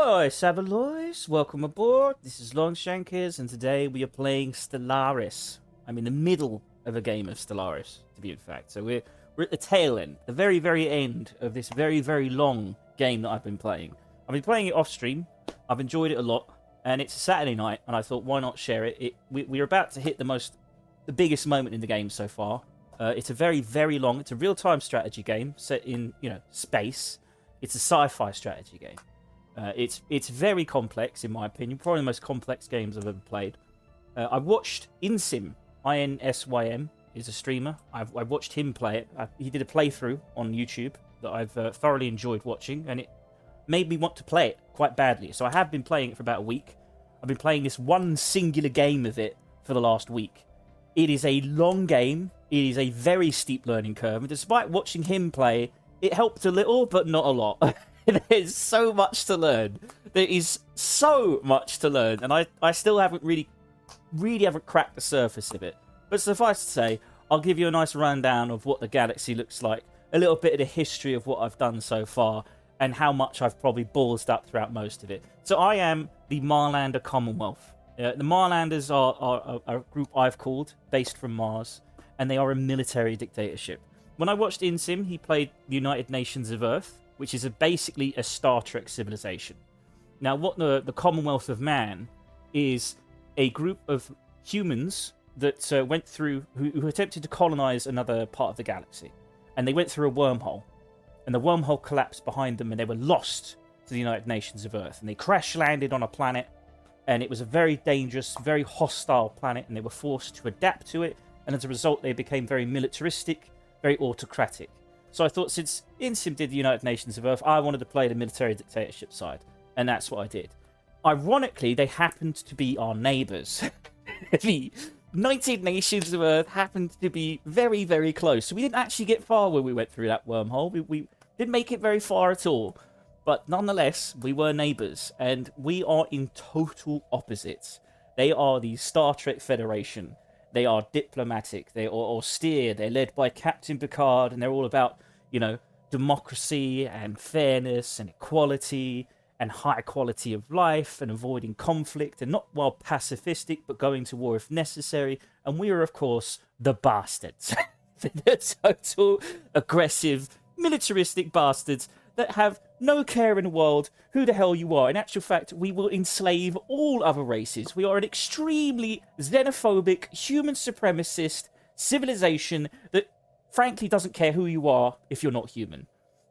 Oi, Sabaloys, welcome aboard. This is Longshankers, and today we are playing Stellaris. I'm in the middle of a game of Stellaris, to be in fact. So we're at the tail end, the very, very end of this very, very long game that I've been playing. I've been playing it off stream. I've enjoyed it a lot, and it's a Saturday night, and I thought, why not share it? We're about to hit the biggest moment in the game so far. It's a very, very long. It's a real-time strategy game set in, space. It's a sci-fi strategy game. It's very complex, in my opinion. Probably the most complex games I've ever played. I watched Insym, INSYM, is a streamer. I watched him play it. He did a playthrough on YouTube that I've thoroughly enjoyed watching, and it made me want to play it quite badly. So I have been playing it for about a week. I've been playing this one singular game of it for the last week. It is a long game. It is a very steep learning curve. And despite watching him play, it helped a little, but not a lot. There's so much to learn. There is so much to learn, and I still haven't really haven't cracked the surface of it. But suffice to say, I'll give you a nice rundown of what the galaxy looks like, a little bit of the history of what I've done so far, and how much I've probably ballsed up throughout most of it. So I am the Marlander Commonwealth. The Marlanders are a group I've called, based from Mars, and they are a military dictatorship. When I watched Insym, he played the United Nations of Earth, which is basically a Star Trek civilization. Now, what the Commonwealth of Man is a group of humans that went through, who attempted to colonize another part of the galaxy. And they went through a wormhole. And the wormhole collapsed behind them, and they were lost to the United Nations of Earth. And they crash-landed on a planet, and it was a very dangerous, very hostile planet, and they were forced to adapt to it. And as a result, they became very militaristic, very autocratic. So I thought, since Insym did the United Nations of Earth, I wanted to play the military dictatorship side. And that's what I did. Ironically, they happened to be our neighbours. The United Nations of Earth happened to be very, very close. So we didn't actually get far when we went through that wormhole. We didn't make it very far at all. But nonetheless, we were neighbours. And we are in total opposites. They are the Star Trek Federation. They are diplomatic, they are austere, they're led by Captain Picard, and they're all about, democracy and fairness and equality and high quality of life and avoiding conflict and not, well, pacifistic, but going to war if necessary. And we are, of course, the bastards. The total aggressive, militaristic bastards that have no care in the world who the hell you are. In actual fact, we will enslave all other races. We are an extremely xenophobic, human supremacist civilization that frankly doesn't care who you are if you're not human.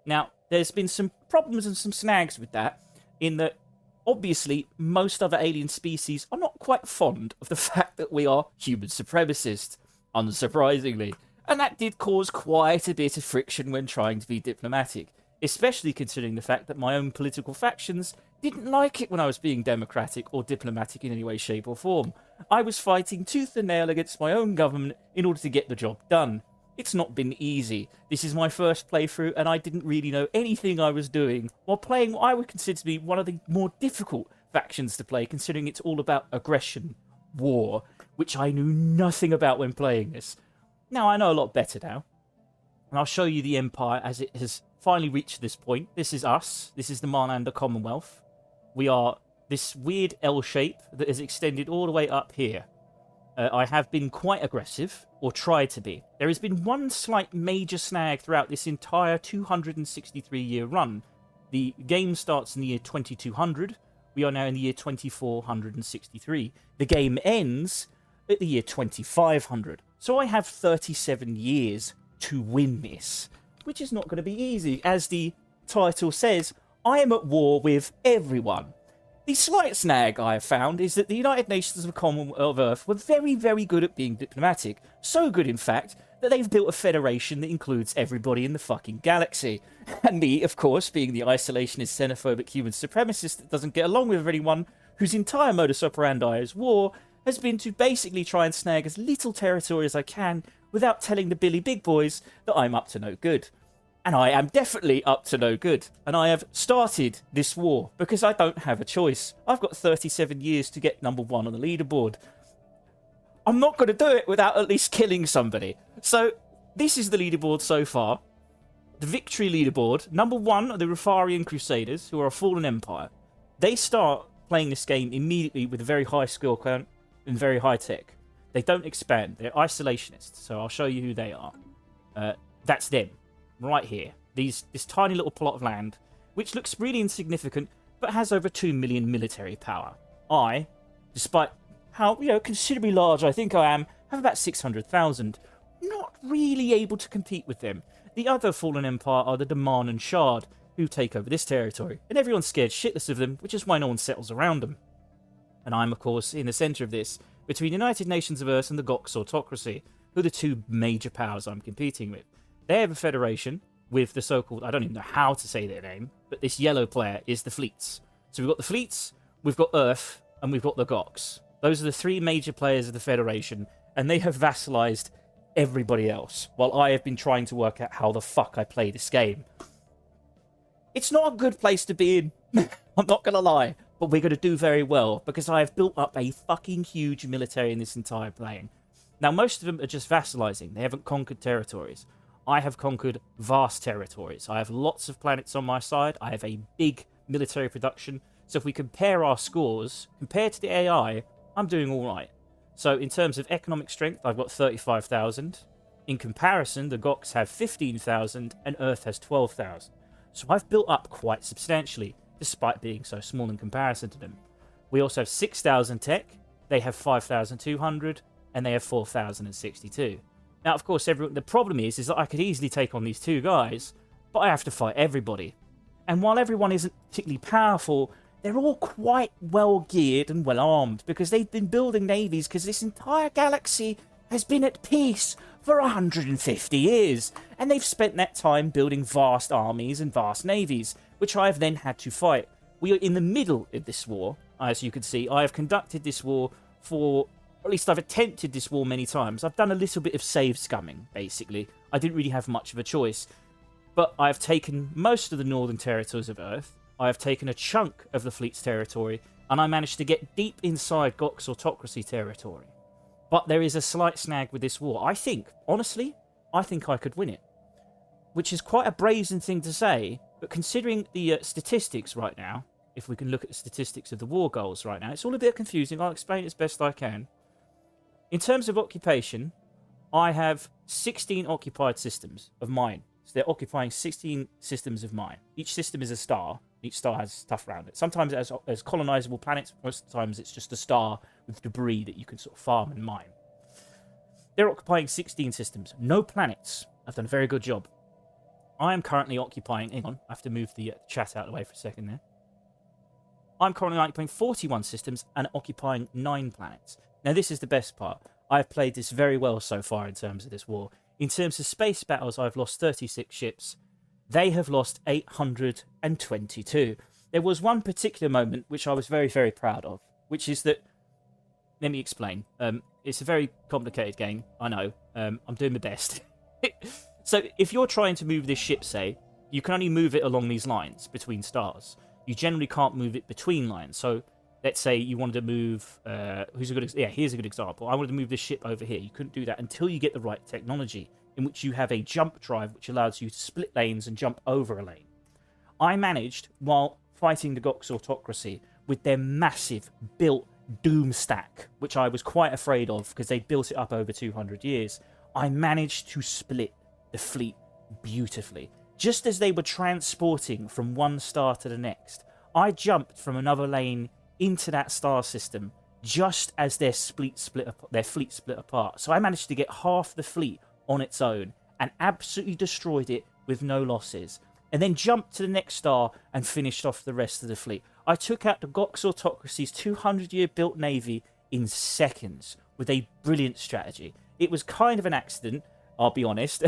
Now, there's been some problems and some snags with that, in that obviously most other alien species are not quite fond of the fact that we are human supremacists, unsurprisingly. And that did cause quite a bit of friction when trying to be diplomatic. Especially considering the fact that my own political factions didn't like it when I was being democratic or diplomatic in any way, shape or form. I was fighting tooth and nail against my own government in order to get the job done. It's not been easy. This is my first playthrough, and I didn't really know anything I was doing while playing what I would consider to be one of the more difficult factions to play, considering it's all about aggression, war, which I knew nothing about when playing this. Now I know a lot better now, and I'll show you the Empire as it has finally reached this point. This is us. This is the Marlander Commonwealth. We are this weird L shape that is extended all the way up here. I have been quite aggressive, or tried to be. There has been one slight major snag throughout this entire 263-year run. The game starts in the year 2200. We are now in the year 2463. The game ends at the year 2500. So I have 37 years to win this, which is not going to be easy. As the title says, I am at war with everyone. The slight snag I have found is that the United Nations of the Commonwealth of Earth were very, very good at being diplomatic. So good, in fact, that they've built a federation that includes everybody in the fucking galaxy. And me, of course, being the isolationist, xenophobic human supremacist that doesn't get along with anyone, whose entire modus operandi is war, has been to basically try and snag as little territory as I can without telling the Billy Big Boys that I'm up to no good. And I am definitely up to no good. And I have started this war because I don't have a choice. I've got 37 years to get number one on the leaderboard. I'm not going to do it without at least killing somebody. So this is the leaderboard so far. The victory leaderboard. Number one are the Rufarian Crusaders, who are a fallen empire. They start playing this game immediately with a very high skill count and very high tech. They don't expand. They're isolationists. So I'll show you who they are. That's them, right here. This tiny little plot of land, which looks really insignificant, but has over 2 million military power. I, despite how considerably large I think I am, have about 600,000. Not really able to compete with them. The other fallen empire are the Daman and Shard, who take over this territory, and everyone's scared shitless of them, which is why no one settles around them. And I'm, of course, in the centre of this, between United Nations of Earth and the Gox autocracy, who are the two major powers I'm competing with. They have a federation with the so-called, I don't even know how to say their name, but this yellow player is the fleets. So we've got the fleets, we've got Earth, and we've got the Gox. Those are the three major players of the federation, and they have vassalized everybody else, while I have been trying to work out how the fuck I play this game. It's not a good place to be in, I'm not going to lie, but we're going to do very well, because I have built up a fucking huge military in this entire plane. Now, most of them are just vassalizing. They haven't conquered territories. I have conquered vast territories. I have lots of planets on my side. I have a big military production. So if we compare our scores, compared to the AI, I'm doing all right. So in terms of economic strength, I've got 35,000. In comparison, the Gox have 15,000 and Earth has 12,000. So I've built up quite substantially, despite being so small in comparison to them. We also have 6,000 tech. They have 5,200 and they have 4,062. Now, of course, the problem is that I could easily take on these two guys, but I have to fight everybody. And while everyone isn't particularly powerful, they're all quite well geared and well armed, because they've been building navies because this entire galaxy has been at peace for 150 years. And they've spent that time building vast armies and vast navies, which I have then had to fight. We are in the middle of this war. As you can see, I have conducted this war for... At least I've attempted this war many times. I've done a little bit of save scumming, basically. I didn't really have much of a choice. But I've taken most of the northern territories of Earth. I have taken a chunk of the fleet's territory. And I managed to get deep inside Gox autocracy territory. But there is a slight snag with this war. Honestly, I think I could win it. Which is quite a brazen thing to say. But considering the statistics right now, if we can look at the statistics of the war goals right now, it's all a bit confusing. I'll explain it as best I can. In terms of occupation, I have 16 occupied systems of mine. So they're occupying 16 systems of mine. Each system is a star. Each star has stuff around it. Sometimes it has colonizable planets. Most of the times it's just a star with debris that you can sort of farm and mine. They're occupying 16 systems. No planets. I've done a very good job. I am currently occupying... Hang on, I have to move the chat out of the way for a second there. I'm currently occupying 41 systems and occupying 9 planets. Now, this is the best part. I've played this very well so far in terms of this war. In terms of space battles, I've lost 36 ships. They have lost 822. There was one particular moment which I was very, very proud of, which is that... Let me explain. It's a very complicated game, I know. I'm doing my best. So, if you're trying to move this ship, say, you can only move it along these lines between stars. You generally can't move it between lines. So... Let's say you wanted to move... here's a good example. I wanted to move this ship over here. You couldn't do that until you get the right technology, in which you have a jump drive which allows you to split lanes and jump over a lane. I managed, while fighting the Gox autocracy, with their massive built doom stack, which I was quite afraid of because they built it up over 200 years, I managed to split the fleet beautifully. Just as they were transporting from one star to the next, I jumped from another lane into that star system just as their fleet split apart. So I managed to get half the fleet on its own and absolutely destroyed it with no losses, and then jumped to the next star and finished off the rest of the fleet. I took out the Gox autocracy's 200-year built navy in seconds with a brilliant strategy. It was kind of an accident, I'll be honest.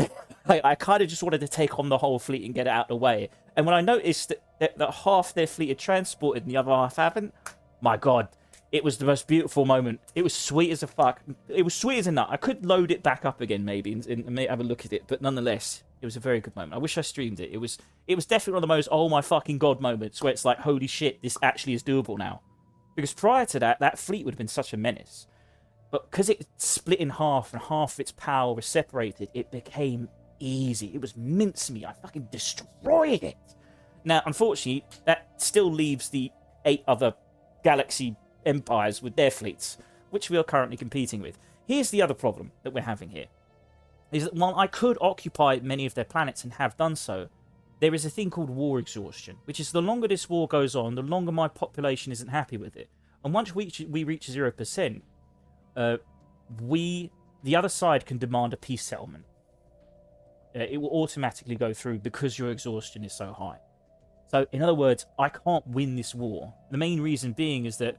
I kind of just wanted to take on the whole fleet and get it out of the way. And when I noticed that half their fleet had transported and the other half haven't, my God, it was the most beautiful moment. It was sweet as a fuck. It was sweet as a nut. I could load it back up again maybe and have a look at it, but nonetheless, it was a very good moment. I wish I streamed it. It was definitely one of the most oh my fucking God moments where it's like, holy shit, this actually is doable now. Because prior to that, that fleet would have been such a menace. But because it split in half and half of its power was separated, it became easy. It was mincemeat. I fucking destroyed it. Now, unfortunately, that still leaves the 8 other galaxy empires with their fleets, which we are currently competing with. Here's the other problem that we're having here, is that while I could occupy many of their planets and have done so, there is a thing called war exhaustion, which is the longer this war goes on, the longer my population isn't happy with it. And once we reach 0%, the other side can demand a peace settlement. It will automatically go through because your exhaustion is so high. So, in other words, I can't win this war. The main reason being is that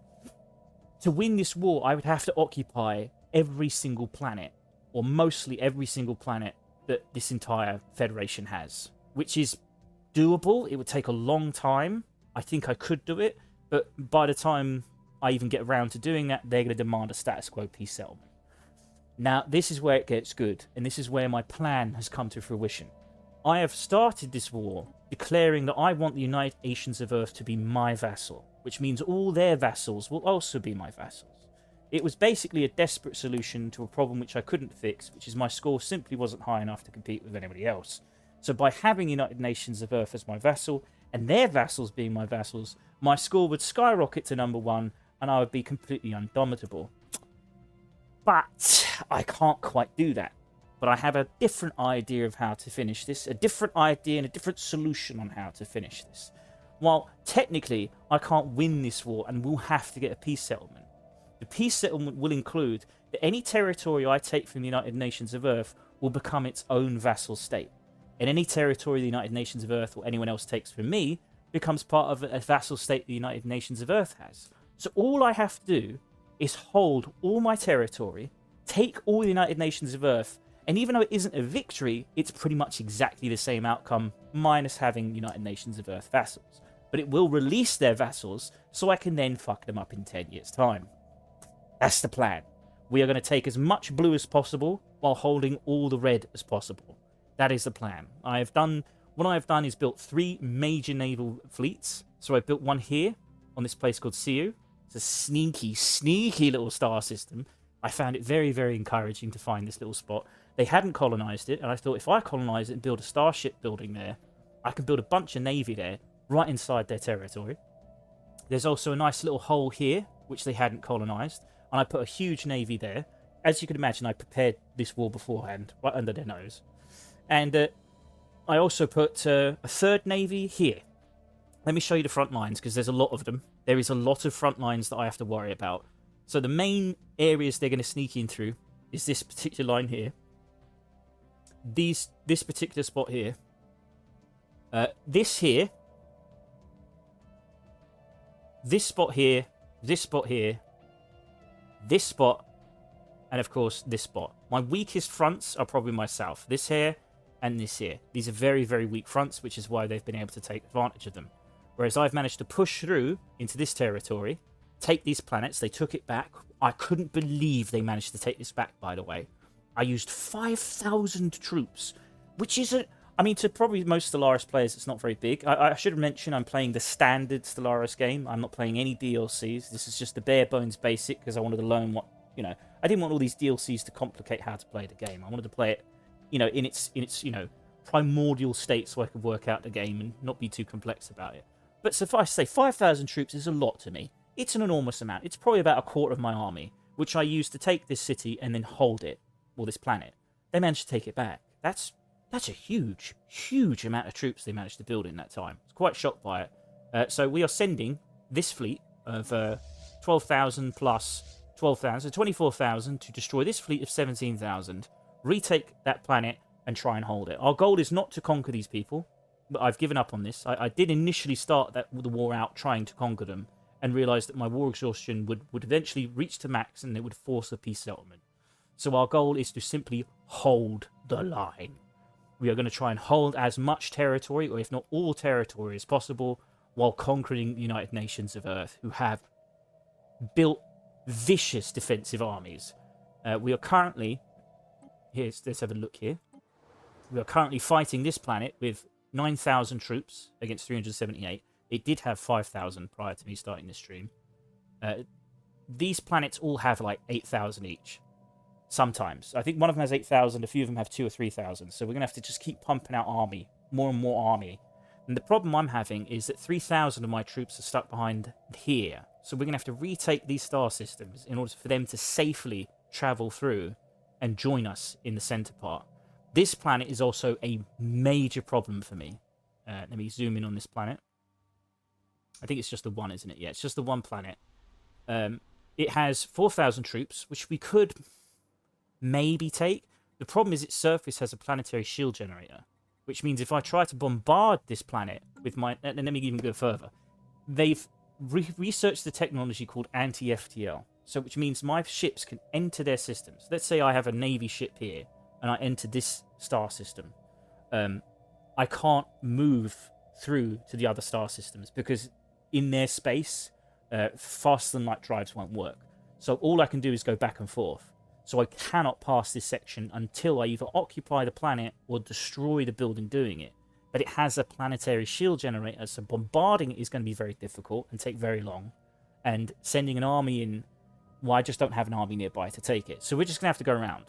to win this war, I would have to occupy every single planet, or mostly every single planet that this entire Federation has, which is doable. It would take a long time. I think I could do it, but by the time I even get around to doing that, they're going to demand a status quo peace settlement. Now, this is where it gets good, and this is where my plan has come to fruition. I have started this war declaring that I want the United Nations of Earth to be my vassal, which means all their vassals will also be my vassals. It was basically a desperate solution to a problem which I couldn't fix, which is my score simply wasn't high enough to compete with anybody else. So by having United Nations of Earth as my vassal, and their vassals being my vassals, my score would skyrocket to number 1, and I would be completely undomitable. But I can't quite do that. But I have a different idea of how to finish this, a different idea and a different solution on how to finish this. While technically I can't win this war and will have to get a peace settlement, the peace settlement will include that any territory I take from the United Nations of Earth will become its own vassal state. And any territory the United Nations of Earth or anyone else takes from me becomes part of a vassal state the United Nations of Earth has. So all I have to do is hold all my territory, take all the United Nations of Earth, and even though it isn't a victory, it's pretty much exactly the same outcome, minus having United Nations of Earth vassals. But it will release their vassals, so I can then fuck them up in 10 years' time. That's the plan. We are going to take as much blue as possible, while holding all the red as possible. That is the plan. What I have done is built 3 major naval fleets. So I built one here, on this place called Siu. It's a sneaky, sneaky little star system. I found it very, very encouraging to find this little spot. They hadn't colonized it, and I thought if I colonize it and build a starship building there, I can build a bunch of navy there, right inside their territory. There's also a nice little hole here, which they hadn't colonized, and I put a huge navy there. As you can imagine, I prepared this war beforehand, right under their nose. And I also put a 3rd navy here. Let me show you the front lines, because there's a lot of them. There is a lot of front lines that I have to worry about. So the main areas they're going to sneak in through is this particular line here. This particular spot here. This here. This spot here. This spot here. This spot. And of course, this spot. My weakest fronts are probably my south. This here and this here. These are very, very weak fronts, which is why they've been able to take advantage of them. Whereas I've managed to push through into this territory, take these planets. They took it back. I couldn't believe they managed to take this back, by the way. I used 5,000 troops, which isn't... I mean, to probably most Stellaris players, it's not very big. I should mention I'm playing the standard Stellaris game. I'm not playing any DLCs. This is just the bare bones basic, because I wanted to learn what... You know, I didn't want all these DLCs to complicate how to play the game. I wanted to play it, you know, in its primordial state, so I could work out the game and not be too complex about it. But suffice to say, 5,000 troops is a lot to me. It's an enormous amount. It's probably about a quarter of my army, which I used to take this city and then hold it, or this planet. They managed to take it back. That's a huge, huge amount of troops they managed to build in that time. I was quite shocked by it. So we are sending this fleet of 12,000 plus 12,000, so 24,000 to destroy this fleet of 17,000, retake that planet, and try and hold it. Our goal is not to conquer these people, but I've given up on this. I did initially start the war out trying to conquer them, and realised that my war exhaustion would eventually reach to max, and it would force a peace settlement. So our goal is to simply hold the line. We are going to try and hold as much territory, or if not all territory as possible, while conquering the United Nations of Earth, who have built vicious defensive armies. We are currently... let's have a look here. We are currently fighting this planet with 9,000 troops against 378. It did have 5,000 prior to me starting this stream. These planets all have like 8,000 each. Sometimes. I think one of them has 8,000, a few of them have 2,000 or 3,000. So we're going to have to just keep pumping out army. More and more army. And the problem I'm having is that 3,000 of my troops are stuck behind here. So we're going to have to retake these star systems in order for them to safely travel through and join us in the center part. This planet is also a major problem for me. Let me zoom in on this planet. I think it's just the one, isn't it? Yeah, it's just the one planet. It has 4,000 troops, which we could maybe take. The problem is its surface has a planetary shield generator, which means if I try to bombard this planet with my... And let me even go further. They've researched the technology called anti-FTL, so which means my ships can enter their systems. Let's say I have a Navy ship here, and I enter this star system. I can't move through to the other star systems because in their space, faster-than-light drives won't work. So all I can do is go back and forth. So I cannot pass this section until I either occupy the planet or destroy the building doing it. But it has a planetary shield generator, so bombarding it is going to be very difficult and take very long. And sending an army in, well, I just don't have an army nearby to take it. So we're just going to have to go around.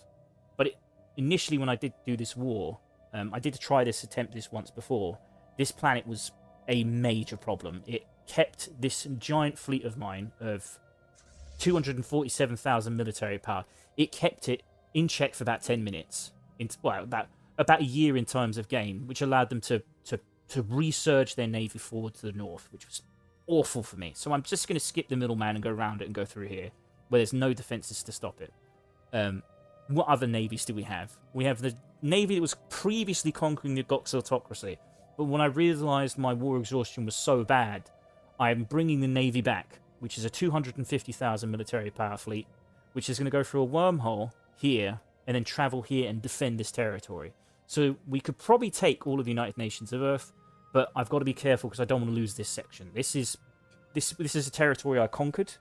But initially, when I did do this war, I did try this attempt this once before. This planet was a major problem. It kept this giant fleet of mine of 247,000 military power. It kept it in check for about 10 minutes. Well, about a year in terms of game, which allowed them to resurge their navy forward to the north, which was awful for me. So I'm just going to skip the middleman and go around it and go through here, where there's no defenses to stop it. What other navies do we have? We have the navy that was previously conquering the Gox autocracy, but when I realised my war exhaustion was so bad, I'm bringing the navy back, which is a 250,000 military power fleet, which is going to go through a wormhole here and then travel here and defend this territory. So we could probably take all of the United Nations of Earth, but I've got to be careful because I don't want to lose this section. This is a territory I conquered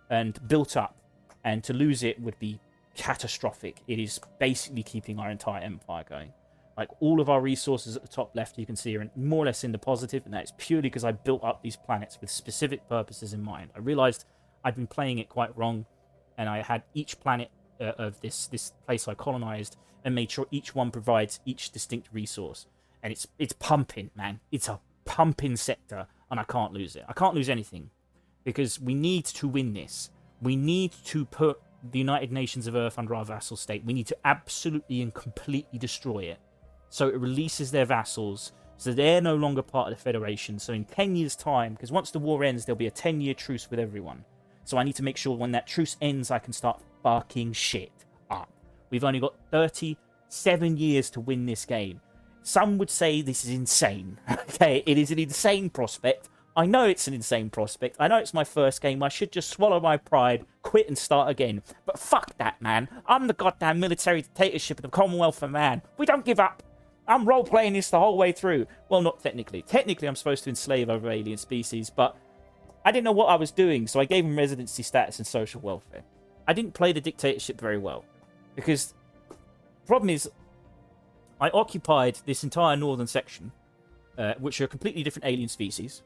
and built up, and to lose it would be catastrophic. It is basically keeping our entire empire going. Like, all of our resources at the top left, you can see, are more or less in the positive, and that is purely because I built up these planets with specific purposes in mind. I realized I'd been playing it quite wrong, and I had each planet of this place I colonized and made sure each one provides each distinct resource. And it's pumping, man. It's a pumping sector, and I can't lose it. I can't lose anything, because we need to win this. We need to put the United Nations of Earth under our vassal state. We need to absolutely and completely destroy it, so it releases their vassals, so they're no longer part of the Federation. So in 10 years' time, because once the war ends, there'll be a 10-year truce with everyone. So I need to make sure when that truce ends, I can start fucking shit up. We've only got 37 years to win this game. Some would say this is insane. Okay, it is an insane prospect. I know it's an insane prospect. I know it's my first game. I should just swallow my pride, quit and start again. But fuck that, man. I'm the goddamn military dictatorship of the Commonwealth of Man. We don't give up. I'm role-playing this the whole way through. Well, not technically. Technically, I'm supposed to enslave other alien species, but I didn't know what I was doing, so I gave them residency status and social welfare. I didn't play the dictatorship very well, because the problem is I occupied this entire northern section, which are completely different alien species,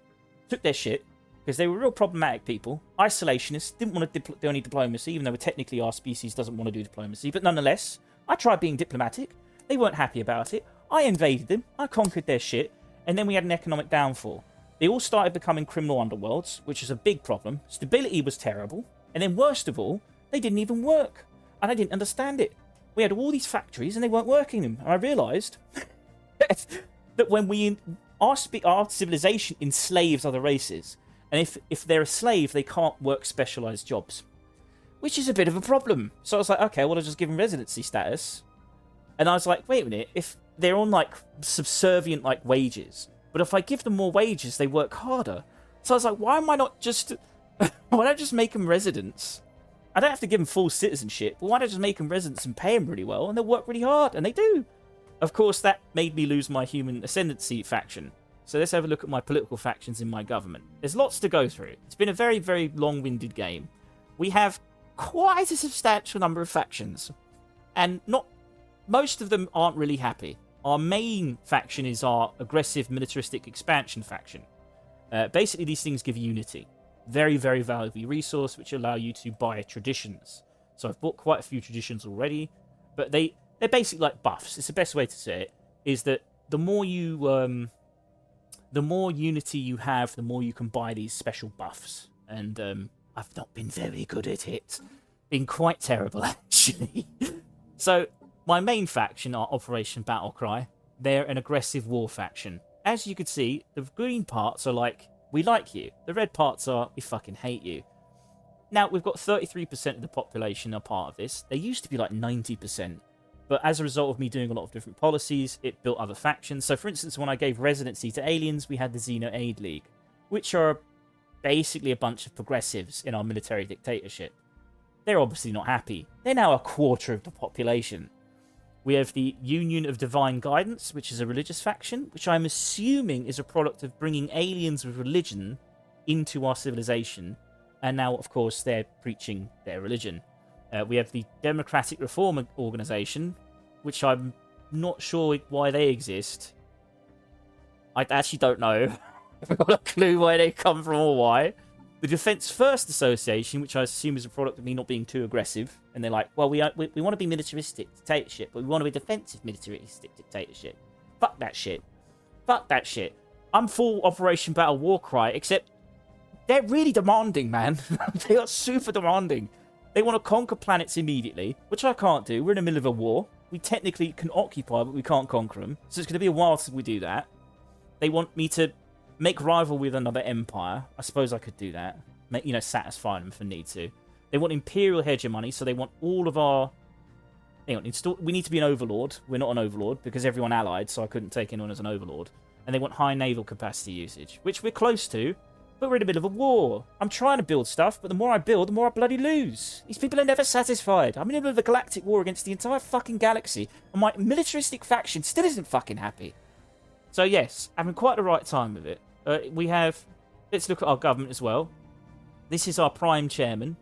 took their shit, because they were real problematic people, isolationists, didn't want to do any diplomacy, even though technically our species doesn't want to do diplomacy, but nonetheless, I tried being diplomatic. They weren't happy about it. I invaded them, I conquered their shit, and then we had an economic downfall. They all started becoming criminal underworlds, which is a big problem. Stability was terrible, and then worst of all, they didn't even work, and I didn't understand it. We had all these factories, and they weren't working them, and I realised that when our civilization enslaves other races, and if they're a slave, they can't work specialised jobs, which is a bit of a problem. So I was like, okay, well, I'll just give them residency status. And I was like, wait a minute, if they're on, like, subservient, like, wages, but if I give them more wages, they work harder. So I was like, why am I not just... why don't I just make them residents? I don't have to give them full citizenship, but why don't I just make them residents and pay them really well, and they'll work really hard, and they do. Of course, that made me lose my human ascendancy faction. So let's have a look at my political factions in my government. There's lots to go through. It's been a very, very long-winded game. We have quite a substantial number of factions, and most of them aren't really happy. Our main faction is our aggressive militaristic expansion faction. Basically, these things give unity. Very, very valuable resource, which allow you to buy traditions. So I've bought quite a few traditions already, but they're basically like buffs. It's the best way to say it, is that the more you the more unity you have, the more you can buy these special buffs. And I've not been very good at it. Been quite terrible, actually. So, my main faction are Operation Battlecry. They're an aggressive war faction. As you can see, the green parts are like, we like you. The red parts are, we fucking hate you. Now, we've got 33% of the population are part of this. There used to be like 90%. But as a result of me doing a lot of different policies, it built other factions. So, for instance, when I gave residency to aliens, we had the Xeno Aid League, which are basically a bunch of progressives in our military dictatorship. They're obviously not happy. They're now a quarter of the population. We have the Union of Divine Guidance, which is a religious faction, which I'm assuming is a product of bringing aliens with religion into our civilization. And now, of course, they're preaching their religion. We have the Democratic Reform Organization, which I'm not sure why they exist. I actually don't know. I've got a clue where they come from or why. The Defence First Association, which I assume is a product of me not being too aggressive. And they're like, well, we want to be militaristic dictatorship, but we want to be defensive militaristic dictatorship. Fuck that shit. Fuck that shit. I'm full Operation Battle Warcry, except they're really demanding, man. They are super demanding. They want to conquer planets immediately, which I can't do. We're in the middle of a war. We technically can occupy, but we can't conquer them. So it's going to be a while till we do that. They want me to make rival with another empire. I suppose I could do that. Satisfy them if I need to. They want imperial hegemony, so they want all of our... Hang on, we need to be an overlord. We're not an overlord, because everyone allied, so I couldn't take anyone as an overlord. And they want high naval capacity usage, which we're close to. But we're in the middle of a war. I'm trying to build stuff, but the more I build, the more I bloody lose. These people are never satisfied. I'm in the middle of a galactic war against the entire fucking galaxy, and my militaristic faction still isn't fucking happy. So yes, having quite the right time with it. We have... Let's look at our government as well. This is our prime chairman,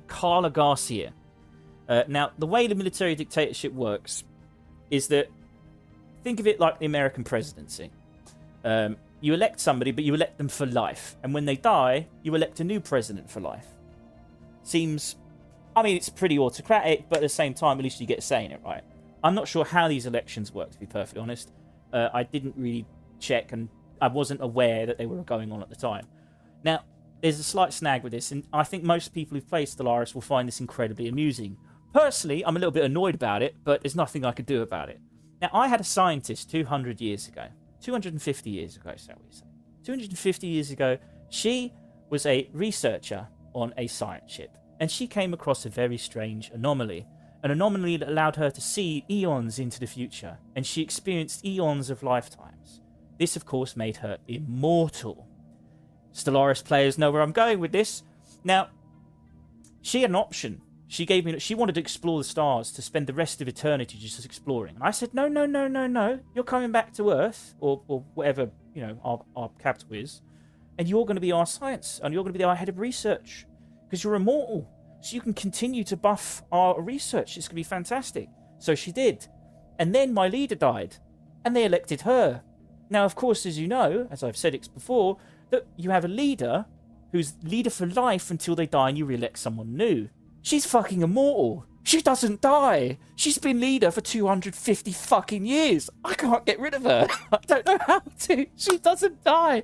Carla Garcia. Now, the way the military dictatorship works is that... Think of it like the American presidency. You elect somebody, but you elect them for life. And when they die, you elect a new president for life. Seems... I mean, it's pretty autocratic, but at the same time, at least you get a say in it, right? I'm not sure how these elections work, to be perfectly honest. I didn't really check, and I wasn't aware that they were going on at the time. Now, there's a slight snag with this, and I think most people who've played Stellaris will find this incredibly amusing. Personally, I'm a little bit annoyed about it, but there's nothing I could do about it. Now, I had a scientist 200 years ago. 250 years ago, shall we say. 250 years ago, she was a researcher on a science ship, and she came across a very strange anomaly. An anomaly that allowed her to see eons into the future, and she experienced eons of lifetimes. This, of course, made her immortal. Stellaris players know where I'm going with this. Now, she had an option. She wanted to explore the stars, to spend the rest of eternity just exploring. And I said, no. You're coming back to Earth, or whatever, our capital is, and you're going to be our science, and you're going to be our head of research, because you're immortal. So you can continue to buff our research. It's going to be fantastic. So she did. And then my leader died, and they elected her. Now, of course, as you know, as I've said it before, that you have a leader who's leader for life until they die and you re-elect someone new. She's fucking immortal. She doesn't die. She's been leader for 250 fucking years. I can't get rid of her. I don't know how to. She doesn't die.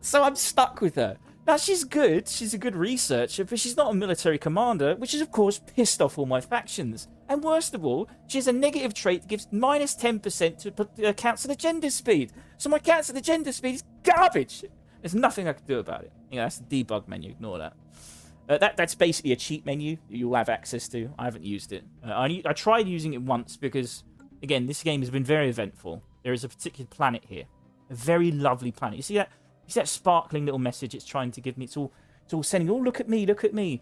So I'm stuck with her. Now, she's good. She's a good researcher, but she's not a military commander, which is, of course, pissed off all my factions. And worst of all, she has a negative trait that gives minus 10% to cancel agenda speed. So my cancel agenda speed is garbage. There's nothing I can do about it. That's the debug menu. Ignore that. That's basically a cheat menu that you'll have access to. I haven't used it. I tried using it once because, again, this game has been very eventful. There is a particular planet here. A very lovely planet. You see that? You see that sparkling little message it's trying to give me? It's all sending, oh, look at me, look at me.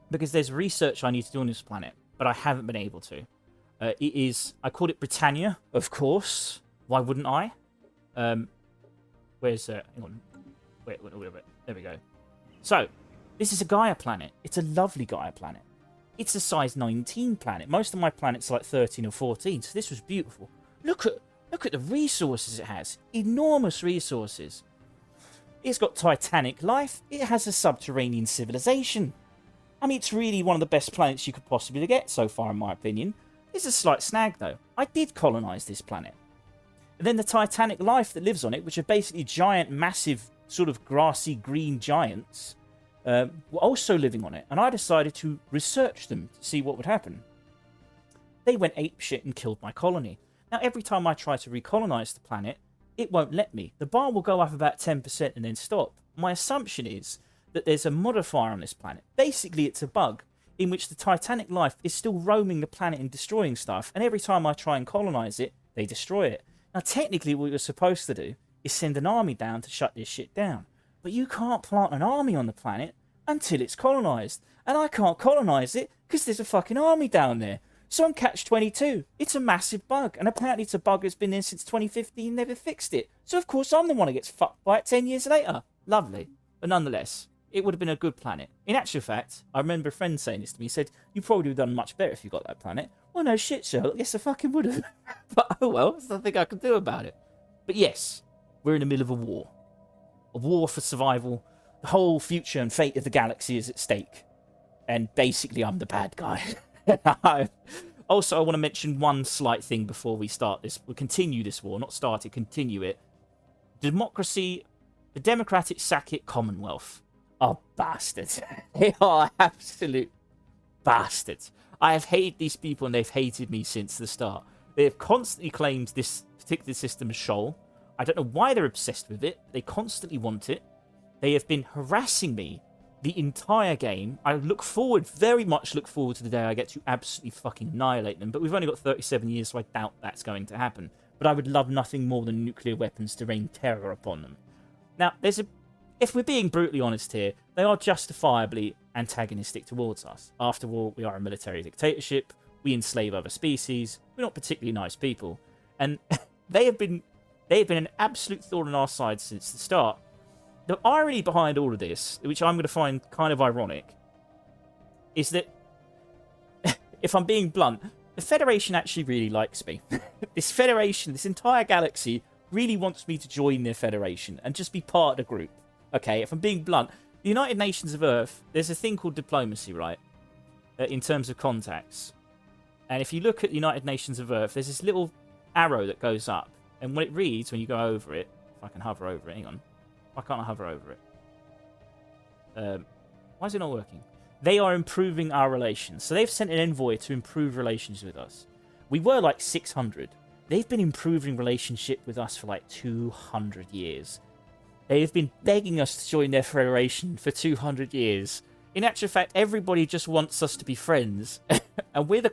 Because there's research I need to do on this planet, but I haven't been able to. I called it Britannia, of course. Why wouldn't I? Where's, hang on. Wait, there we go. So, this is a Gaia planet. It's a lovely Gaia planet. It's a size 19 planet. Most of my planets are like 13 or 14, so this was beautiful. Look at the resources it has. Enormous resources. It's got titanic life. It has a subterranean civilization. I mean, it's really one of the best planets you could possibly get so far, in my opinion. There's a slight snag, though. I did colonize this planet. And then the titanic life that lives on it, which are basically giant, massive, sort of grassy green giants, were also living on it. And I decided to research them to see what would happen. They went apeshit and killed my colony. Now, every time I try to recolonize the planet, it won't let me. The bar will go up about 10% and then stop. My assumption is that there's a modifier on this planet. Basically, it's a bug in which the titanic life is still roaming the planet and destroying stuff. And every time I try and colonize it, they destroy it. Now, technically, what you're supposed to do is send an army down to shut this shit down. But you can't plant an army on the planet until it's colonized. And I can't colonize it because there's a fucking army down there. So I'm catch-22. It's a massive bug. And apparently it's a bug that's been there since 2015, never fixed it. So of course I'm the one that gets fucked by it 10 years later. Lovely. But nonetheless, it would have been a good planet. In actual fact, I remember a friend saying this to me. He said, you probably would have done much better if you got that planet. Well, no shit, Sherlock. Yes, I fucking would have. But oh well, there's nothing I can do about it. But yes, we're in the middle of a war. A war for survival. The whole future and fate of the galaxy is at stake. And basically, I'm the bad guy. Also, I want to mention one slight thing before we start this. We'll continue this war, not start it, continue it. Democracy, the Democratic Sakit Commonwealth are bastards. They are absolute bastards. I have hated these people and they've hated me since the start. They have constantly claimed this particular system as Shoal. I don't know why they're obsessed with it. They constantly want it. They have been harassing me the entire game. I very much look forward to the day I get to absolutely fucking annihilate them. But we've only got 37 years, so I doubt that's going to happen. But I would love nothing more than nuclear weapons to rain terror upon them. Now, if we're being brutally honest here, they are justifiably antagonistic towards us. After all, we are a military dictatorship. We enslave other species. We're not particularly nice people. And they have been an absolute thorn in our side since the start. The irony behind all of this, which I'm going to find kind of ironic, is that, if I'm being blunt, the Federation actually really likes me. This Federation, this entire galaxy, really wants me to join their Federation and just be part of the group. Okay, if I'm being blunt, the United Nations of Earth, there's a thing called diplomacy, right? In terms of contacts. And if you look at the United Nations of Earth, there's this little arrow that goes up. And what it reads when you go over it, if I can hover over it, hang on. Why can't I hover over it? Why is it not working? They are improving our relations. So they've sent an envoy to improve relations with us. We were like 600. They've been improving relationship with us for like 200 years. They've been begging us to join their federation for 200 years. In actual fact, everybody just wants us to be friends. And we're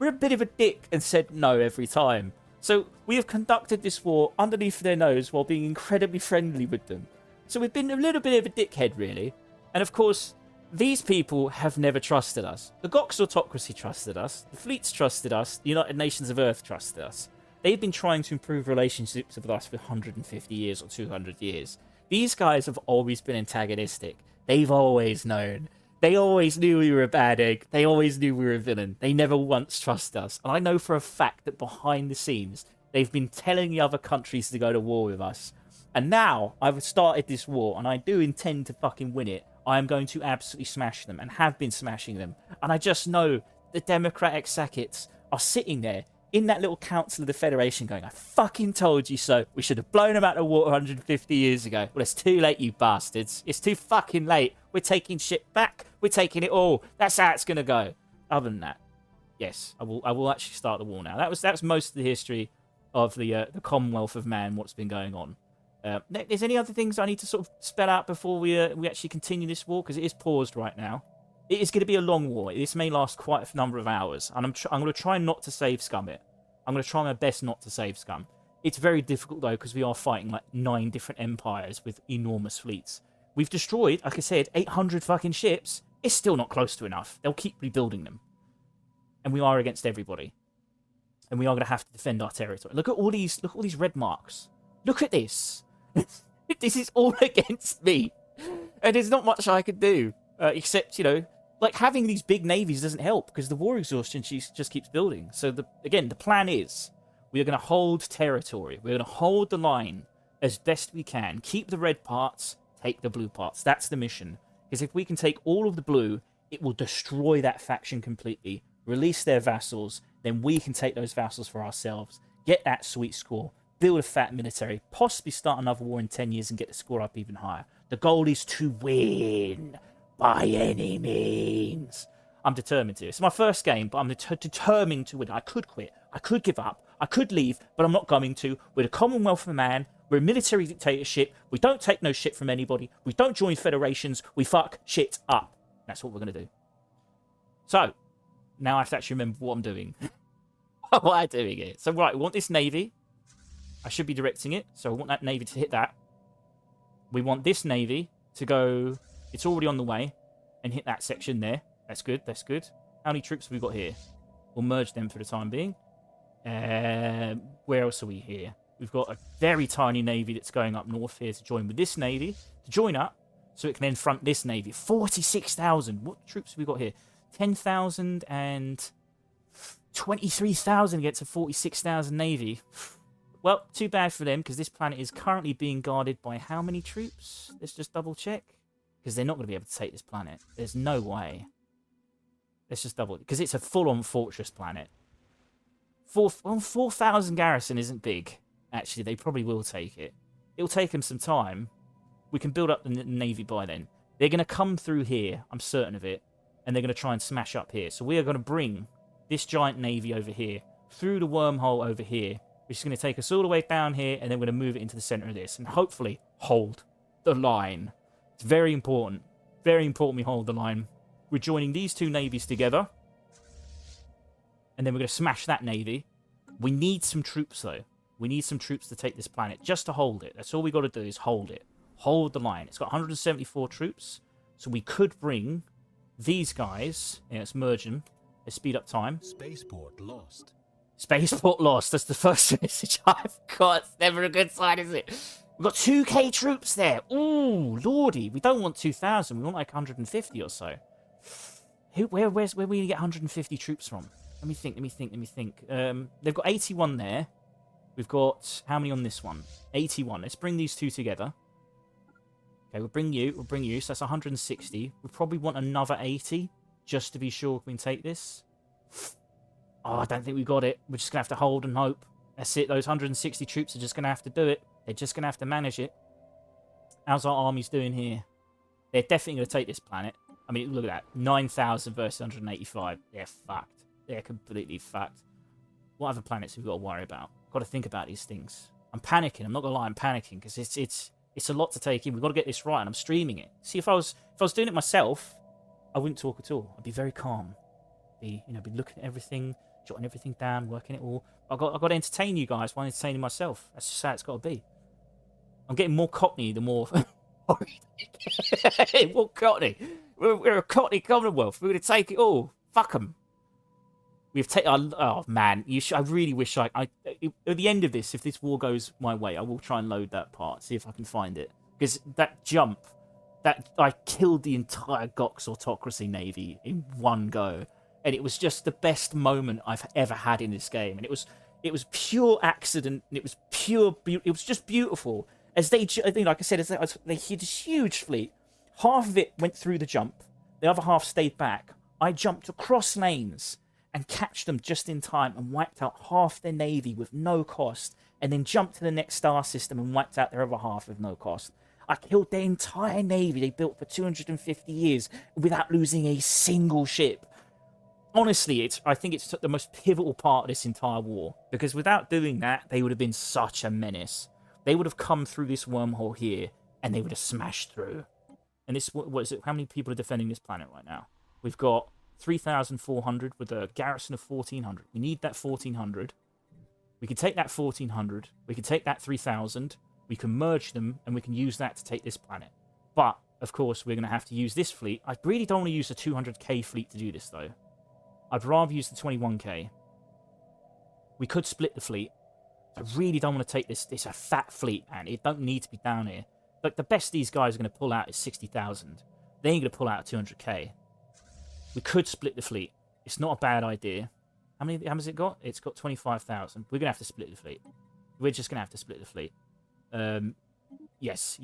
a bit of a dick and said no every time. So we have conducted this war underneath their nose while being incredibly friendly with them. So we've been a little bit of a dickhead, really. And of course, these people have never trusted us. The Gox autocracy trusted us. The fleets trusted us. The United Nations of Earth trusted us. They've been trying to improve relationships with us for 150 years or 200 years. These guys have always been antagonistic. They've always known. They always knew we were a bad egg. They always knew we were a villain. They never once trusted us. And I know for a fact that behind the scenes, they've been telling the other countries to go to war with us. And now I've started this war, and I do intend to fucking win it. I am going to absolutely smash them, and have been smashing them. And I just know the Democratic Sakits are sitting there in that little council of the Federation going, I fucking told you so. We should have blown them out of the water 150 years ago. Well, it's too late, you bastards. It's too fucking late. We're taking shit back. We're taking it all. That's how it's going to go. Other than that, yes, I will actually start the war now. That's most of the history of the Commonwealth of Man, what's been going on. Is any other things I need to sort of spell out before we actually continue this war? Because it is paused right now. It is going to be a long war. This may last quite a number of hours. And I'm going to try not to save scum it. I'm going to try my best not to save scum. It's very difficult, though, because we are fighting like 9 different empires with enormous fleets. We've destroyed, like I said, 800 fucking ships. It's still not close to enough. They'll keep rebuilding them. And we are against everybody. And we are going to have to defend our territory. Look at all these red marks. Look at this. This is all against me. And there's not much I can do. Except, you know, like having these big navies doesn't help because the war exhaustion just keeps building. So, again, the plan is we are going to hold territory. We're going to hold the line as best we can. Keep the red parts, take the blue parts. That's the mission. Because if we can take all of the blue, it will destroy that faction completely, release their vassals, then we can take those vassals for ourselves, get that sweet score, build a fat military, possibly start another war in 10 years and get the score up even higher. The goal is to win by any means. I'm determined to. It's my first game, but I'm determined to win. I could quit. I could give up. I could leave, but I'm not going to. We're the Commonwealth of Man. We're a military dictatorship. We don't take no shit from anybody. We don't join federations. We fuck shit up. That's what we're going to do. So, now I have to actually remember what I'm doing. What I'm doing here. So, right, we want this navy. I should be directing it. So, I want that navy to hit that. We want this navy to go... It's already on the way. And hit that section there. That's good. That's good. How many troops have we got here? We'll merge them for the time being. Where else are we here? We've got a very tiny navy that's going up north here to join with this navy. To join up. So it can then front this navy. 46,000. What troops have we got here? 10,000 and 23,000 against a 46,000 navy. Well, too bad for them, because this planet is currently being guarded by how many troops? Let's just double check. Because they're not going to be able to take this planet. There's no way. Let's just double... Because it's a full-on fortress planet. 4,000 garrison isn't big. Actually, they probably will take it. It'll take them some time. We can build up the navy by then. They're going to come through here. I'm certain of it. And they're going to try and smash up here. So we are going to bring this giant navy over here. Through the wormhole over here. Which is going to take us all the way down here. And then we're going to move it into the center of this. And hopefully hold the line. It's very important. Very important we hold the line. We're joining these two navies together. And then we're going to smash that navy. We need some troops, though. We need some troops to take this planet. Just to hold it. That's all we got to do is hold it. Hold the line. It's got 174 troops. So we could bring these guys. Yeah, let's merge them. Let's speed up time. Spaceport lost. Spaceport lost. That's the first message I've got. It's never a good sign, is it? We've got 2k troops there. Ooh, lordy. We don't want 2,000. We want like 150 or so. Where we going to get 150 troops from? Let me think. They've got 81 there. We've got... How many on this one? 81. Let's bring these two together. Okay, we'll bring you. So that's 160. We probably want another 80, just to be sure we can take this. Oh, I don't think we got it. We're just going to have to hold and hope. That's it. Those 160 troops are just going to have to do it. They're just going to have to manage it. How's our armies doing here? They're definitely going to take this planet. I mean, look at that. 9,000 versus 185. They're fucked. They're completely fucked. What other planets have we got to worry about? Got to think about these things. I'm panicking. I'm not going to lie. I'm panicking because it's a lot to take in. We've got to get this right, and I'm streaming it. See, if I was doing it myself, I wouldn't talk at all. I'd be very calm. Be looking at everything, jotting everything down, working it all. I've got to entertain you guys while entertaining myself. That's just how it's got to be. I'm getting more Cockney the more... more Cockney. We're a Cockney Commonwealth. We're going to take it all. Fuck them. We've taken... Oh, man. I really wish at the end of this, if this war goes my way, I will try and load that part, see if I can find it. Because that jump, I killed the entire Gox Autocracy Navy in one go. And it was just the best moment I've ever had in this game. And it was pure accident. And it was pure... It was just beautiful. As they... Like I said, they hit this huge fleet. Half of it went through the jump. The other half stayed back. I jumped across lanes and catch them just in time and wiped out half their navy with no cost, and then jumped to the next star system and wiped out their other half with no cost. I killed their entire navy they built for 250 years without losing a single ship. Honestly, I think it's the most pivotal part of this entire war, because without doing that, they would have been such a menace. They would have come through this wormhole here, and they would have smashed through. And this, what is it? How many people are defending this planet right now? We've got 3,400 with a garrison of 1,400. We need that 1,400. We can take that 1,400. We can take that 3,000. We can merge them, and we can use that to take this planet. But, of course, we're going to have to use this fleet. I really don't want to use a 200k fleet to do this, though. I'd rather use the 21k. We could split the fleet. I really don't want to take this. It's a fat fleet, man. It don't need to be down here. Like, the best these guys are going to pull out is 60,000. They ain't going to pull out 200k. We could split the fleet. It's not a bad idea. How has it got? It's got 25,000. We're going to have to split the fleet. We're just going to have to split the fleet. Yes.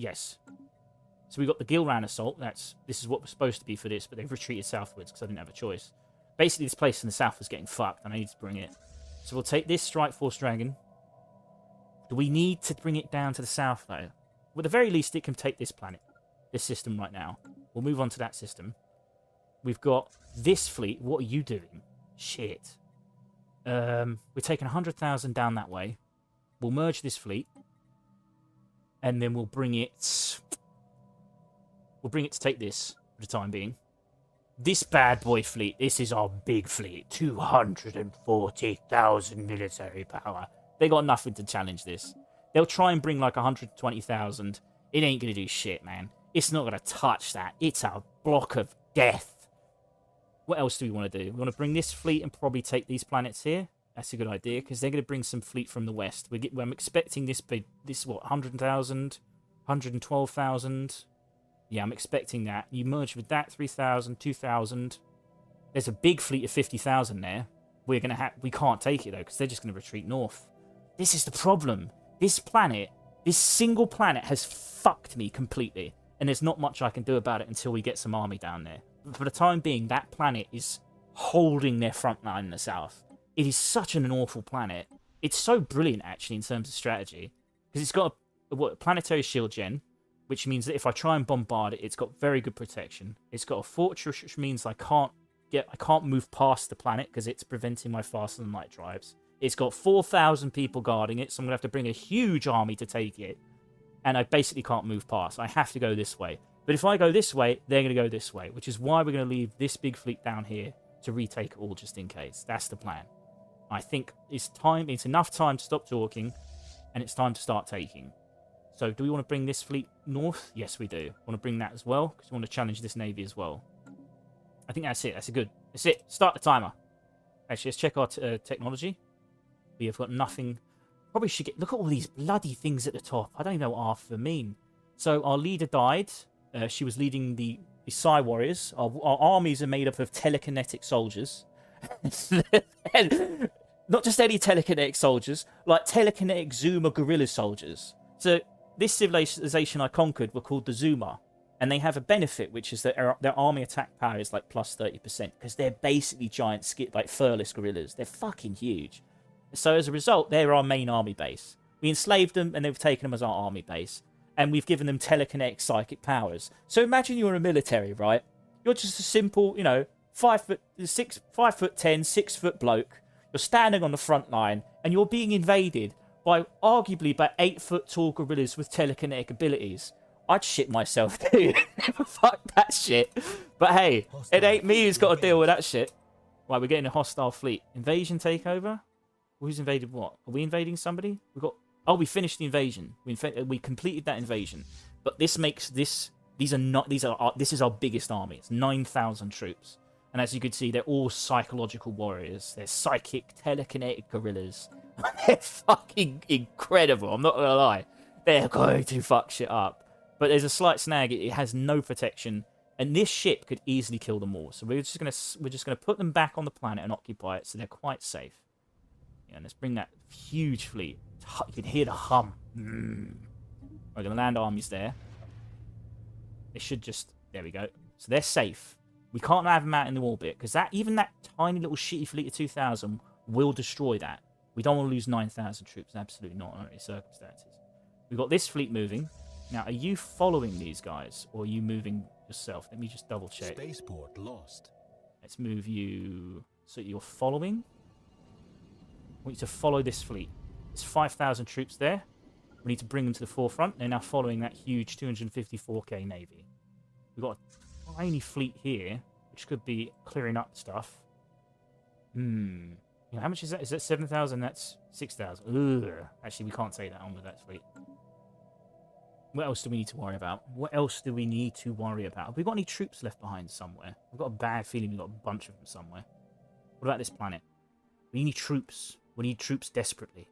So we got the Gilran assault. This is what was supposed to be for this, but they've retreated southwards because I didn't have a choice. Basically, this place in the south was getting fucked, and I need to bring it. So we'll take this Strike Force Dragon. Do we need to bring it down to the south, though? Well, at the very least, it can take this planet, this system right now. We'll move on to that system. We've got this fleet. What are you doing? Shit. We're taking 100,000 down that way. We'll merge this fleet. And then we'll bring it... We'll bring it to take this for the time being. This bad boy fleet, this is our big fleet. 240,000 military power. They got nothing to challenge this. They'll try and bring like 120,000. It ain't going to do shit, man. It's not going to touch that. It's a block of death. What else do we want to do? We want to bring this fleet and probably take these planets here. That's a good idea, because they're going to bring some fleet from the west. I'm expecting this big, what, 100,000? 112,000? Yeah, I'm expecting that. You merge with that, 3,000, 2,000. There's a big fleet of 50,000 there. We can't take it, though, because they're just going to retreat north. This is the problem. This planet, this single planet has fucked me completely. And there's not much I can do about it until we get some army down there. For the time being, that planet is holding their front line in the south. It is such an awful planet. It's so brilliant, actually, in terms of strategy. Because it's got a planetary shield gen, which means that if I try and bombard it, it's got very good protection. It's got a fortress, which means I can't move past the planet because it's preventing my faster than light drives. It's got 4,000 people guarding it, so I'm going to have to bring a huge army to take it. And I basically can't move past. I have to go this way. But if I go this way, they're going to go this way, which is why we're going to leave this big fleet down here to retake it all just in case. That's the plan. I think it's enough time to stop talking, and it's time to start taking. So do we want to bring this fleet north? Yes, we do. Want to bring that as well, because we want to challenge this navy as well. I think that's it. That's it. Start the timer. Actually, let's check our technology. We have got nothing. Probably should get... Look at all these bloody things at the top. I don't even know what half of them mean. So our leader died. She was leading the Psi warriors. Our armies are made up of telekinetic soldiers. Not just any telekinetic soldiers, like telekinetic Zuma guerrilla soldiers. So this civilization I conquered were called the Zuma. And they have a benefit, which is that their army attack power is like plus 30%. Because they're basically giant, like furless gorillas. They're fucking huge. So as a result, they're our main army base. We enslaved them and they've taken them as our army base. And we've given them telekinetic psychic powers. So imagine you're a military, right? You're just a simple, 5'10", 6-foot bloke. You're standing on the front line and you're being invaded by arguably 8-foot tall gorillas with telekinetic abilities. I'd shit myself too. Fuck that shit. But hey, it ain't me who's got to deal with that shit. Right, we're getting a hostile fleet. Invasion takeover? Who's invaded what? Are we invading somebody? We finished the invasion. We completed that invasion. But this makes this... This is our biggest army. It's 9,000 troops. And as you can see, they're all psychological warriors. They're psychic, telekinetic gorillas. They're fucking incredible. I'm not going to lie. They're going to fuck shit up. But there's a slight snag. It has no protection. And this ship could easily kill them all. So we're just gonna put them back on the planet and occupy it so they're quite safe. Yeah, let's bring that huge fleet. You can hear the hum. We're going to land armies there. They should just... There we go. So they're safe. We can't have them out in the orbit, because even that tiny little shitty fleet of 2,000 will destroy that. We don't want to lose 9,000 troops. Absolutely not under any circumstances. We've got this fleet moving. Now, are you following these guys, or are you moving yourself? Let me just double check. Spaceport lost. Let's move you... So you're following? I want you to follow this fleet. There's 5,000 troops there. We need to bring them to the forefront. They're now following that huge 254k navy. We've got a tiny fleet here, which could be clearing up stuff. How much is that? Is that 7,000? That's 6,000. Actually, we can't take that on with that fleet. What else do we need to worry about? Have we got any troops left behind somewhere? I've got a bad feeling we've got a bunch of them somewhere. What about this planet? We need troops. We need troops desperately.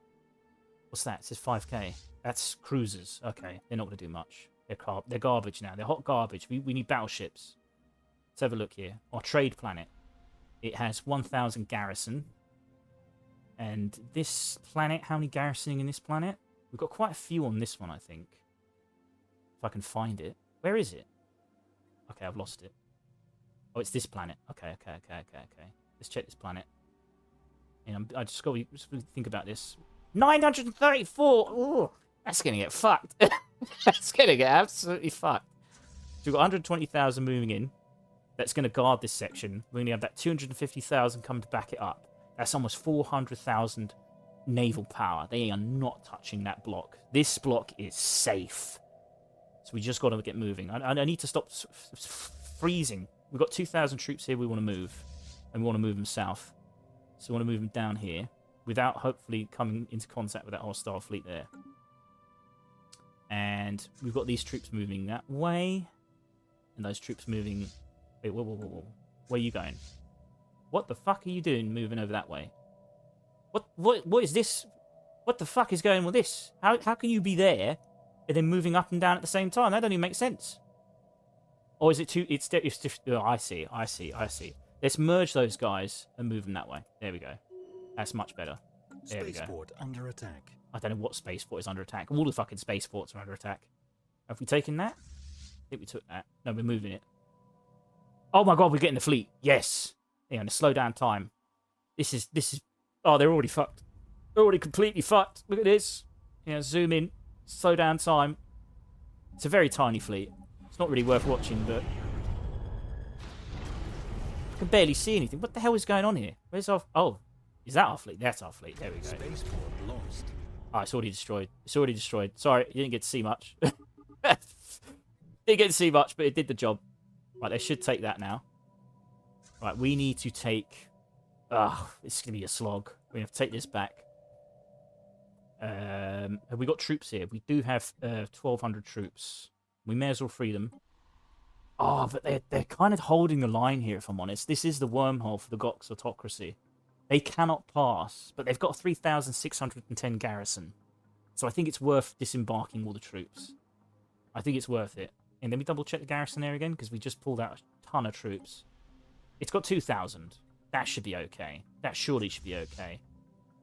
What's that? It says 5k. That's cruisers. Okay, they're not going to do much. They're garbage now. They're hot garbage. We need battleships. Let's have a look here. Our trade planet. It has 1,000 garrison. And this planet, how many garrisoning in this planet? We've got quite a few on this one, I think. If I can find it. Where is it? Okay, I've lost it. Oh, it's this planet. Okay. Let's check this planet. And I just got to think about this. 934! Ooh, that's going to get fucked. That's going to get absolutely fucked. So we've got 120,000 moving in. That's going to guard this section. We're going to have that 250,000 come to back it up. That's almost 400,000 naval power. They are not touching that block. This block is safe. So we just got to get moving. I need to stop freezing. We've got 2,000 troops here we want to move. And we want to move them south. So we want to move them down here. Without hopefully coming into contact with that hostile fleet there. And we've got these troops moving that way. And those troops moving... Wait, whoa. Where are you going? What the fuck are you doing moving over that way? What is this? What the fuck is going on with this? How can you be there and then moving up and down at the same time? That doesn't even make sense. Or is it too... It's just... Oh, I see. Let's merge those guys and move them that way. There we go. That's much better. There we go. Spaceport under attack. I don't know what spaceport is under attack. All the fucking spaceports are under attack. Have we taken that? I think we took that. No, we're moving it. Oh my god, we're getting the fleet. Yes. Yeah, and slow down time. This is... Oh, they're already fucked. They're already completely fucked. Look at this. Yeah, zoom in. Slow down time. It's a very tiny fleet. It's not really worth watching, but... I can barely see anything. What the hell is going on here? Where's our... Oh, is that our fleet? That's our fleet. There we go. Spaceport lost. Oh, it's already destroyed. It's already destroyed. Sorry, you didn't get to see much. Didn't get to see much, but it did the job. Right, they should take that now. Right, we need to take... Oh, it's going to be a slog. We have to take this back. Have we got troops here? We do have 1,200 troops. We may as well free them. Oh, but they're kind of holding the line here, if I'm honest. This is the wormhole for the Gox autocracy. They cannot pass, but they've got 3,610 garrison. So I think it's worth disembarking all the troops. I think it's worth it. And let me double check the garrison there again, because we just pulled out a ton of troops. It's got 2,000. That should be okay. That surely should be okay.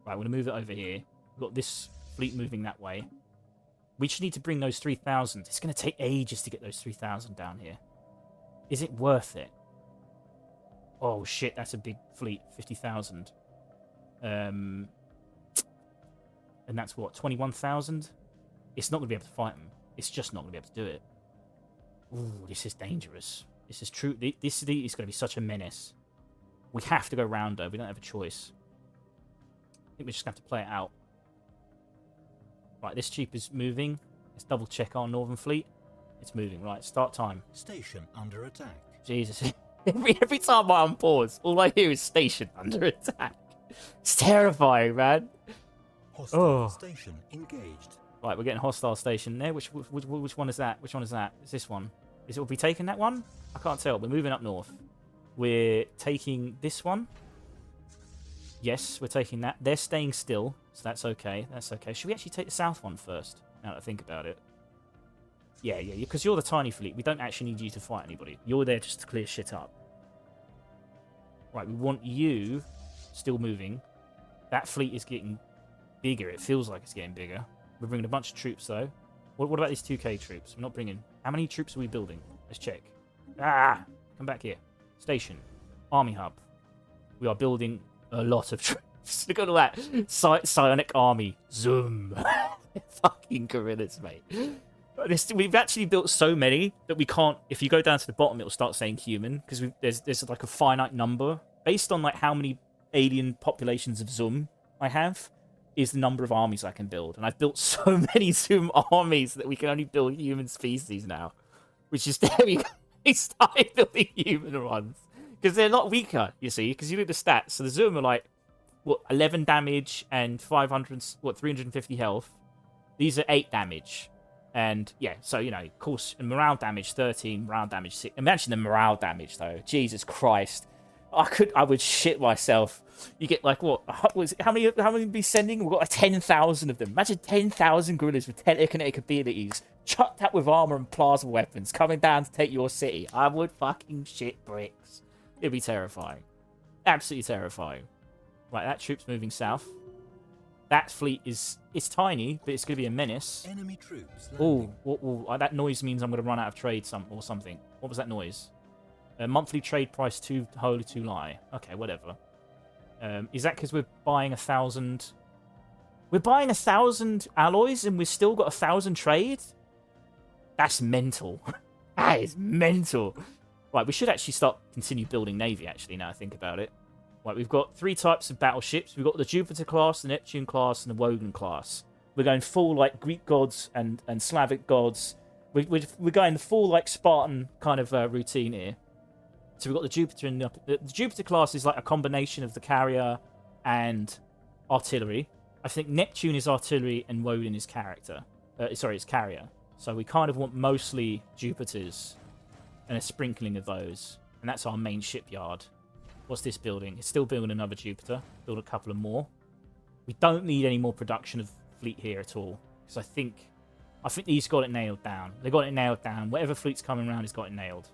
Right, we're going to move it over here. We've got this fleet moving that way. We just need to bring those 3,000. It's going to take ages to get those 3,000 down here. Is it worth it? Oh shit, that's a big fleet. 50,000. And that's what, 21,000? It's not going to be able to fight them. It's just not going to be able to do it. Ooh, this is dangerous. This is true. This is going to be such a menace. We have to go round, though. We don't have a choice. I think we're just going to have to play it out. Right, this jeep is moving. Let's double check our northern fleet. It's moving. Right, start time. Station under attack. Jesus. Every time I unpause, all I hear is station under attack. It's terrifying, man. Hostile station engaged. Right, we're getting hostile station there. Which one is that? Which one is that? It's this one. Is it? Have we taken that one? I can't tell. We're moving up north. We're taking this one. Yes, we're taking that. They're staying still, so that's okay. That's okay. Should we actually take the south one first? Now that I think about it. Yeah, because you're the tiny fleet. We don't actually need you to fight anybody. You're there just to clear shit up. Right, we want you still moving. That fleet is getting bigger. It feels like it's getting bigger. We're bringing a bunch of troops, though. What about these 2K troops? We're not bringing... How many troops are we building? Let's check. Ah! Come back here. Station. Army hub. We are building a lot of troops. Look at all that. Psionic army. Zoom. Fucking gorillas, mate. We've actually built so many that we can't... If you go down to the bottom, it'll start saying human. Because there's like a finite number. Based on like how many alien populations of Zoom I have, is the number of armies I can build. And I've built so many Zoom armies that we can only build human species now. Which is... There we go. We started building human ones. Because they're a lot weaker, you see. Because you look at the stats. So the Zoom are like, what, 11 damage and 350 health. These are 8 damage. And, yeah, so, you know, of course, morale damage 13, morale damage 6. Imagine the morale damage, though. Jesus Christ. I would shit myself. You get, like, what? How many be sending? We've got like 10,000 of them. Imagine 10,000 gorillas with telekinetic abilities, chucked out with armor and plasma weapons, coming down to take your city. I would fucking shit bricks. It'd be terrifying. Absolutely terrifying. Right, that troop's moving south. That fleet is... It's tiny, but it's going to be a menace. Enemy troops. Oh, that noise means I'm going to run out of trade or something. What was that noise? Monthly trade price too holy, too high. Okay, whatever. Is that because we're buying 1,000... We're buying 1,000 alloys and we've still got 1,000 trade? That's mental. That is mental. Right, we should actually continue building Navy, actually, now I think about it. Right, we've got 3 types of battleships. We've got the Jupiter class, the Neptune class, and the Woden class. We're going full, like, Greek gods and Slavic gods. We're going the full, like, Spartan kind of routine here. So we've got the Jupiter and the Jupiter class is like a combination of the carrier and artillery. I think Neptune is artillery and Woden is character. It's carrier. So we kind of want mostly Jupiters and a sprinkling of those. And that's our main shipyard. What's this building? It's still building another Jupiter. Build a couple of more. We don't need any more production of fleet here at all. Because I think these got it nailed down. They got it nailed down. Whatever fleet's coming around has got it nailed.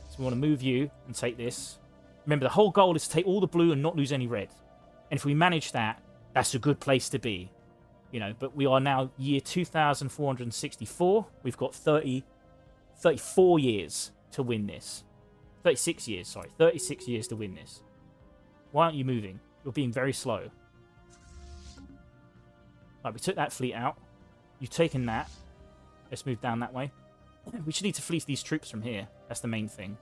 So we want to move you and take this. Remember, the whole goal is to take all the blue and not lose any red. And if we manage that, that's a good place to be. You know, but we are now year 2464. We've got 34 years to win this. 36 years, sorry. 36 years to win this. Why aren't you moving? You're being very slow. Right, we took that fleet out. You've taken that. Let's move down that way. We should need to fleece these troops from here. That's the main thing.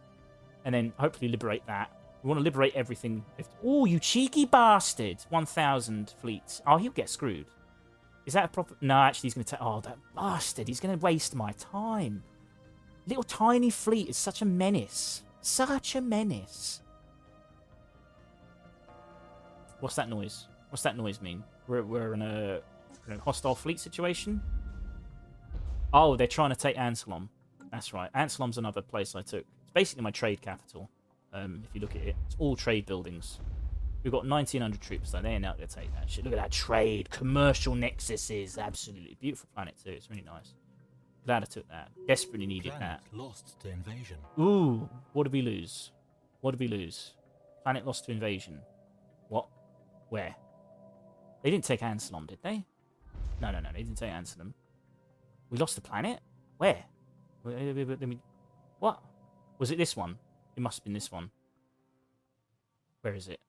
And then hopefully liberate that. We want to liberate everything. Oh, you cheeky bastard. 1,000 fleets. Oh, he'll get screwed. Is that a proper... No, actually, he's going to take... Oh, that bastard. He's going to waste my time. Little tiny fleet is such a menace. Such a menace. What's that noise? What's that noise mean? We're in a hostile fleet situation? Oh, they're trying to take Anselom. That's right. Anselom's another place I took. It's basically my trade capital. If you look at it, it's all trade buildings. We've got 1,900 troops, so they're not going to take that shit. Look at that trade. Commercial nexuses. Absolutely beautiful planet, too. It's really nice. Glad I took that. Desperately needed Planet that. lost to invasion. Ooh. What did we lose? What did we lose? Planet lost to invasion. What? Where? They didn't take Anselom, did they? No. They didn't take Anselom. We lost the planet? Where? What? Was it this one? It must have been this one. Where is it?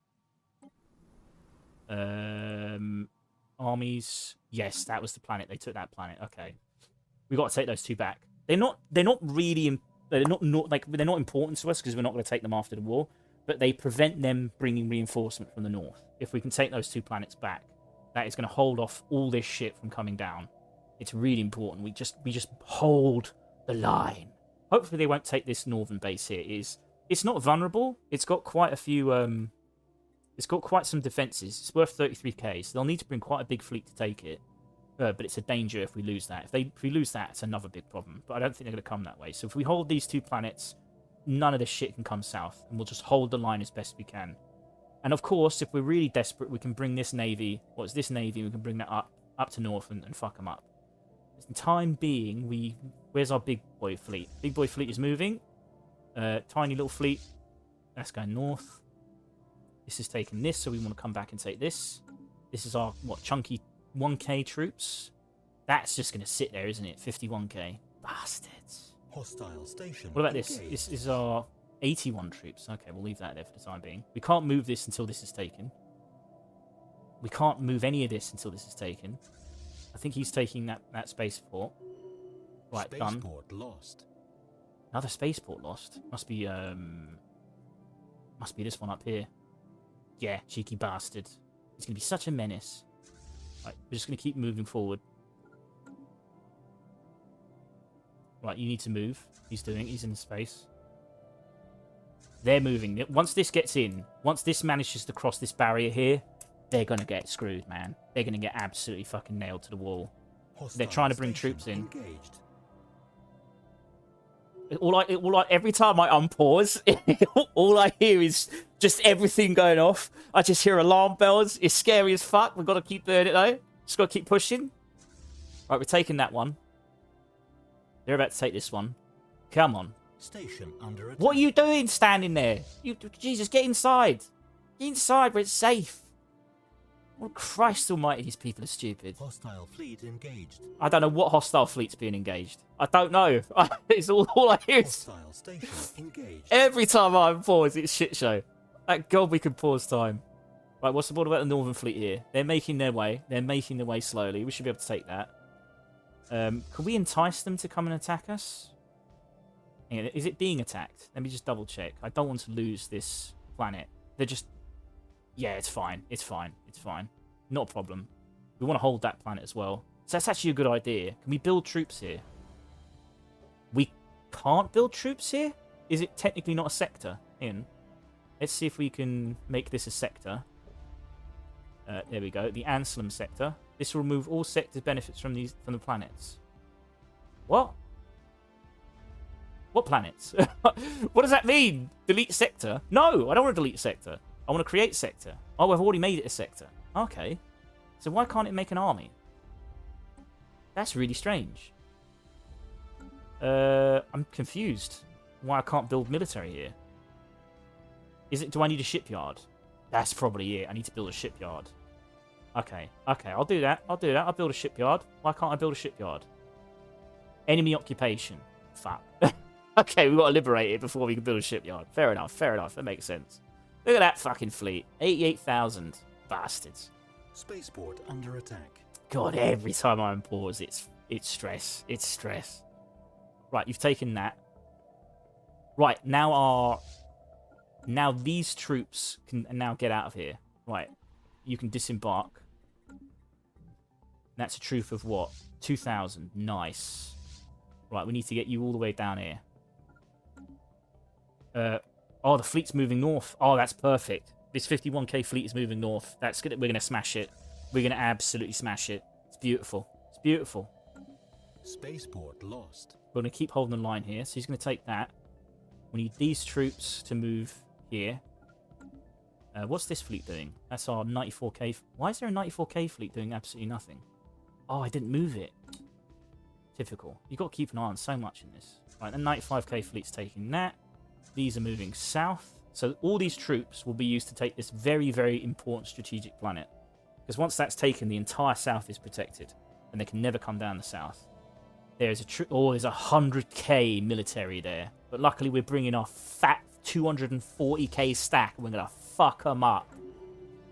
Armies. Yes, that was the planet. They took that planet. Okay. We got to take those 2 back. They're not really they're not important to us because we're not going to take them after the war, but they prevent them bringing reinforcement from the north. If we can take those 2 planets back, that is going to hold off all this shit from coming down. It's really important. We just hold the line. Hopefully they won't take this northern base here. It's not vulnerable. It's got quite a few it's got quite some defenses. It's worth 33k, so they'll need to bring quite a big fleet to take it. But it's a danger if we lose that. If we lose that, it's another big problem. But I don't think they're going to come that way. So if we hold these 2 planets, none of this shit can come south. And we'll just hold the line as best we can. And of course, if we're really desperate, we can bring this navy. What's this navy? We can bring that up to north and fuck them up. For the time being, where's our big boy fleet? Big boy fleet is moving. Tiny little fleet. That's going north. This is taking this, so we want to come back and take this. This is our, chunky 1k troops. That's just going to sit there, isn't it? 51k. Bastards. Hostile station. What about this? Engaged. This is our 81 troops. Okay, we'll leave that there for the time being. We can't move this until this is taken. We can't move any of this until this is taken. I think he's taking that spaceport. Right, done. Spaceport lost. Another spaceport lost. Must be this one up here. Yeah, cheeky bastard. He's going to be such a menace. Right, we're just going to keep moving forward. Right, you need to move. He's in space. They're moving. Once this gets in, once this manages to cross this barrier here, they're going to get screwed, man. They're going to get absolutely fucking nailed to the wall. Hostile They're trying to bring station troops in. Engaged. Every time I unpause, all I hear is just everything going off. I just hear alarm bells. It's scary as fuck. We've got to keep doing it, though. Just got to keep pushing. Right, we're taking that one. They're about to take this one. Come on. Station under attack. What are you doing standing there? Jesus, get inside. Get inside where it's safe. Oh, Christ almighty, these people are stupid. Hostile fleet engaged. I don't know what hostile fleet's being engaged. I don't know. It's all I hear is... Hostile station engaged. Every time I pause, it's shit show. Thank God we can pause time. Right, what's the board about the Northern Fleet here? They're making their way. They're making their way slowly. We should be able to take that. Could we entice them to come and attack us? Hang on, is it being attacked? Let me just double check. I don't want to lose this planet. They're just... Yeah, it's fine. It's fine. It's fine. Not a problem. We want to hold that planet as well. So that's actually a good idea. Can we build troops here? We can't build troops here? Is it technically not a sector? Hang on. Let's see if we can make this a sector. There we go. The Anselm sector. This will remove all sector benefits from the planets. What? What planets? What does that mean? Delete sector? No, I don't want to delete sector. I want to create sector. Oh, I've already made it a sector. Okay. So why can't it make an army? That's really strange. I'm confused. Why I can't build military here? Is it? Do I need a shipyard? That's probably it. I need to build a shipyard. Okay, okay, I'll do that. I'll do that. I'll build a shipyard. Why can't I build a shipyard? Enemy occupation. Fuck. Okay, we've got to liberate it before we can build a shipyard. Fair enough, fair enough. That makes sense. Look at that fucking fleet. 88,000. Bastards. Spaceport under attack. God, every time I'm paused, it's stress. It's stress. Right, you've taken that. Right, now these troops can now get out of here. Right, you can disembark. That's a troop of what? 2,000. Nice. Right, we need to get you all the way down here. Oh, the fleet's moving north. Oh, that's perfect. This 51k fleet is moving north. That's good. We're gonna smash it. We're gonna absolutely smash it. It's beautiful. It's beautiful. Spaceport lost. We're gonna keep holding the line here. So he's gonna take that. We need these troops to move here. What's this fleet doing? That's our 94k. Why is there a 94k fleet doing absolutely nothing? Oh, I didn't move it. Typical. You've got to keep an eye on so much in this. Right, the 95k fleet's taking that. These are moving south. So all these troops will be used to take this very, very important strategic planet. Because once that's taken, the entire south is protected. And they can never come down the south. There's a there's 100k military there. But luckily we're bringing our fat 240k stack. And we're going to fuck them up.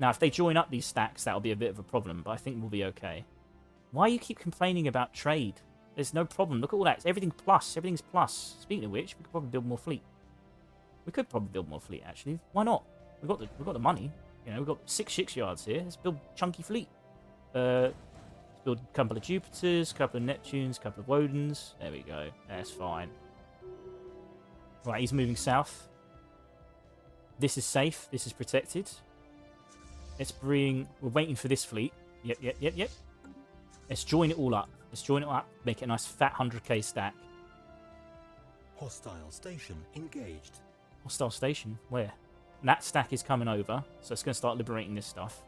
Now, if they join up these stacks, that'll be a bit of a problem. But I think we'll be okay. Why you keep complaining about trade? There's no problem. Look at all that. It's everything plus. Everything's plus. Speaking of which, we could probably build more fleet. We could probably build more fleet, actually. Why not? We've got the money. You know, we've got 6 shipyards here. Let's build chunky fleet. Let's build a couple of Jupiters, a couple of Neptunes, a couple of Wodens. There we go. That's fine. Right, he's moving south. This is safe. This is protected. Let's bring... We're waiting for this fleet. Yep. Let's join it all up. Let's join it up. Make it a nice fat 100k stack. Hostile station engaged. Hostile station? Where? That stack is coming over, so it's going to start liberating this stuff.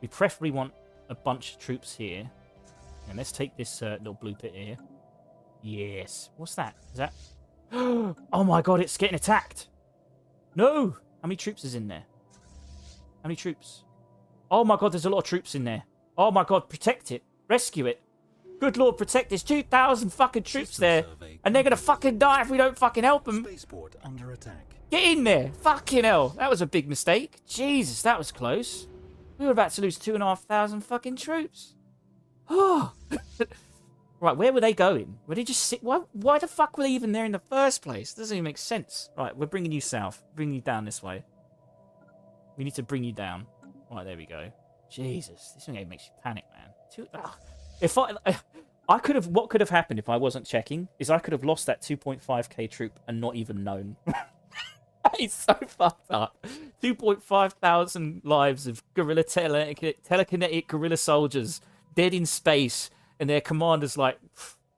We preferably want a bunch of troops here. And let's take this little blue pit here. Yes. What's that? Is that... Oh my god, it's getting attacked! No! How many troops is in there? How many troops? Oh my god, there's a lot of troops in there. Oh my god, protect it. Rescue it. Good lord, protect. There's 2,000 fucking troops System there. survey. And they're going to fucking die if we don't fucking help them. Spaceport under attack. Get in there! Fucking hell! That was a big mistake. Jesus, that was close. We were about to lose 2,500 fucking troops. Oh! Right, where were they going? Were they just sit? Why the fuck were they even there in the first place? Doesn't even make sense. Right, we're bringing you south. Bringing you down this way. We need to bring you down. Right, there we go. Jesus, this thing makes you panic, man. If I could have, what could have happened if I wasn't checking is I could have lost that 2.5k troop and not even known. It's so fucked up. 2.5 thousand lives of guerrilla telekinetic guerrilla soldiers dead in space, and their commanders like,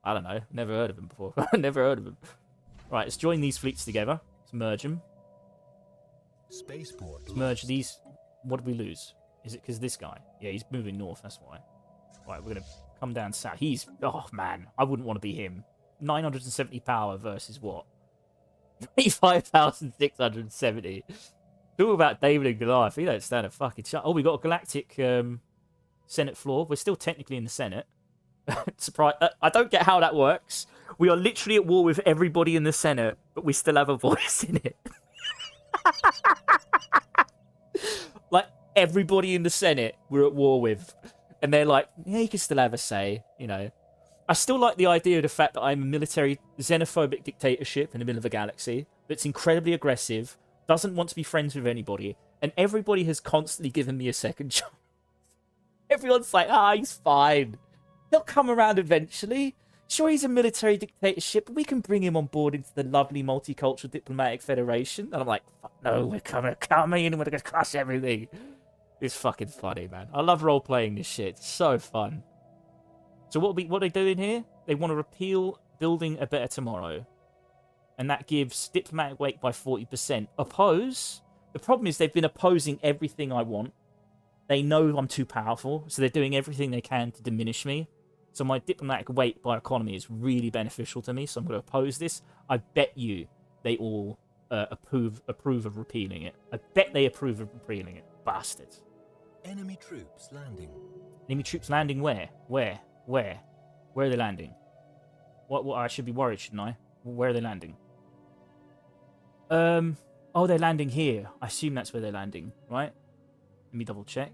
I don't know, never heard of them before. Never heard of them. Right, let's join these fleets together. Let's merge them. Spaceport. Let's merge these. What did we lose? Is it because this guy? Yeah, he's moving north. That's why. Right, we're gonna come down south. He's, oh man, I wouldn't want to be him. 970 power versus what? 25,670. Talk about David and Goliath. He don't stand a fucking shot. Oh, we got a galactic Senate floor. We're still technically in the Senate. Surprise! I don't get how that works. We are literally at war with everybody in the Senate, but we still have a voice in it. Like everybody in the Senate we're at war with. And they're like, yeah, you can still have a say, you know. I still like the idea of the fact that I'm a military xenophobic dictatorship in the middle of a galaxy that's incredibly aggressive, doesn't want to be friends with anybody, and everybody has constantly given me a second chance. Everyone's like, he's fine. He'll come around eventually. Sure, he's a military dictatorship, but we can bring him on board into the lovely multicultural diplomatic federation. And I'm like, fuck no, we're coming and we're going to crush everything. It's fucking funny, man. I love role-playing this shit. It's so fun. So what are they doing here? They want to repeal Building a Better Tomorrow. And that gives diplomatic weight by 40%. Oppose. The problem is they've been opposing everything I want. They know I'm too powerful, so they're doing everything they can to diminish me. So my diplomatic weight by economy is really beneficial to me, so I'm going to oppose this. I bet you they all approve of repealing it. I bet they approve of repealing it. Bastards. Enemy troops landing. Enemy troops landing where? Where? Where are they landing? What? I should be worried, shouldn't I? Where are they landing? Oh, they're landing here. I assume that's where they're landing, right? Let me double check.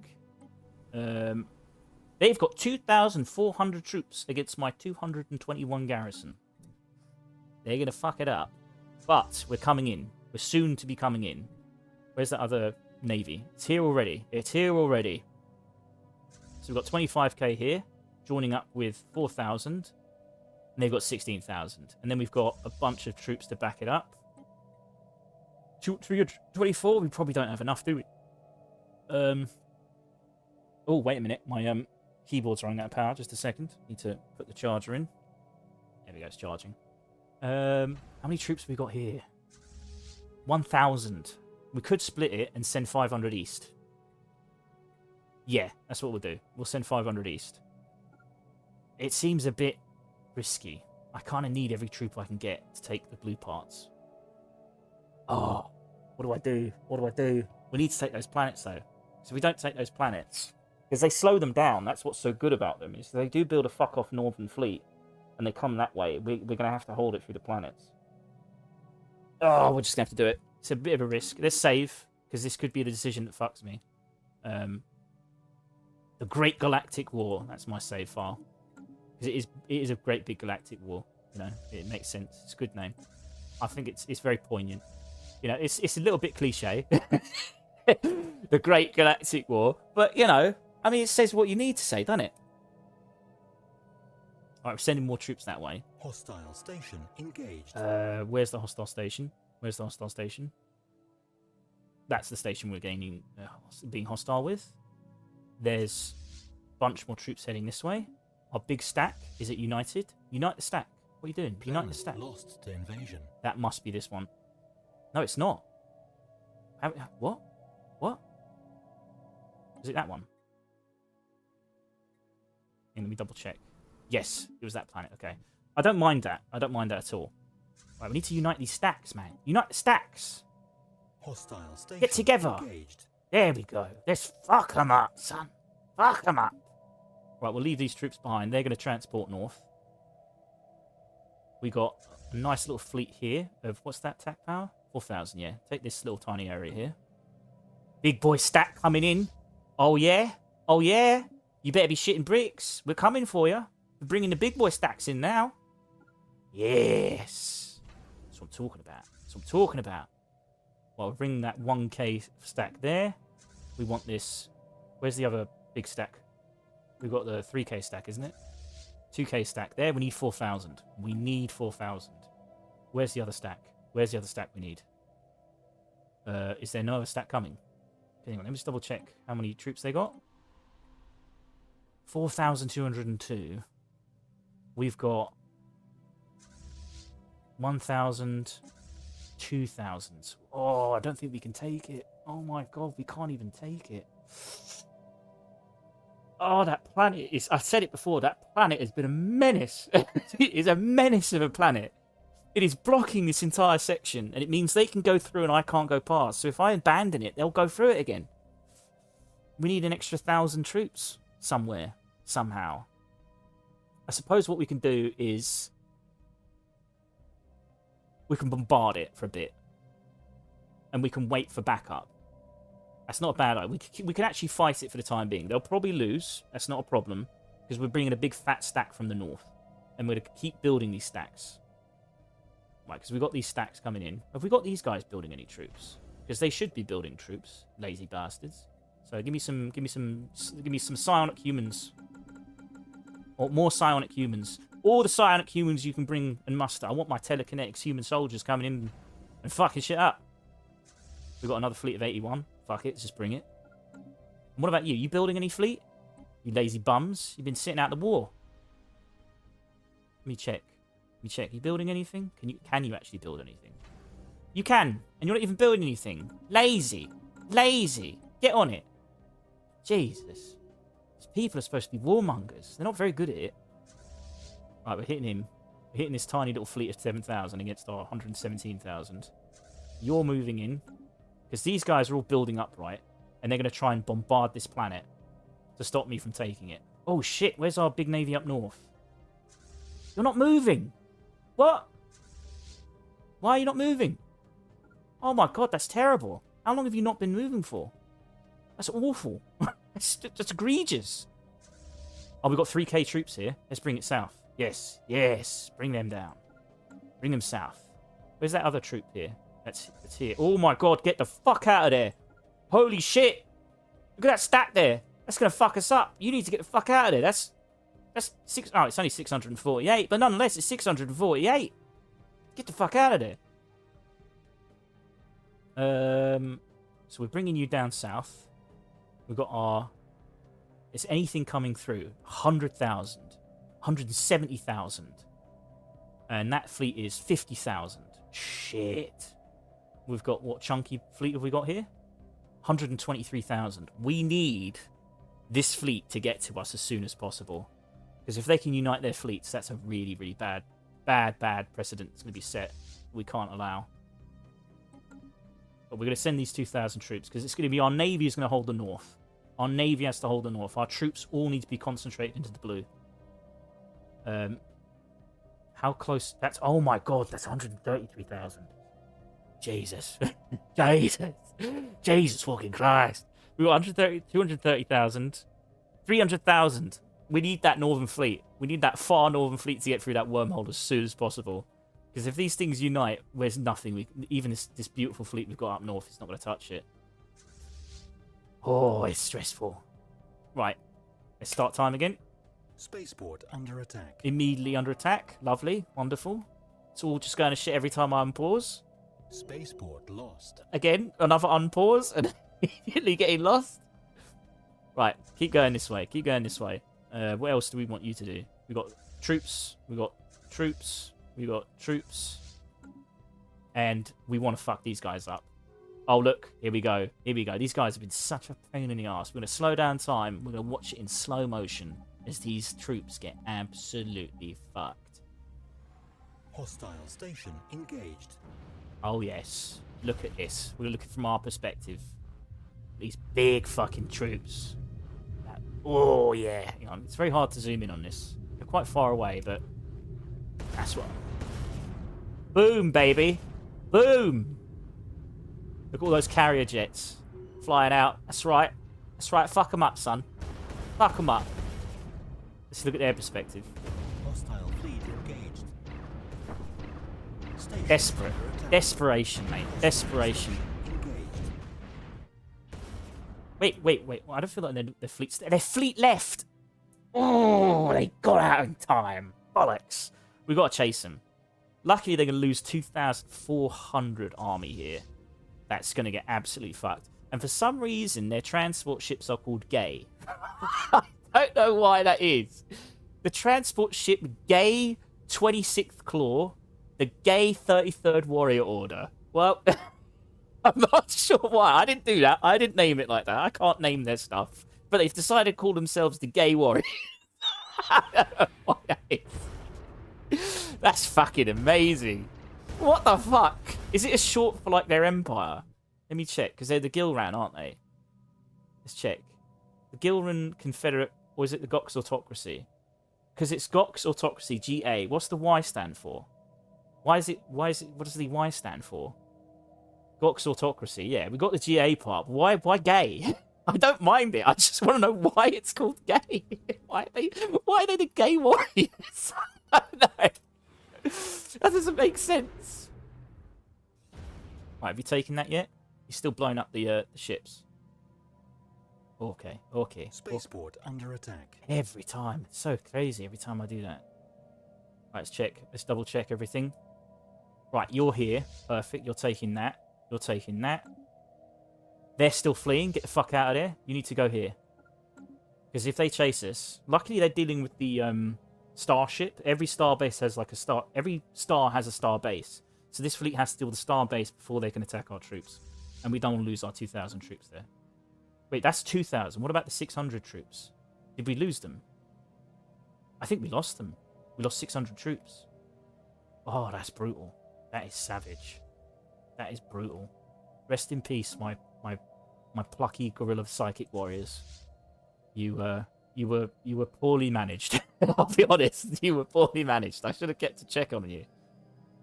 They've got 2,400 troops against my 221 garrison. They're going to fuck it up. But we're coming in. We're soon to be coming in. Where's that other navy? It's here already. It's here already. So we've got 25k here, joining up with 4,000. And they've got 16,000. And then we've got a bunch of troops to back it up. 324, we probably don't have enough, do we? Oh, wait a minute. My keyboard's running out of power. Just a second. Need to put the charger in. There we go, it's charging. How many troops have we got here? 1,000. We could split it and send 500 east. Yeah, that's what we'll do. We'll send 500 east. It seems a bit risky. I kind of need every troop I can get to take the blue parts. Oh, what do I do? What do I do? We need to take those planets, though. So if we don't take those planets, because they slow them down. That's what's so good about them, is they do build a fuck-off northern fleet, and they come that way. We're going to have to hold it through the planets. Oh, we're just going to have to do it. It's a bit of a risk. Let's save, because this could be the decision that fucks me. The Great Galactic War. That's my save file. Because it is a great big galactic war. You know, it makes sense. It's a good name. I think it's very poignant. You know, it's a little bit cliche. The Great Galactic War. But, you know, I mean, it says what you need to say, doesn't it? Alright, we're sending more troops that way. Hostile station engaged. Where's the hostile station? Where's the hostile station? That's the station we're gaining, being hostile with. There's a bunch more troops heading this way. Our big stack, is it united? Unite the stack. What are you doing? Unite the stack. Lost to invasion. That must be this one. No, it's not. What? What? Is it that one? Let me double check. Yes, it was that planet. Okay. I don't mind that. I don't mind that at all. Right, we need to unite these stacks, man. Unite the stacks. Hostile station Get together. engaged. There we go. Let's fuck them up, son. Fuck them up. Right, we'll leave these troops behind. They're going to transport north. We got a nice little fleet here of, what's that attack power? 4,000, yeah. Take this little tiny area here. Big boy stack coming in. Oh, yeah? Oh, yeah? You better be shitting bricks. We're coming for you. We're bringing the big boy stacks in now. Yes. That's what I'm talking about. That's what I'm talking about. Well, we're bringing that 1k stack there. We want this. Where's the other big stack? We've got the 3k stack, isn't it? 2k stack there. We need 4,000. We need 4,000. Where's the other stack? Where's the other stack we need? Is there no other stack coming? Hang on, let me just double check how many troops they got. 4,202. We've got 1,000, 2,000. Oh, I don't think we can take it. Oh my god, we can't even take it. Oh, that planet is... I said it before, that planet has been a menace. It is a menace of a planet. It is blocking this entire section, and it means they can go through and I can't go past. So if I abandon it, they'll go through it again. We need an extra 1,000 troops somewhere, somehow. I suppose what we can do is... we can bombard it for a bit. And we can wait for backup. That's not a bad idea. We can actually fight it for the time being. They'll probably lose. That's not a problem. Because we're bringing a big fat stack from the north. And we're going to keep building these stacks. Right, because we've got these stacks coming in. Have we got these guys building any troops? Because they should be building troops. Lazy bastards. So give me some psionic humans. Or more psionic humans. All the psionic humans you can bring and muster. I want my telekinetics human soldiers coming in and fucking shit up. We've got another fleet of 81. Fuck it, let's just bring it. And what about you? You building any fleet? You lazy bums. You've been sitting out the war. Let me check. You building anything? Can you actually build anything? You can. And you're not even building anything. Lazy. Get on it. Jesus. These people are supposed to be warmongers. They're not very good at it. Right, we're hitting him. We're hitting this tiny little fleet of 7,000 against our 117,000. You're moving in. Because these guys are all building up, right? And they're going to try and bombard this planet to stop me from taking it. Oh, shit. Where's our big navy up north? You're not moving. What? Why are you not moving? Oh, my God. That's terrible. How long have you not been moving for? That's awful. That's egregious. Oh, we've got 3k troops here. Let's bring it south. Yes. Bring them down. Bring them south. Where's that other troop here? That's here. Oh, my God. Get the fuck out of there. Holy shit. Look at that stack there. That's going to fuck us up. You need to get the fuck out of there. That's six. Oh, it's only 648. But nonetheless, it's 648. Get the fuck out of there. So we're bringing you down south. We've got our... Is anything coming through? 100,000. 170,000. And that fleet is 50,000. Shit. We've got... What chunky fleet have we got here? 123,000. We need this fleet to get to us as soon as possible. Because if they can unite their fleets, that's a really, really bad precedent that's going to be set. We can't allow. But we're going to send these 2,000 troops because it's going to be our navy is going to hold the north. Our navy has to hold the north. Our troops all need to be concentrated into the blue. How close? That's... Oh my God, that's 133,000. Jesus. Jesus fucking Christ. We've got 230,000. 300,000. We need that northern fleet. We need that far northern fleet to get through that wormhole as soon as possible. Because if these things unite, there's nothing. Even this beautiful fleet we've got up north, it's not going to touch it. Oh, it's stressful. Right. Let's start time again. Spaceport under attack. Immediately under attack. Lovely. Wonderful. It's all just going to shit every time I unpause. Spaceport lost. Again, another unpause and immediately getting lost. Right. Keep going this way. What else do we want you to do? We've got troops. And we want to fuck these guys up. Oh, look. Here we go. These guys have been such a pain in the ass. We're going to slow down time. We're going to watch it in slow motion as these troops get absolutely fucked. Hostile station engaged. Oh, yes. Look at this. We're looking from our perspective. These big fucking troops. Oh, yeah. Hang on. It's very hard to zoom in on this. They're quite far away, but that's what... Boom, baby. Boom. Look at all those carrier jets flying out. That's right. Fuck them up, son. Fuck them up. Let's look at their perspective. Hostile fleet engaged. Station Desperate. under attack. Desperation, mate. Desperation. Engaged. Wait. I don't feel like their fleet's... Their fleet left! Oh, they got out in time. Bollocks. We've got to chase them. Luckily, they're going to lose 2,400 army here. That's going to get absolutely fucked. And for some reason, their transport ships are called gay. I don't know why that is. The transport ship Gay 26th Claw, the Gay 33rd Warrior Order. Well, I'm not sure why. I didn't do that. I didn't name it like that. I can't name their stuff. But they've decided to call themselves the Gay Warrior. I don't know why that is. That's fucking amazing. What the fuck? Is it a short for, like, their empire? Let me check, because they're the Gilran, aren't they? Let's check. The Gilran Confederate, or is it the Gox Autocracy? Because it's Gox Autocracy, GA. What's the Y stand for? What does the Y stand for? Gox autocracy. Yeah, we got the GA part. Why gay? I don't mind it. I just want to know why it's called gay. Why are they the gay warriors? I don't know. That doesn't make sense. Right, have you taken that yet? He's still blowing up the ships. Okay. Spaceport under attack. Every time. It's so crazy every time I do that. Right, let's check. Let's double check everything. Right, you're here. Perfect. You're taking that. You're taking that. They're still fleeing. Get the fuck out of there. You need to go here. Because if they chase us... Luckily, they're dealing with the starship. Every star base has like a star... Every star has a star base. So this fleet has to deal with the star base before they can attack our troops. And we don't want to lose our 2,000 troops there. Wait, that's 2,000. What about the 600 troops? Did we lose them? I think we lost them. We lost 600 troops. Oh, that's brutal. That is savage. That is brutal. Rest in peace, my plucky guerrilla psychic warriors. You were poorly managed. I'll be honest. You were poorly managed. I should have kept a check on you.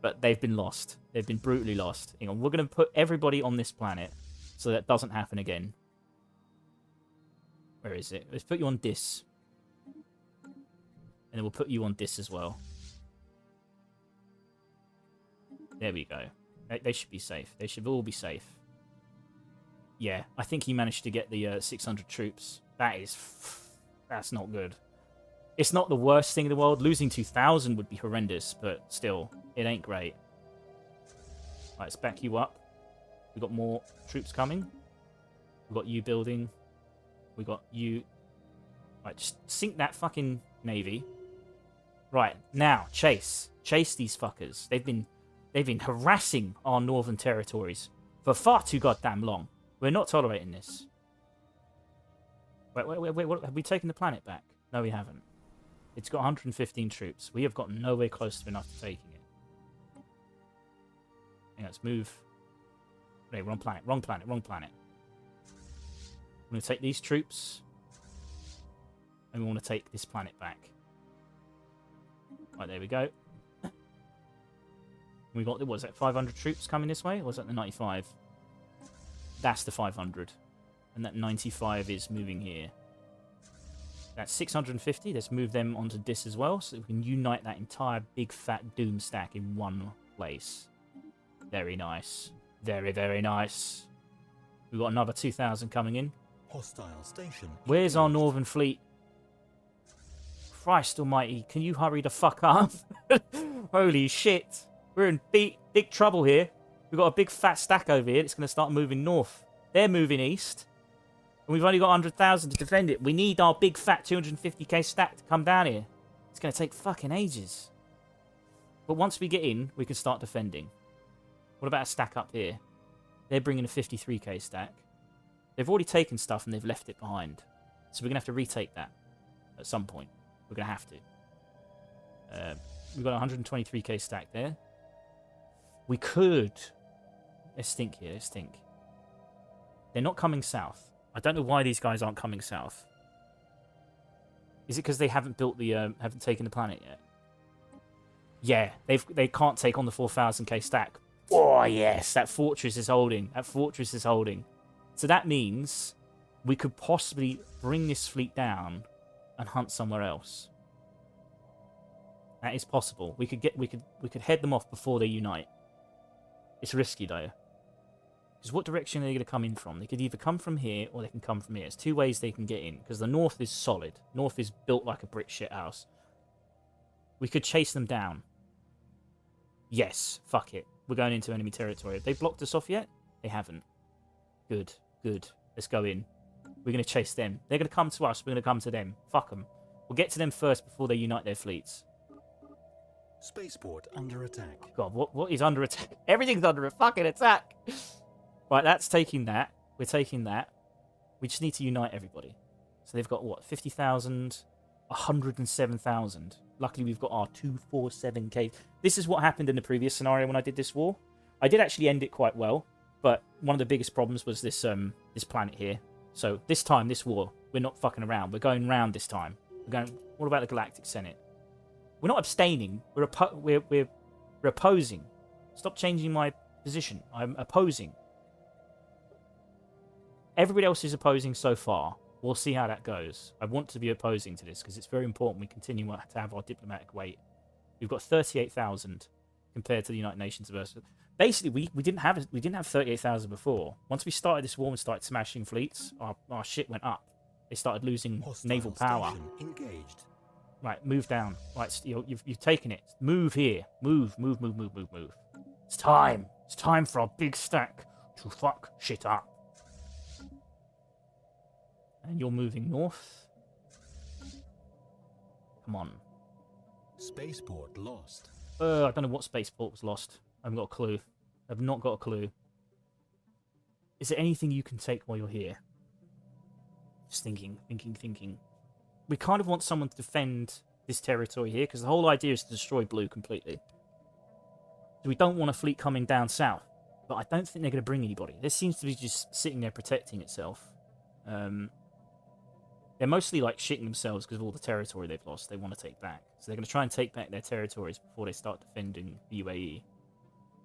But they've been lost. They've been brutally lost. Hang on, we're going to put everybody on this planet so that doesn't happen again. Where is it? Let's put you on this. And then we'll put you on this as well. There we go. They should be safe. They should all be safe. Yeah, I think he managed to get the 600 troops. That's not good. It's not the worst thing in the world. Losing 2,000 would be horrendous, but still, it ain't great. Right, let's back you up. We got more troops coming. We got you building. We got you. Right, just sink that fucking navy. Right, now chase these fuckers. They've been harassing our northern territories for far too goddamn long. We're not tolerating this. Wait, what, have we taken the planet back? No, we haven't. It's got 115 troops. We have got nowhere close to enough to taking it. Yeah, let's move. No, wrong planet. We're going to take these troops. And we want to take this planet back. Right, there we go. We got, what was that, 500 troops coming this way? Or was that the 95? That's the 500. And that 95 is moving here. That's 650. Let's move them onto this as well, so we can unite that entire big fat doom stack in one place. Very nice. Very, very nice. We've got another 2,000 coming in. Hostile station. Where's our northern fleet? Christ almighty, can you hurry the fuck up? Holy shit. We're in big trouble here. We've got a big fat stack over here that's going to start moving north. They're moving east. And we've only got 100,000 to defend it. We need our big fat 250k stack to come down here. It's going to take fucking ages. But once we get in, we can start defending. What about a stack up here? They're bringing a 53k stack. They've already taken stuff and they've left it behind. So we're going to have to retake that at some point. We're going to have to. We've got a 123k stack there. We could... Let's think here, let's think. They're not coming south. I don't know why these guys aren't coming south. Is it because they haven't built the... haven't taken the planet yet? Yeah, they can't take on the 4,000k stack. Oh, yes, that fortress is holding. That fortress is holding. So that means we could possibly bring this fleet down and hunt somewhere else. That is possible. We could head them off before they unite. It's risky though. Because what direction are they going to come in from? They could either come from here or they can come from here. There's two ways they can get in. Because the north is solid. North is built like a brick shit house. We could chase them down. Yes, fuck it. We're going into enemy territory. Have they blocked us off yet? They haven't. Good, good. Let's go in. We're going to chase them. They're going to come to us. We're going to come to them. Fuck them. We'll get to them first before they unite their fleets. Spaceport under attack. God, what is under attack? Everything's under a fucking attack. Right, that's taking that. We're taking that. We just need to unite everybody. So they've got, what, 50,000, 107,000. Luckily, we've got our 247k. This is what happened in the previous scenario when I did this war. I did actually end it quite well, but one of the biggest problems was this this planet here. So this time, this war, we're not fucking around. We're going round this time. We're going. What about the Galactic Senate? We're not abstaining. We're opposing. Stop changing my position. I'm opposing. Everybody else is opposing so far. We'll see how that goes. I want to be opposing to this because it's very important we continue to have our diplomatic weight. We've got 38,000 compared to the United Nations versus. Basically, we didn't have 38,000 before. Once we started this war and started smashing fleets, our shit went up. They started losing naval power. Engaged. Right, move down. Right, you've taken it. Move here. Move. It's time. It's time for our big stack to fuck shit up. And you're moving north. Come on. Spaceport lost. I don't know what spaceport was lost. I haven't got a clue. I've not got a clue. Is there anything you can take while you're here? Just thinking. We kind of want someone to defend this territory here, because the whole idea is to destroy blue completely. So we don't want a fleet coming down south, but I don't think they're going to bring anybody. This seems to be just sitting there protecting itself. They're mostly like shitting themselves because of all the territory they've lost. They want to take back, so they're going to try and take back their territories before they start defending the UAE.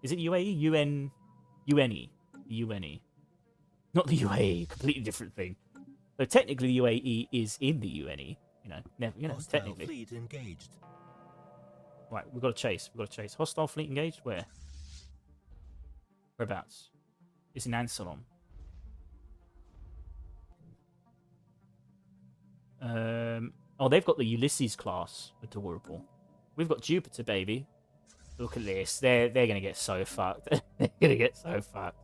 Is it UAE? UNE? UNE. Not the UAE. Completely different thing. So technically, the UAE is in the UNE. Technically. Fleet engaged. Right, we've got to chase. Hostile fleet engaged? Where? Whereabouts? It's in Ansalon. Oh, they've got the Ulysses class. Adorable. We've got Jupiter, baby. Look at this. They're going to get so fucked. They're going to get so fucked.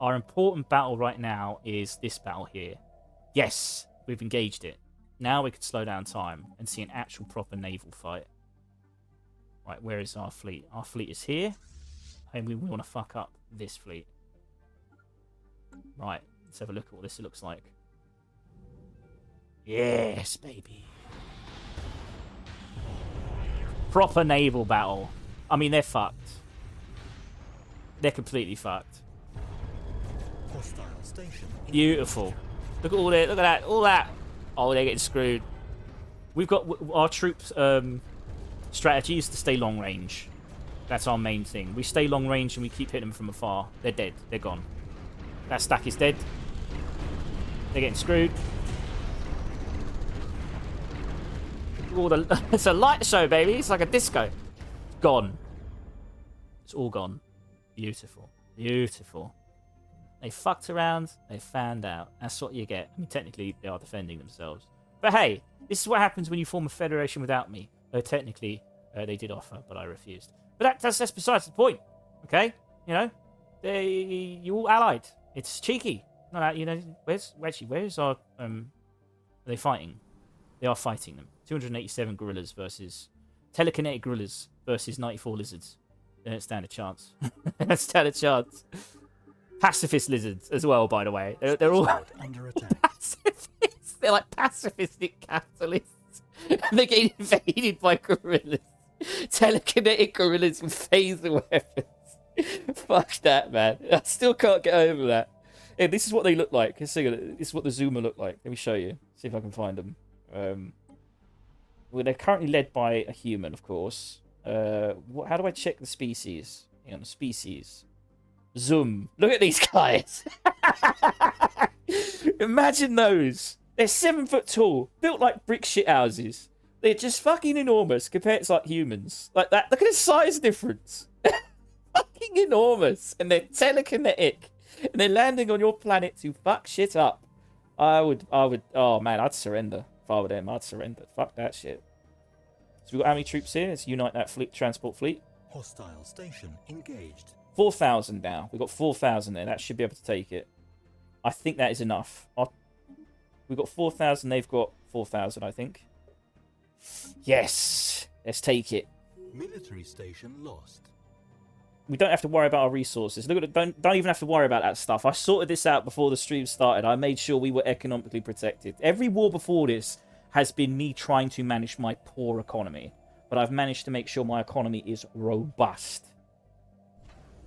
Our important battle right now is this battle here. Yes, we've engaged it. Now we can slow down time and see an actual proper naval fight. Right, where is our fleet? Our fleet is here. And we want to fuck up this fleet. Right, let's have a look at what this looks like. Yes, baby. Proper naval battle. I mean, they're fucked. They're completely fucked. Hostile station. Beautiful. Look at all that. Look at that. All that. Oh, they're getting screwed. We've got our troops' strategy is to stay long range. That's our main thing. We stay long range and we keep hitting them from afar. They're dead. They're gone. That stack is dead. They're getting screwed. It's a light show, baby. It's like a disco. Gone. It's all gone. Beautiful. Beautiful. They fucked around. They found out. That's what you get. I mean, technically, they are defending themselves. But hey, this is what happens when you form a federation without me. Technically, they did offer, but I refused. But that's besides the point. Okay? You know? You all allied. It's cheeky. No, you know, where's our... are they fighting? They are fighting them. 287 gorillas versus... telekinetic gorillas versus 94 lizards. They don't stand a chance. They don't stand a chance. Pacifist lizards as well, by the way. They're all under attack. pacifists. They're like pacifistic capitalists. And they get invaded by gorillas. Telekinetic gorillas with phaser weapons. Fuck that, man. I still can't get over that. Yeah, this is what they look like. This is what the Zoomer look like. Let me show you. See if I can find them. Well, they're currently led by a human, of course. How do I check the species? Hang on, the species. Zoom. Look at these guys. Imagine those. They're 7 foot tall, built like brick shit houses. They're just fucking enormous compared to like humans. Like that. Look at the size difference. Fucking enormous. And they're telekinetic. And they're landing on your planet to fuck shit up. I would, oh man, I'd surrender. If I were them, I'd surrender. Fuck that shit. So we've got how many troops here? Let's unite that fleet, transport fleet. Hostile station engaged. 4,000 now. We've got 4,000 there. That should be able to take it. I think that is enough. We've got 4,000. They've got 4,000, I think. Yes. Let's take it. Military station lost. We don't have to worry about our resources. Look at it. Don't even have to worry about that stuff. I sorted this out before the stream started. I made sure we were economically protected. Every war before this has been me trying to manage my poor economy. But I've managed to make sure my economy is robust.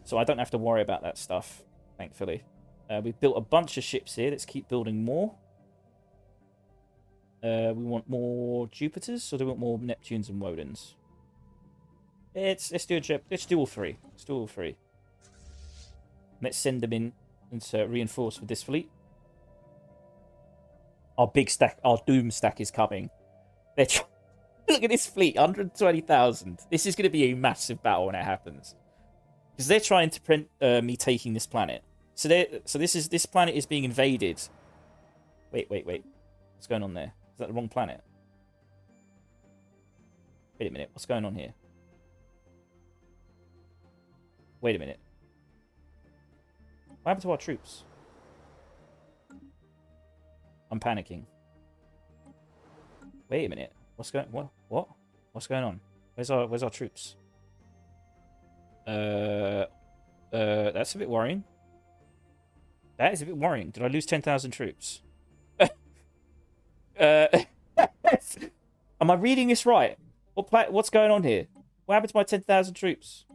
So I don't have to worry about that stuff, thankfully. We've built a bunch of ships here. Let's keep building more. We want more Jupiters, or do we want more Neptunes and Wodens? Let's do all three. Let's do all three. Let's send them in and reinforce with this fleet. Our big stack, our doom stack is coming. They're Look at this fleet, 120,000. This is going to be a massive battle when it happens. Because they're trying to prevent me taking this planet. So this planet is being invaded. Wait. What's going on there? Is that the wrong planet? Wait a minute. What's going on here? Wait a minute. What happened to our troops? I'm panicking. Wait a minute. What's going? What? What's going on? Where's our troops? That's a bit worrying. That is a bit worrying. Did I lose 10,000 troops? Am I reading this right? What's going on here? What happened to my 10,000 troops?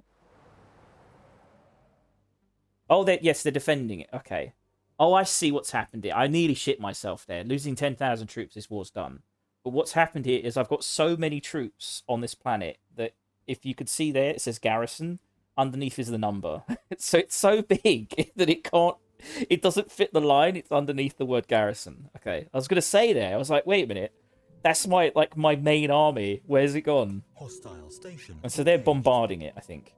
Oh, yes, they're defending it. Okay. Oh, I see what's happened here. I nearly shit myself there. Losing 10,000 troops, this war's done. But what's happened here is I've got so many troops on this planet that if you could see there, it says garrison. Underneath is the number. So it's so big that it doesn't fit the line. It's underneath the word garrison. Okay. I was going to say there, I was like, wait a minute. That's my main army. Where's it gone? Hostile station. And so they're bombarding it, I think.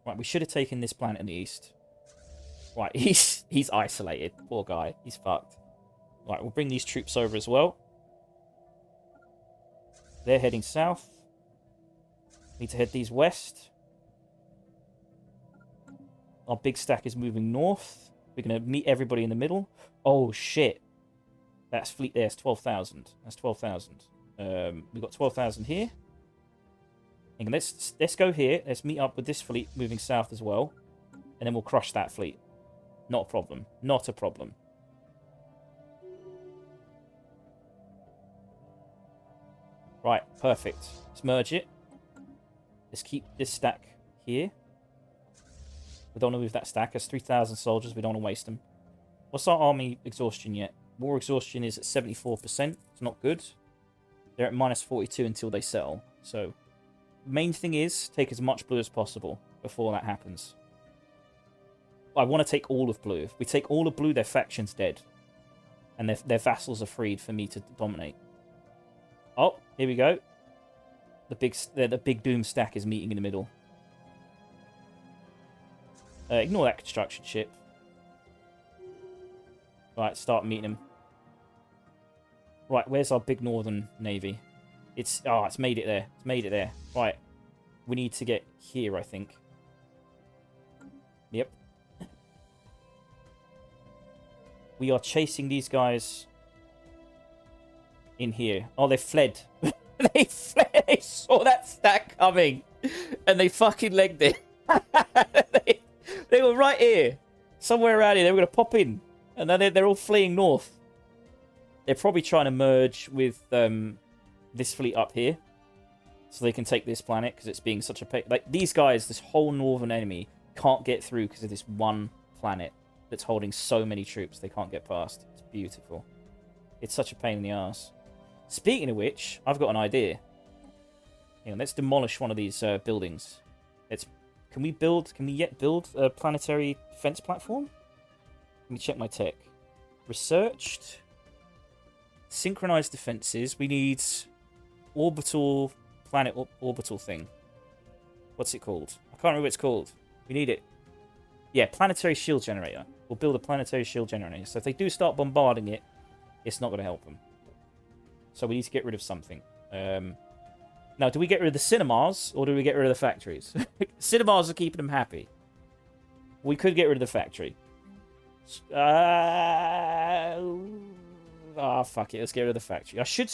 Right, we should have taken this planet in the east. Right, he's isolated. Poor guy. He's fucked. Right, we'll bring these troops over as well. They're heading south. Need to head these west. Our big stack is moving north. We're going to meet everybody in the middle. Oh, shit. That's fleet there. It's 12,000. That's 12,000. We've got 12,000 here. And let's go here. Let's meet up with this fleet moving south as well. And then we'll crush that fleet. Not a problem. Not a problem. Right, perfect. Let's merge it. Let's keep this stack here. We don't want to move that stack. There's 3,000 soldiers. We don't want to waste them. What's our army exhaustion yet? War exhaustion is at 74%. It's not good. They're at minus 42 until they settle. So, main thing is take as much blue as possible before that happens. I want to take all of blue. If we take all of blue, their faction's dead. And their vassals are freed for me to dominate. Oh, here we go. The big doom stack is meeting in the middle. Ignore that construction ship. Right, start meeting them. Right, where's our big northern navy? It's made it there. It's made it there. Right, we need to get here, I think. Yep. We are chasing these guys in here. Oh, they fled. They fled. They saw that stack coming, and they fucking legged it. They were right here, somewhere around here. They were going to pop in, and then they're all fleeing north. They're probably trying to merge with this fleet up here, so they can take this planet because it's being such a pain. Like these guys, this whole northern enemy can't get through because of this one planet that's holding so many troops. They can't get past. It's beautiful. It's such a pain in the ass. Speaking of which, I've got an idea. Hang on, let's demolish one of these buildings. Can we yet build a planetary defense platform? Let me check my tech. Researched. Synchronized defenses. We need orbital, planet orbital thing. What's it called? I can't remember what it's called. We need it. Yeah, planetary shield generator. We'll build a planetary shield generator. So if they do start bombarding it, it's not going to help them. So we need to get rid of something. Now, do we get rid of the cinemas, or do we get rid of the factories? Cinemas are keeping them happy. We could get rid of the factory. Fuck it. Let's get rid of the factory. I should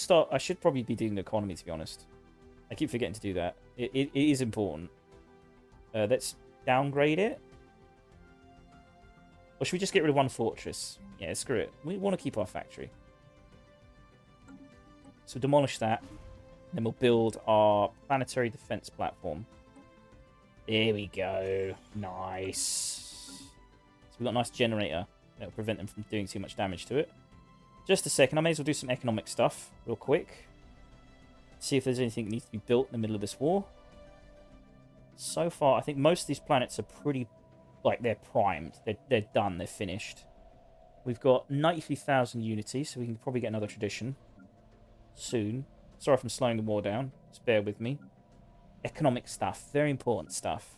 probably be doing the economy, to be honest. I keep forgetting to do that. It is important. Let's downgrade it. Or should we just get rid of one fortress? Yeah, screw it. We want to keep our factory. So demolish that. Then we'll build our planetary defense platform. There we go. Nice. So we've got a nice generator that will prevent them from doing too much damage to it. Just a second. I may as well do some economic stuff real quick. See if there's anything that needs to be built in the middle of this war. So far, I think most of these planets are pretty... Like, they're primed. They're done. They're finished. We've got 93,000 unity, so we can probably get another tradition soon. Sorry if I'm slowing the war down. Just bear with me. Economic stuff. Very important stuff.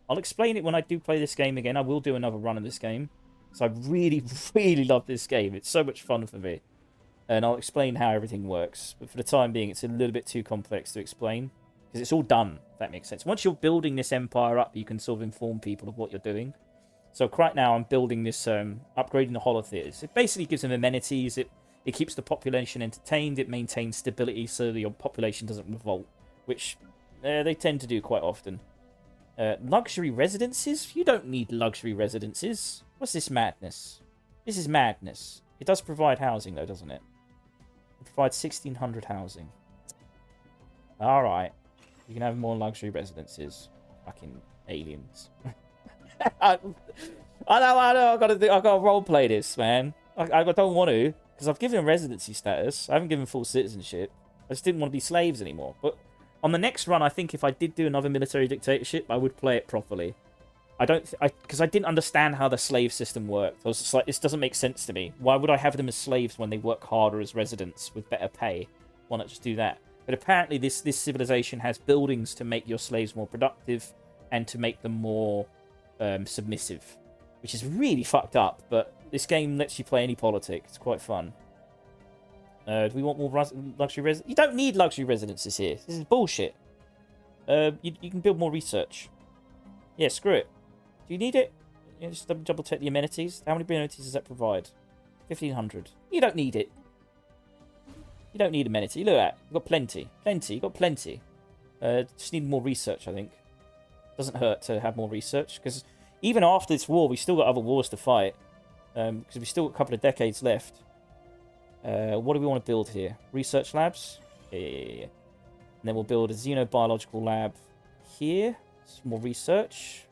I'll explain it when I do play this game again. I will do another run of this game. So I really, really love this game. It's so much fun for me. And I'll explain how everything works. But for the time being, it's a little bit too complex to explain. Because it's all done, if that makes sense. Once you're building this empire up, you can sort of inform people of what you're doing. So right now, I'm building this, upgrading the holotheaters. It basically gives them amenities. It keeps the population entertained. It maintains stability so that your population doesn't revolt. Which they tend to do quite often. Luxury residences? You don't need luxury residences. What's this madness? This is madness. It does provide housing, though, doesn't it? It provides 1,600 housing. Alright. You can have more luxury residences. Fucking aliens. I know, I've got to roleplay this, man. I don't want to, because I've given them residency status. I haven't given full citizenship. I just didn't want to be slaves anymore. But on the next run, I think if I did do another military dictatorship, I would play it properly. Because I didn't understand how the slave system worked. I was just like, this doesn't make sense to me. Why would I have them as slaves when they work harder as residents with better pay? Why not just do that? But apparently this civilization has buildings to make your slaves more productive and to make them more submissive, which is really fucked up. But this game lets you play any politic. It's quite fun. Do we want more luxury residences? You don't need luxury residences here. This is bullshit. You can build more research. Yeah, screw it. Do you need it? Yeah, just double check the amenities. How many amenities does that provide? 1,500. You don't need it. You don't need amenity. Look at that. You've got plenty. Plenty. You've got plenty. Just need more research, I think. Doesn't hurt to have more research. Because even after this war, we still got other wars to fight. Because we still got a couple of decades left. What do we want to build here? Research labs? Yeah. And then we'll build a xenobiological lab here. Some more research.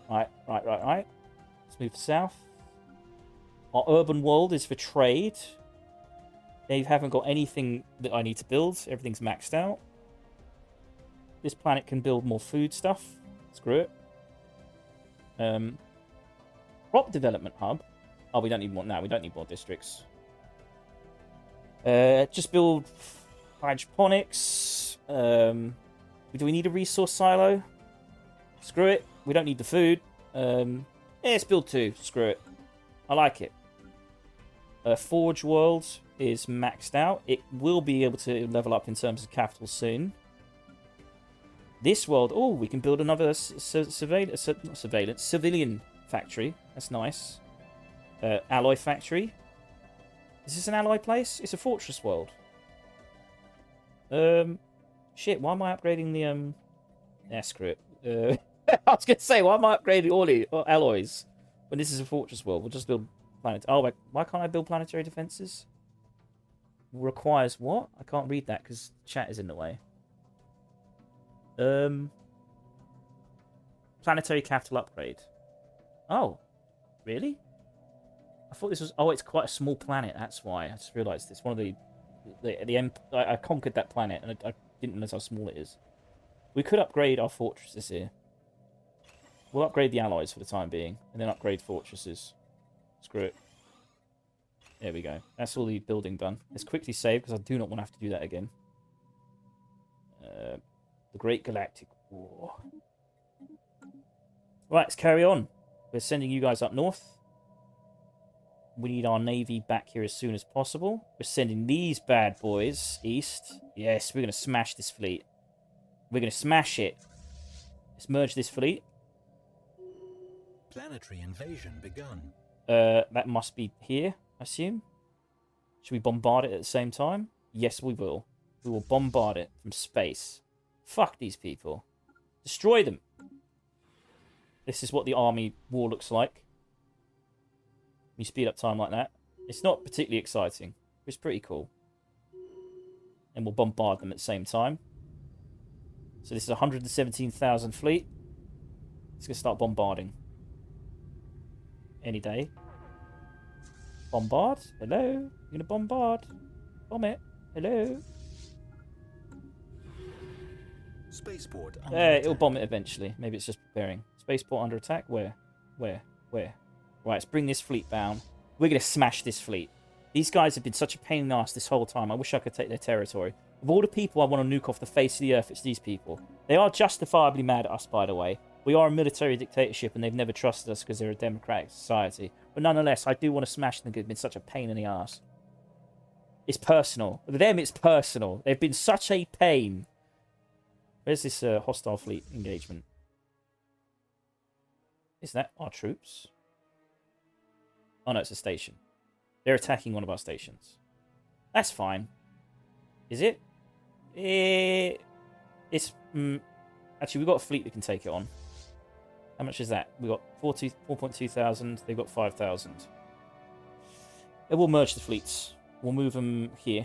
Right. Let's move south. Our urban world is for trade. They haven't got anything that I need to build. Everything's maxed out. This planet can build more food stuff. Screw it. Crop development hub. Oh, we don't need more now. We don't need more districts. Just build hydroponics. Do we need a resource silo? Screw it. We don't need the food. Yeah, let's build 2. Screw it. I like it. Forge world is maxed out. It will be able to level up in terms of capital soon. This world, oh, we can build another civilian factory. That's nice. Alloy factory. Is this an alloy place? It's a fortress world. Shit, why am I upgrading the, yeah, screw it. I was going to say, why am I upgrading all the alloys when this is a fortress world? We'll just build planet. Oh, why can't I build planetary defenses? Requires what? I can't read that because chat is in the way. Planetary capital upgrade. Oh, really? I thought this was... Oh, it's quite a small planet. That's why. I just realised it's one of I conquered that planet and I didn't realise how small it is. We could upgrade our fortresses here. We'll upgrade the alloys for the time being and then upgrade fortresses. Screw it. There we go. That's all the building done. Let's quickly save because I do not want to have to do that again. The Great Galactic War. Right, let's carry on. We're sending you guys up north. We need our navy back here as soon as possible. We're sending these bad boys east. Yes, we're going to smash this fleet. We're going to smash it. Let's merge this fleet. Planetary invasion begun. That must be here, I assume. Should we bombard it at the same time? Yes, we will. We will bombard it from space. Fuck these people. Destroy them. This is what the army war looks like. You speed up time like that. It's not particularly exciting. It's pretty cool. And we'll bombard them at the same time. So this is a 117,000 fleet. Let's go start bombarding. Any day. Bombard? Hello? You're gonna bombard? Bomb it. Hello? Spaceport under attack. It'll bomb it eventually. Maybe it's just preparing. Spaceport under attack? Where? Where? Right, let's bring this fleet down. We're going to smash this fleet. These guys have been such a pain in the ass this whole time. I wish I could take their territory. Of all the people I want to nuke off the face of the earth, it's these people. They are justifiably mad at us, by the way. We are a military dictatorship, and they've never trusted us because they're a democratic society. But nonetheless, I do want to smash them because they've been such a pain in the ass. It's personal. For them, it's personal. They've been such a pain. Where's this hostile fleet engagement? Is that our troops? Oh, no, it's a station. They're attacking one of our stations. That's fine. Is it? It's... actually, we've got a fleet that can take it on. How much is that? We've got 4.2 thousand. They've got 5,000. And we'll merge the fleets. We'll move them here.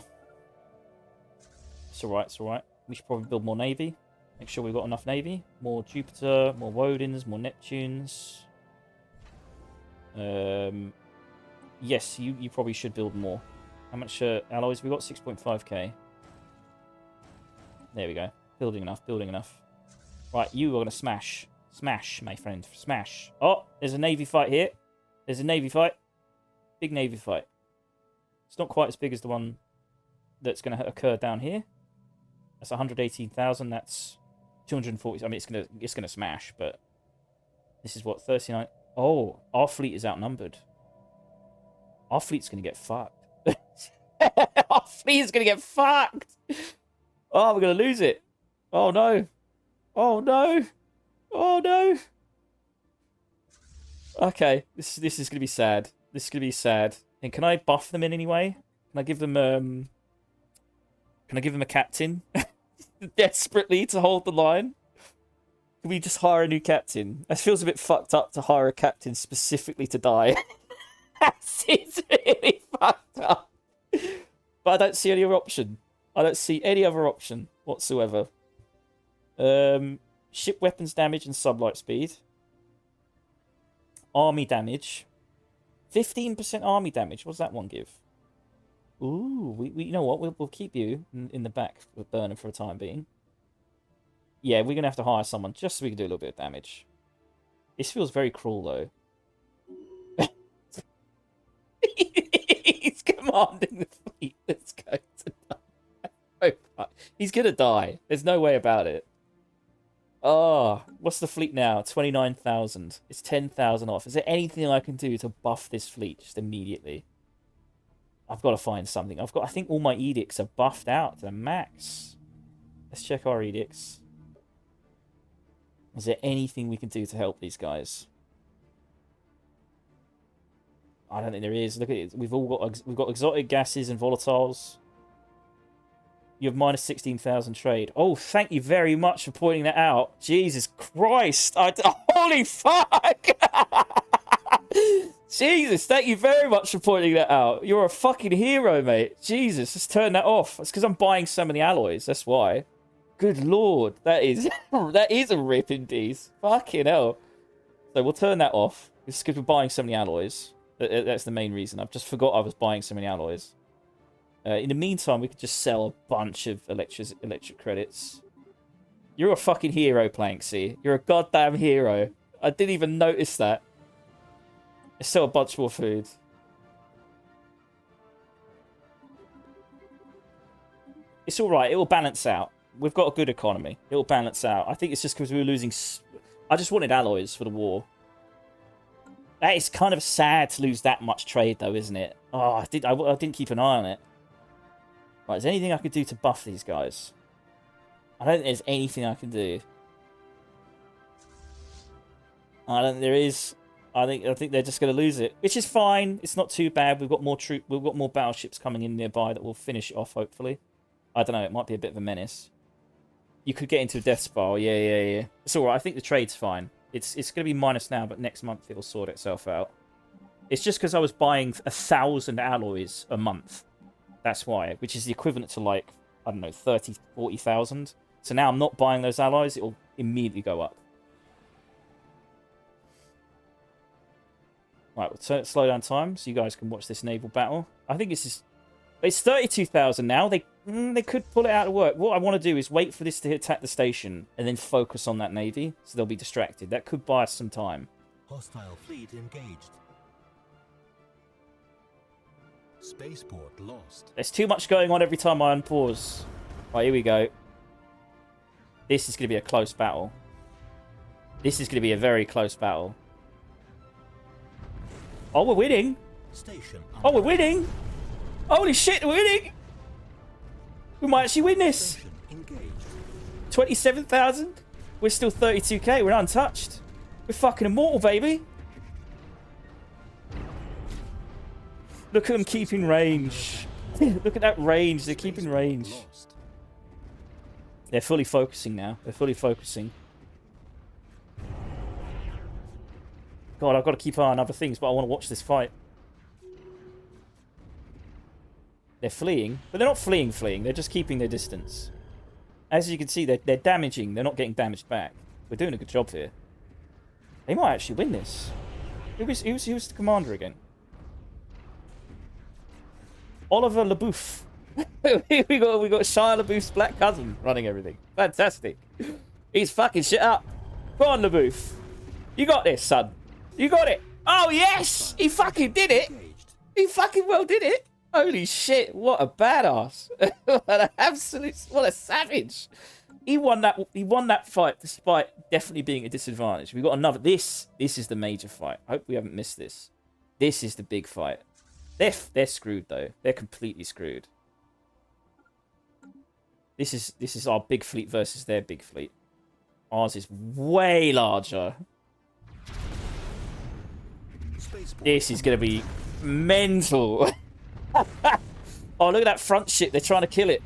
It's alright, it's alright. We should probably build more navy. Make sure we've got enough navy. More Jupiter, more Wodens, more Neptunes. Yes, you probably should build more. How much alloys? We got 6.5k. There we go. Building enough, building enough. Right, you are going to smash. Smash, my friend. Smash. Oh, there's a navy fight here. There's a navy fight. Big navy fight. It's not quite as big as the one that's going to occur down here. That's 118,000. That's 240. I mean, it's gonna smash, but this is what 39. Oh, our fleet is outnumbered. Our fleet's gonna get fucked. Our fleet is gonna get fucked. Oh, we're gonna lose it. Oh no. Oh no. Oh no. Okay, this is gonna be sad. This is gonna be sad. And can I buff them in any way? Can I give them a captain? Desperately to hold the line? Can we just hire a new captain? It feels a bit fucked up to hire a captain specifically to die. That seems really fucked up. But I don't see any other option. I don't see any other option whatsoever. Ship weapons damage and sublight speed. Army damage. 15% army damage. What does that one give? Ooh, we you know what? We'll keep you in the back burner for a time being. Yeah, we're gonna have to hire someone just so we can do a little bit of damage. This feels very cruel, though. He's commanding the fleet that's going to die. Oh, he's gonna die. There's no way about it. Oh, what's the fleet now? 29,000. It's 10,000 off. Is there anything I can do to buff this fleet just immediately? I've got to find something. I think all my edicts are buffed out to the max. Let's check our edicts. Is there anything we can do to help these guys? I don't think there is. Look at it. We've got exotic gases and volatiles. You have minus 16,000 trade. Oh, thank you very much for pointing that out. Jesus Christ! Holy fuck! Jesus, thank you very much for pointing that out. You're a fucking hero, mate. Jesus, let's turn that off. It's because I'm buying so many alloys. That's why. Good lord, that is a ripping piece. Fucking hell. So we'll turn that off. It's because we're buying so many alloys. That's the main reason. I've just forgot I was buying so many alloys. In the meantime, we could just sell a bunch of electric credits. You're a fucking hero, Planksy. You're a goddamn hero. I didn't even notice that. Let's sell a bunch more food. It's alright. It will balance out. We've got a good economy. It will balance out. I think it's just because we were losing... I just wanted alloys for the war. That is kind of sad to lose that much trade, though, isn't it? Oh, I didn't keep an eye on it. Right, is there anything I could do to buff these guys? I don't think there's anything I can do. I don't think there is. I think they're just going to lose it, which is fine. It's not too bad. We've got more We've got more battleships coming in nearby that will finish it off. Hopefully, I don't know. It might be a bit of a menace. You could get into a death spiral. Yeah. It's all right. I think the trade's fine. It's going to be minus now, but next month it'll sort itself out. It's just because I was buying 1,000 alloys a month. That's why, which is the equivalent to like, I don't know, 30, 40,000. So now I'm not buying those alloys. It'll immediately go up. Right, we'll slow down time so you guys can watch this naval battle. I think this is... It's 32,000 now. They could pull it out of work. What I want to do is wait for this to attack the station and then focus on that navy so they'll be distracted. That could buy us some time. Hostile fleet engaged. Spaceport lost. There's too much going on every time I unpause. Right, here we go. This is going to be a close battle. This is going to be a very close battle. Oh, we're winning. Station Oh, we're winning. Holy shit, we're winning. We might actually win this. Station engaged. 27,000. We're still 32k. We're untouched. We're fucking immortal, baby. Look at them keeping range. Look at that range. They're keeping range. Lost. They're fully focusing now. They're fully focusing. God, I've got to keep an eye on other things, but I want to watch this fight. They're fleeing, but they're not fleeing. They're just keeping their distance. As you can see, they're damaging. They're not getting damaged back. We're doing a good job here. They might actually win this. Who's the commander again? Oliver LaBouffe. we got Shia LaBouffe's black cousin running everything. Fantastic. He's fucking shit up. Go on, LaBouffe. You got this, son. You got it. Oh, yes! He fucking did it. He fucking well did it. Holy shit, what a badass. What an absolute, what a savage. He won that fight despite definitely being a disadvantage. We got another. This is the major fight. I hope we haven't missed this. This is the big fight. They're screwed though. They're completely screwed. This is our big fleet versus their big fleet. Ours is way larger. This is going to be mental. Oh, look at that front ship. They're trying to kill it.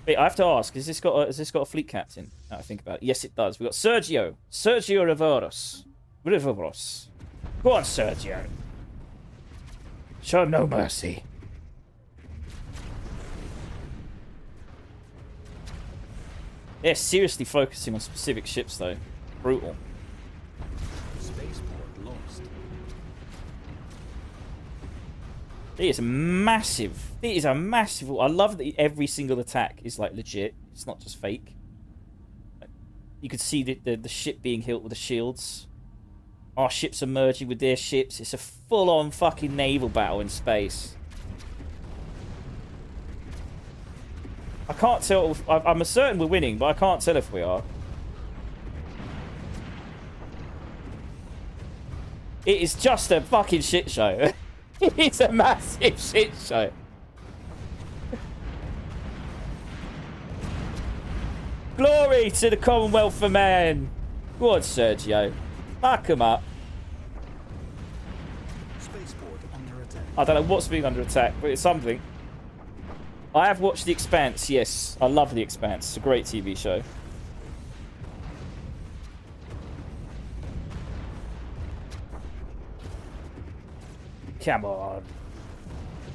Wait, I have to ask. Has this got a fleet captain? Now I think about it. Yes, it does. We've got Sergio Riveros. Go on, Sergio. Show no mercy. They're seriously focusing on specific ships, though. Brutal. Spaceport lost. It is massive. It is a massive. I love that every single attack is like legit. It's not just fake. You could see the ship being hit with the shields. Our ships are merging with their ships. It's a full-on fucking naval battle in space. I can't tell. I'm certain we're winning, but I can't tell if we are. It is just a fucking shit show. It's a massive shit show. Glory to the Commonwealth of Man. Go on, Sergio. Fuck him up. Spaceport under attack. I don't know what's being under attack, but it's something. I have watched The Expanse, yes. I love The Expanse. It's a great TV show. Come on.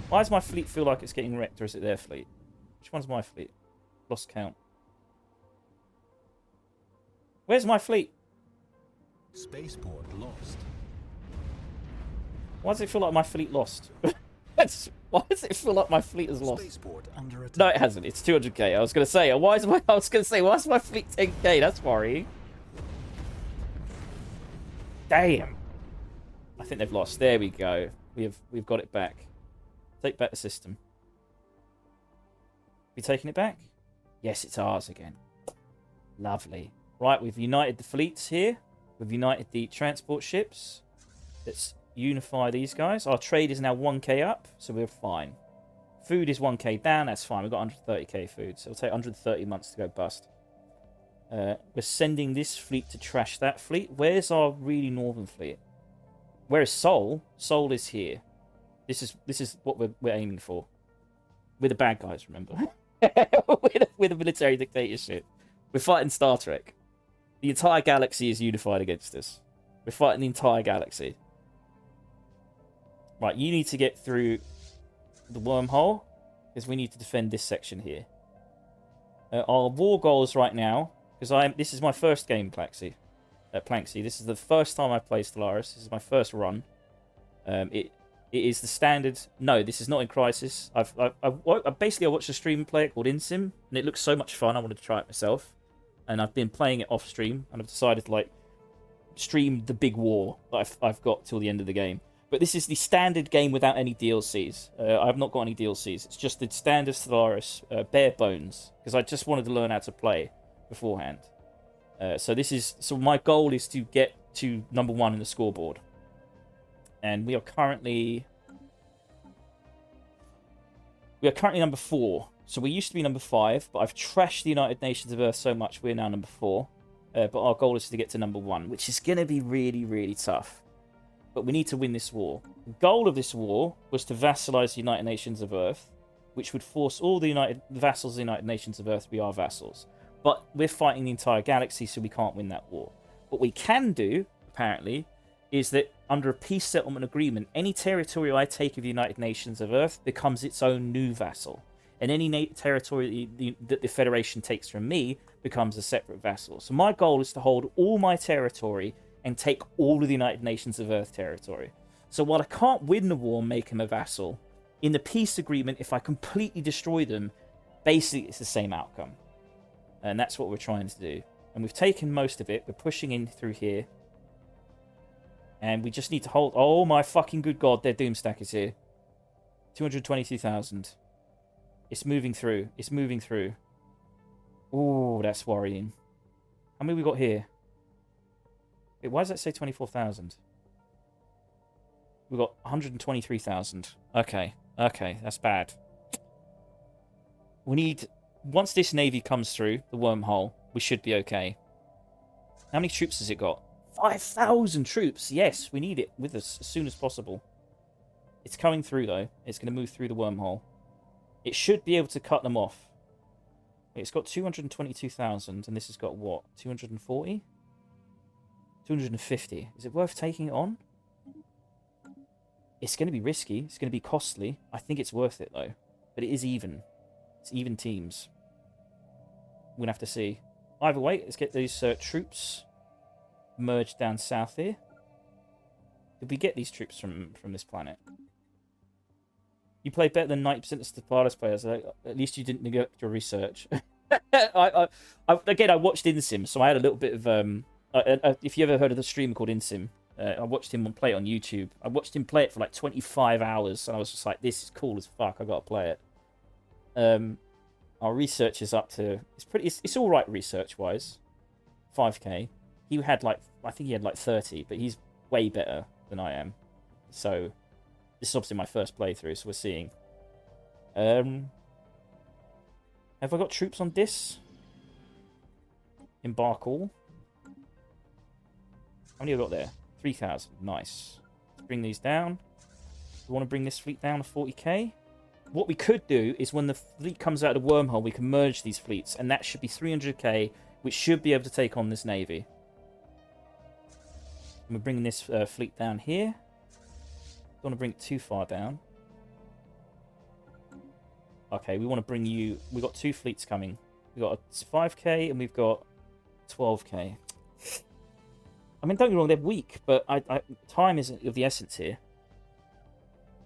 Why does my fleet feel like it's getting wrecked, or is it their fleet? Which one's my fleet? Lost count. Where's my fleet? Spaceport lost. Why does it feel like my fleet lost? Why does it feel like my fleet has lost? Spaceport under attack. No, it hasn't. It's 200k. I was going to say, why is my fleet 10k? That's worrying. Damn. I think they've lost. There we go. We've got it back. Take back the system. We taking it back? Yes, it's ours again. Lovely. Right, we've united the fleets here. We've united the transport ships. Let's unify these guys. Our trade is now 1k up, so we're fine. Food is 1k down. That's fine. We've got 130k food, so it'll take 130 months to go bust. We're sending this fleet to trash that fleet. Where's our really northern fleet? Where is Sol? Sol is here. This is what we're aiming for. We're the bad guys, remember? we're the military dictatorship. We're fighting Star Trek. The entire galaxy is unified against us. We're fighting the entire galaxy. Right, you need to get through the wormhole, because we need to defend this section here. Our war goals right now, because this is my first game, Planksy. This is the first time I've played Stellaris. This is my first run. It is the standard. No, this is not in Crisis. I watched a stream play it called InSim, and it looks so much fun. I wanted to try it myself, and I've been playing it off stream, and I've decided to stream the big war that I've got till the end of the game. But this is the standard game without any DLCs. I've not got any DLCs. It's just the standard Stellaris, bare bones, because I just wanted to learn how to play beforehand. So my goal is to get to number 1 in the scoreboard, and we are currently number 4. So we used to be number 5, but I've trashed the United Nations of Earth so much we're now number 4. But our goal is to get to number 1, which is going to be really, really tough. But we need to win this war. The goal of this war was to vassalize the United Nations of Earth, which would force all the vassals of the United Nations of Earth to be our vassals. But we're fighting the entire galaxy, so we can't win that war. What we can do, apparently, is that under a peace settlement agreement, any territory I take of the United Nations of Earth becomes its own new vassal. And any territory that the Federation takes from me becomes a separate vassal. So my goal is to hold all my territory and take all of the United Nations of Earth territory. So while I can't win the war and make him a vassal, in the peace agreement, if I completely destroy them, basically it's the same outcome. And that's what we're trying to do. And we've taken most of it. We're pushing in through here. And we just need to hold... Oh my fucking good god, their Doomstack is here. 222,000. It's moving through. It's moving through. Ooh, that's worrying. How many we got here? Wait, why does that say 24,000? We got 123,000. Okay. Okay, that's bad. We need... Once this navy comes through the wormhole, we should be okay. How many troops has it got? 5,000 troops! Yes, we need it with us as soon as possible. It's coming through, though. It's going to move through the wormhole. It should be able to cut them off. It's got 222,000, and this has got what? 240? 250. Is it worth taking it on? It's going to be risky. It's going to be costly. I think it's worth it, though. But it is even. It's even teams. We're going to have to see. Either way, let's get these troops merged down south here. Did we get these troops from this planet? You play better than 90% of Stellaris players. At least you didn't neglect your research. Again, I watched InSim, so I had a little bit of... if you ever heard of the streamer called InSim, I watched him play it on YouTube. I watched him play it for like 25 hours, and I was just like, this is cool as fuck, I gotta play it. Our research is up to... It's all right research-wise. 5k. He had like... I think he had like 30, but he's way better than I am. So... This is obviously my first playthrough, so we're seeing. Have I got troops on this? Embark all. How many have I got there? 3,000. Nice. Let's bring these down. We want to bring this fleet down to 40k. What we could do is when the fleet comes out of the wormhole, we can merge these fleets, and that should be 300k, which should be able to take on this navy. And we're bringing this fleet down here. Don't want to bring it too far down. Okay, we want to bring you... We've got 2 fleets coming. We've got a 5k and we've got 12k. I mean, don't get me wrong, they're weak, but time isn't of the essence here.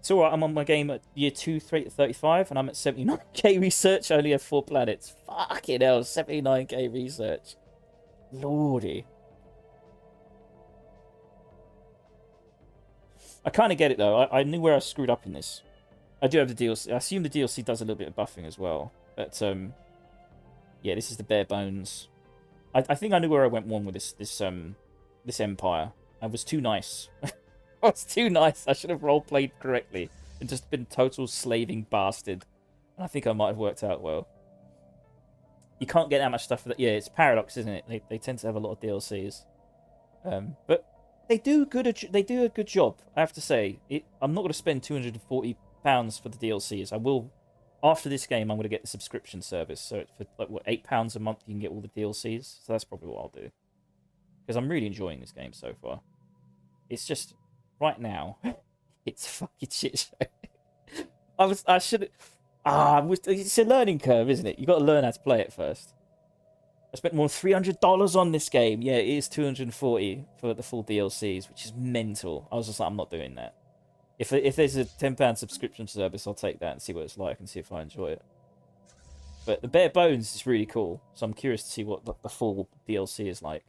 It's alright, I'm on my game at year 2, 35, and I'm at 79k research. I only have 4 planets. Fucking hell, 79k research. Lordy. I kind of get it, though. I knew where I screwed up in this. I do have the DLC. I assume the DLC does a little bit of buffing as well. But, yeah, this is the bare bones. I think I knew where I went wrong with this empire. I was too nice. I was too nice. I should have roleplayed correctly and just been total slaving bastard. And I think I might have worked out well. You can't get that much stuff for that. Yeah, it's Paradox, isn't it? They tend to have a lot of DLCs. But they do a good job, I have to say. I'm not going to spend £240 for the DLCs. I will, after this game, I'm going to get the subscription service. So for like what, £8 a month, you can get all the DLCs. So that's probably what I'll do, because I'm really enjoying this game so far. It's just right now, it's a fucking shit show. It's a learning curve, isn't it? You got to learn how to play it first. I spent more than $300 on this game. Yeah, it is $240 for the full DLCs, which is mental. I was just like, I'm not doing that. If there's a £10 subscription service, I'll take that and see what it's like and see if I enjoy it. But the bare bones is really cool, so I'm curious to see what the full DLC is like.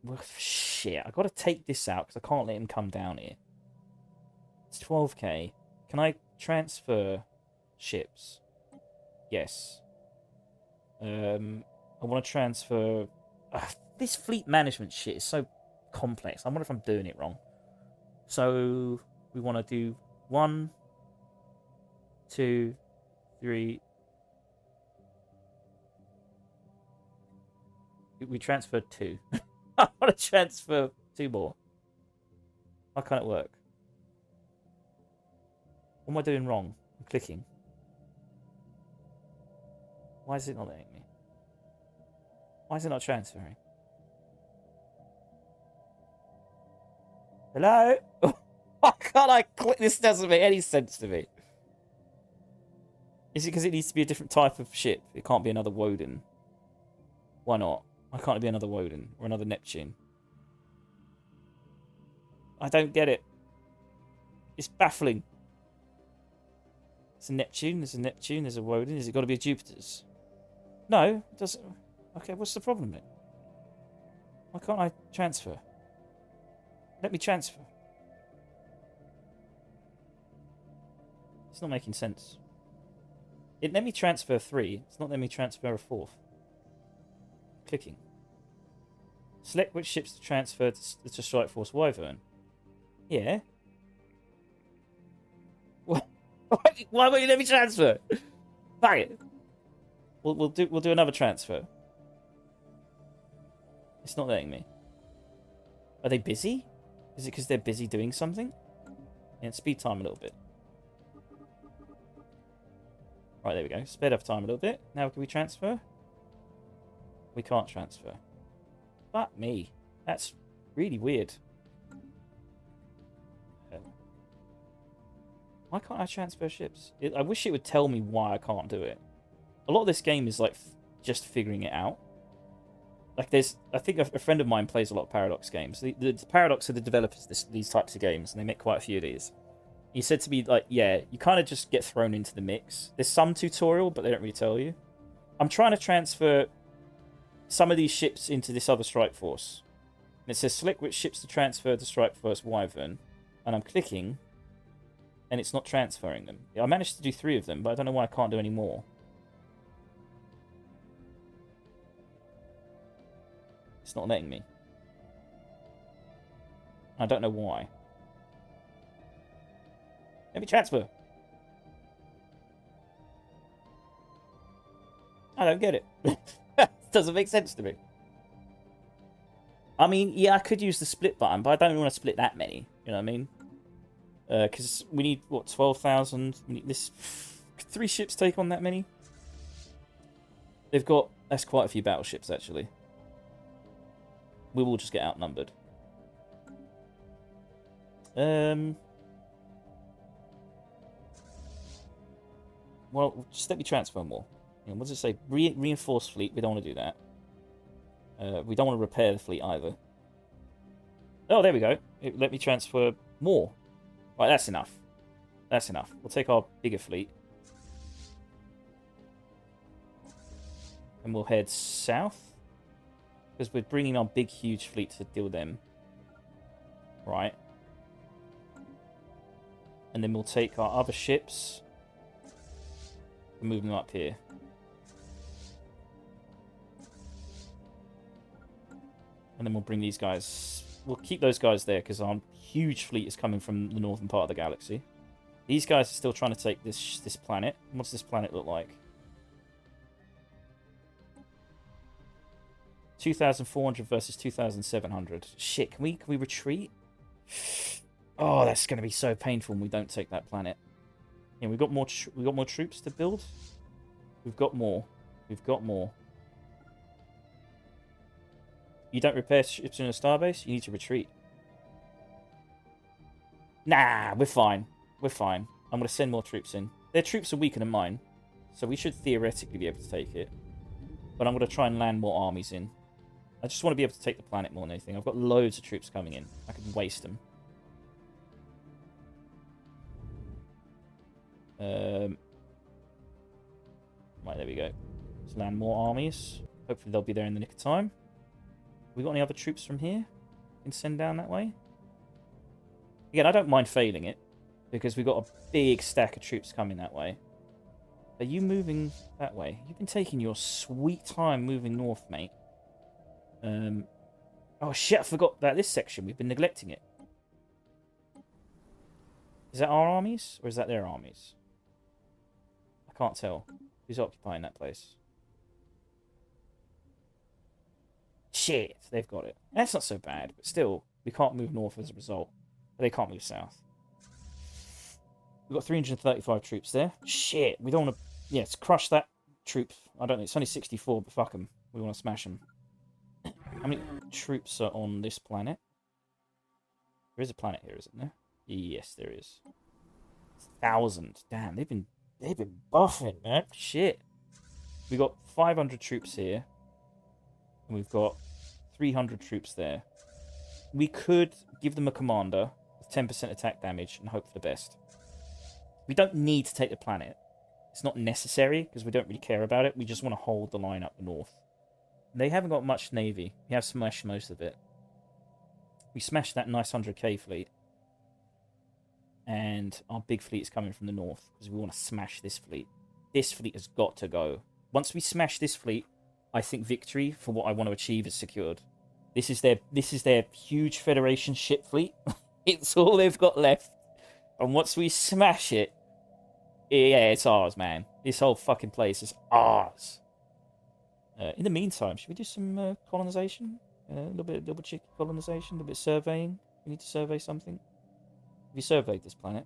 Well, shit, I got to take this out because I can't let him come down here. It's 12k. Can I transfer ships? Yes. I want to transfer... this fleet management shit is so complex. I wonder if I'm doing it wrong. So we want to do 1, 2, 3. We transferred 2. I want to transfer 2 more. How can it work? What am I doing wrong? I'm clicking. Why is it not letting me? Why is it not transferring? Hello? Why can't I click? This doesn't make any sense to me. Is it because it needs to be a different type of ship? It can't be another Woden. Why not? Why can't it be another Woden or another Neptune? I don't get it. It's baffling. It's a Neptune, there's a Neptune, there's a Woden. Has it got to be a Jupiter's? No, it doesn't. Okay, what's the problem then? Why can't I transfer? Let me transfer. It's not making sense. It let me transfer 3. It's not letting me transfer a 4th. Clicking. Select which ships to transfer to Strike Force Wyvern. Yeah. Why won't you let me transfer? Bang it. We'll do another transfer. It's not letting me. Are they busy? Is it because they're busy doing something? Yeah, speed time a little bit. Right, there we go. Sped up time a little bit. Now can we transfer? We can't transfer. Fuck me. That's really weird. Why can't I transfer ships? I wish it would tell me why I can't do it. A lot of this game is like just figuring it out. Like I think a friend of mine plays a lot of Paradox games. The Paradox are the developers of these types of games, and they make quite a few of these. He said to me, like, yeah, you kind of just get thrown into the mix. There's some tutorial, but they don't really tell you. I'm trying to transfer some of these ships into this other strike force. And it says select which ships to transfer to Strike Force Wyvern. And I'm clicking, and it's not transferring them. I managed to do 3 of them, but I don't know why I can't do any more. It's not letting me. I don't know why. Let me transfer. I don't get it. Doesn't make sense to me. I mean, yeah, I could use the split button, but I don't want to split that many. You know what I mean? Because we need, what, 12,000? We need this. 3 ships take on that many? They've got... That's quite a few battleships, actually. We will just get outnumbered. Well, just let me transfer more. What does it say? Reinforced fleet. We don't want to do that. We don't want to repair the fleet either. Oh, there we go. Let me transfer more. Right, that's enough. That's enough. We'll take our bigger fleet. And we'll head south. Because we're bringing our big, huge fleet to deal with them. Right. And then we'll take our other ships and move them up here. And then we'll bring these guys... We'll keep those guys there because our huge fleet is coming from the northern part of the galaxy. These guys are still trying to take this planet. What's this planet look like? 2,400 versus 2,700. Shit, can we retreat? Oh, that's going to be so painful when we don't take that planet. Yeah, we've got more troops to build. We've got more. We've got more. You don't repair ships in a starbase, you need to retreat. Nah, we're fine. We're fine. I'm going to send more troops in. Their troops are weaker than mine, so we should theoretically be able to take it. But I'm going to try and land more armies in. I just want to be able to take the planet more than anything. I've got loads of troops coming in. I can waste them. Right, there we go. Let's land more armies. Hopefully they'll be there in the nick of time. We got any other troops from here? We can send down that way? Again, I don't mind failing it, because we've got a big stack of troops coming that way. Are you moving that way? You've been taking your sweet time moving north, mate. Oh shit, I forgot about this section. We've been neglecting it. Is that our armies, or is that their armies? I can't tell. Who's occupying that place? Shit, they've got it. That's not so bad, but still, we can't move north as a result. But they can't move south. We've got 335 troops there. Shit, we don't want to... Yeah, let's crush that troop. I don't know, it's only 64, but fuck them. We want to smash them. How many troops are on this planet? There is a planet here, isn't there? Yes, there is. 1,000. Damn, they've been buffing, man. Shit. We got 500 troops here. And we've got 300 troops there. We could give them a commander with 10% attack damage and hope for the best. We don't need to take the planet. It's not necessary because we don't really care about it. We just want to hold the line up the north. They haven't got much navy. We have smashed most of it. We smashed that nice 100k fleet. And our big fleet is coming from the north because we want to smash this fleet. This fleet has got to go. Once we smash this fleet, I think victory for what I want to achieve is secured. This is their huge Federation ship fleet. It's all they've got left. And once we smash it, yeah, it's ours, man. This whole fucking place is ours. In the meantime, should we do some colonization? A little bit of double check colonization, a little bit of surveying. We need to survey something. Have you surveyed this planet?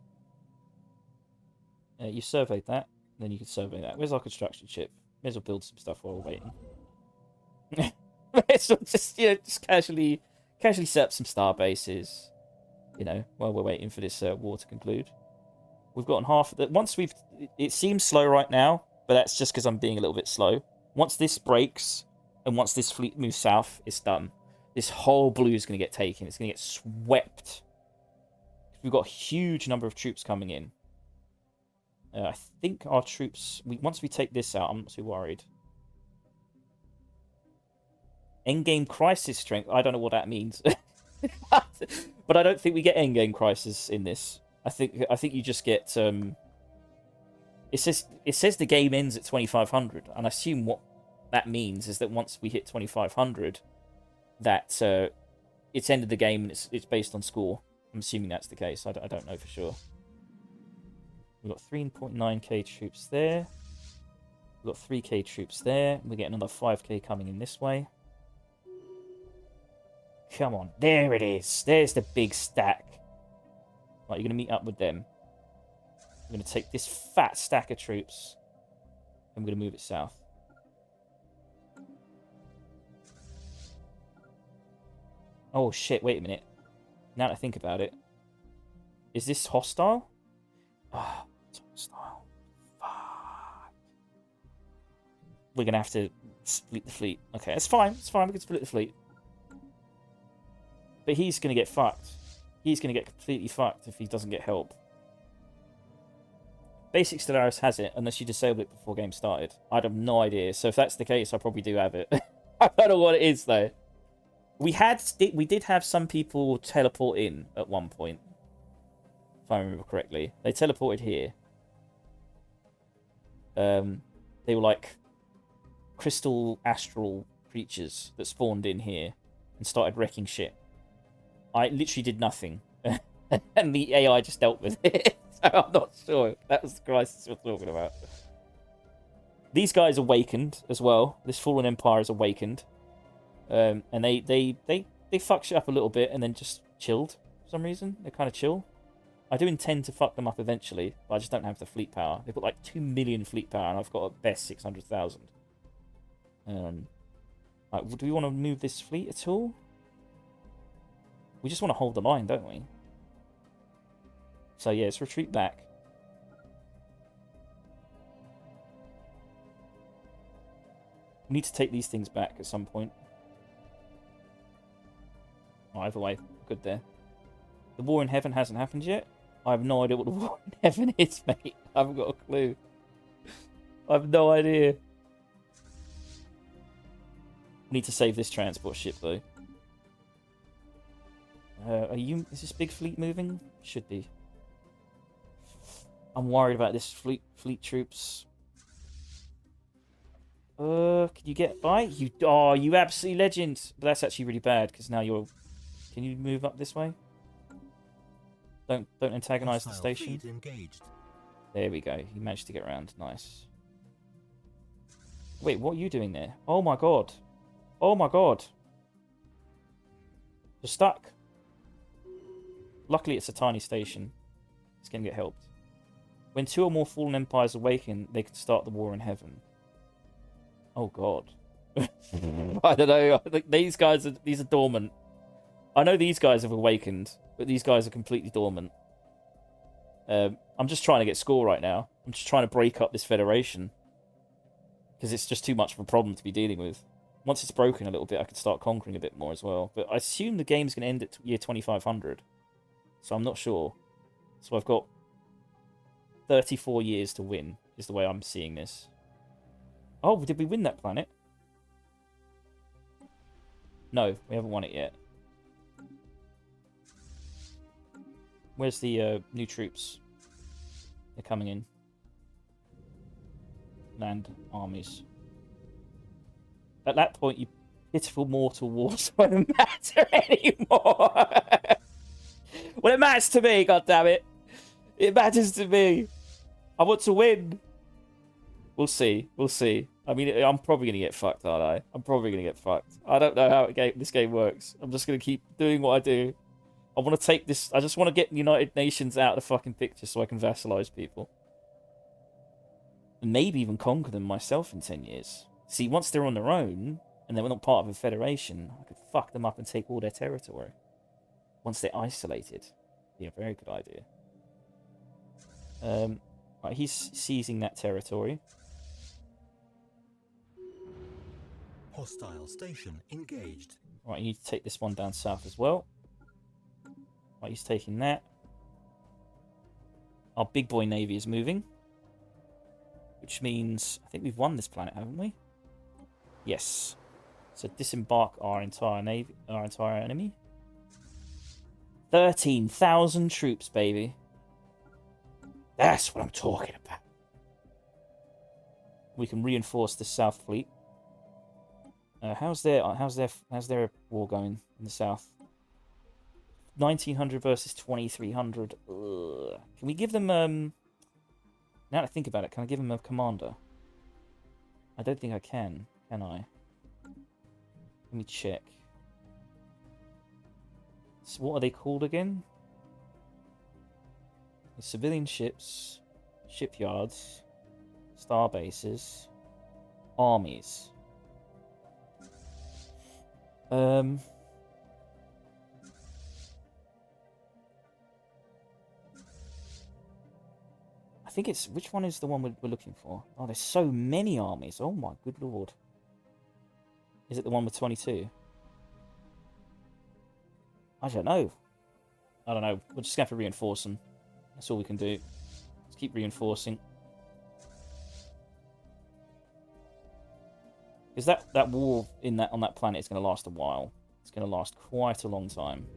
You surveyed that, then you can survey that. Where's our construction ship? May as well build some stuff while we're waiting. So just casually set up some star bases, while we're waiting for this war to conclude. We've gotten half of the... It seems slow right now, but that's just because I'm being a little bit slow. Once this breaks, and once this fleet moves south, it's done. This whole blue is going to get taken. It's going to get swept. We've got a huge number of troops coming in. I think our troops... Once we take this out, I'm not too worried. Endgame crisis strength. I don't know what that means. But I don't think we get endgame crisis in this. I think you just get... It says the game ends at 2500, and I assume what that means is that once we hit 2500, that it's ended the game and it's based on score. I'm assuming that's the case. I don't know for sure. We've got 3.9k troops there. We've got 3k troops there. We're getting another 5k coming in this way. Come on. There it is. There's the big stack. Right, you're going to meet up with them. We're going to take this fat stack of troops. And we're going to move it south. Oh, shit. Wait a minute. Now that I think about it. Is this hostile? Oh, it's hostile. Fuck. We're going to have to split the fleet. Okay, that's fine. It's fine. We can split the fleet. But he's going to get fucked. He's going to get completely fucked if he doesn't get help. Basic Stellaris has it, unless you disable it before game started. I have no idea. So if that's the case, I probably do have it. I don't know what it is, though. We did have some people teleport in at one point. If I remember correctly. They teleported here. They were like crystal astral creatures that spawned in here and started wrecking shit. I literally did nothing. And the AI just dealt with it. So I'm not sure. That was the crisis we're talking about. These guys awakened as well. This fallen empire is awakened. And they fuck shit up a little bit and then just chilled for some reason. They're kind of chill. I do intend to fuck them up eventually, but I just don't have the fleet power. They've got like 2 million fleet power and I've got at best 600,000. Right, do we want to move this fleet at all? We just want to hold the line, don't we? So yeah, let's retreat back. We need to take these things back at some point. Oh, either way, good there. The war in heaven hasn't happened yet. I have no idea what the war in heaven is, mate. I haven't got a clue. I have no idea. Need to save this transport ship, though. Are you? Is this big fleet moving? Should be. I'm worried about this fleet troops. Can you get by? You absolutely legend. But that's actually really bad because now you're. Can you move up this way? Don't antagonize the Hostile station. fleet engaged. There we go. You managed to get around. Nice. Wait, what are you doing there? Oh my god. Oh my god. You're stuck. Luckily, it's a tiny station. It's going to get helped. When 2 or more fallen empires awaken, they can start the war in heaven. Oh god. I don't know. I think these are dormant. I know these guys have awakened, but these guys are completely dormant. I'm just trying to get score right now. I'm just trying to break up this federation. Because it's just too much of a problem to be dealing with. Once it's broken a little bit, I can start conquering a bit more as well. But I assume the game's going to end at year 2500. So I'm not sure. So I've got 34 years to win, is the way I'm seeing this. Oh, did we win that planet? No, we haven't won it yet. Where's the new troops? They're coming in. Land armies. At that point, you pitiful mortal wars won't matter anymore. Well, it matters to me, goddammit. It matters to me. I want to win. We'll see. We'll see. I mean, I'm probably going to get fucked, aren't I? I'm probably going to get fucked. I don't know how this game works. I'm just going to keep doing what I do. I want to take this... I just want to get the United Nations out of the fucking picture so I can vassalize people. And maybe even conquer them myself in 10 years. See, once they're on their own, and they're not part of a federation, I could fuck them up and take all their territory. Once they're isolated. Yeah, very good idea. Right, he's seizing that territory. Hostile station engaged. Right, you need to take this one down south as well. Right, he's taking that. Our big boy navy is moving. Which means... I think we've won this planet, haven't we? Yes. So disembark our entire navy, our entire enemy. 13,000 troops, baby. That's what I'm talking about. We can reinforce the South Fleet. How's their war going in the south? 1900 versus 2300. Ugh. Can we give them now that I think about it, can I give them a commander? I don't think I can I? Let me check. So what are they called again? The civilian ships, shipyards, star bases, armies. I think it's... Which one is the one we're looking for? Oh, there's so many armies. Oh my good lord. Is it the one with 22? I don't know. I don't know. We're just going to have to reinforce them. That's all we can do. Let's keep reinforcing. Because that war on that planet is going to last a while. It's going to last quite a long time.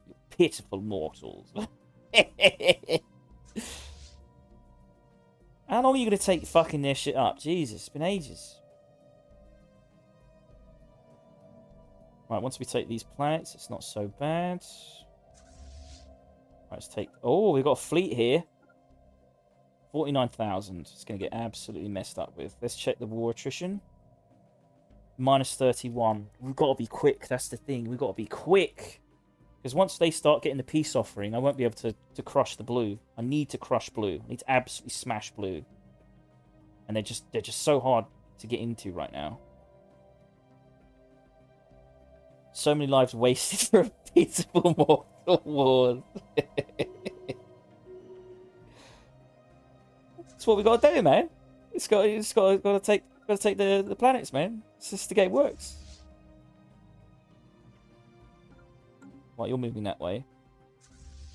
You pitiful mortals. How long are you going to take fucking their shit up? Jesus, it's been ages. Right, once we take these planets, it's not so bad. Right, let's take... Oh, we've got a fleet here. 49,000. It's going to get absolutely messed up with. Let's check the war attrition. Minus 31. We've got to be quick. That's the thing. We've got to be quick. Because once they start getting the peace offering, I won't be able to crush the blue. I need to crush blue. I need to absolutely smash blue. And they're just so hard to get into right now. So many lives wasted for a peaceful mortal war. That's what we got to do, man. It's got to take the planets, man. It's just the game works. Right, you're moving that way.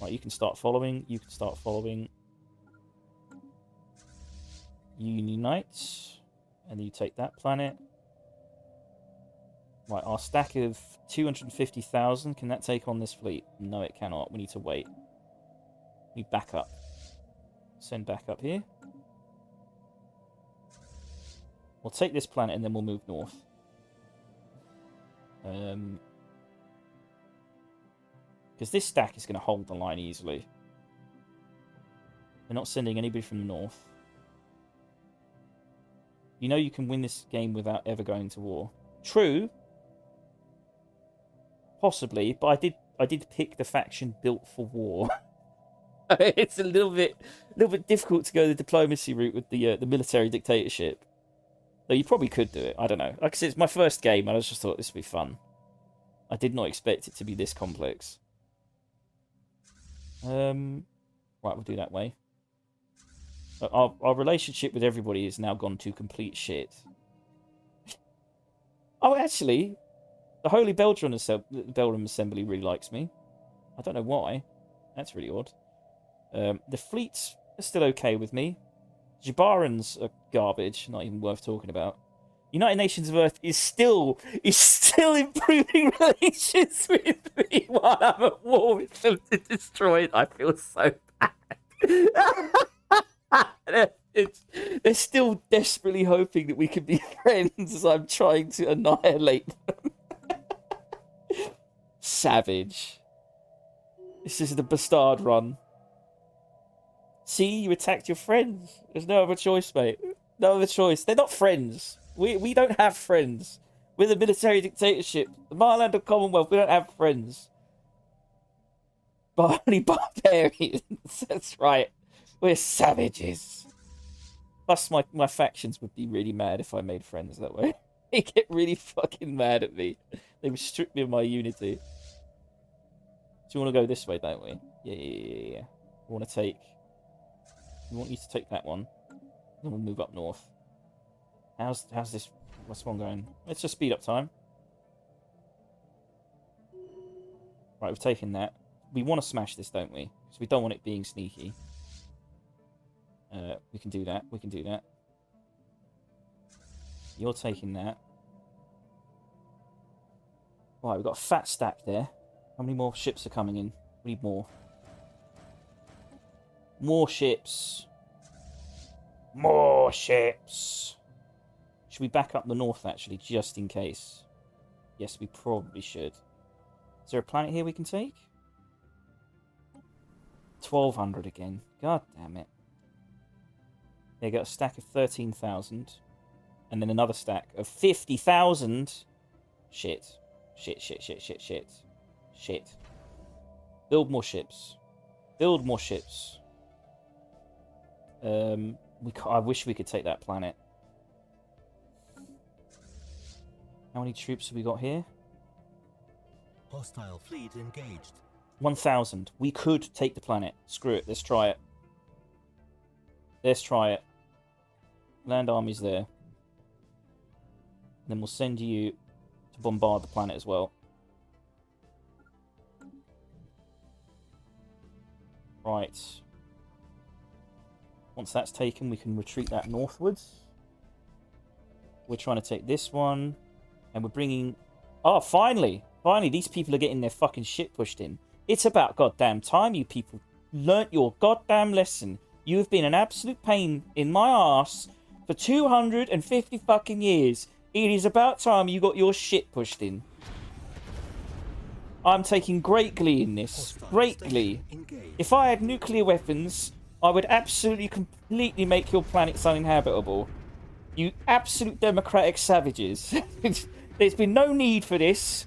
Right, you can start following. You can start following. You unite, and you take that planet. Right, our stack of 250,000, can that take on this fleet? No, it cannot. We need to wait. We back up. Send back up here. We'll take this planet and then we'll move north. Because this stack is going to hold the line easily. We're not sending anybody from the north. You know you can win this game without ever going to war. True. Possibly, but I did pick the faction built for war. It's a little bit difficult to go the diplomacy route with the military dictatorship. Though you probably could do it. I don't know. Like I said, it's my first game, and I just thought this would be fun. I did not expect it to be this complex. Right, we'll do that way. Our relationship with everybody has now gone to complete shit. Oh, actually, the Holy Belgian Assembly really likes me. I don't know why. That's really odd. The fleets are still okay with me. Jibarans are garbage, not even worth talking about. United Nations of Earth is still improving relations with me while I'm at war with them to destroy it. I feel so bad. They're still desperately hoping that we can be friends as I'm trying to annihilate them. Savage. This is the Bastard run. See, you attacked your friends. There's no other choice, mate. No other choice. They're not friends. We don't have friends. We're the military dictatorship. The Marlander Commonwealth, we don't have friends. But only barbarians. That's right. We're savages. Plus, my factions would be really mad if I made friends that way. They get really fucking mad at me. They would strip me of my unity. So we want to go this way, don't we? Yeah. We want to take... We want you to take that one. Then we'll move up north. How's this? What's one going? Let's just speed up time. Right, we've taken that. We want to smash this, don't we? Because we don't want it being sneaky. We can do that. We can do that. You're taking that. Right, we've got a fat stack there. How many more ships are coming in? We need more. More ships. More ships. Should we back up the north, actually, just in case? Yes, we probably should. Is there a planet here we can take? 1,200 again. God damn it. They got a stack of 13,000. And then another stack of 50,000. Shit. Shit. Build more ships. Build more ships. I wish we could take that planet. How many troops have we got here? Hostile fleet engaged. 1,000. We could take the planet. Screw it. Let's try it. Let's try it. Land armies there. And then we'll send you to bombard the planet as well. Right. Once that's taken, we can retreat that northwards. We're trying to take this one. And we're bringing... Oh, finally! Finally, these people are getting their fucking shit pushed in. It's about goddamn time you people learnt your goddamn lesson. You have been an absolute pain in my arse for 250 fucking years. It is about time you got your shit pushed in. I'm taking great glee in this. Great glee. If I had nuclear weapons, I would absolutely completely make your planets uninhabitable. You absolute democratic savages. There's been no need for this.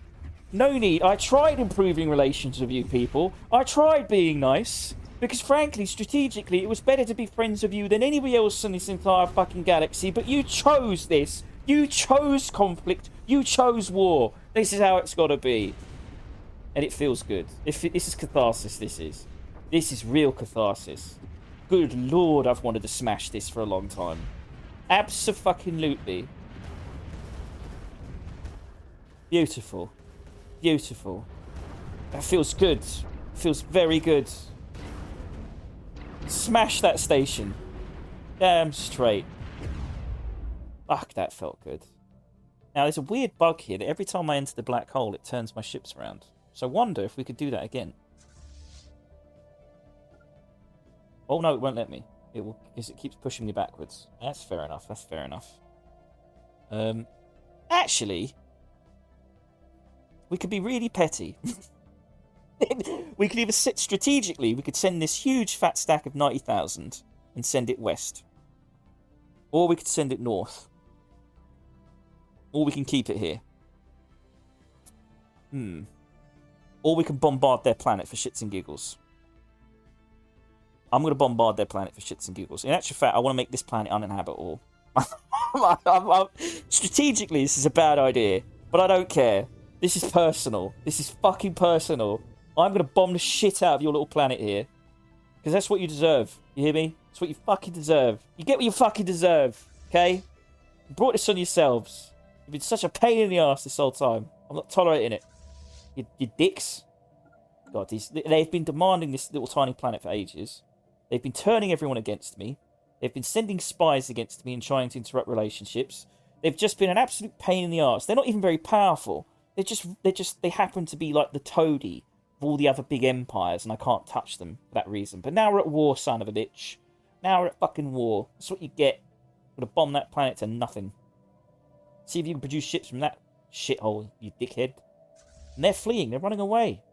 No need. I tried improving relations with you people. I tried being nice. Because frankly, strategically, it was better to be friends with you than anybody else in this entire fucking galaxy. But you chose this. You chose conflict. You chose war. This is how it's got to be. And it feels good. This is catharsis, this is. This is real catharsis. Good lord, I've wanted to smash this for a long time. Abso-fucking-lutely. Beautiful. Beautiful. That feels good. Feels very good. Smash that station. Damn straight. Fuck, that felt good. Now, there's a weird bug here that every time I enter the black hole, it turns my ships around. So I wonder if we could do that again. Oh, no, it won't let me. It will, because it keeps pushing me backwards. That's fair enough. That's fair enough. Actually, we could be really petty. We could either sit strategically, we could send this huge fat stack of 90,000 and send it west. Or we could send it north. Or we can keep it here. Or we can bombard their planet for shits and giggles. I'm going to bombard their planet for shits and giggles. In actual fact, I want to make this planet uninhabitable. Strategically, this is a bad idea. But I don't care. This is personal. This is fucking personal. I'm going to bomb the shit out of your little planet here. Because that's what you deserve. You hear me? That's what you fucking deserve. You get what you fucking deserve. Okay? You brought this on yourselves. You've been such a pain in the ass this whole time. I'm not tolerating it. You dicks. God, they've been demanding this little tiny planet for ages. They've been turning everyone against me. They've been sending spies against me and trying to interrupt relationships. They've just been an absolute pain in the arse. They're not even very powerful. They happen to be like the toady of all the other big empires, and I can't touch them for that reason. But now we're at war, son of a bitch. Now we're at fucking war. That's what you get. I'm gonna bomb that planet to nothing. See if you can produce ships from that shithole, you dickhead. And they're fleeing. They're running away.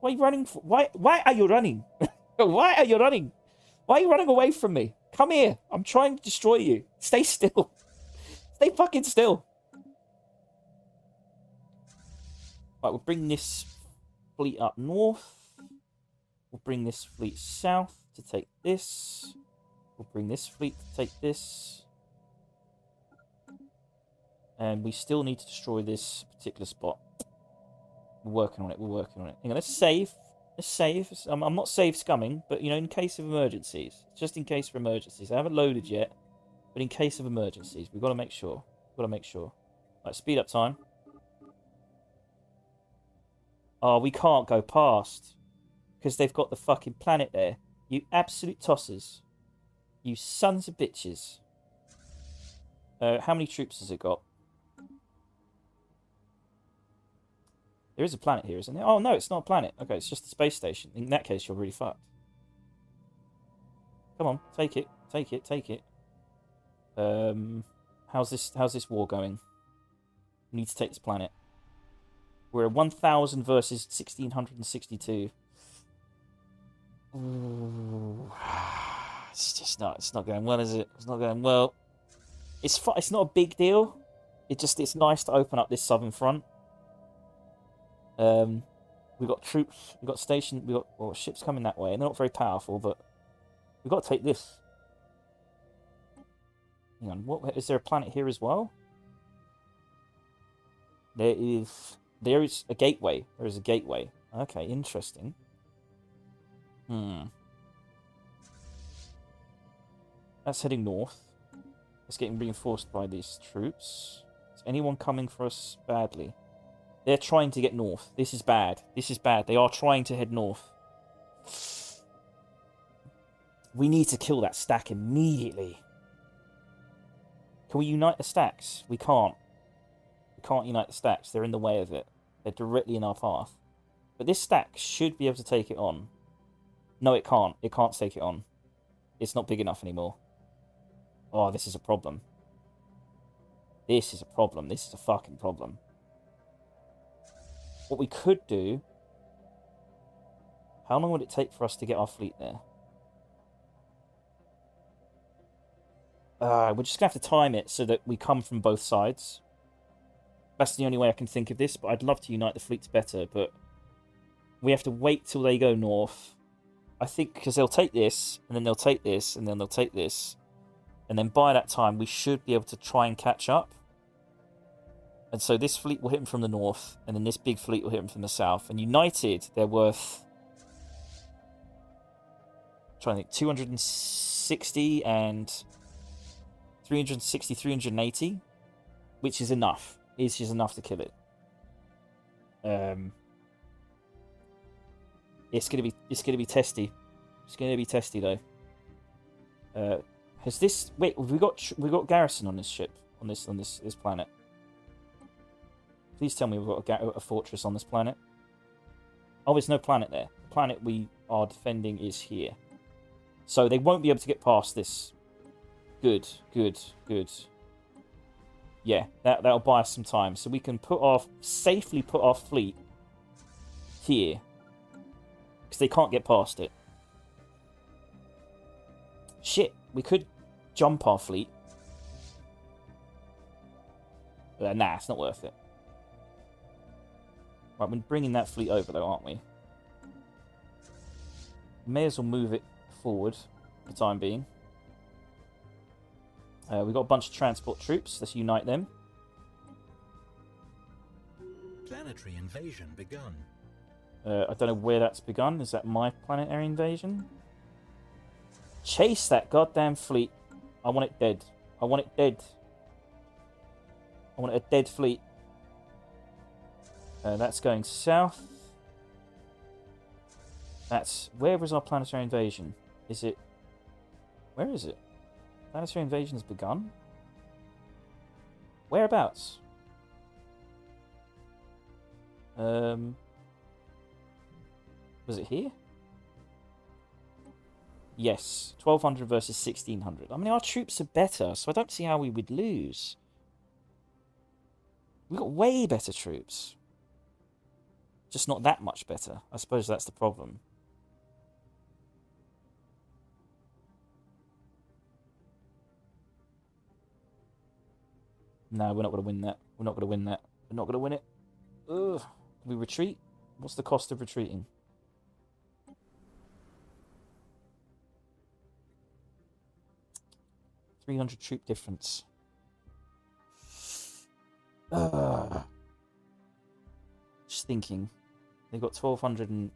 Why are you running? Why are you running? Why are you running? Why are you running away from me? Come here. I'm trying to destroy you. Stay still. Stay fucking still. Right, we'll bring this fleet up north. We'll bring this fleet south to take this. We'll bring this fleet to take this. And we still need to destroy this particular spot. We're working on it. We're working on it. Hang on, let's save. Let's save. I'm not save scumming, but, you know, in case of emergencies. Just in case for emergencies. I haven't loaded yet, but in case of emergencies, we've got to make sure. We've got to make sure. Right, speed up time. Oh, we can't go past. Because they've got the fucking planet there. You absolute tossers. You sons of bitches. How many troops has it got? There is a planet here, isn't there? Oh, no, it's not a planet. Okay, it's just a space station. In that case, you're really fucked. Come on, take it. Take it, take it. How's this war going? We need to take this planet. We're at 1,000 versus 1,662. Ooh. It's not going well, is it? It's not going well. It's not a big deal. It's nice to open up this southern front. We've got troops, we've got stations, ships coming that way, and they're not very powerful, but we've got to take this. Hang on, is there a planet here as well? There is a gateway. There is a gateway. Okay, interesting. That's heading north. It's getting reinforced by these troops. Is anyone coming for us badly? They're trying to get north. This is bad. This is bad. They are trying to head north. We need to kill that stack immediately. Can we unite the stacks? We can't. We can't unite the stacks. They're in the way of it. They're directly in our path. But this stack should be able to take it on. No, it can't. It can't take it on. It's not big enough anymore. Oh, this is a problem. This is a problem. This is a fucking problem. What we could do... How long would it take for us to get our fleet there? We're just going to have to time it so that we come from both sides. That's the only way I can think of this, but I'd love to unite the fleets better, but we have to wait till they go north. I think because they'll take this, and then they'll take this, and then they'll take this. And then by that time, we should be able to try and catch up. And so this fleet will hit them from the north, and then this big fleet will hit them from the south. And united, they're worth... I'm trying to think, 260 and 360, 380, which is enough. It's just enough to kill it. It's gonna be testy. It's gonna be testy though. Has this? Wait, we got garrison on this ship on this planet. Please tell me we've got a fortress on this planet. Oh, there's no planet there. The planet we are defending is here. So they won't be able to get past this. Good, good, good. Yeah, that'll buy us some time. So we can safely put our fleet here. Because they can't get past it. Shit, we could jump our fleet. Nah, it's not worth it. Right, we're bringing that fleet over, though, aren't we? May as well move it forward for the time being. We've got a bunch of transport troops. Let's unite them. Planetary invasion begun. I don't know where that's begun. Is that my planetary invasion? Chase that goddamn fleet. I want it dead. I want it dead. I want a dead fleet. That's going south. Where was our planetary invasion? Is it... Where is it? Planetary invasion has begun? Whereabouts? Was it here? Yes. 1200 versus 1600. I mean, our troops are better, so I don't see how we would lose. We've got way better troops. Just not that much better. I suppose that's the problem. No, we're not going to win that. We're not going to win that. We're not going to win it. Ugh. We retreat? What's the cost of retreating? $300 troop difference. Just thinking. They've got 1,300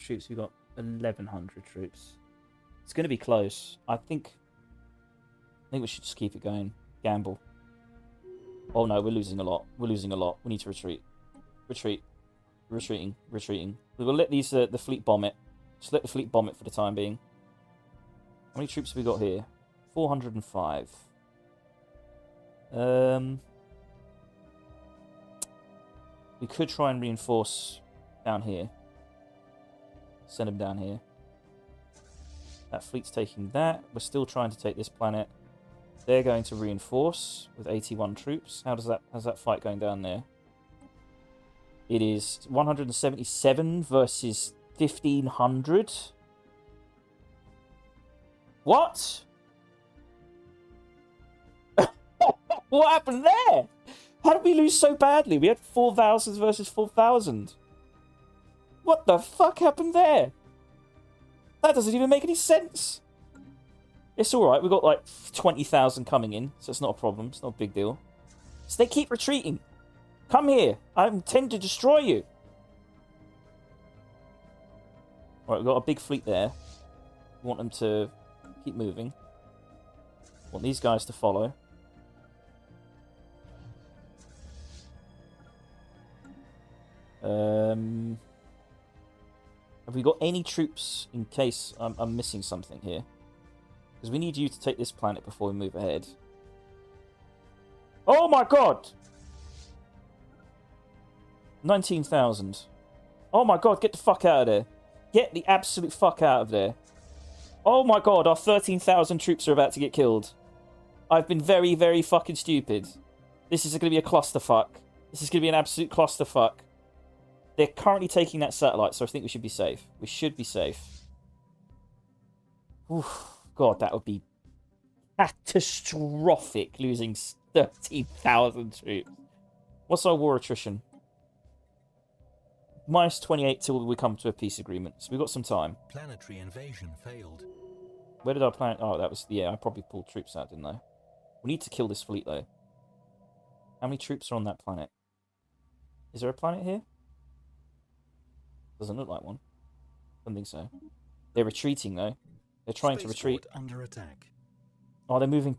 troops. We've got 1,100 troops. It's going to be close. I think we should just keep it going. Gamble. Oh no, we're losing a lot. We're losing a lot. We need to retreat. Retreat. Retreating. Retreating. We will let these the fleet bomb it. Just let the fleet bomb it for the time being. How many troops have we got here? 405. We could try and reinforce down here. Send them down here. That fleet's taking that. We're still trying to take this planet. They're going to reinforce with 81 troops. How's that fight going down there? It is 177 versus 1,500. What? What happened there? How did we lose so badly? We had 4,000 versus 4,000. What the fuck happened there? That doesn't even make any sense. It's alright, we've got like 20,000 coming in, so it's not a problem, it's not a big deal. So they keep retreating. Come here, I intend to destroy you. Alright, we've got a big fleet there. We want them to keep moving. Want these guys to follow. Have we got any troops in case I'm missing something here? Because we need you to take this planet before we move ahead. Oh my god! 19,000. Oh my god, get the fuck out of there. Get the absolute fuck out of there. Oh my god, our 13,000 troops are about to get killed. I've been very, very fucking stupid. This is going to be a clusterfuck. This is going to be an absolute clusterfuck. They're currently taking that satellite, so I think we should be safe. We should be safe. Oof. God, that would be catastrophic, losing 13,000 troops. What's our war attrition? Minus 28 till we come to a peace agreement. So we've got some time. Planetary invasion failed. Where did our planet... Oh, that was... Yeah, I probably pulled troops out, didn't I? We need to kill this fleet, though. How many troops are on that planet? Is there a planet here? Doesn't look like one. Don't think so. They're retreating, though. They're trying to retreat. Under attack. Oh, they're moving.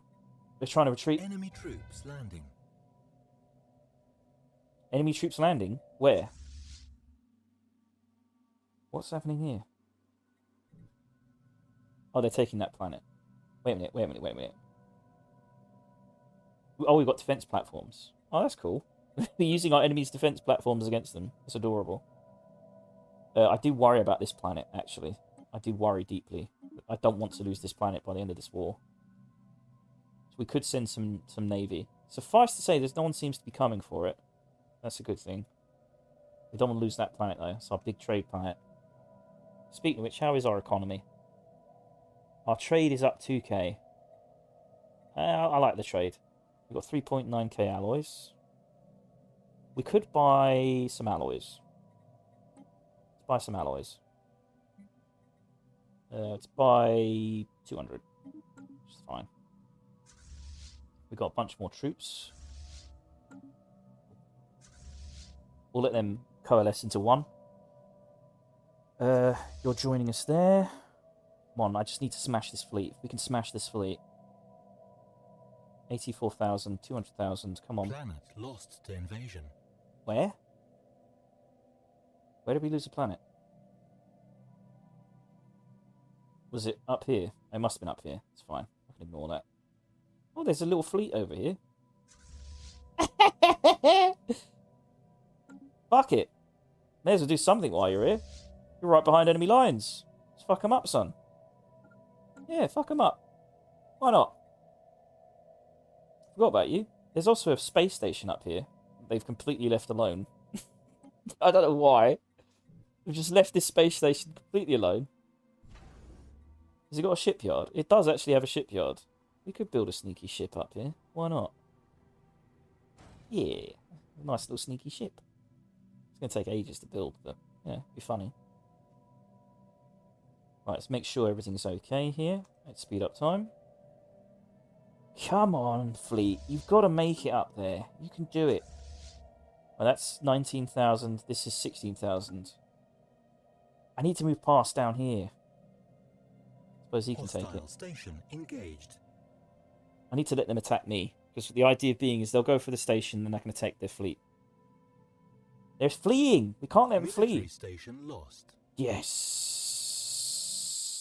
They're trying to retreat. Enemy troops landing. Enemy troops landing? Where? What's happening here? Oh, they're taking that planet. Wait a minute, wait a minute, wait a minute. Oh, we've got defense platforms. Oh, that's cool. We're using our enemies' defense platforms against them. It's adorable. I do worry about this planet, actually. I do worry deeply. I don't want to lose this planet by the end of this war. So we could send some navy. Suffice to say, no one seems to be coming for it. That's a good thing. We don't want to lose that planet, though. It's our big trade planet. Speaking of which, how is our economy? Our trade is up 2k. I like the trade. We've got 3.9k alloys. We could buy some alloys. Let's buy some alloys. Let's buy 200. Which is fine. We've got a bunch more troops. We'll let them coalesce into one. You're joining us there. Come on, I just need to smash this fleet. If we can smash this fleet. 84,000, 200,000, come on. Planet lost to invasion. Where? Where did we lose a planet? Was it up here? It must have been up here. It's fine. I can ignore that. Oh, there's a little fleet over here. Fuck it. May as well do something while you're here. You're right behind enemy lines. Let's fuck them up, son. Yeah, fuck them up. Why not? Forgot about you. There's also a space station up here. They've completely left alone. I don't know why. We've just left this space station completely alone. Has it got a shipyard? It does actually have a shipyard. We could build a sneaky ship up here. Why not? Yeah. Nice little sneaky ship. It's going to take ages to build, but yeah, it'd be funny. Right, let's make sure everything's okay here. Let's speed up time. Come on, fleet. You've got to make it up there. You can do it. Well, that's 19,000. This is 16,000. I need to move past down here. Suppose he can take it. Station engaged. I need to let them attack me. Because the idea being is they'll go for the station and they're going to take their fleet. They're fleeing. We can't let them flee. Station lost. Yes.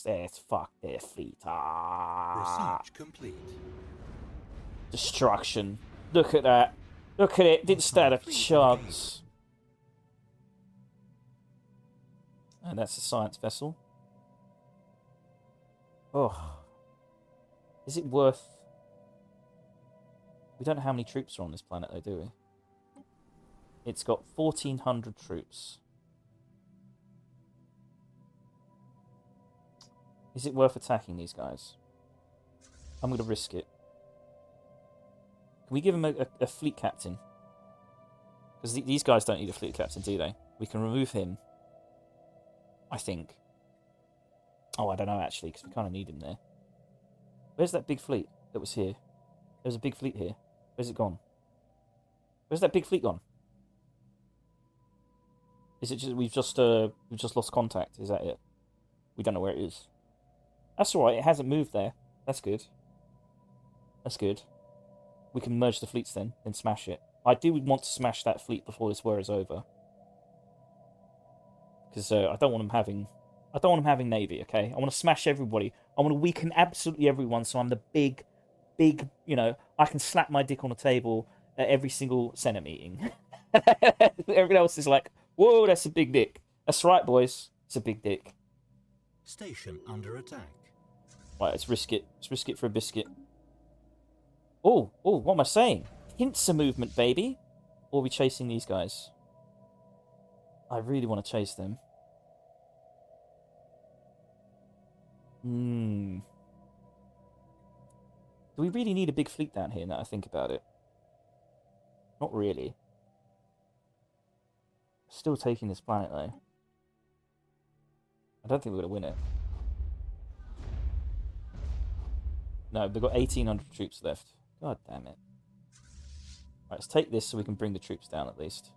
Let's fuck their fleet. Ah. Research complete. Destruction. Look at that. Look at it. Didn't stand a chance. And that's a science vessel. Oh. Is it worth... We don't know how many troops are on this planet though, do we? It's got 1,400 troops. Is it worth attacking these guys? I'm going to risk it. Can we give him a fleet captain? Because these guys don't need a fleet captain, do they? We can remove him. I think. Oh, I don't know, actually, because we kind of need him there. Where's that big fleet that was here? There's a big fleet here. Where's it gone? Where's that big fleet gone? Is it just we've just lost contact? Is that it? We don't know where it is. That's all right. It hasn't moved there. That's good. That's good. We can merge the fleets then smash it. I do want to smash that fleet before this war is over. Because I don't want them having... I don't want them having navy, okay? I want to smash everybody. I want to weaken absolutely everyone so I'm the big, you know, I can slap my dick on the table at every single Senate meeting. Everyone else is like, whoa, that's a big dick. That's right, boys. It's a big dick. Station under attack. Right, let's risk it. Let's risk it for a biscuit. Oh, what am I saying? Hints of movement, baby. Or are we chasing these guys? I really want to chase them. Do we really need a big fleet down here now I think about it? Not really. Still taking this planet though. I don't think we're going to win it. No, we've got 1,800 troops left. God damn it. Right, let's take this so we can bring the troops down at least.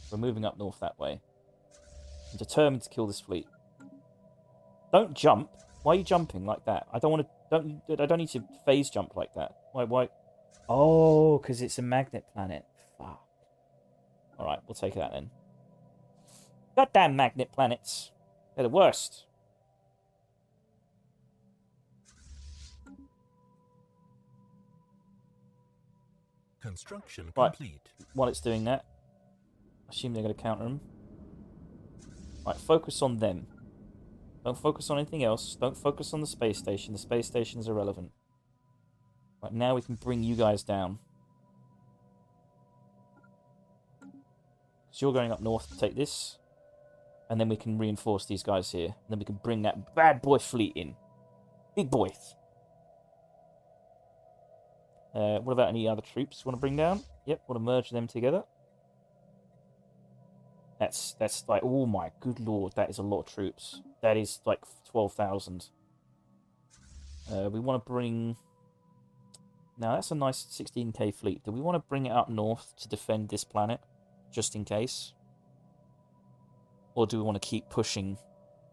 We're moving up north that way. I'm determined to kill this fleet. Don't jump. Why are you jumping like that? I don't want to... I don't need to phase jump like that. Why? Oh, because it's a magnet planet. Fuck. Alright, we'll take that then. Goddamn magnet planets. They're the worst. Construction Right. complete. While it's doing that, I assume they're going to counter them. Right, focus on them. Don't focus on anything else. Don't focus on the space station. The space station is irrelevant. Right, now we can bring you guys down. So you're going up north to take this. And then we can reinforce these guys here. And then we can bring that bad boy fleet in. Big boys. What about any other troops you want to bring down? Yep, want to merge them together. That's like, oh my good lord, that is a lot of troops. That is like 12,000. We want to bring... Now, that's a nice 16k fleet. Do we want to bring it up north to defend this planet? Just in case? Or do we want to keep pushing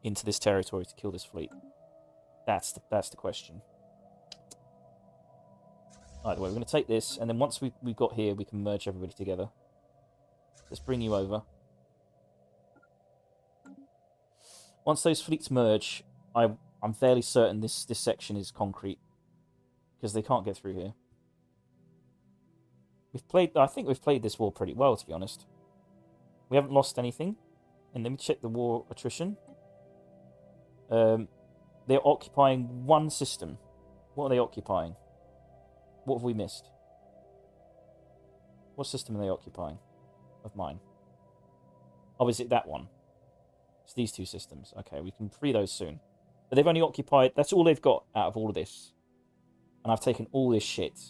into this territory to kill this fleet? That's the question. Either way, we're going to take this, and then once we've got here, we can merge everybody together. Let's bring you over. Once those fleets merge, I'm fairly certain this section is concrete. Because they can't get through here. I think we've played this war pretty well, to be honest. We haven't lost anything. And let me check the war attrition. They're occupying one system. What are they occupying? What have we missed? What system are they occupying? Of mine. Oh, is it that one? It's these two systems. Okay, we can free those soon. But they've only occupied... That's all they've got out of all of this. And I've taken all this shit.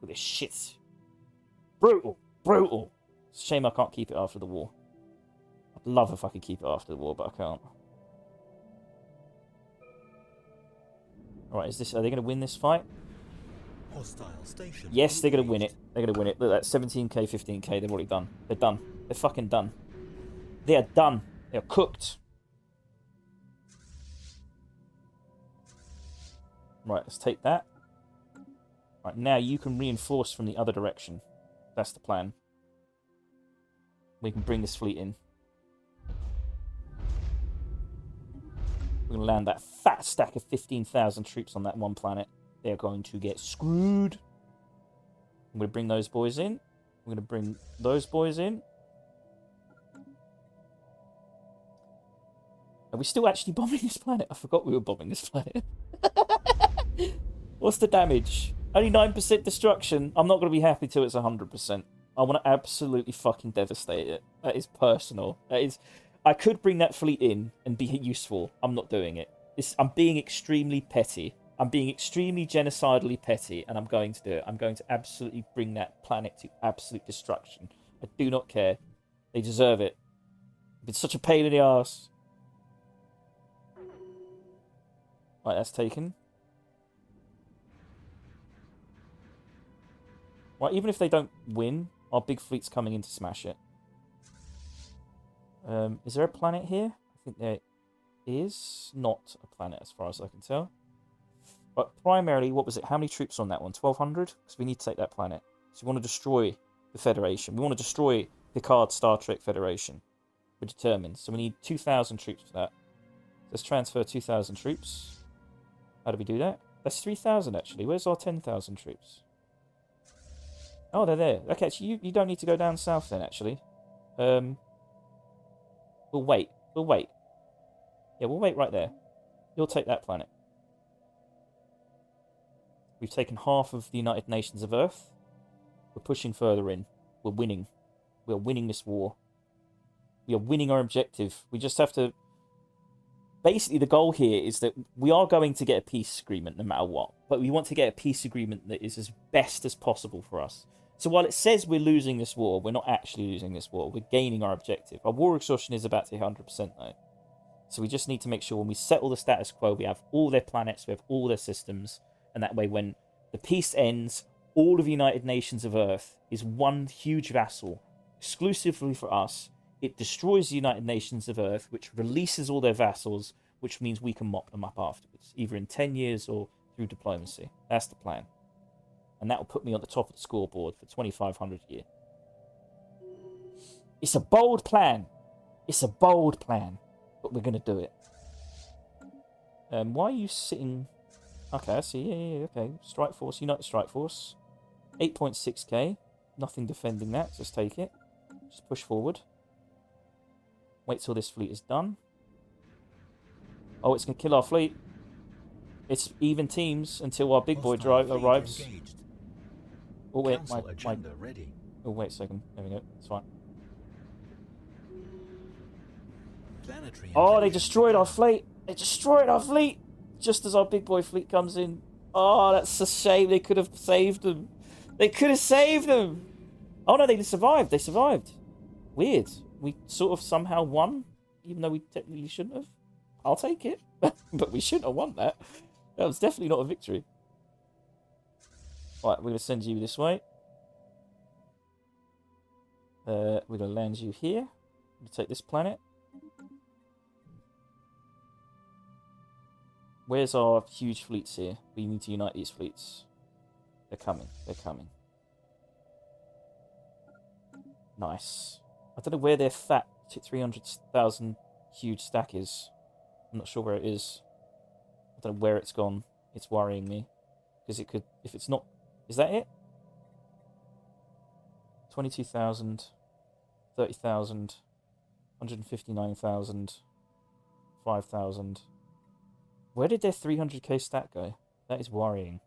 All this shit. Brutal. Brutal. It's a shame I can't keep it after the war. I'd love if I could keep it after the war, but I can't. Alright, are they going to win this fight? Hostile station. Yes, they're going to win it. They're going to win it. Look, that's 17k, 15k. They've already done. They're done. They're fucking done. They are done. They are cooked. Right, let's take that. Right, now you can reinforce from the other direction. That's the plan. We can bring this fleet in. We're going to land that fat stack of 15,000 troops on that one planet. They're going to get screwed. I'm going to bring those boys in. I'm going to bring those boys in. Are we still actually bombing this planet? I forgot we were bombing this planet. What's the damage? Only 9% destruction. I'm not going to be happy till it's 100%. I want to absolutely fucking devastate it. That is personal. That is... I could bring that fleet in and be useful. I'm not doing it. I'm being extremely petty. I'm being extremely genocidally petty, and I'm going to do it. I'm going to absolutely bring that planet to absolute destruction. I do not care. They deserve it. It's such a pain in the arse. Right, that's taken. Right, even if they don't win, our big fleet's coming in to smash it. Is there a planet here? I think there is not a planet as far as I can tell. But primarily, what was it? How many troops on that one? 1,200? Because we need to take that planet. So we want to destroy the Federation. We want to destroy Picard's Star Trek Federation. We're determined. So we need 2,000 troops for that. Let's transfer 2,000 troops. How do we do that? That's 3,000 actually. Where's our 10,000 troops? Oh, they're there. Okay, so you don't need to go down south then, actually. We'll wait. We'll wait. Yeah, we'll wait right there. You'll take that planet. We've taken half of the United Nations of Earth. We're pushing further in. We're winning. We're winning this war. We are winning our objective. We just have to... Basically, the goal here is that we are going to get a peace agreement no matter what. But we want to get a peace agreement that is as best as possible for us. So while it says we're losing this war, we're not actually losing this war. We're gaining our objective. Our war exhaustion is about to hit 100% though. So we just need to make sure when we settle the status quo, we have all their planets, we have all their systems. And that way when the peace ends, all of the United Nations of Earth is one huge vassal, exclusively for us. It destroys the United Nations of Earth, which releases all their vassals, which means we can mop them up afterwards, either in 10 years or through diplomacy. That's the plan. And that will put me on the top of the scoreboard for 2,500 a year. It's a bold plan. It's a bold plan. But we're going to do it. Why are you sitting... Okay, I see. Yeah, okay. Strike Force. Unite the Strike Force. 8.6k. Nothing defending that. Just take it. Just push forward. Wait till this fleet is done. Oh, it's going to kill our fleet. It's even teams until our big boy arrives. Oh, wait. Ready. Oh, wait a second. There we go. It's fine. Oh, they destroyed our fleet. They destroyed our fleet just as our big boy fleet comes in. Oh, that's a shame. They could have saved them. They could have saved them. Oh, no, they survived. They survived. Weird. We sort of somehow won, even though we technically shouldn't have. I'll take it. But we shouldn't have won that. That was definitely not a victory. Right, we're going to send you this way. We're going to land you here. We'll take this planet. Where's our huge fleets here? We need to unite these fleets. They're coming. They're coming. Nice. I don't know where their fat 300,000 huge stack is. I'm not sure where it is. I don't know where it's gone. It's worrying me. Because it could... If it's not... Is that it? 22,000. 30,000. 159,000. 5,000. Where did their 300k stack go? That is worrying.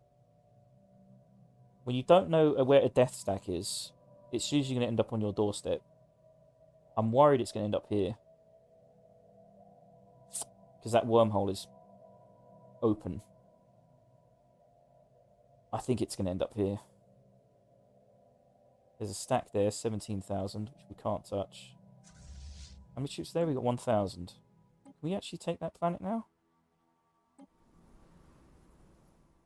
When you don't know where a death stack is, it's usually going to end up on your doorstep. I'm worried it's going to end up here. Because that wormhole is open. I think it's going to end up here. There's a stack there, 17,000, which we can't touch. How many troops there? We got 1,000. Can we actually take that planet now?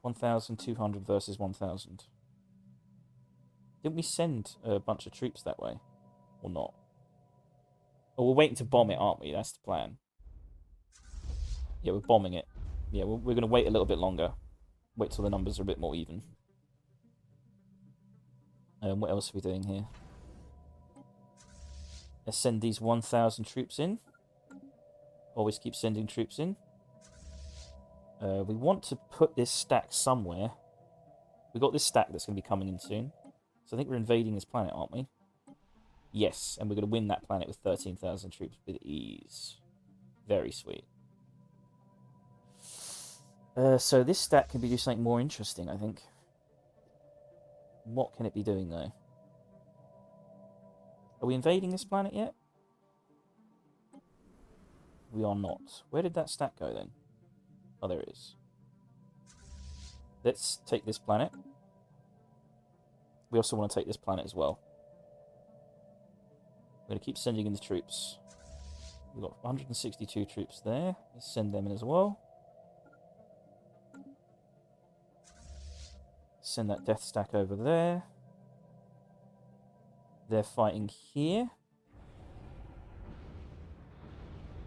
1,200 versus 1,000. Didn't we send a bunch of troops that way? Or not? Oh, we're waiting to bomb it, aren't we? That's the plan. Yeah, we're bombing it. Yeah, we're going to wait a little bit longer. Wait till the numbers are a bit more even. What else are we doing here? Let's send these 1,000 troops in. Always keep sending troops in. We want to put this stack somewhere. We've got this stack that's going to be coming in soon. So I think we're invading this planet, aren't we? Yes, and we're going to win that planet with 13,000 troops with ease. Very sweet. So this stack can be doing something more interesting, I think. What can it be doing, though? Are we invading this planet yet? We are not. Where did that stack go, then? Oh, there it is. Let's take this planet. We also want to take this planet as well. We're going to keep sending in the troops. We've got 162 troops there. Let's send them in as well. Send that death stack over there. They're fighting here.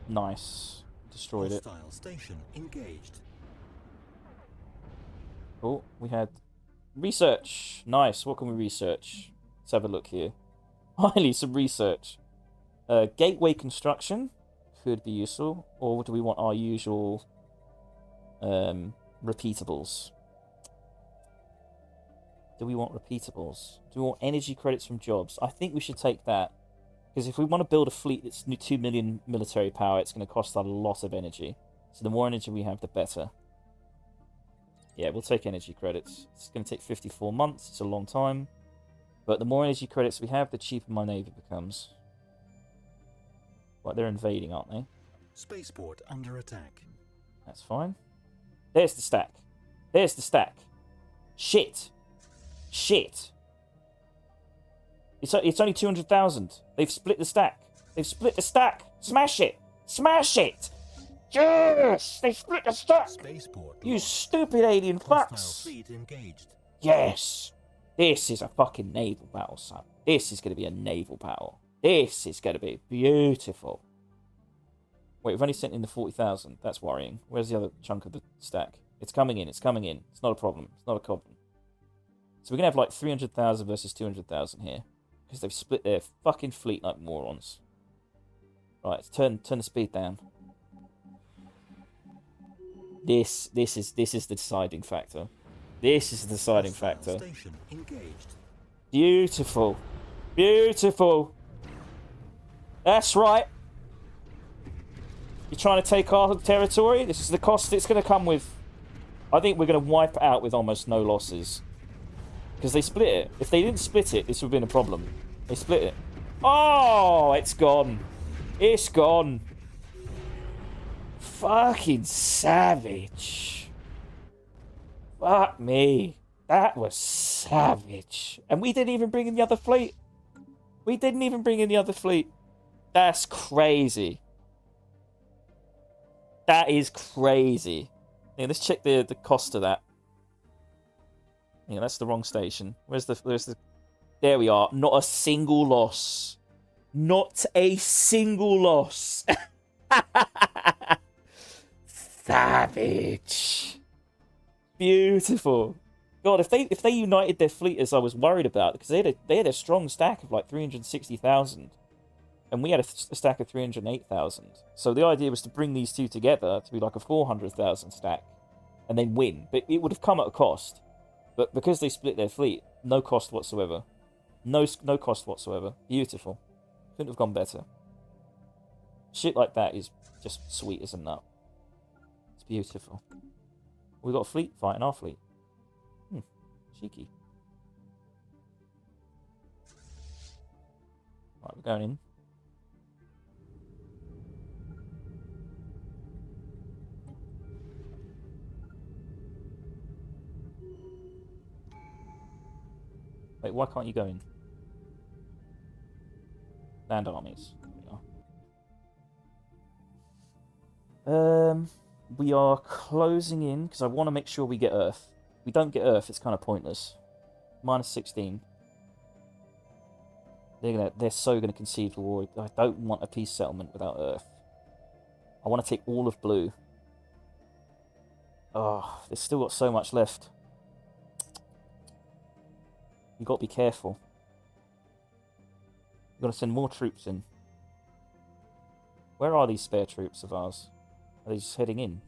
Nice. Destroyed it. Hostile station engaged. Oh, we had research. Nice. What can we research? Let's have a look here. Finally, some research. Gateway construction could be useful. Or do we want our usual repeatables? Do we want repeatables? Do we want energy credits from jobs? I think we should take that. Because if we want to build a fleet that's 2 million military power, it's going to cost a lot of energy. So the more energy we have, the better. Yeah, we'll take energy credits. It's going to take 54 months. It's a long time. But the more energy credits we have, the cheaper my navy becomes. Right, they're invading, aren't they? Spaceport under attack. That's fine. There's the stack. There's the stack. Shit. Shit. It's only 200,000. They've split the stack. They've split the stack. Smash it. Smash it. Yes! They split the stack. Spaceport. You stupid alien Hostile fucks. fleet engaged. Yes. This is a fucking naval battle, son. This is going to be a naval battle. This is going to be beautiful. Wait, we've only sent in the 40,000. That's worrying. Where's the other chunk of the stack? It's coming in. It's coming in. It's not a problem. It's not a problem. So we're going to have like 300,000 versus 200,000 here. Because they've split their fucking fleet like morons. Right, let's turn the speed down. This is the deciding factor. This is the deciding factor. Station engaged. Beautiful. Beautiful. That's right. You're trying to take our territory? This is the cost it's going to come with. I think we're going to wipe it out with almost no losses. Because they split it. If they didn't split it, this would have been a problem. They split it. Oh, it's gone. It's gone. Fucking savage. Fuck me. That was savage. And we didn't even bring in the other fleet. We didn't even bring in the other fleet. That's crazy. That is crazy. Yeah, let's check the cost of that. Yeah, that's the wrong station. Where's the... There we are. Not a single loss. Not a single loss. Savage. Beautiful. God, if they united their fleet as I was worried about, because they had a strong stack of like 360,000, and we had a stack of 308,000. So the idea was to bring these two together to be like a 400,000 stack, and then win. But it would have come at a cost. But because they split their fleet, no cost whatsoever. No cost whatsoever. Beautiful. Couldn't have gone better. Shit like that is just sweet as a nut. It's beautiful. We got a fleet fighting our fleet. Cheeky. Right, we're going in. Wait, why can't you go in? Land armies. We are closing in because I want to make sure we get Earth. If we don't get Earth, it's kind of pointless. Minus 16. They're so gonna concede for war. I don't want a peace settlement without Earth. I want to take all of blue. Oh, they've still got so much left. You got to be careful. You've got to send more troops in. Where are these spare troops of ours? Are they just heading in?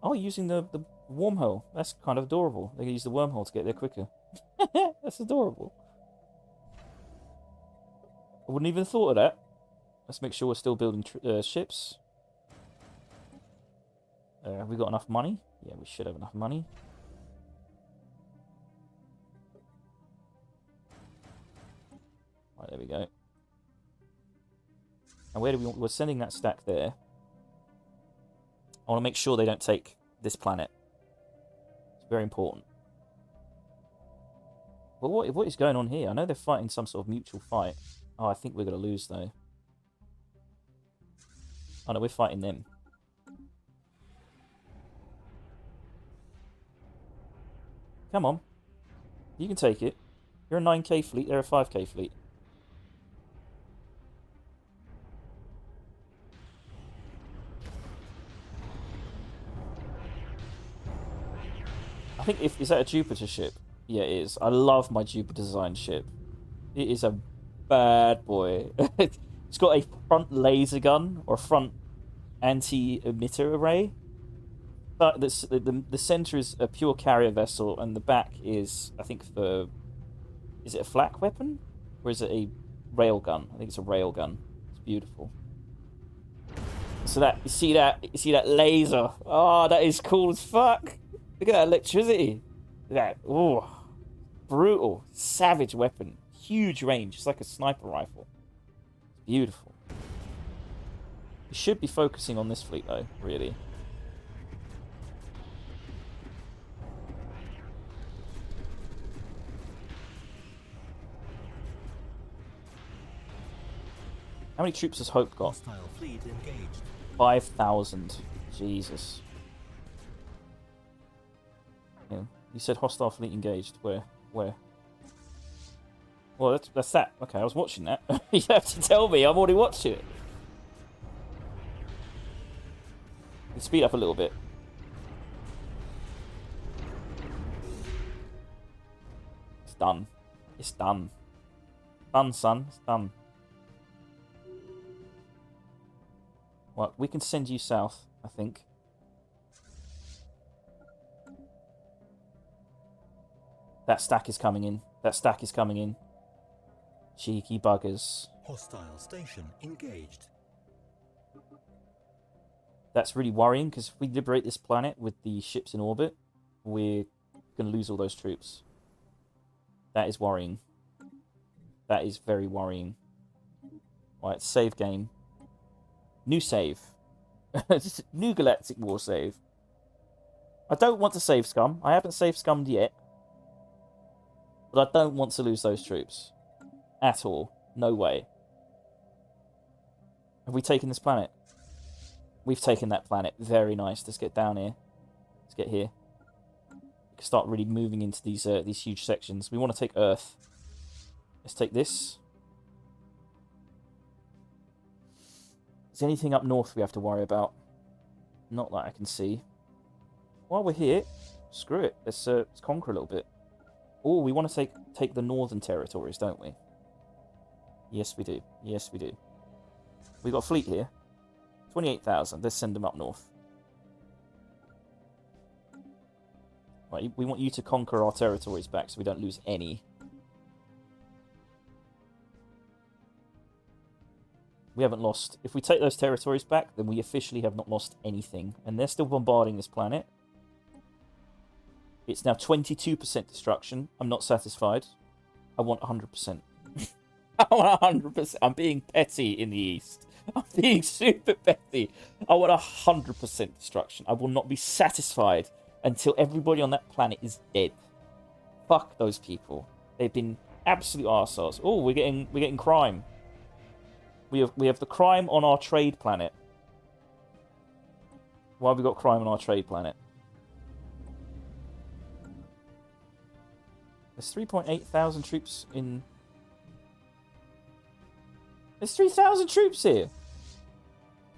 Oh, using the wormhole. That's kind of adorable. They can use the wormhole to get there quicker. That's adorable. I wouldn't even have thought of that. Let's make sure we're still building ships. Have we got enough money? Yeah, we should have enough money. Right, there we go. And where do we... We're sending that stack there. I want to make sure they don't take this planet. It's very important. But what is going on here? I know they're fighting some sort of mutual fight. Oh, I think we're going to lose, though. Oh, no, we're fighting them. Come on. You can take it. You're a 9k fleet, they're a 5k fleet. I think is that a Jupiter ship? Yeah, it is. I love my Jupiter design ship. It is a bad boy. It's got a front laser gun or front anti-emitter array. But the center is a pure carrier vessel, and the back is, I think, for... Is it a flak weapon? Or is it a rail gun? I think it's a rail gun. It's beautiful. So that, you see that laser? Oh, that is cool as fuck. Look at that electricity. That, oh, brutal, savage weapon. Huge range. It's like a sniper rifle. It's beautiful. We should be focusing on this fleet, though, really. How many troops has Hope got? Hostile fleet engaged. 5,000. Jesus. Yeah. You said hostile fleet engaged. Where? Well, that's that. Okay, I was watching that. You have to tell me. I'm already watching it. Let's speed up a little bit. It's done. It's done. Done, son. It's done. Well, we can send you south. I think. That stack is coming in. That stack is coming in. Cheeky buggers. Hostile station engaged. That's really worrying, because if we liberate this planet with the ships in orbit, we're going to lose all those troops. That is worrying. That is very worrying. Right, save game. New save. New galactic war save. I don't want to save scum. I haven't saved scummed yet. But I don't want to lose those troops. At all. No way. Have we taken this planet? We've taken that planet. Very nice. Let's get down here. Let's get here. We can start really moving into these huge sections. We want to take Earth. Let's take this. Is there anything up north we have to worry about? Not that I can see. While we're here, screw it. Let's conquer a little bit. Oh, we want to take the northern territories, don't we? Yes, we do. Yes, we do. We've got a fleet here. 28,000. Let's send them up north. Right, we want you to conquer our territories back so we don't lose any. We haven't lost... If we take those territories back, then we officially have not lost anything. And they're still bombarding this planet. It's now 22% destruction. I'm not satisfied. I want 100%. I want 100%. I'm being petty in the east. I'm being super petty. I want 100% destruction. I will not be satisfied until everybody on that planet is dead. Fuck those people. They've been absolute arseholes. Oh, we're getting crime. We have the crime on our trade planet. Why have we got crime on our trade planet? There's 3,800 troops in... There's 3,000 troops here!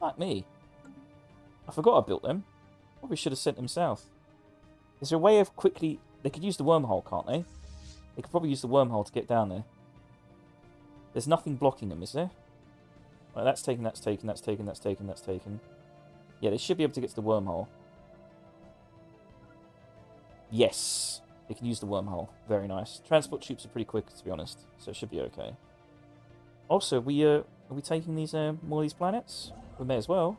Like me. I forgot I built them. Probably should have sent them south. Is there a way of quickly... They could use the wormhole, can't they? They could probably use the wormhole to get down there. There's nothing blocking them, is there? Right, that's taken, that's taken, that's taken, that's taken, that's taken. Yeah, they should be able to get to the wormhole. Yes! They can use the wormhole. Very nice. Transport troops are pretty quick, to be honest, so it should be okay. Also, are we taking these more of these planets? We may as well.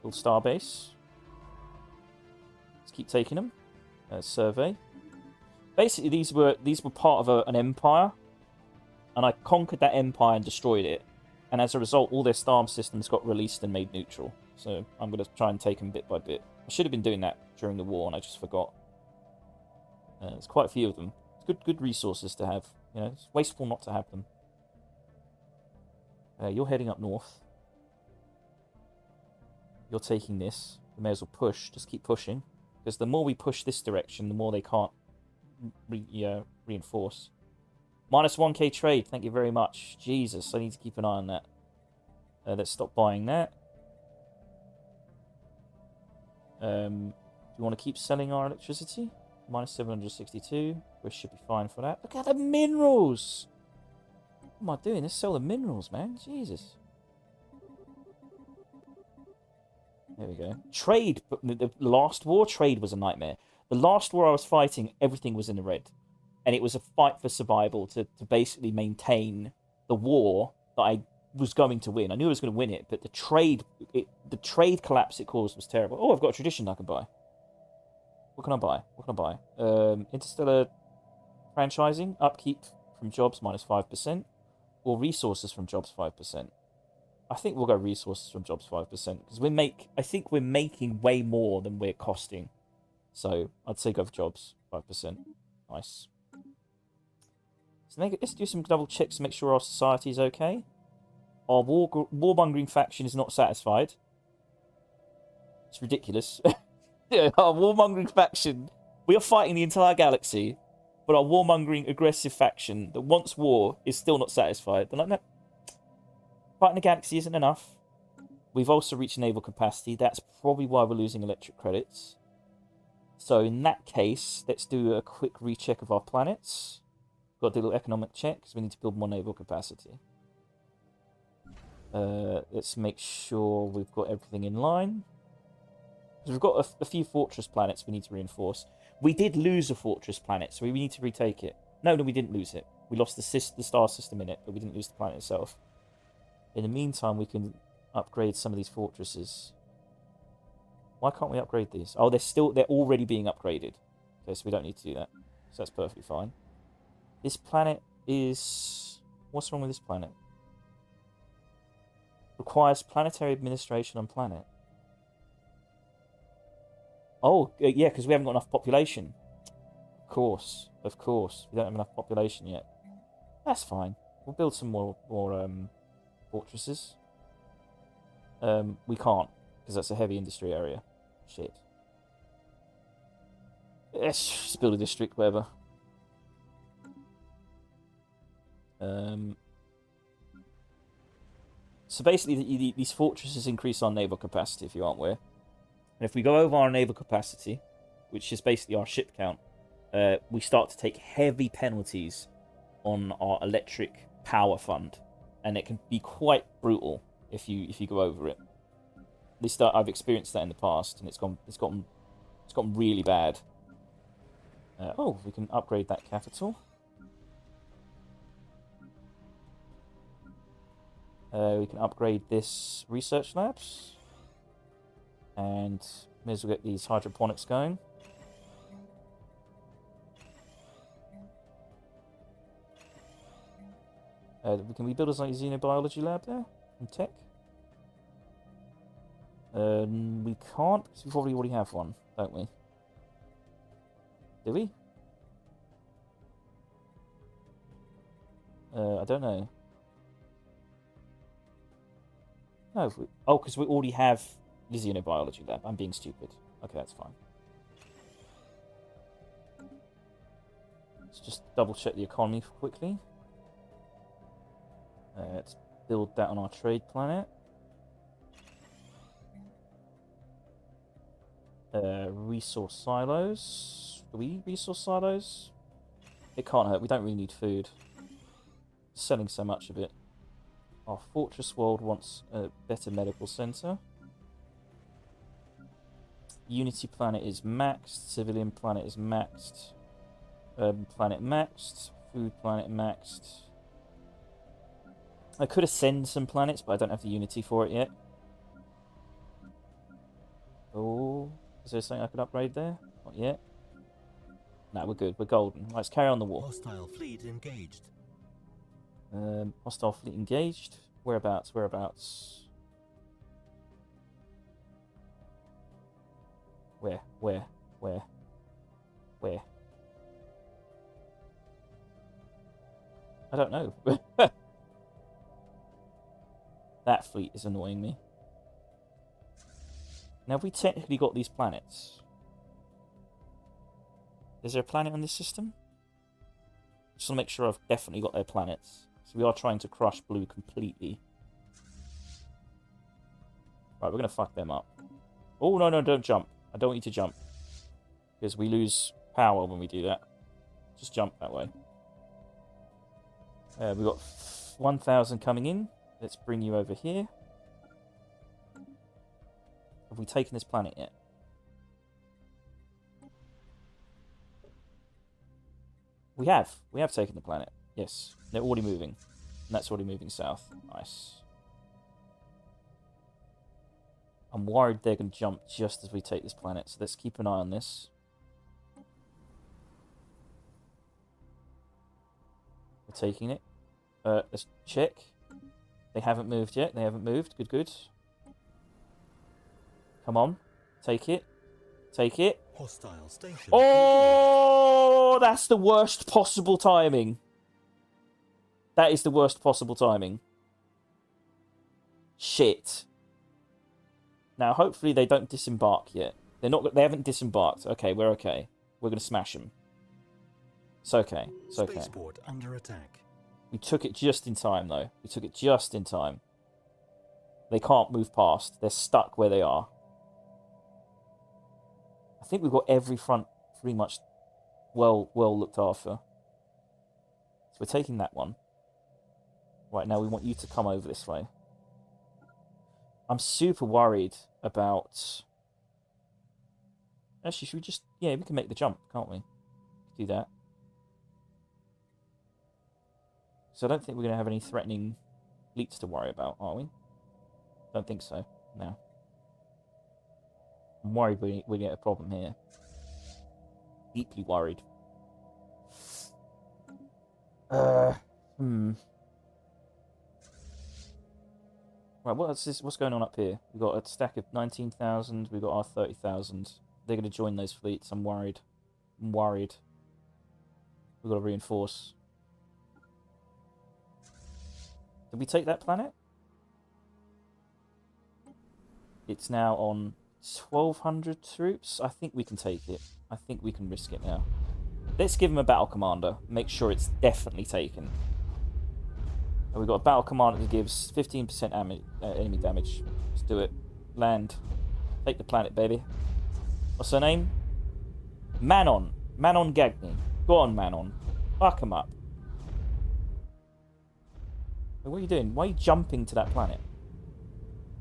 Little starbase. Let's keep taking them. Survey. Basically, these were part of an empire, and I conquered that empire and destroyed it. And as a result, all their star systems got released and made neutral. So I'm going to try and take them bit by bit. I should have been doing that during the war, and I just forgot. There's quite a few of them. It's good resources to have. You know, it's wasteful not to have them. You're heading up north. You're taking this. We may as well push. Just keep pushing. Because the more we push this direction, the more they can't reinforce. Minus 1k trade. Thank you very much. Jesus, I need to keep an eye on that. Let's stop buying that. Do you want to keep selling our electricity? Minus 762. We should be fine for that. Look at the minerals! What am I doing? Let's sell the minerals, man. Jesus. There we go. Trade. The last war, trade was a nightmare. The last war I was fighting, everything was in the red. And it was a fight for survival to basically maintain the war that I was going to win. I knew I was going to win it, but the trade collapse it caused was terrible. Oh, I've got a tradition I can buy. What can I buy? What can I buy? Interstellar franchising, upkeep from jobs minus 5%, or resources from jobs 5%. I think we'll go resources from jobs 5% because I think we're making way more than we're costing. So I'd say go for jobs 5%. Nice. So let's do some double checks to make sure our society is okay. Our warmongering faction is not satisfied. It's ridiculous. Yeah, our warmongering faction, we are fighting the entire galaxy, but our warmongering aggressive faction that wants war is still not satisfied. They're like, no, fighting the galaxy isn't enough. We've also reached naval capacity. That's probably why we're losing electric credits. So in that case, let's do a quick recheck of our planets. Got to do a little economic check because we need to build more naval capacity. Let's make sure we've got everything in line. Because we've got a few fortress planets we need to reinforce. We did lose a fortress planet, so we need to retake it. No, we didn't lose it. We lost the star system in it, but we didn't lose the planet itself. In the meantime, we can upgrade some of these fortresses. Why can't we upgrade these? Oh, they're already being upgraded. Okay, so we don't need to do that. So that's perfectly fine. This planet is... What's wrong with this planet? Requires planetary administration on planet. Oh, yeah, because we haven't got enough population. Of course. We don't have enough population yet. That's fine. We'll build some more fortresses. We can't, because that's a heavy industry area. Shit. Let's just build a district, whatever. So basically, these fortresses increase our naval capacity, if you aren't aware. And if we go over our naval capacity, which is basically our ship count, we start to take heavy penalties on our electric power fund, and it can be quite brutal if you go over it. At least I've experienced that in the past, and it's gotten really bad. Oh, we can upgrade that capital. We can upgrade this research labs. And may as well get these hydroponics going. Can we build a xenobiology lab there? In tech? We can't, because we probably already have one, don't we? Do we? I don't know. No, because we already have the xenobiology lab. I'm being stupid. Okay, that's fine. Let's just double check the economy quickly. Let's build that on our trade planet. Resource silos. Do we need resource silos? It can't hurt. We don't really need food. Selling so much of it. Our fortress world wants a better medical center. Unity planet is maxed. Civilian planet is maxed. Urban planet maxed. Food planet maxed. I could ascend some planets, but I don't have the Unity for it yet. Oh, is there something I could upgrade there? Not yet. No, we're good. We're golden. Right, let's carry on the war. Hostile fleet engaged. Hostile fleet engaged. Whereabouts? Whereabouts? Where? Where? Where? Where? I don't know. That fleet is annoying me. Now, have we technically got these planets? Is there a planet on this system? Just want to make sure I've definitely got their planets. So we are trying to crush blue completely. Right, we're going to fuck them up. Oh, no, don't jump. I don't want you to jump. Because we lose power when we do that. Just jump that way. We've got 1,000 coming in. Let's bring you over here. Have we taken this planet yet? We have. We have taken the planet. Yes. They're already moving. And that's already moving south. Nice. I'm worried they're going to jump just as we take this planet. So let's keep an eye on this. We're taking it. Let's check. They haven't moved yet. They haven't moved. Good, good. Come on. Take it. Take it. Hostile station. Oh, that's the worst possible timing. That is the worst possible timing. Shit. Now, hopefully they don't disembark yet. They haven't disembarked. Okay, we're okay. We're going to smash them. It's okay. It's okay. Spaceport under attack. We took it just in time, though. We took it just in time. They can't move past. They're stuck where they are. I think we've got every front pretty much well looked after. So we're taking that one. Right, now we want you to come over this way. I'm super worried about... Actually, should we just... Yeah, we can make the jump, can't we? Do that. So I don't think we're going to have any threatening fleets to worry about, are we? Don't think so. No. I'm worried we get a problem here. Deeply worried. Right, what's going on up here? We've got a stack of 19,000. We've got our 30,000. They're going to join those fleets. I'm worried. I'm worried. We've got to reinforce. Did we take that planet? It's now on 1,200 troops. I think we can take it. I think we can risk it now. Let's give him a battle commander. Make sure it's definitely taken. And we've got a battle commander that gives 15% enemy damage. Let's do it. Land. Take the planet, baby. What's her name? Manon. Manon Gagny. Go on, Manon. Fuck him up. Wait, what are you doing? Why are you jumping to that planet?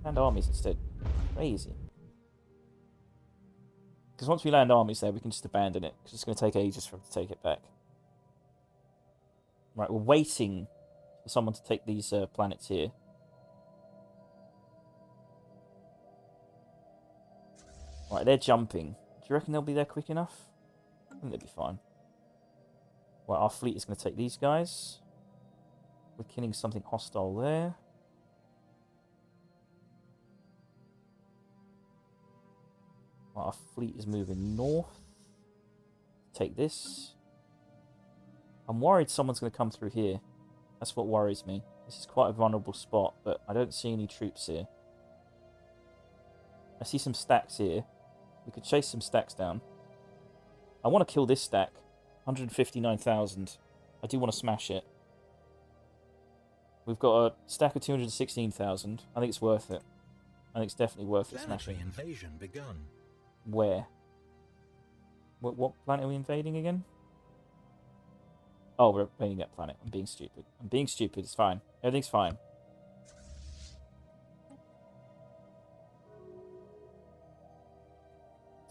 Land armies instead. Crazy. Because once we land armies there, we can just abandon it. Because it's going to take ages for them to take it back. Right, we're waiting for someone to take these planets here. Right, they're jumping. Do you reckon they'll be there quick enough? I think they'll be fine. Right, our fleet is going to take these guys. We're killing something hostile there. Right, our fleet is moving north. Take this. I'm worried someone's going to come through here. That's what worries me. This is quite a vulnerable spot, but I don't see any troops here. I see some stacks here. We could chase some stacks down. I want to kill this stack. 159,000. I do want to smash it. We've got a stack of 216,000. I think it's worth it. I think it's definitely worth it smashing. Invasion begun. Where? What planet are we invading again? Oh, we're invading that planet. I'm being stupid. I'm being stupid. It's fine. Everything's fine.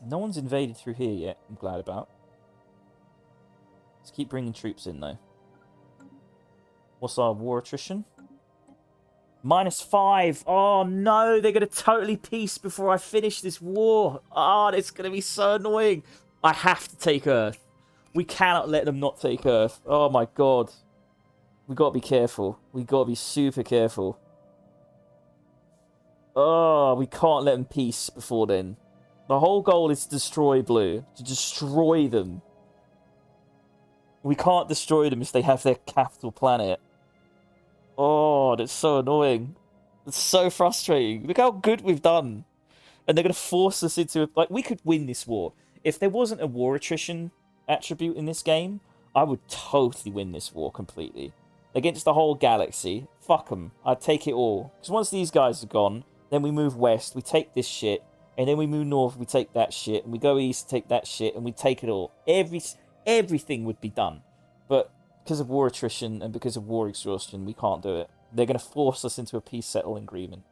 No one's invaded through here yet, I'm glad about. Let's keep bringing troops in, though. What's our war attrition? -5. Oh, no. They're going to totally peace before I finish this war. Oh, it's going to be so annoying. I have to take Earth. We cannot let them not take Earth. Oh, my God. We got to be careful. We got to be super careful. Oh, we can't let them peace before then. The whole goal is to destroy Blue. To destroy them. We can't destroy them if they have their capital planet. Oh, that's so annoying. It's so frustrating. Look how good we've done. And they're going to force us into... Like, we could win this war. If there wasn't a war attrition attribute in this game, I would totally win this war completely. Against the whole galaxy. Fuck them. I'd take it all. Because once these guys are gone, then we move west, we take this shit. And then we move north, we take that shit. And we go east, take that shit. And we take it all. Everything would be done. But because of war attrition and because of war exhaustion, we can't do it. They're going to force us into a peace settle agreement.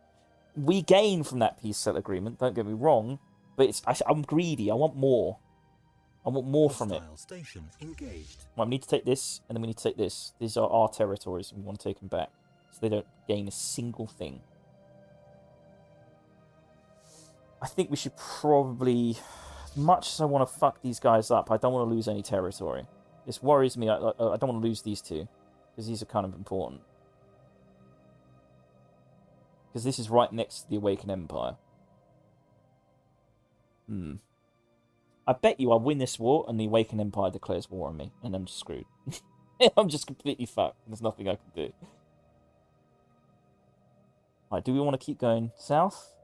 We gain from that peace settle agreement, don't get me wrong. But I'm greedy. I want more. I want more from it. Station engaged. Well, we need to take this, and then we need to take this. These are our territories, and we want to take them back. So they don't gain a single thing. I think we should probably... As much as I want to fuck these guys up, I don't want to lose any territory. This worries me. I don't want to lose these two. Because these are kind of important. Because this is right next to the Awakened Empire. I bet you I win this war and the Awakened Empire declares war on me. And I'm just screwed. I'm just completely fucked. There's nothing I can do. Right, do we want to keep going south?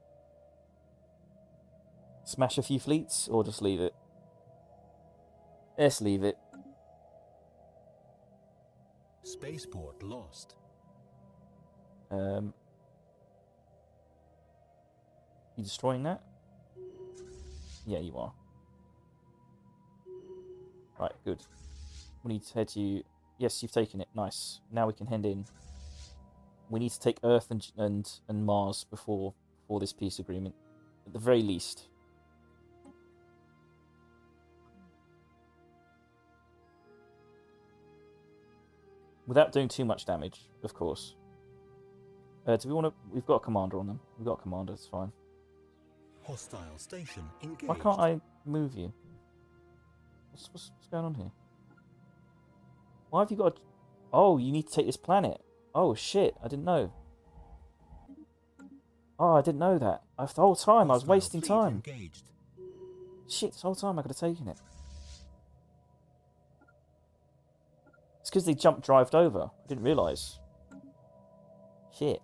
Smash a few fleets? Or just leave it? Let's leave it. Spaceport lost. You destroying that? Yeah, you are. Right, good. We need to head to... Yes, you've taken it. Nice. Now we can head in. We need to take Earth and Mars before for this peace agreement, at the very least. Without doing too much damage, of course. Do we want to... We've got a commander on them. We've got a commander, it's fine. Hostile station engaged. Why can't I move you? What's going on here? Why have you got... Oh, you need to take this planet. Oh, shit. I didn't know. Oh, I didn't know that. The whole time, I was wasting time. Engaged. Shit, this whole time I could have taken it. It's because they drived over. I didn't realise. Shit.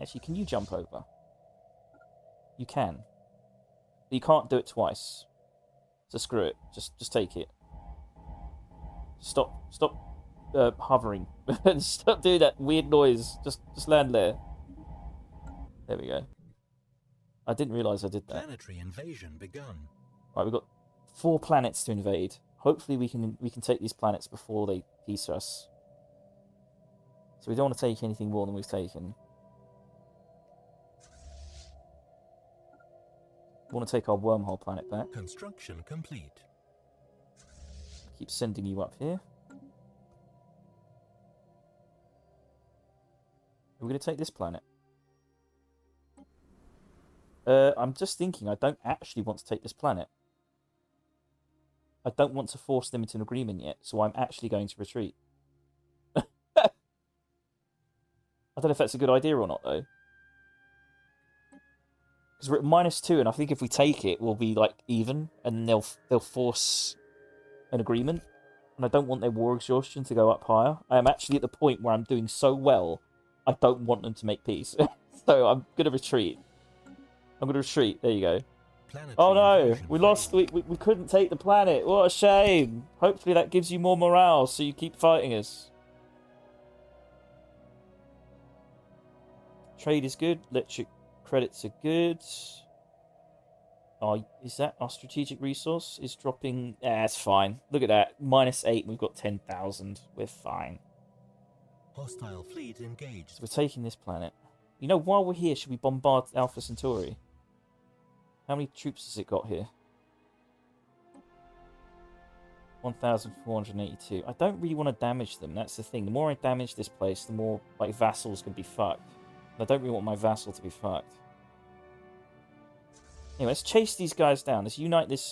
Actually, can you jump over? You can. But you can't do it twice. So screw it. Just take it. Stop hovering. Stop doing that weird noise. Just land there. There we go. I didn't realise I did that. Planetary invasion begun. Right, we've got 4 planets to invade. Hopefully we can take these planets before they peace us. So we don't want to take anything more than we've taken. We want to take our wormhole planet back. Construction complete. Keep sending you up here. We're going to take this planet. I'm just thinking, I don't actually want to take this planet. I don't want to force them into an agreement yet, so I'm actually going to retreat. I don't know if that's a good idea or not, though. Because we're at -2, and I think if we take it, we'll be, like, even, and they'll force an agreement. And I don't want their war exhaustion to go up higher. I am actually at the point where I'm doing so well, I don't want them to make peace. So I'm going to retreat. I'm going to retreat. There you go. Oh no, we lost. We couldn't take the planet. What a shame. Hopefully that gives you more morale, so you keep fighting us. Trade is good. Electric credits are good. Oh, is that our strategic resource is dropping? Yeah, it's fine. Look at that. -8. We've got 10,000. We're fine. Hostile fleet engaged. So we're taking this planet. You know, while we're here, should we bombard Alpha Centauri? How many troops has it got here? 1,482. I don't really want to damage them. That's the thing. The more I damage this place, the more like vassals can be fucked. And I don't really want my vassal to be fucked. Anyway, let's chase these guys down. Let's unite this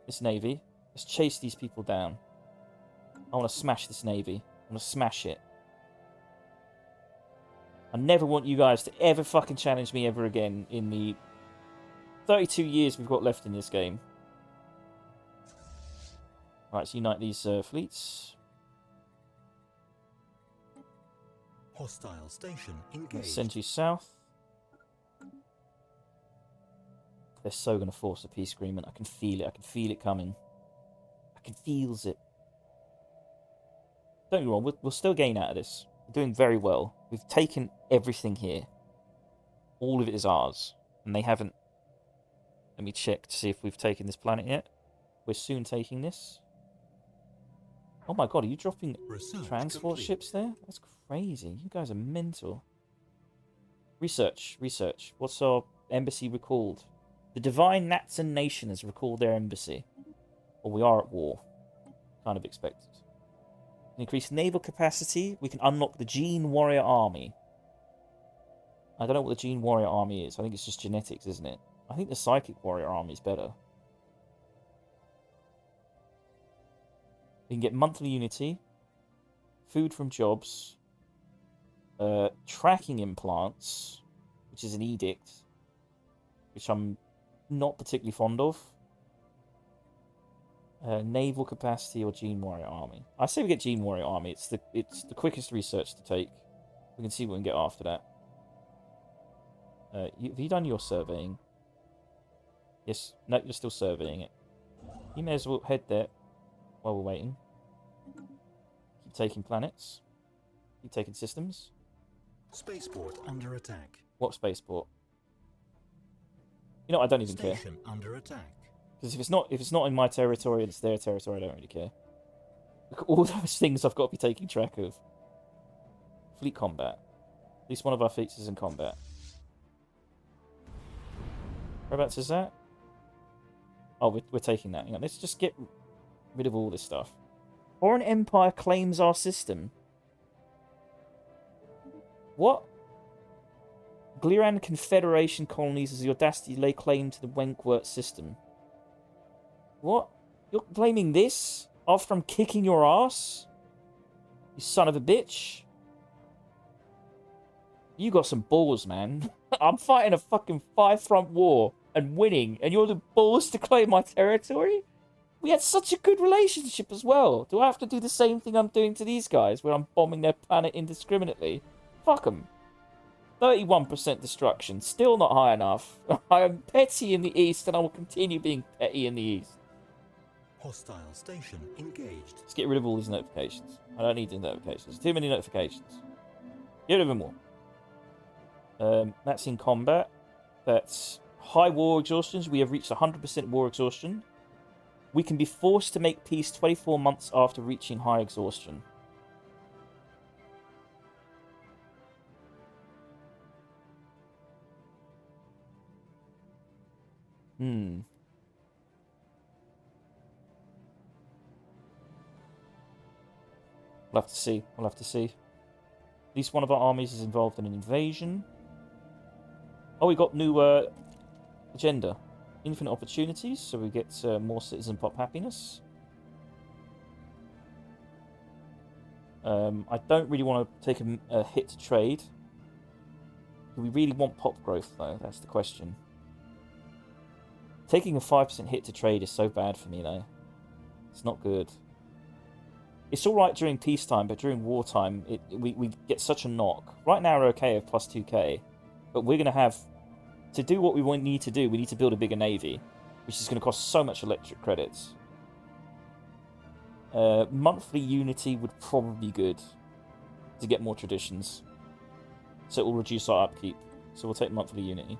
this navy. Let's chase these people down. I want to smash this navy. I want to smash it. I never want you guys to ever fucking challenge me ever again in the 32 years we've got left in this game. Right, let's unite these fleets. Hostile station engaged. Let's send you south. They're so going to force a peace agreement. I can feel it. I can feel it coming. I can feels it. Don't get me wrong, we'll still gain out of this. We're doing very well. We've taken everything here. All of it is ours. And they haven't... Let me check to see if we've taken this planet yet. We're soon taking this. Oh my god, are you dropping transport ships there? That's crazy. You guys are mental. Research. What's our embassy recalled? The Divine Natsan Nation has recalled their embassy. Well, we are at war. Kind of expected. Increase naval capacity. We can unlock the Gene Warrior Army. I don't know what the Gene Warrior Army is. I think it's just genetics, isn't it? I think the Psychic Warrior Army is better. We can get monthly unity. Food from jobs. Tracking implants. Which is an edict. Which I'm not particularly fond of. Naval capacity or Gene Warrior Army. I say we get Gene Warrior Army. It's the quickest research to take. We can see what we can get after that. Have you done your surveying? Yes. No, you're still surveying it. You may as well head there while we're waiting. Keep taking planets. Keep taking systems. Spaceport under attack. What spaceport? You know, I don't even care. Station under attack. Because if it's not in my territory and it's their territory, I don't really care. Look at all those things I've got to be taking track of. Fleet combat. At least one of our fleets is in combat. Whereabouts is that? Oh, we're taking that. Hang on, let's just get rid of all this stuff. Foreign empire claims our system. What? Gliran Confederation colonies has the audacity to lay claim to the Wenkwert system. What? You're claiming this after I'm kicking your ass? You son of a bitch. You got some balls, man. I'm fighting a fucking 5-front war and winning, and you're the balls to claim my territory? We had such a good relationship as well. Do I have to do the same thing I'm doing to these guys, where I'm bombing their planet indiscriminately? Fuck them. 31% destruction. Still not high enough. I am petty in the east, and I will continue being petty in the east. Hostile station engaged. Let's get rid of all these notifications. I don't need the notifications. Too many notifications. Get rid of them all. That's in combat. That's high war exhaustions. We have reached 100% war exhaustion. We can be forced to make peace 24 months after reaching high exhaustion. We'll have to see. We'll have to see. At least one of our armies is involved in an invasion. Oh, we got new agenda. Infinite opportunities, so we get more citizen pop happiness. I don't really want to take a hit to trade. Do we really want pop growth, though? That's the question. Taking a 5% hit to trade is so bad for me, though. It's not good. It's alright during peacetime, but during wartime, we get such a knock. Right now we're okay with plus 2k, but we're going to have... To do what we need to do, we need to build a bigger navy, which is going to cost so much electric credits. Monthly unity would probably be good to get more traditions. So it will reduce our upkeep. So we'll take monthly unity.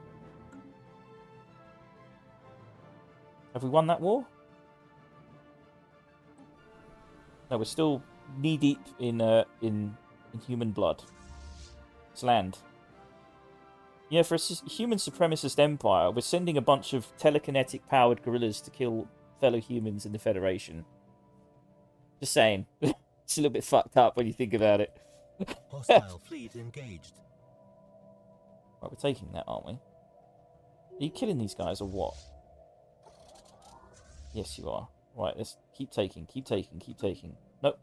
Have we won that war? No, we're still knee-deep in human blood. It's land. Yeah, for a human supremacist empire, we're sending a bunch of telekinetic-powered gorillas to kill fellow humans in the Federation. Just saying. It's a little bit fucked up when you think about it. Hostile fleet engaged. Right, we're taking that, aren't we? Are you killing these guys or what? Yes, you are. Right, let's keep taking, keep taking, keep taking. Nope.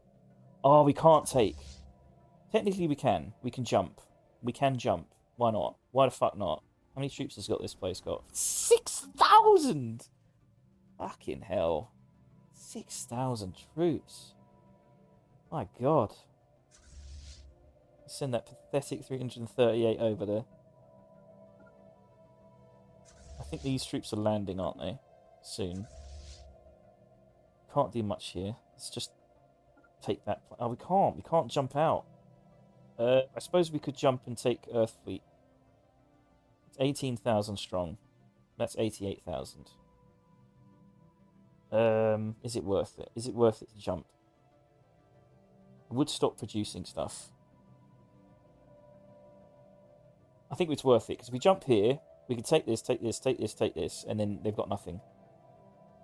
Oh, we can't take. Technically, we can. We can jump. We can jump. Why not? Why the fuck not? How many troops has got this place got? 6,000! Fucking hell. 6,000 troops. My god. Send that pathetic 338 over there. I think these troops are landing, aren't they? Soon. Can't do much here. Let's just take that. Oh, we can't. We can't jump out. I suppose we could jump and take Earth Fleet. It's 18,000 strong. That's 88,000. Is it worth it? Is it worth it to jump? I would stop producing stuff. I think it's worth it, because if we jump here, we can take this, take this, take this, take this, and then they've got nothing.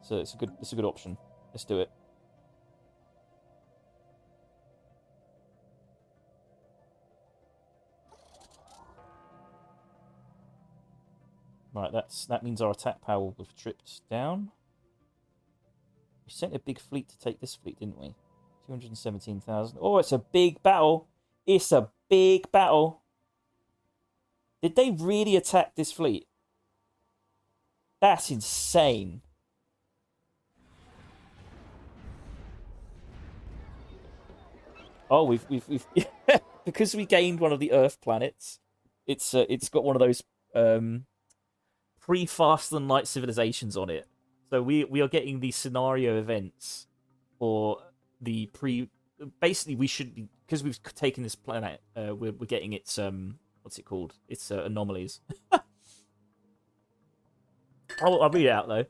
So it's a good option. Let's do it. Right, that means our attack power will have tripped down. We sent a big fleet to take this fleet, didn't we? 217,000. Oh, it's a big battle. It's a big battle. Did they really attack this fleet? That's insane. Oh, we've because we gained one of the Earth planets. It's got one of those pre-faster than light civilizations on it. So we are getting the scenario events for the pre. Basically, we should be, because we've taken this planet. We're getting its what's it called? Its anomalies. I'll read it out though.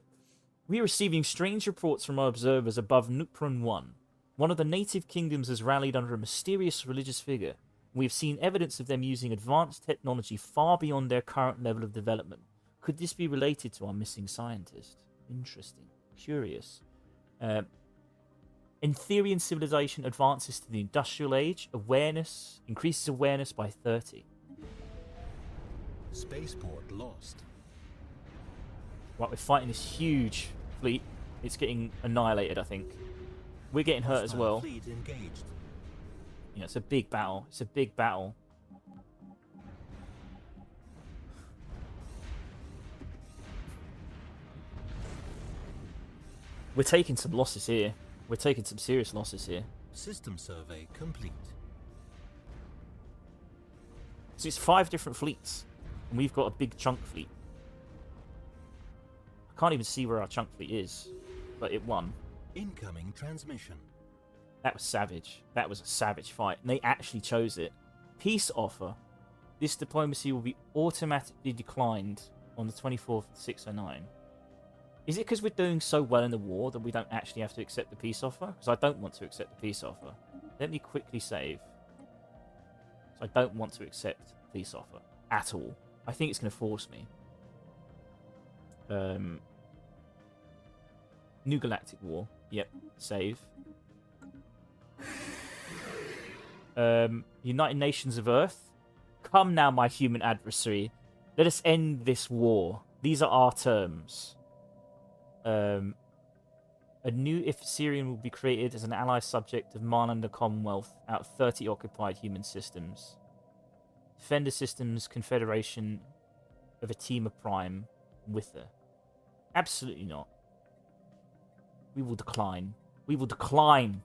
We are receiving strange reports from our observers above Nupron 1. One of the native kingdoms has rallied under a mysterious religious figure. We have seen evidence of them using advanced technology far beyond their current level of development. Could this be related to our missing scientist? Interesting. Curious. Entherian civilization advances to the industrial age. Awareness increases awareness by 30. Spaceport lost. Right, we're fighting this huge fleet. It's getting annihilated, I think. We're getting hurt as Hostile well. Fleet engaged. You know, it's a big battle. It's a big battle. We're taking some losses here. We're taking some serious losses here. System survey complete. So it's 5 different fleets. And we've got a big chunk fleet. I can't even see where our chunk fleet is. But it won. Incoming transmission. That was savage. That was a savage fight. And they actually chose it. Peace offer. This diplomacy will be automatically declined on the 24th of 609. Is it because we're doing so well in the war that we don't actually have to accept the peace offer? Because I don't want to accept the peace offer. Let me quickly save. So I don't want to accept the peace offer at all. I think it's going to force me. New galactic war. Yep, save. United Nations of Earth. Come now, my human adversary. Let us end this war. These are our terms. A new Syrian will be created as an ally subject of Marn and the Commonwealth out of 30 occupied human systems. Defender Systems Confederation of a team of Prime Wither. Absolutely not. We will decline. We will decline.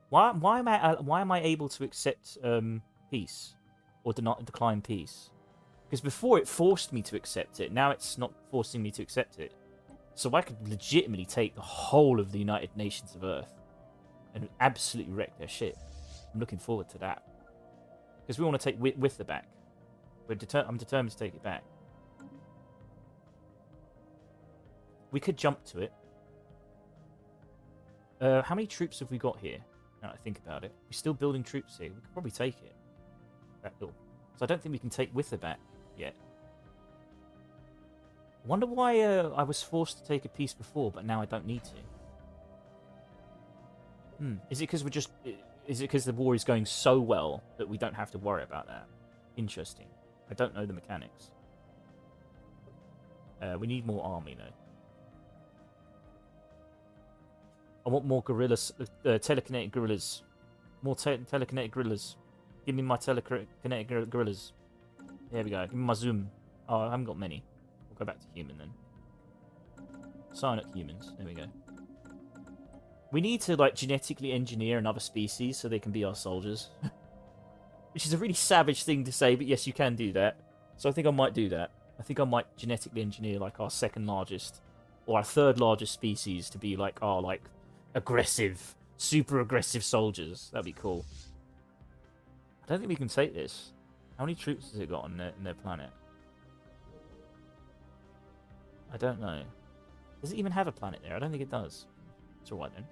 Why am I able to accept peace or decline peace? Because before it forced me to accept it. Now it's not forcing me to accept it. So I could legitimately take the whole of the United Nations of Earth and absolutely wreck their shit. I'm looking forward to that. Because we want to take Wither back. I'm determined to take it back. We could jump to it. How many troops have we got here? Now I think about it. We're still building troops here. We could probably take it. So I don't think we can take Wither back yet. Wonder why I was forced to take a piece before, but now I don't need to. Is it because we're just... Is it because the war is going so well that we don't have to worry about that? Interesting. I don't know the mechanics. We need more army, though. I want more guerrillas, telekinetic guerrillas. More telekinetic guerrillas. Give me my telekinetic guerrillas. There we go. Give me my zoom. Oh, I haven't got many. We'll go back to human then. Sign up humans. There we go. We need to, like, genetically engineer another species so they can be our soldiers. Which is a really savage thing to say, but yes, you can do that. So I think I might do that. I think I might genetically engineer, like, our second largest or our third largest species to be, like, our, like, aggressive, super aggressive soldiers. That'd be cool. I don't think we can take this. How many troops has it got on their planet? I don't know. Does it even have a planet there? I don't think it does. It's alright then.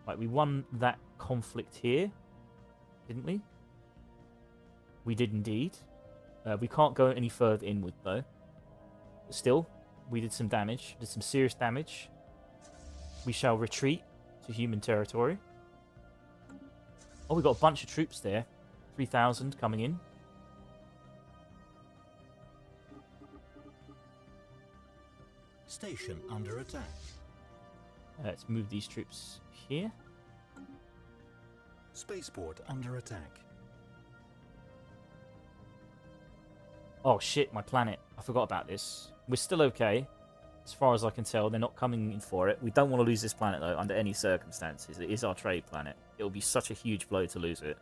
Right, we won that conflict here, didn't we? We did indeed. We can't go any further inward though. But still, we did some damage. Did some serious damage. We shall retreat to human territory. Oh, we got a bunch of troops there. 3,000 coming in. Station under attack. Let's move these troops here. Spaceport under attack. Oh shit, my planet. I forgot about this. We're still okay. As far as I can tell, they're not coming in for it. We don't want to lose this planet, though, under any circumstances. It is our trade planet. It will be such a huge blow to lose it.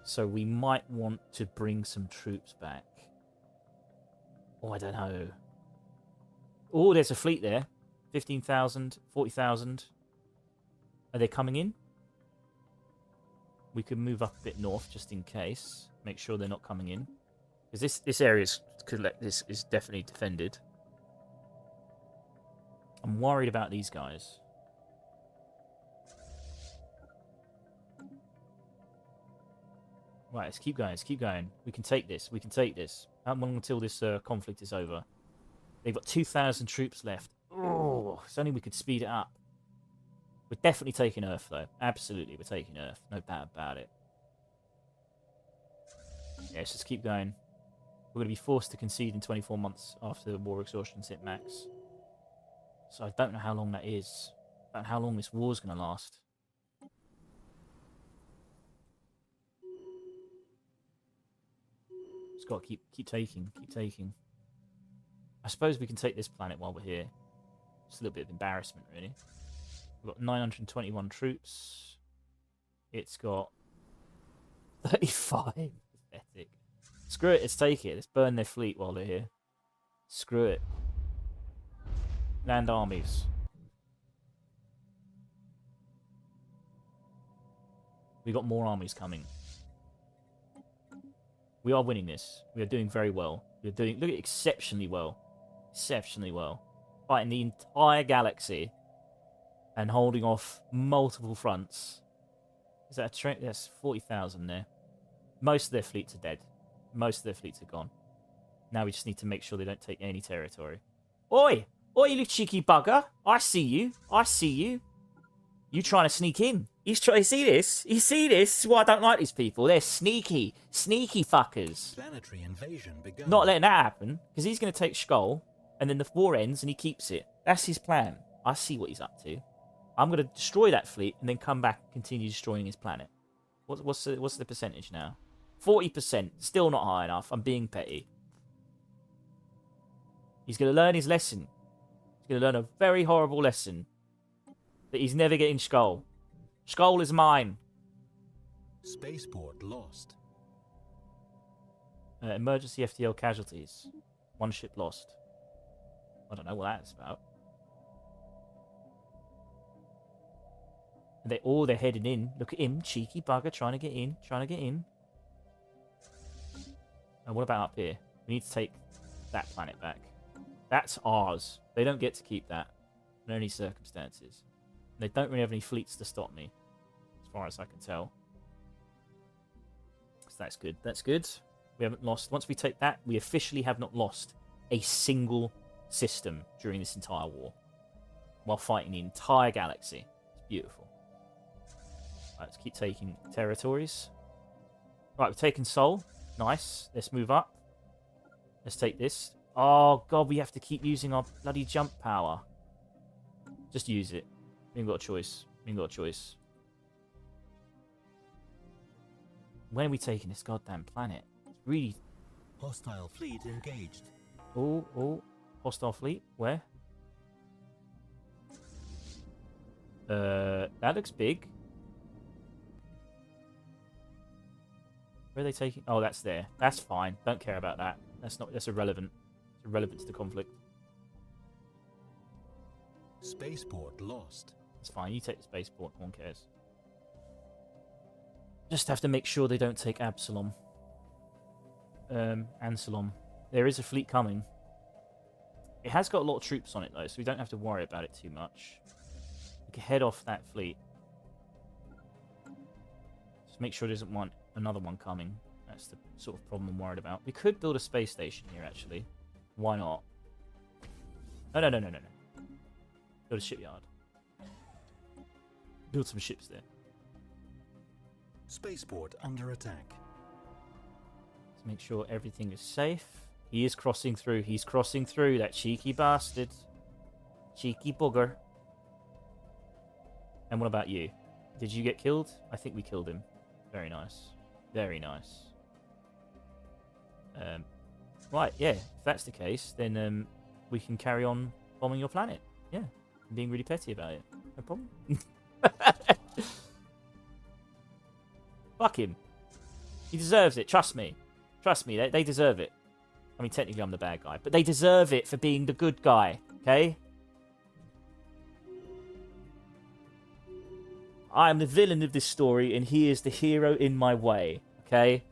So we might want to bring some troops back. Oh, I don't know. Oh, there's a fleet there. 15,000, 40,000. Are they coming in? We could move up a bit north just in case. Make sure they're not coming in. Because this area is definitely defended. I'm worried about these guys. Right, let's keep going. Let's keep going. We can take this. We can take this. How long until this conflict is over? They've got 2,000 troops left. Oh, if only we could speed it up. We're definitely taking Earth, though. Absolutely, we're taking Earth. No doubt about it. Yeah, let's just keep going. We're going to be forced to concede in 24 months after war exhaustion's hit max. So I don't know how long that is. I don't know how long this war's going to last. Just got to keep taking, keep taking. I suppose we can take this planet while we're here. It's a little bit of embarrassment, really. We've got 921 troops. It's got 35. Pathetic. Screw it, let's take it. Let's burn their fleet while they're here. Screw it. Land armies. We got more armies coming. We are winning this. We are doing very well. We are doing, look at, exceptionally well. Exceptionally well. Fighting the entire galaxy and holding off multiple fronts. Is that a train? Yes, 40,000 there. Most of their fleets are dead. Most of their fleets are gone. Now we just need to make sure they don't take any territory. Oi! Oi, you cheeky bugger! I see you. I see you. You trying to sneak in. He's trying. You see this? You see this? This is why I don't like these people. They're sneaky. Sneaky fuckers. Planetary invasion begun. Not letting that happen, because he's going to take Skull, and then the war ends and he keeps it. That's his plan. I see what he's up to. I'm going to destroy that fleet and then come back and continue destroying his planet. What's the percentage now? 40%. Still not high enough. I'm being petty. He's going to learn his lesson. He's going to learn a very horrible lesson. That he's never getting Skull. Skull is mine. Spaceport lost. Emergency FTL casualties. One ship lost. I don't know what that's about. They're heading in. Look at him, cheeky bugger, trying to get in. Trying to get in. And what about up here? We need to take that planet back. That's ours. They don't get to keep that in any circumstances. They don't really have any fleets to stop me, as far as I can tell. So that's good. That's good. We haven't lost. Once we take that, we officially have not lost a single system during this entire war, while fighting the entire galaxy. It's beautiful. Right, let's keep taking territories. Right, we've taken Sol. Nice. Let's move up. Let's take this. Oh, God, we have to keep using our bloody jump power. Just use it. We ain't got a choice. We ain't got a choice. When are we taking this goddamn planet? It's really... Hostile fleet engaged. Oh. Hostile fleet? Where? That looks big. Where are they taking? Oh, that's there. That's fine. Don't care about that. That's irrelevant. It's irrelevant to the conflict. Spaceport lost. It's fine. You take the spaceport. No one cares. Just have to make sure they don't take Absalom. Ansalom. There is a fleet coming. It has got a lot of troops on it, though, so we don't have to worry about it too much. We can head off that fleet. Just make sure there isn't another one coming. That's the sort of problem I'm worried about. We could build a space station here, actually. Why not? No. Build a shipyard. Build some ships there. Spaceport under attack. Let's make sure everything is safe. He is crossing through. He's crossing through, that cheeky bastard. Cheeky bugger. And what about you? Did you get killed? I think we killed him. Very nice. Very nice. Right, yeah. If that's the case, then we can carry on bombing your planet. Yeah. I'm being really petty about it. No problem. Fuck him. He deserves it. Trust me. Trust me. They deserve it. I mean, technically I'm the bad guy, but they deserve it for being the good guy. Okay? I am the villain of this story, and he is the hero in my way. Okay?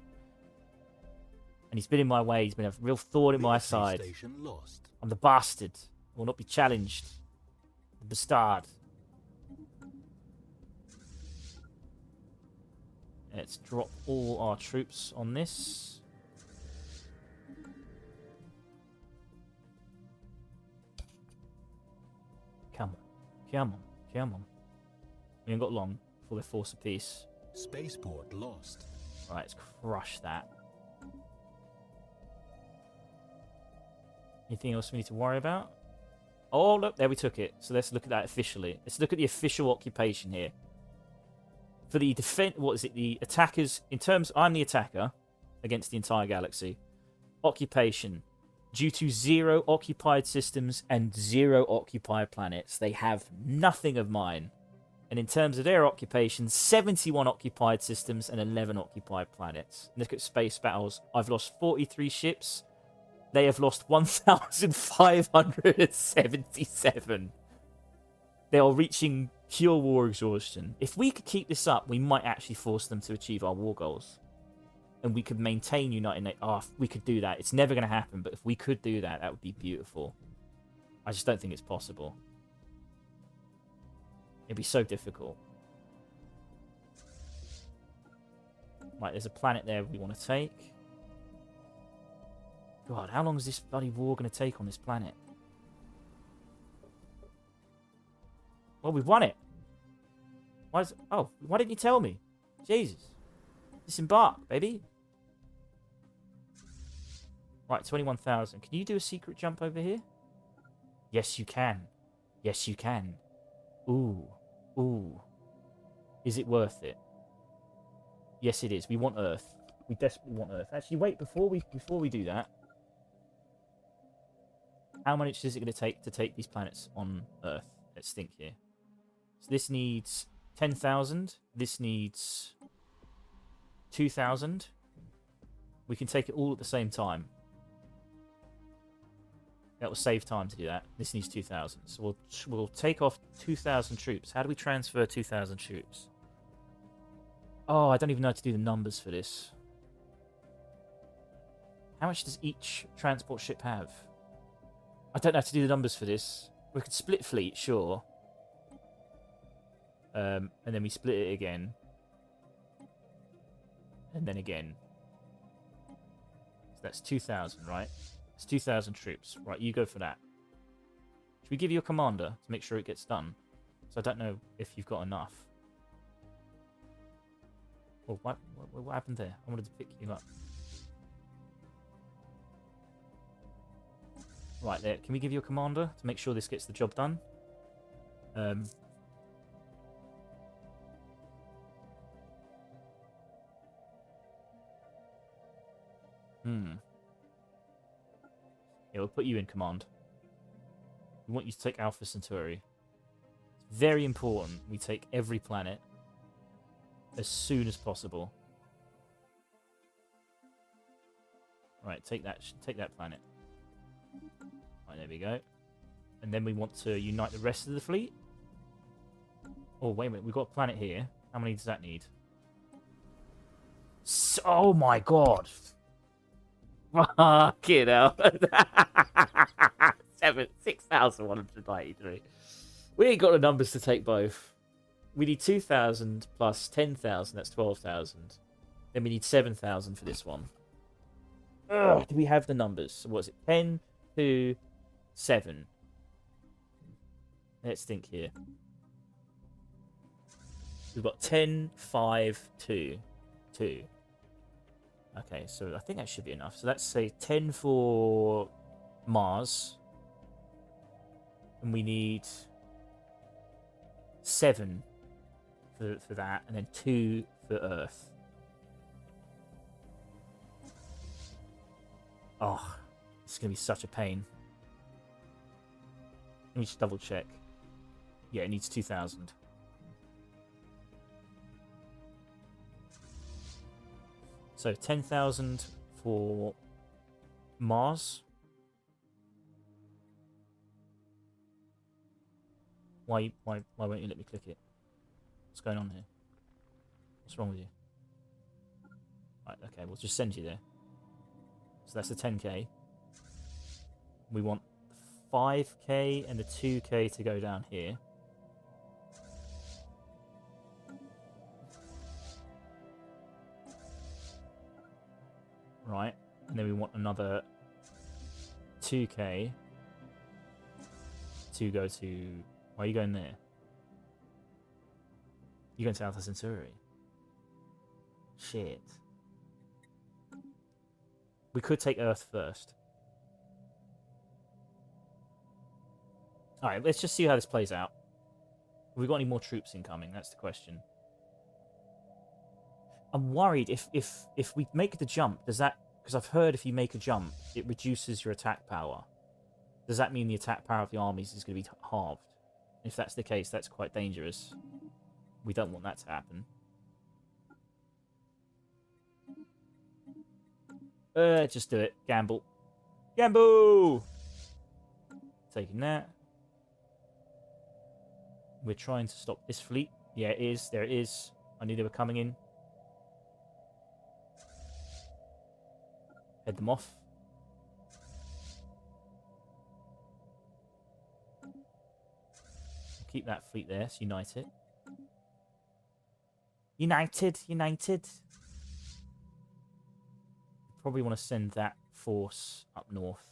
And he's been in my way. He's been a real thorn in my side. Lost. I'm the bastard. Will not be challenged. The bastard. Let's drop all our troops on this. Come on. Come on. Come on. We ain't got long before they're forced of peace. Spaceport lost. Right, let's crush that. Anything else we need to worry about? Oh, look, there we took it. So let's look at that officially. Let's look at the official occupation here. For the what is it? The attackers, in terms, I'm the attacker against the entire galaxy. Occupation. Due to 0 occupied systems and 0 occupied planets, they have nothing of mine. And in terms of their occupation, 71 occupied systems and 11 occupied planets. Look at space battles. I've lost 43 ships. They have lost 1,577. They are reaching pure war exhaustion. If we could keep this up, we might actually force them to achieve our war goals. And we could maintain United. Oh, we could do that. It's never going to happen, but if we could do that, that would be beautiful. I just don't think it's possible. It'd be so difficult. Right, there's a planet there we want to take. God, how long is this bloody war going to take on this planet? Well, we've won it. Why didn't you tell me? Jesus. Disembark, baby. Right, 21,000. Can you do a secret jump over here? Yes, you can. Yes, you can. Ooh. Ooh. Is it worth it? Yes, it is. We want Earth. We desperately want Earth. Actually, wait, before we do that, how much is it going to take these planets on Earth? Let's think here. So this needs 10,000. This needs 2,000. We can take it all at the same time. That will save time to do that. This needs 2,000. So we'll take off 2,000 troops. How do we transfer 2,000 troops? Oh, I don't even know how to do the numbers for this. How much does each transport ship have? I don't know how to do the numbers for this. We could split fleet, sure. And then we split it again. And then again. So that's 2,000, right? It's 2,000 troops. Right, you go for that. Should we give you a commander to make sure it gets done? So I don't know if you've got enough. Well, what happened there? I wanted to pick you up. Right there. Can we give you a commander to make sure this gets the job done? Yeah, we'll put you in command. We want you to take Alpha Centauri. It's very important we take every planet as soon as possible. Right, take that planet. Right, there we go. And then we want to unite the rest of the fleet. Oh, wait a minute. We've got a planet here. How many does that need? Oh my god! Fucking hell. 6,193. We ain't got the numbers to take both. We need 2,000 plus 10,000. That's 12,000. Then we need 7,000 for this one. Ugh, do we have the numbers? What is it? 10, 2, 7. Let's think here. We've got 10, 5, 2. 2. Okay, so I think that should be enough. So let's say 10 for Mars. And we need 7 for that. And then 2 for Earth. Oh, this is going to be such a pain. Let me just double check. Yeah, it needs 2,000. So 10,000 for Mars. Why won't you let me click it? What's going on here? What's wrong with you? Right, okay, we'll just send you there. So that's the 10k. We want 5k and the 2k to go down here. And then we want another 2k to go to... Why are you going there? You're going to Alpha Centauri. Shit. We could take Earth first. Alright, let's just see how this plays out. Have we got any more troops incoming? That's the question. I'm worried if we make the jump, does that... Because I've heard if you make a jump, it reduces your attack power. Does that mean the attack power of the armies is going to be halved? If that's the case, that's quite dangerous. We don't want that to happen. Just do it. Gamble. Gamble! Taking that. We're trying to stop this fleet. Yeah, it is. There it is. I knew they were coming in. Head them off. Keep that fleet there. Let's unite it. United. United. Probably want to send that force up north.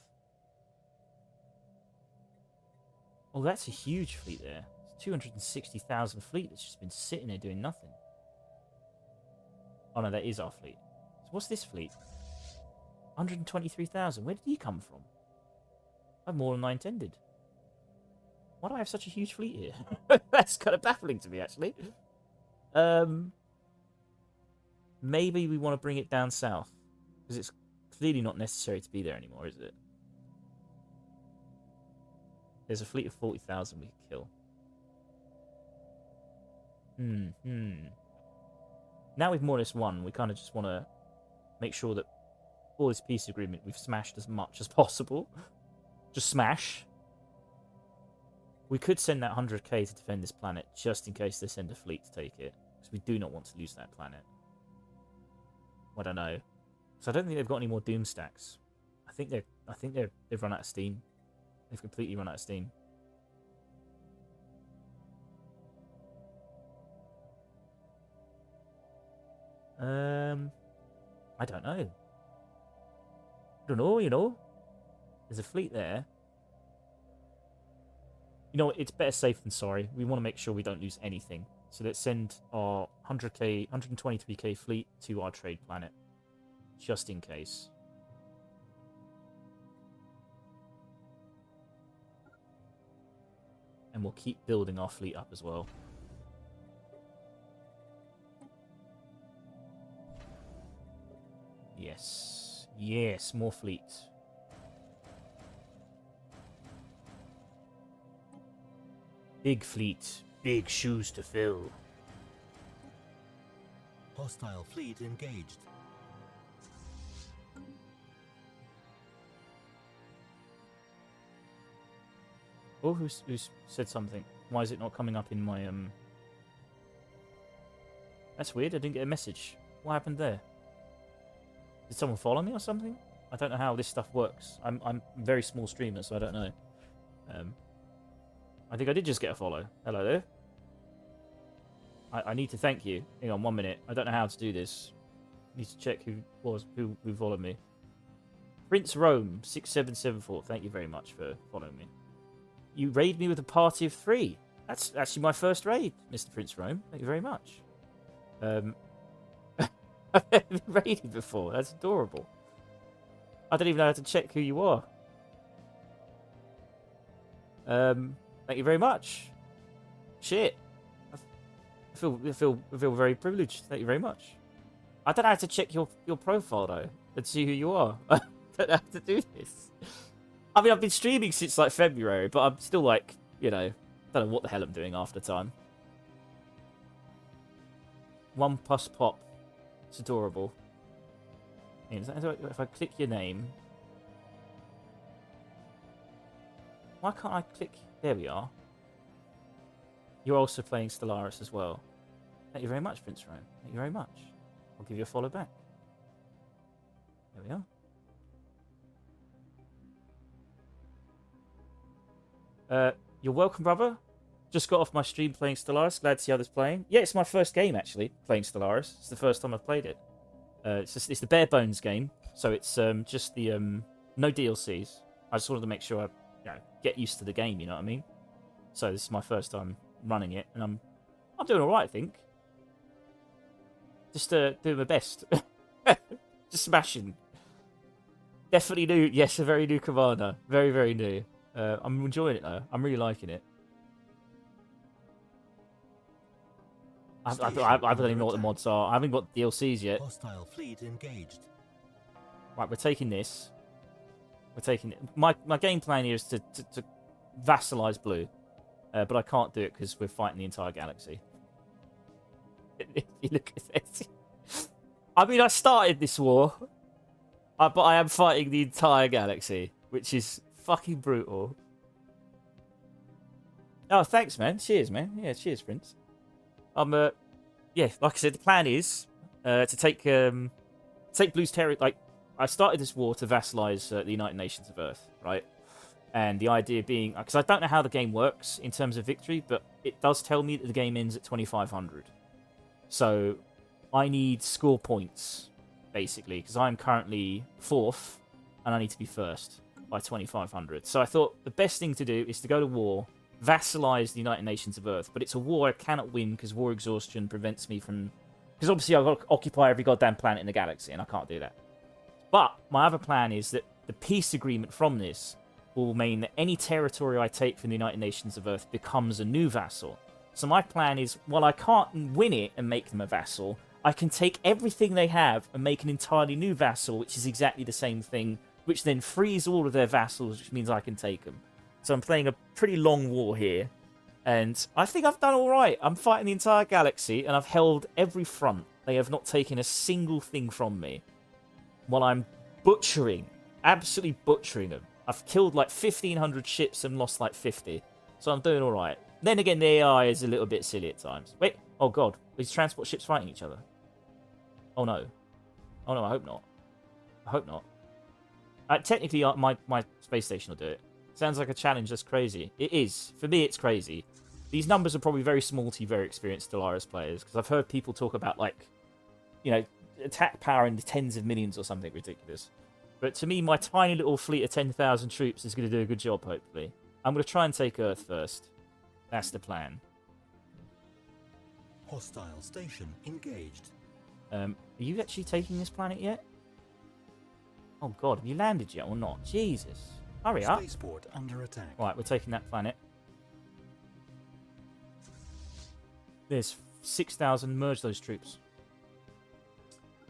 Oh, that's a huge fleet there. It's 260,000 fleet that's just been sitting there doing nothing. Oh no, that is our fleet. So what's this fleet? 123,000. Where did he come from? I have more than I intended. Why do I have such a huge fleet here? That's kind of baffling to me, actually. Maybe we want to bring it down south. Because it's clearly not necessary to be there anymore, is it? There's a fleet of 40,000 we could kill. Now we've more or less won. We kind of just want to make sure that for this peace agreement we've smashed as much as possible. Just smash. We could send that 100k to defend this planet just in case they send a fleet to take it. Because we do not want to lose that planet. I don't know. So I don't think they've got any more doom stacks. I think they've run out of steam. They've completely run out of steam. I don't know. I don't know, you know. There's a fleet there. You know what, it's better safe than sorry. We want to make sure we don't lose anything. So let's send our 100k, 123k fleet to our trade planet. Just in case. And we'll keep building our fleet up as well. Yes. Yes, more fleet. Big fleet. Big shoes to fill. Hostile fleet engaged. Oh, who's said something? Why is it not coming up in my That's weird. I didn't get a message. What happened there? Did someone follow me or something? I don't know how this stuff works. I'm a very small streamer, so I don't know. I think I did just get a follow. Hello there. I need to thank you. Hang on 1 minute. I don't know how to do this. I need to check who followed me. Prince Rome 6774. Thank you very much for following me. You raid me with a party of 3. That's actually my first raid, Mr. Prince Rome. Thank you very much. I've never been raided before. That's adorable. I don't even know how to check who you are. Thank you very much. Shit. I feel very privileged. Thank you very much. I don't know how to check your profile though and see who you are. I don't know how to do this. I mean, I've been streaming since like February, but I'm still like, you know, don't know what the hell I'm doing half the time. 1+ pop. It's adorable. If I click your name, why can't I click? There we are. You're also playing Stellaris as well. Thank you very much, Prince Rome. Thank you very much. I'll give you a follow back. There we are. You're welcome, brother. Just got off my stream playing Stellaris. Glad to see others playing. Yeah, it's my first game, actually, playing Stellaris. It's the first time I've played it. It's the bare bones game. So it's just the no DLCs. I just wanted to make sure I get used to the game. You know what I mean? So this is my first time running it, and I'm doing all right, I think. Just doing my best. Just smashing. Definitely new. Yes, a very new commander. Very, very new. I'm enjoying it though. I'm really liking it. I don't even know what the mods are. I haven't got DLCs yet. Hostile fleet engaged. Right, we're taking this. We're taking it. My game plan here is to vassalize blue, but I can't do it because we're fighting the entire galaxy. If you look at this, I mean, I started this war, but I am fighting the entire galaxy, which is fucking brutal. Oh, thanks, man. Cheers, man. Yeah, cheers, Prince. Yeah, like I said, the plan is to take Blue's territory. Like, I started this war to vassalize the United Nations of Earth, right? And the idea being, because I don't know how the game works in terms of victory, but it does tell me that the game ends at 2,500. So I need score points, basically, because I'm currently 4th, and I need to be 1st by 2,500. So I thought the best thing to do is to go to war, vassalize the United Nations of Earth, but it's a war I cannot win because war exhaustion prevents me from... Because obviously I've got to occupy every goddamn planet in the galaxy, and I can't do that. But my other plan is that the peace agreement from this will mean that any territory I take from the United Nations of Earth becomes a new vassal. So my plan is, while I can't win it and make them a vassal, I can take everything they have and make an entirely new vassal, which is exactly the same thing, which then frees all of their vassals, which means I can take them. So I'm playing a pretty long war here, and I think I've done all right. I'm fighting the entire galaxy, and I've held every front. They have not taken a single thing from me, while I'm butchering, absolutely butchering them. I've killed like 1,500 ships and lost like 50, so I'm doing all right. Then again, the AI is a little bit silly at times. Wait, oh god, these transport ships fighting each other. Oh no. Oh no, I hope not. I hope not. Technically, my space station will do it. Sounds like a challenge that's crazy. It is. For me, it's crazy. These numbers are probably very small to very experienced Stellaris players, because I've heard people talk about, like, you know, attack power in the tens of millions or something ridiculous. But to me, my tiny little fleet of 10,000 troops is going to do a good job, hopefully. I'm going to try and take Earth first. That's the plan. Hostile station engaged. Are you actually taking this planet yet? Oh god, have you landed yet or not? Jesus. Hurry up. Spaceport under attack. Right, we're taking that planet. There's 6,000. Merge those troops.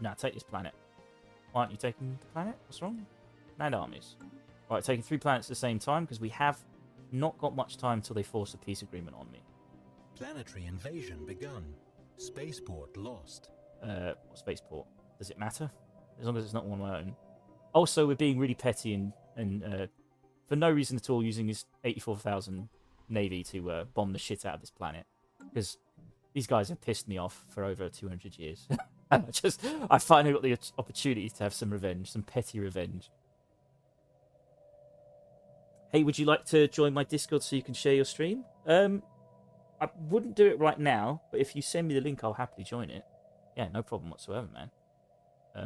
Now take this planet. Why aren't you taking the planet? What's wrong? Land armies. Right, taking 3 planets at the same time because we have not got much time till they force a peace agreement on me. Planetary invasion begun. Spaceport lost. Spaceport. Does it matter? As long as it's not one of my own. Also, we're being really petty and for no reason at all using this 84,000 navy to bomb the shit out of this planet. Because these guys have pissed me off for over 200 years. I finally got the opportunity to have some revenge, some petty revenge. Hey, would you like to join my Discord so you can share your stream? I wouldn't do it right now, but if you send me the link, I'll happily join it. Yeah, no problem whatsoever, man.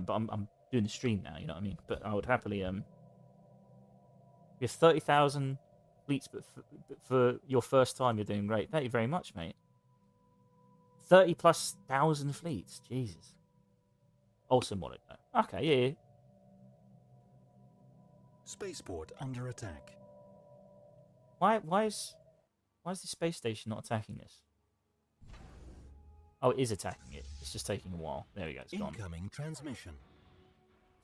But I'm doing the stream now, you know what I mean? But I would happily... You have 30,000 fleets, but for your first time, you're doing great. Thank you very much, mate. 30+ thousand fleets. Jesus. Also modded, though. Okay, yeah. Spaceport under attack. Why is the space station not attacking this? Oh, it is attacking it. It's just taking a while. There we go, it's gone. Incoming transmission.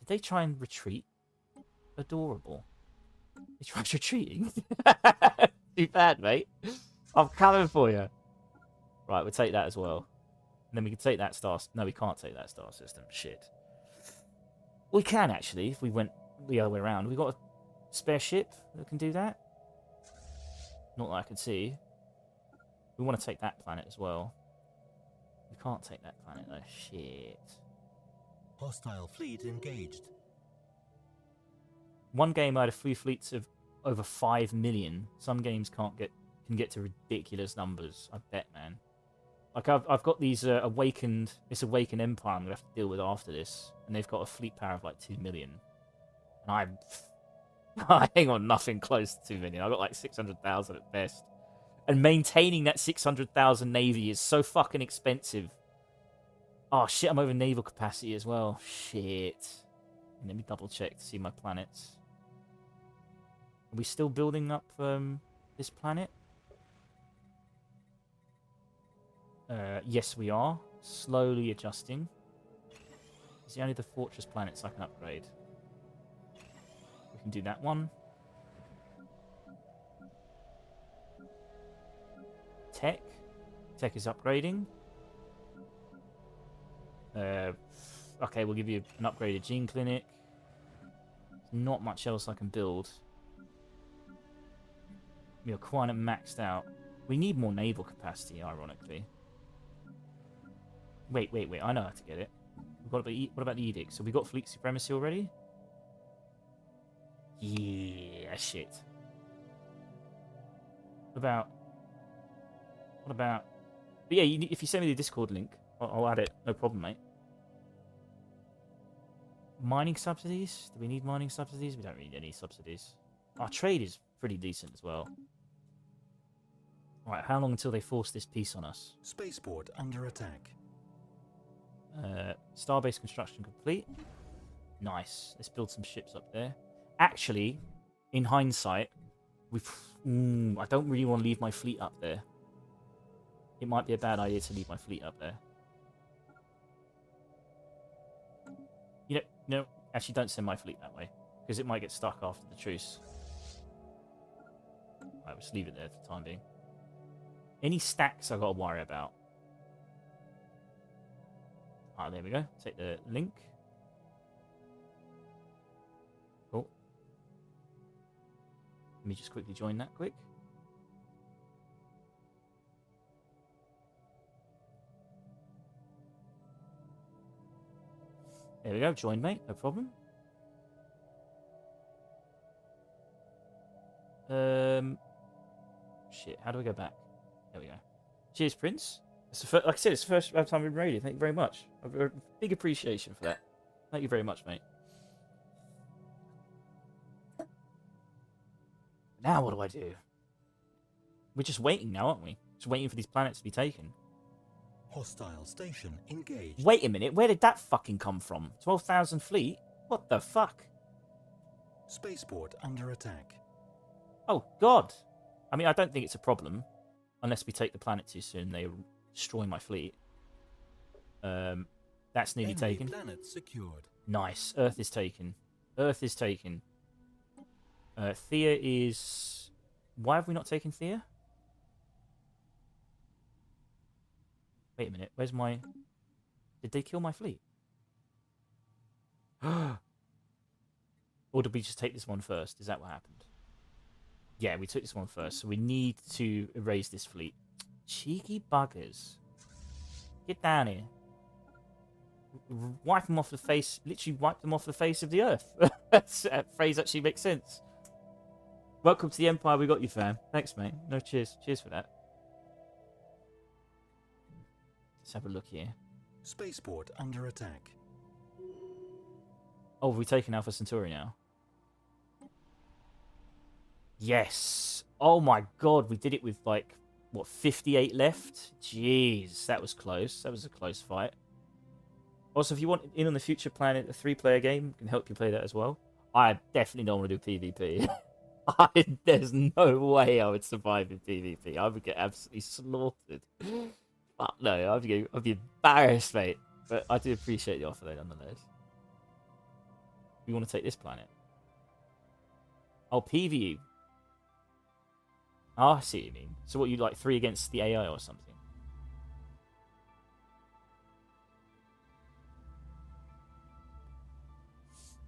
Did they try and retreat? Adorable. They tried retreating? Too bad, mate. I'm coming for you. Right, we'll take that as well. And then we can take that star... No, we can't take that star system. Shit. We can, actually, if we went the other way around. We've got a spare ship that can do that. Not that I can see. We want to take that planet as well. We can't take that planet, though. Shit. Hostile fleet engaged. One game I had a free fleets of over 5 million. Some games can get to ridiculous numbers. I bet, man. Like I've got these this awakened empire I'm gonna have to deal with after this, and they've got a fleet power of like 2 million, and I hang on nothing close to 2 million. I've got like 600,000 at best, and maintaining that 600,000 navy is so fucking expensive. Oh shit, I'm over naval capacity as well. Shit. Let me double check to see my planets. Are we still building up this planet? Yes, we are. Slowly adjusting. Is the only the fortress planets I can upgrade? We can do that one. Tech. Tech is upgrading. Okay, we'll give you an upgraded gene clinic. Not much else I can build. We're quite maxed out. We need more naval capacity, ironically. Wait. I know how to get it. What about the edict? So we got fleet supremacy already? Yeah, shit. What about... But yeah, if you send me the Discord link, I'll add it. No problem, mate. Mining subsidies? Do we need mining subsidies? We don't need any subsidies. Our trade is pretty decent as well. Right, how long until they force this peace on us? Spaceport under attack. Starbase construction complete. Nice. Let's build some ships up there. Actually, in hindsight, I don't really want to leave my fleet up there. It might be a bad idea to leave my fleet up there. No, actually don't send my fleet that way, because it might get stuck after the truce. Alright, let's leave it there for the time being. Any stacks I've got to worry about. Alright, there we go. Take the link. Cool. Let me just quickly join that quick. There we go, join mate, no problem. Shit, how do I go back? There we go. Cheers, Prince. It's the first, like I said, it's the first time we've been raided. Thank you very much. I've got a big appreciation for that. Thank you very much, mate. Now what do I do? We're just waiting now, aren't we? Just waiting for these planets to be taken. Hostile station engaged. Wait a minute, where did that fucking come from? 12,000 fleet? What the fuck? Spaceport under attack. Oh, God. I mean, I don't think it's a problem. Unless we take the planet too soon, they destroy my fleet. That's nearly taken. Planet secured. Nice. Earth is taken. Earth is taken. Thea is... Why have we not taken Thea? Wait a minute. Where's my... Did they kill my fleet? Or did we just take this one first? Is that what happened? Yeah, we took this one first. So we need to erase this fleet. Cheeky buggers. Get down here. Wipe them off the face. Literally wipe them off the face of the earth. That phrase actually makes sense. Welcome to the Empire. We got you, fam. Thanks, mate. No, cheers. Cheers for that. Let's have a look here. Spaceport under attack. Oh, have we taken Alpha Centauri now? Yes. Oh my god, we did it with like, what, 58 left? Jeez, that was close. That was a close fight. Also, if you want in on the Future Planet, a 3-player game, can help you play that as well. I definitely don't want to do PvP. There's no way I would survive in PvP. I would get absolutely slaughtered. Fuck no, I'd be embarrassed, mate. But I do appreciate the offer, though, nonetheless. We want to take this planet. Oh, PvE. Oh, I see what you mean. So what, you like 3 against the AI or something?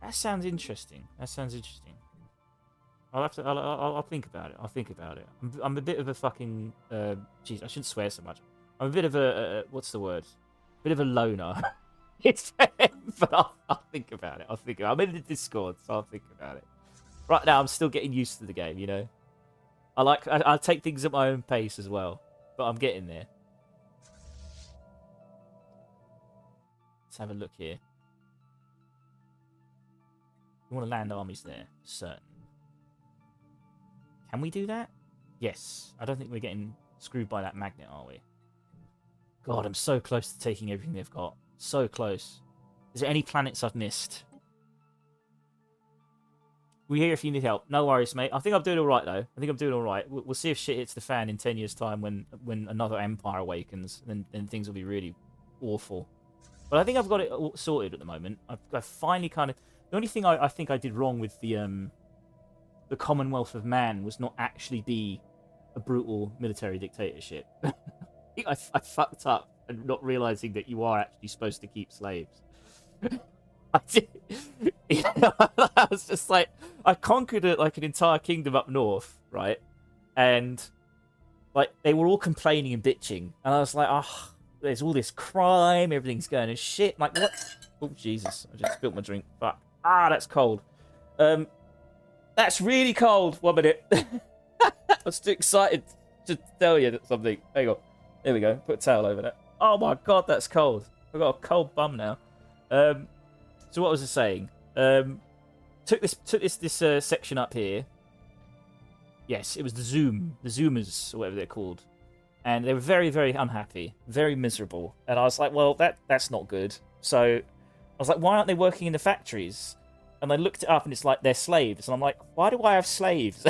That sounds interesting. That sounds interesting. I'll have to. I'll think about it. I'll think about it. I'm a bit of a fucking. Jeez, I shouldn't swear so much. I'm a bit of a. What's the word? Bit of a loner. It's. But I'll think about it. I'm in the Discord, so I'll think about it. Right now, I'm still getting used to the game. You know. I'll take things at my own pace as well, but I'm getting there. Let's have a look here. We want to land armies there. Certain. Can we do that? Yes. I don't think we're getting screwed by that magnet, are we? God, I'm so close to taking everything they've got. So close. Is there any planets I've missed? We're here if you need help. No worries, mate. I think I'm doing all right, though. I think I'm doing all right. We'll see if shit hits the fan in 10 years' time when another empire awakens. Then things will be really awful. But I think I've got it all sorted at the moment. I've finally kind of... The only thing I think I did wrong with the Commonwealth of Man was not actually be a brutal military dictatorship. I fucked up and not realizing that you are actually supposed to keep slaves. I did. You know, I was just like, I conquered like an entire kingdom up north, right? And like they were all complaining and bitching, and I was like, oh, there's all this crime, everything's going to shit. Like what? Oh Jesus! I just spilled my drink. Fuck. Ah, that's cold. That's really cold. 1 minute. I was too excited to tell you something. Hang on. There we go. Put a towel over that. Oh my God, that's cold. I've got a cold bum now. So what was I saying? Took this section up here. Yes, it was the Zoomers, or whatever they're called, and they were very, very unhappy, very miserable. And I was like, well, that's not good. So I was like, why aren't they working in the factories? And I looked it up, and it's like they're slaves. And I'm like, why do I have slaves?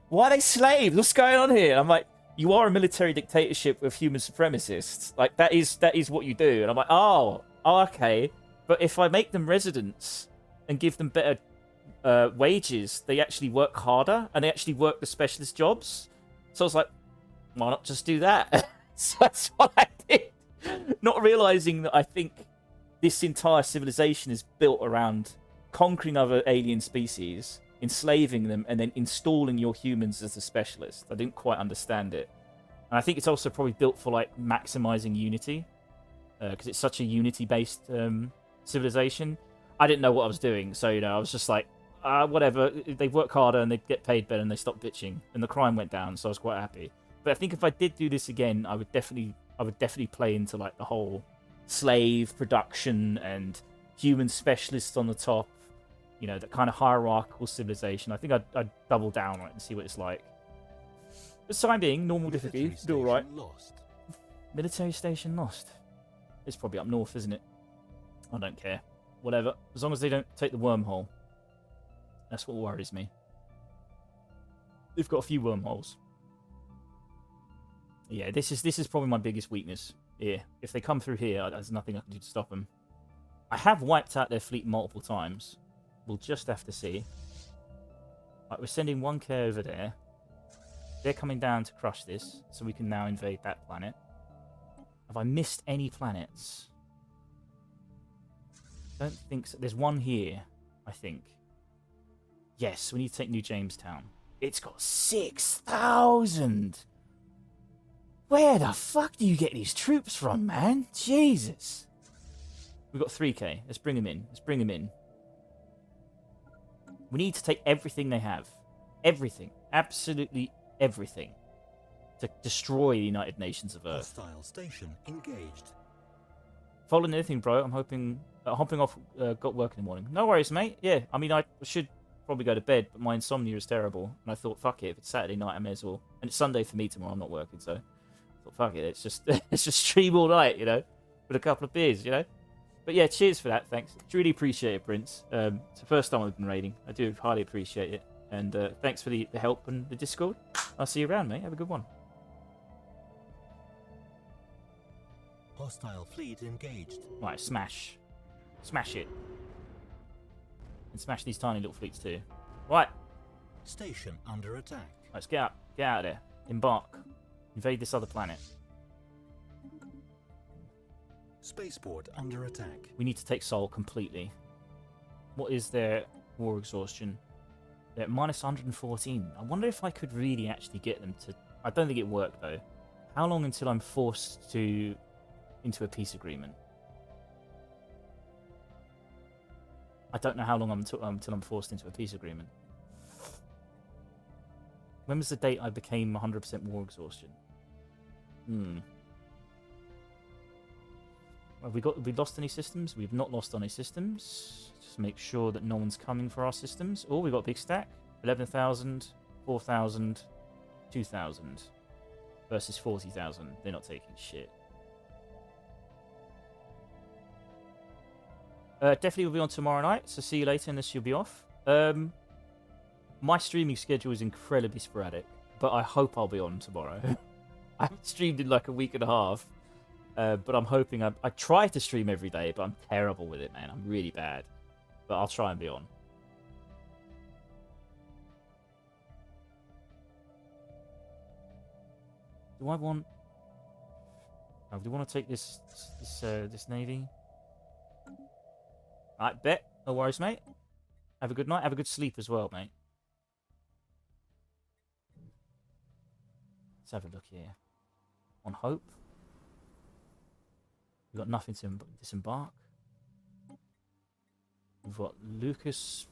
Why are they slaves? What's going on here? And I'm like, you are a military dictatorship with human supremacists. Like that is what you do. And I'm like, oh, okay. But if I make them residents and give them better wages, they actually work harder and they actually work the specialist jobs. So I was like, why not just do that? So that's what I did. Not realizing that I think this entire civilization is built around conquering other alien species, enslaving them, and then installing your humans as a specialist. I didn't quite understand it. And I think it's also probably built for like maximizing unity, because it's such a unity-based civilization. I didn't know what I was doing, so I was just like, whatever. They work harder and they get paid better, and they stop bitching, and the crime went down. So I was quite happy. But I think if I did do this again, I would definitely play into like the whole slave production and human specialists on the top. That kind of hierarchical civilization. I think I'd double down on it and see what it's like. For the time being, normal difficulty, do all right. Lost. Military station lost. It's probably up north, isn't it? I don't care. Whatever. As long as they don't take the wormhole. That's what worries me. They've got a few wormholes. Yeah, this is probably my biggest weakness here. If they come through here, there's nothing I can do to stop them. I have wiped out their fleet multiple times. We'll just have to see. Right, we're sending 1K over there. They're coming down to crush this, so we can now invade that planet. Have I missed any planets? Don't think so. There's one here, I think. Yes, we need to take New Jamestown. It's got 6,000! Where the fuck do you get these troops from, man? Jesus! We've got 3K. Let's bring them in. Let's bring them in. We need to take everything they have. Everything. Absolutely everything. To destroy the United Nations of Earth. Hostile station engaged. Following anything, bro. I'm hopping off. Got work in the morning. No worries, mate. Yeah, I mean, I should probably go to bed, but my insomnia is terrible. And I thought, fuck it. If it's Saturday night, I may as well. And it's Sunday for me tomorrow. I'm not working, so I thought, fuck it. It's just stream all night, with a couple of beers, But yeah, cheers for that. Thanks. Truly appreciate it, Prince. It's the first time I've been raiding. I do highly appreciate it. And thanks for the help and the Discord. I'll see you around, mate. Have a good one. Hostile fleet engaged. Right, smash. Smash it. And smash these tiny little fleets too. Right. Station under attack. Let's get out. Get out of there. Embark. Invade this other planet. Spaceport under attack. We need to take Sol completely. What is their war exhaustion? They're at minus 114. I wonder if I could really actually get them to... I don't think it worked, though. How long until I'm forced into a peace agreement? I don't know how long until I'm forced into a peace agreement. When was the date I became 100% war exhaustion? Have we lost any systems? We've not lost any systems. Just make sure that no one's coming for our systems. Oh, we got a big stack. 11,000, 4,000, 2,000 versus 40,000. They're not taking shit. Definitely will be on tomorrow night, so see you later unless you'll be off. My streaming schedule is incredibly sporadic, but I hope I'll be on tomorrow. I haven't streamed in like a week and a half, but I'm hoping I try to stream every day, but I'm terrible with it, man. I'm really bad, but I'll try and be on. Do I want? Oh, do you want to take this navy? Alright, bet. No worries, mate. Have a good night. Have a good sleep as well, mate. Let's have a look here. On Hope. We've got nothing to disembark. We've got Lucas.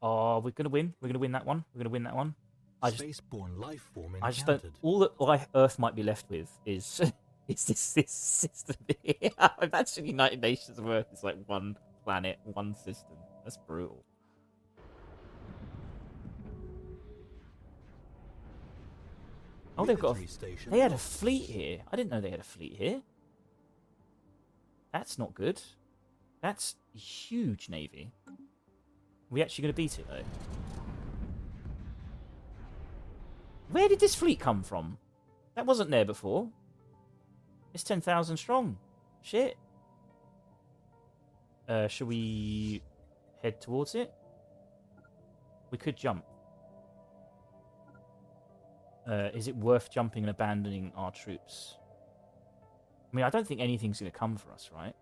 Oh, we're going to win. We're going to win that one. We're going to win that one. Spaceborne life form I just don't. All that Earth might be left with is this system here. Imagine United Nations of Earth is like one planet, one system. That's brutal. Oh, they've got. They had a fleet here. I didn't know they had a fleet here. That's not good. That's a huge navy. Are we actually going to beat it though? Where did this fleet come from? That wasn't there before. It's 10,000 strong. Shit. Should we head towards it? We could jump. Is it worth jumping and abandoning our troops? I mean, I don't think anything's going to come for us, right?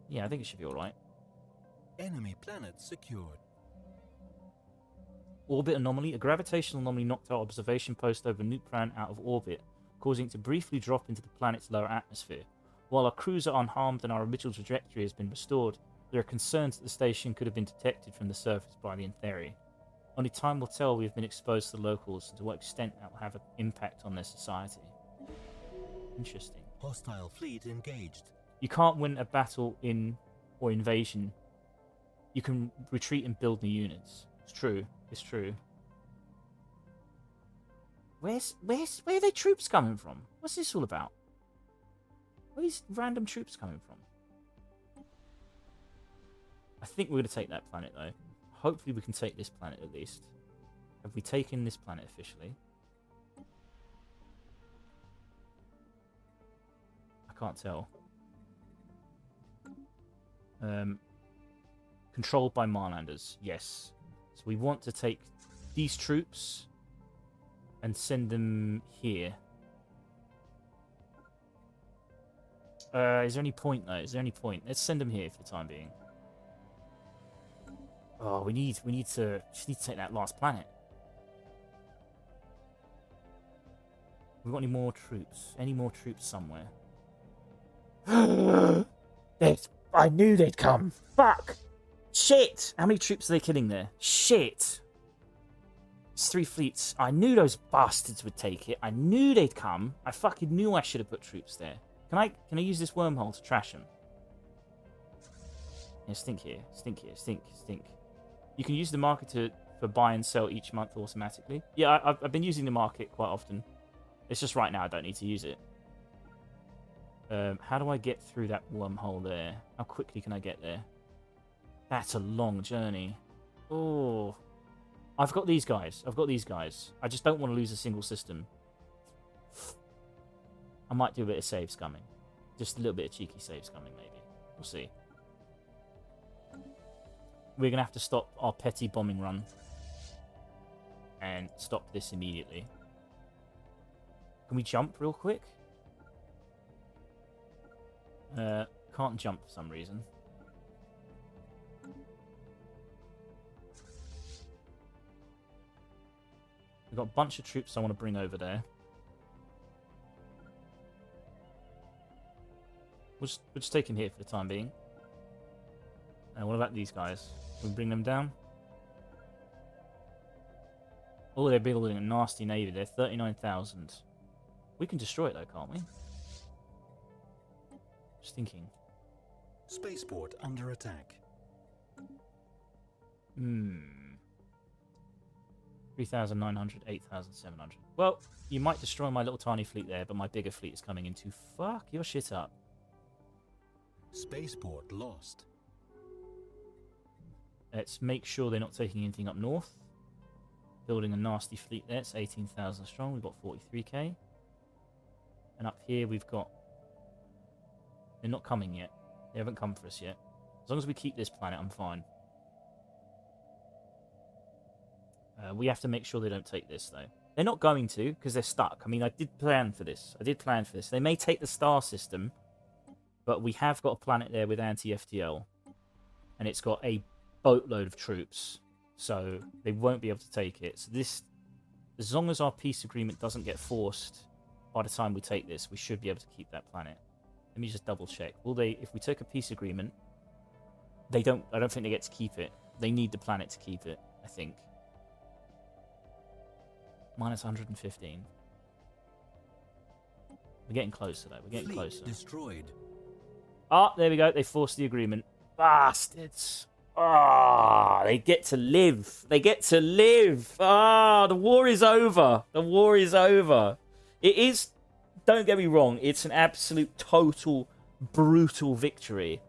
Yeah, I think it should be alright. Enemy planet secured. Orbit anomaly. A gravitational anomaly knocked our observation post over Nuke Planet out of orbit, causing it to briefly drop into the planet's lower atmosphere. While our crews are unharmed and our original trajectory has been restored, there are concerns that the station could have been detected from the surface by the Antheri. Only time will tell we have been exposed to the locals and to what extent that will have an impact on their society. Interesting. Hostile fleet engaged. You can't win a battle or invasion. You can retreat and build new units. It's true. It's true. Where are their troops coming from? What's this all about? Where are these random troops coming from? I think we're going to take that planet, though. Hopefully we can take this planet at least. Have we taken this planet officially? I can't tell. Controlled by Marlanders, yes. So we want to take these troops and send them here. Is there any point though? Is there any point? Let's send them here for the time being. Oh, we need to take that last planet. We got any more troops? Any more troops somewhere? I knew they'd come. Fuck. Shit. How many troops are they killing there? Shit. It's 3 fleets. I knew those bastards would take it. I knew they'd come. I fucking knew I should have put troops there. Can I use this wormhole to trash them? Yeah, stink here. Stink here. Stink. Stink. You can use the market for buy and sell each month automatically. Yeah, I've been using the market quite often. It's just right now I don't need to use it. How do I get through that wormhole there? How quickly can I get there? That's a long journey. Oh. I've got these guys. I just don't want to lose a single system. I might do a bit of save scumming. Just a little bit of cheeky save scumming, maybe. We'll see. We're going to have to stop our petty bombing run. And stop this immediately. Can we jump real quick? Can't jump for some reason. We've got a bunch of troops I want to bring over there. We're just taking here for the time being. What about these guys? Can we bring them down? Oh, they're building a nasty navy. They're 39,000. We can destroy it though, can't we? Just thinking. Spaceport under attack. 3,900, 8,700. Well, you might destroy my little tiny fleet there, but my bigger fleet is coming in to fuck your shit up. Spaceport lost. Let's make sure they're not taking anything up north. Building a nasty fleet there. It's 18,000 strong. We've got 43k. And up here we've got... They're not coming yet. They haven't come for us yet. As long as we keep this planet, I'm fine. We have to make sure they don't take this, though. They're not going to, because they're stuck. I mean, I did plan for this. They may take the star system, but we have got a planet there with anti-FTL. And it's got a boatload of troops. So they won't be able to take it. So this, as long as our peace agreement doesn't get forced by the time we take this, we should be able to keep that planet. Let me just double check. Will they, if we took a peace agreement, I don't think they get to keep it. They need the planet to keep it, I think. Minus 115. We're getting closer, though. We're getting Fleet closer. destroyed. Ah, there we go. They forced the agreement. Bastards. Ah, they get to live. They get to live. Ah, the war is over. The war is over. It is, don't get me wrong, it's an absolute, total, brutal victory.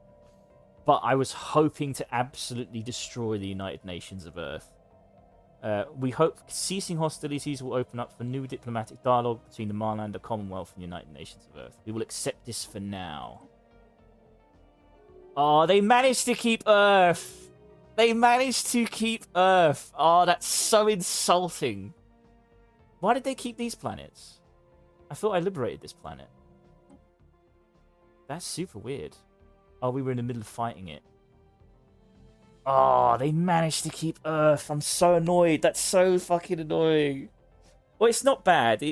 But I was hoping to absolutely destroy the United Nations of Earth. We hope ceasing hostilities will open up for new diplomatic dialogue between the Marlander Commonwealth and the United Nations of Earth. We will accept this for now. Oh, they managed to keep Earth. They managed to keep Earth. Oh, that's so insulting. Why did they keep these planets? I thought I liberated this planet. That's super weird. Oh, we were in the middle of fighting it. Oh, they managed to keep Earth. I'm so annoyed. That's so fucking annoying. Well, it's not bad.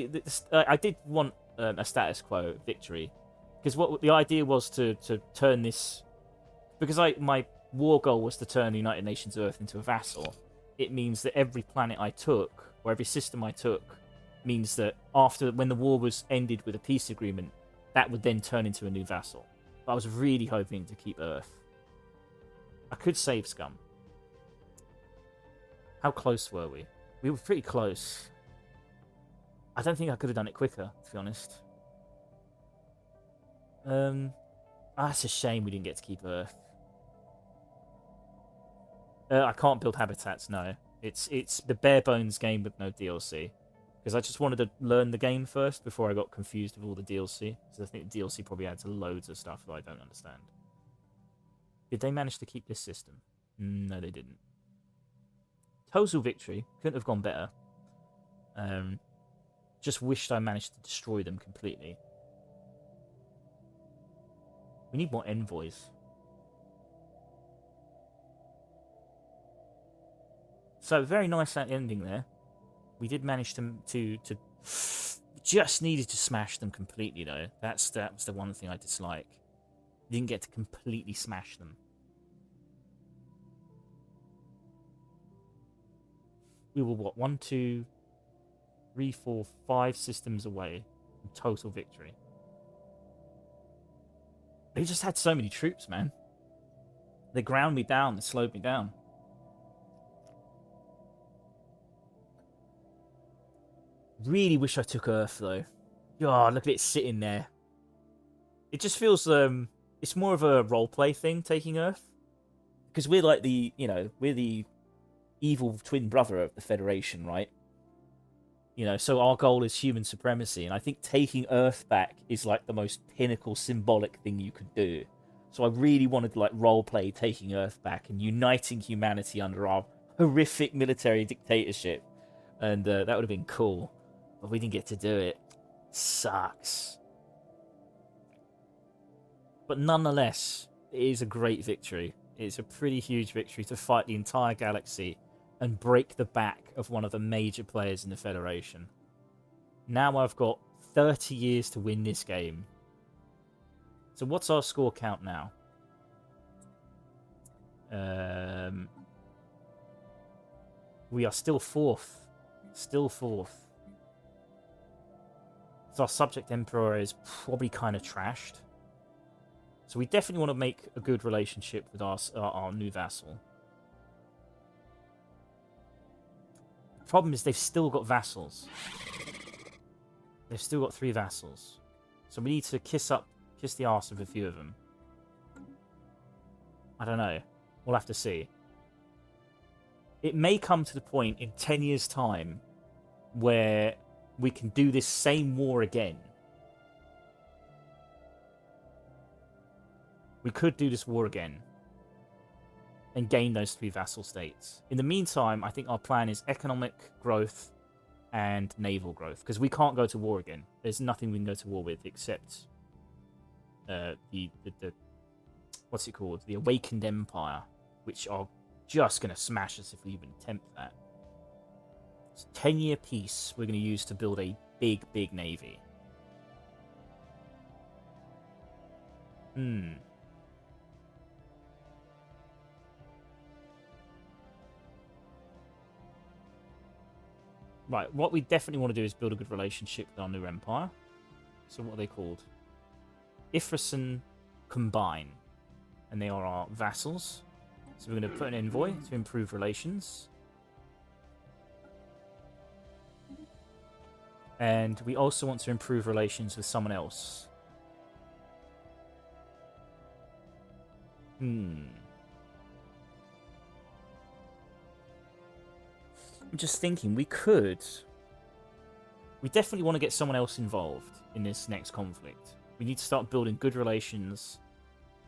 I did want a status quo victory. Because what the idea was to turn this... Because my war goal was to turn the United Nations Earth into a vassal. It means that every planet I took, or every system I took, means that after, when the war was ended with a peace agreement, that would then turn into a new vassal. But I was really hoping to keep Earth. I could save Scum. How close were we? We were pretty close. I don't think I could have done it quicker, to be honest. That's a shame we didn't get to keep Earth. I can't build habitats, no. It's the bare bones game with no DLC. Because I just wanted to learn the game first before I got confused with all the DLC. Because I think the DLC probably adds loads of stuff that I don't understand. Did they manage to keep this system? No, they didn't. Total victory. Couldn't have gone better. Just wished I managed to destroy them completely. We need more envoys. So, very nice ending there. We did manage to just needed to smash them completely, though. That's the one thing I dislike. Didn't get to completely smash them. We were, what, 1, 2, 3, 4, 5 systems away from total victory. They just had so many troops, man. They ground me down, they slowed me down. Really wish I took Earth, though. God, look at it sitting there. It just feels, it's more of a roleplay thing, taking Earth. Because we're like the, we're the evil twin brother of the Federation, right? So our goal is human supremacy, and I think taking Earth back is like the most pinnacle symbolic thing you could do. So I really wanted to like roleplay taking Earth back and uniting humanity under our horrific military dictatorship. And that would have been cool. But we didn't get to do it. Sucks. But nonetheless, it is a great victory. It's a pretty huge victory to fight the entire galaxy and break the back of one of the major players in the Federation. Now I've got 30 years to win this game. So what's our score count now? We are still fourth. Still fourth. So our subject emperor is probably kind of trashed. So we definitely want to make a good relationship with our new vassal. The problem is they've still got vassals. They've still got 3 vassals. So we need to kiss the arse of a few of them. I don't know. We'll have to see. It may come to the point in 10 years' time where we can do this same war again. We could do this war again and gain those 3 vassal states. In the meantime, I think our plan is economic growth and naval growth, because we can't go to war again. There's nothing we can go to war with except the what's it called? The Awakened Empire, which are just going to smash us if we even attempt that. It's a 10-year peace we're going to use to build a big, big navy. Right, what we definitely want to do is build a good relationship with our new empire. So what are they called? Ifrison Combine. And they are our vassals. So we're going to put an envoy to improve relations. And we also want to improve relations with someone else. I'm just thinking, we definitely want to get someone else involved in this next conflict. We need to start building good relations,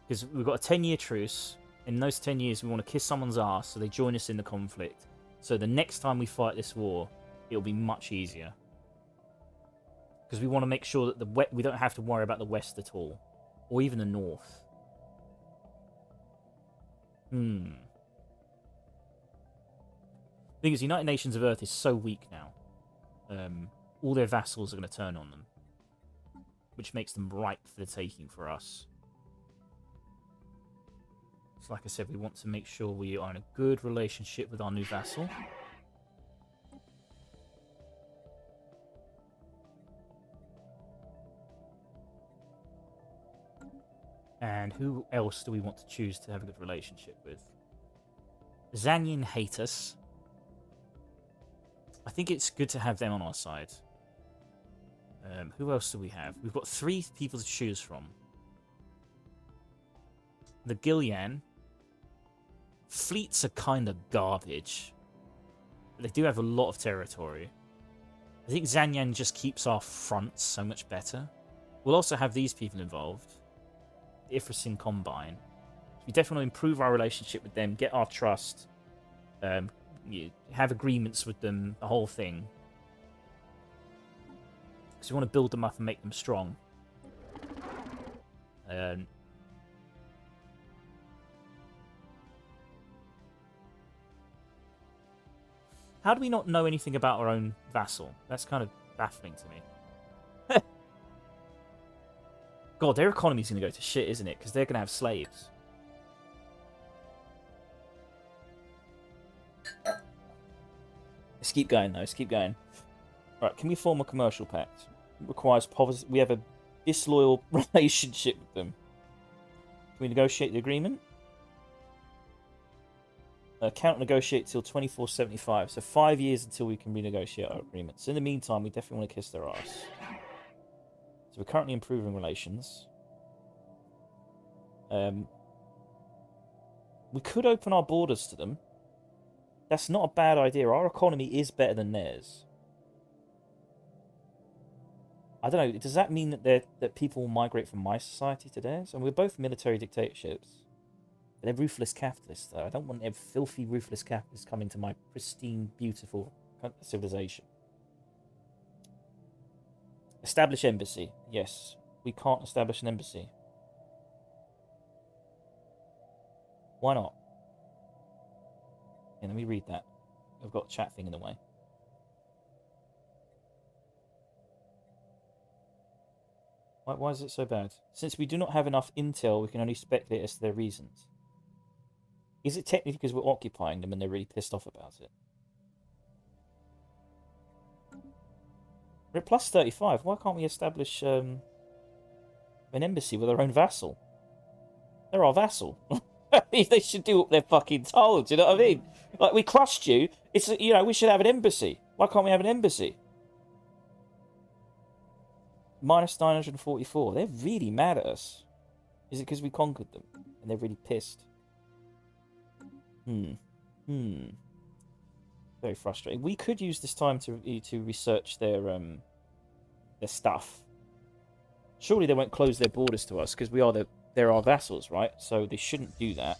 because we've got a 10-year truce. In those 10 years, we want to kiss someone's ass so they join us in the conflict. So the next time we fight this war, it'll be much easier. Because we want to make sure that we don't have to worry about the West at all. Or even the North. The thing is, the United Nations of Earth is so weak now. All their vassals are going to turn on them. Which makes them ripe for the taking for us. So like I said, we want to make sure we are in a good relationship with our new vassal. And who else do we want to choose to have a good relationship with? Zanyan hate us. I think it's good to have them on our side. Who else do we have? We've got 3 people to choose from. The Gillian. Fleets are kind of garbage. But they do have a lot of territory. I think Zanyan just keeps our fronts so much better. We'll also have these people involved. The Ifrison Combine. We definitely improve our relationship with them, get our trust, have agreements with them, the whole thing. Because we want to build them up and make them strong. How do we not know anything about our own vassal? That's kind of baffling to me. God, their economy's going to go to shit, isn't it? Because they're going to have slaves. Let's keep going, though. Let's keep going. Right, can we form a commercial pact? It requires poverty. We have a disloyal relationship with them. Can we negotiate the agreement? Can't negotiate till 2475, so 5 years until we can renegotiate our agreements. In the meantime, we definitely want to kiss their ass. So we're currently improving relations. We could open our borders to them. That's not a bad idea. Our economy is better than theirs. I don't know. Does that mean that people will migrate from my society to theirs? And we're both military dictatorships. But they're ruthless capitalists, though. I don't want them filthy, ruthless capitalists coming to my pristine, beautiful civilization. Establish embassy. Yes. We can't establish an embassy. Why not? Yeah, let me read that. I've got a chat thing in the way. Why is it so bad? Since we do not have enough intel, we can only speculate as to their reasons. Is it technically because we're occupying them and they're really pissed off about it? We're at plus 35. Why can't we establish an embassy with our own vassal? They're our vassal. They should do what they're fucking told. Do you know what I mean? Like, we crushed you. It's, you know, we should have an embassy. Why can't we have an embassy? Minus 944. They're really mad at us. Is it because we conquered them and they're really pissed? Very frustrating. We could use this time to research their stuff. Surely they won't close their borders to us because they're our vassals, right? So they shouldn't do that.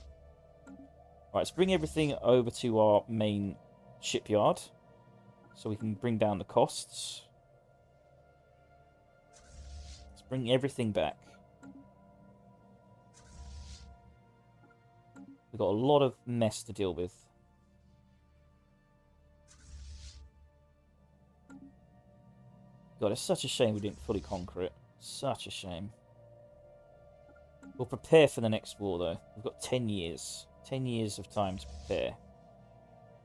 Right, let's bring everything over to our main shipyard so we can bring down the costs. Let's bring everything back. We've got a lot of mess to deal with. God, it's such a shame we didn't fully conquer it. Such a shame. We'll prepare for the next war, though. We've got 10 years. 10 years of time to prepare.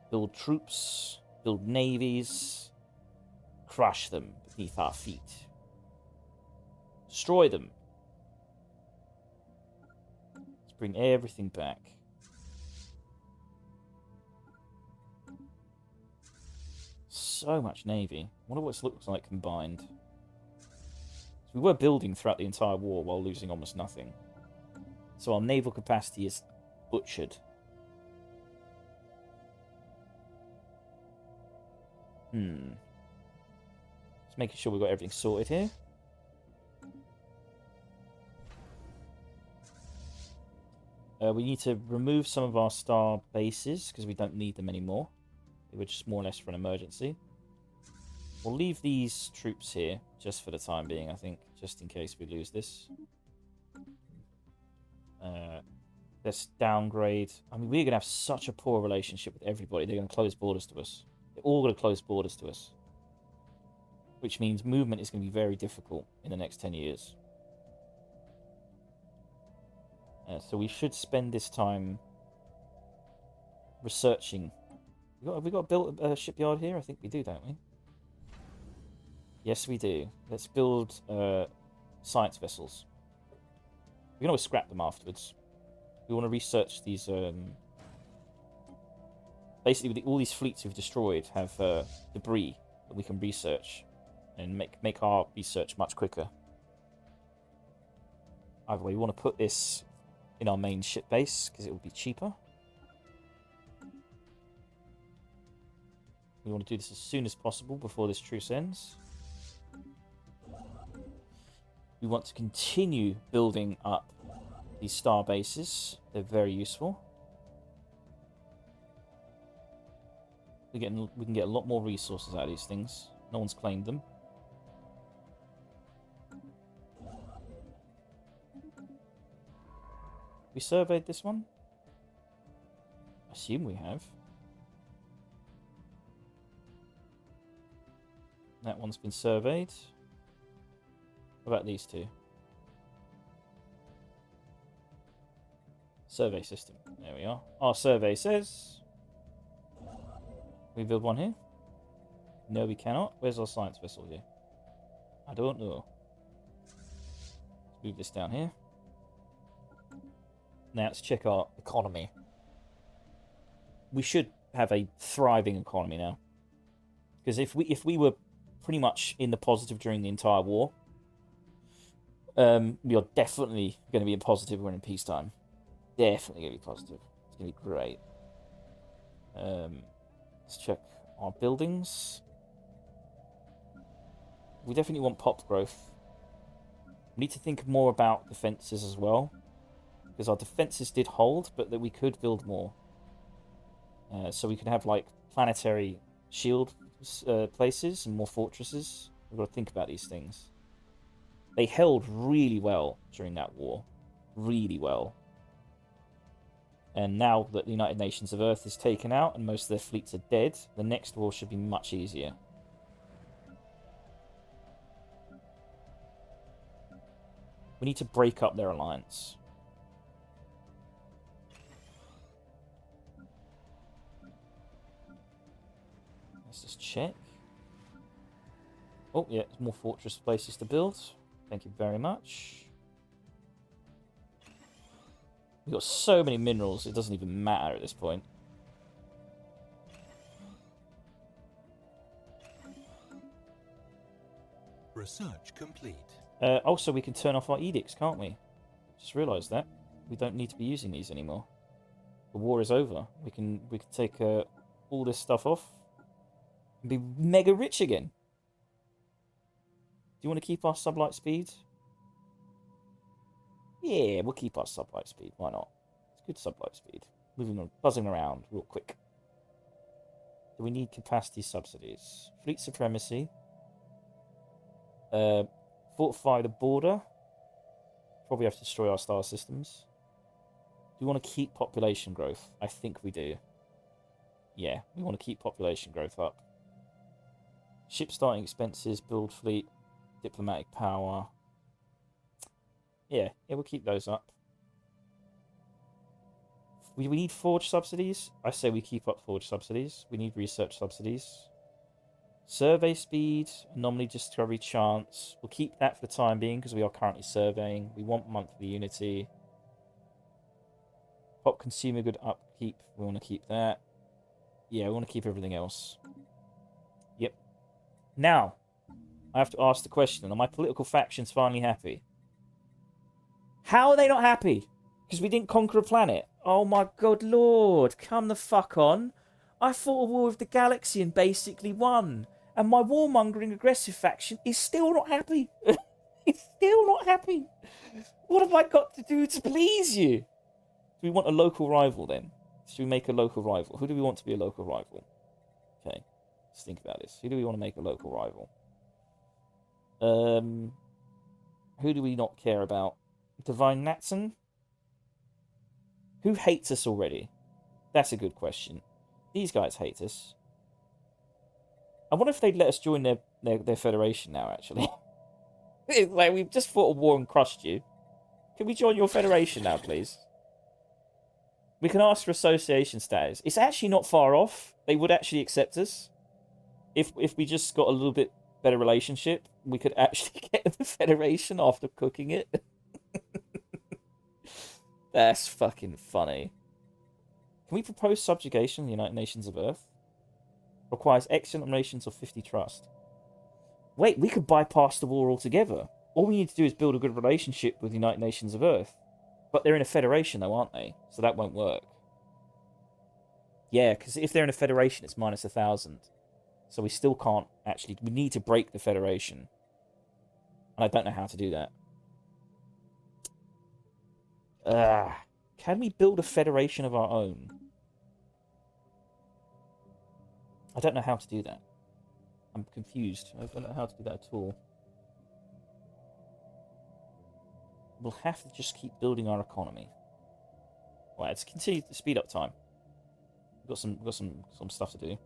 Build troops. Build navies. Crush them beneath our feet. Destroy them. Let's bring everything back. So much navy. I wonder what it looks like combined. So we were building throughout the entire war while losing almost nothing. So our naval capacity is butchered. Just making sure we've got everything sorted here. We need to remove some of our star bases because we don't need them anymore. They were just more or less for an emergency. We'll leave these troops here just for the time being, I think, just in case we lose this. Let's downgrade. I mean, we're going to have such a poor relationship with everybody. They're going to close borders to us. They're all going to close borders to us. Which means movement is going to be very difficult in the next 10 years. So we should spend this time researching. Have we got to build a shipyard here? I think we do, don't we? Yes, we do. Let's build science vessels. We can always scrap them afterwards. We want to research these... Basically, all these fleets we've destroyed have debris that we can research and make our research much quicker. Either way, we want to put this in our main ship base because it will be cheaper. We want to do this as soon as possible before this truce ends. We want to continue building up these star bases. They're very useful. We can get a lot more resources out of these things. No one's claimed them. We surveyed this one? I assume we have. That one's been surveyed. What about these two? Survey system. There we are. Our survey says... Can we build one here? No, we cannot. Where's our science vessel here? I don't know. Let's move this down here. Now let's check our economy. We should have a thriving economy now. Because if we were pretty much in the positive during the entire war, we are definitely going to be in positive when in peacetime. Definitely going to be positive. It's going to be great. Let's check our buildings. We definitely want pop growth. We need to think more about defences as well. Because our defences did hold, but that we could build more. So we could have like planetary shield places and more fortresses. We've got to think about these things. They held really well during that war. Really well. And now that the United Nations of Earth is taken out and most of their fleets are dead, the next war should be much easier. We need to break up their alliance. Let's just check. Oh, yeah, more fortress places to build. Thank you very much. We've got so many minerals, it doesn't even matter at this point. Research complete. Also, we can turn off our edicts, can't we? Just realised that. We don't need to be using these anymore. The war is over. We can take all this stuff off and be mega rich again. Do you want to keep our sublight speed? Yeah, we'll keep our sublight speed. Why not? It's good sublight speed. Moving on, buzzing around real quick. Do we need capacity subsidies? Fleet supremacy. Fortify the border. Probably have to destroy our star systems. Do we want to keep population growth? I think we do. Yeah, we want to keep population growth up. Ship starting expenses, build fleet, diplomatic power. Yeah, we'll keep those up. We need forge subsidies. I say we keep up forge subsidies. We need research subsidies. Survey speed, anomaly discovery chance. We'll keep that for the time being because we are currently surveying. We want monthly unity. Pop consumer good upkeep. We want to keep that. Yeah, we want to keep everything else. Yep. Now, I have to ask the question. Are my political factions finally happy? How are they not happy? Because we didn't conquer a planet. Oh my god lord. Come the fuck on. I fought a war with the galaxy and basically won. And my warmongering aggressive faction is still not happy. It's still not happy. What have I got to do to please you? Do we want a local rival then? Should we make a local rival? Who do we want to be a local rival? Okay, let's think about this. Who do we want to make a local rival? Who do we not care about? Divine Natson? Who hates us already? That's a good question. These guys hate us. I wonder if they'd let us join their federation now, actually. It's like, we've just fought a war and crushed you. Can we join your federation now, please? We can ask for association status. It's actually not far off. They would actually accept us. If we just got a little bit better relationship, we could actually get the federation after cooking it. That's fucking funny. Can we propose subjugation in the United Nations of Earth? Requires excellent relations of 50 trust. Wait, we could bypass the war altogether. All we need to do is build a good relationship with the United Nations of Earth. But they're in a federation though, aren't they? So that won't work. Yeah, because if they're in a federation, it's minus 1,000. So we still can't actually... We need to break the federation. And I don't know how to do that. Can we build a federation of our own? I don't know how to do that. I'm confused. I don't know how to do that at all. We'll have to just keep building our economy. Right, let's continue to speed up time. We've got some stuff to do.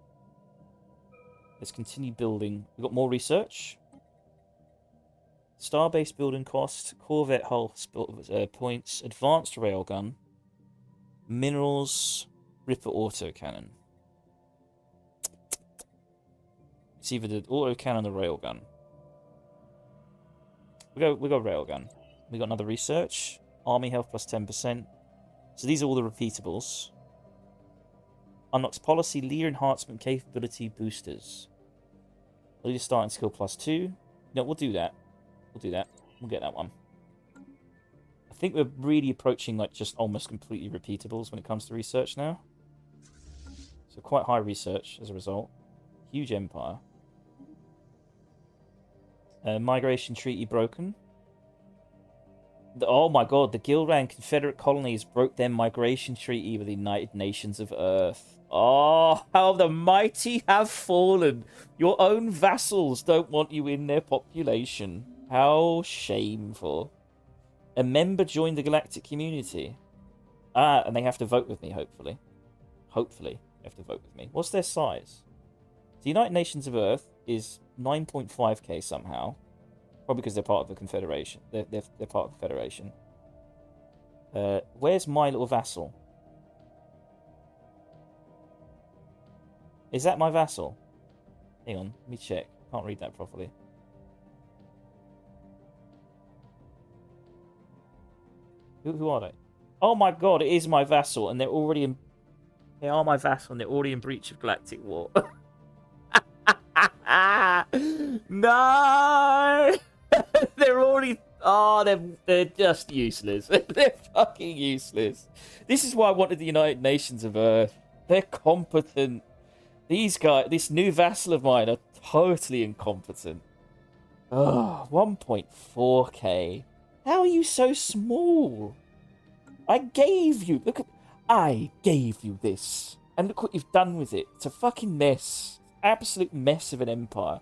Let's continue building. We've got more research. Starbase building cost, Corvette hull points, advanced railgun, minerals, Ripper autocannon. It's either the autocannon or railgun. We go railgun. We got another research. Army health plus 10%. So these are all the repeatables. Unlocks policy leader enhancement capability boosters. Leader starting skill plus 2. No, we'll do that. We'll do that. We'll get that one. I think we're really approaching like just almost completely repeatables when it comes to research now. So quite high research as a result. Huge empire. Migration treaty broken. Oh my god, the Gilran Confederate colonies broke their migration treaty with the United Nations of Earth. Oh, how the mighty have fallen. Your own vassals don't want you in their population. How shameful. A member joined the galactic community. Ah, and they have to vote with me, hopefully. Hopefully, they have to vote with me. What's their size? The United Nations of Earth is 9.5k somehow. Probably because they're part of the Confederation. They're part of the Federation. Where's my little vassal? Is that my vassal? Hang on, let me check. Can't read that properly. Who are they? Oh my god, it is my vassal, and they're already in. They are my vassal, and they're already in breach of galactic war. No! They're already. Oh, they're just useless. They're fucking useless. This is why I wanted the United Nations of Earth. They're competent. These guys, this new vassal of mine, are totally incompetent. Oh, 1.4k. How are you so small? I gave you. I gave you this, and look what you've done with it. It's a fucking mess. Absolute mess of an empire.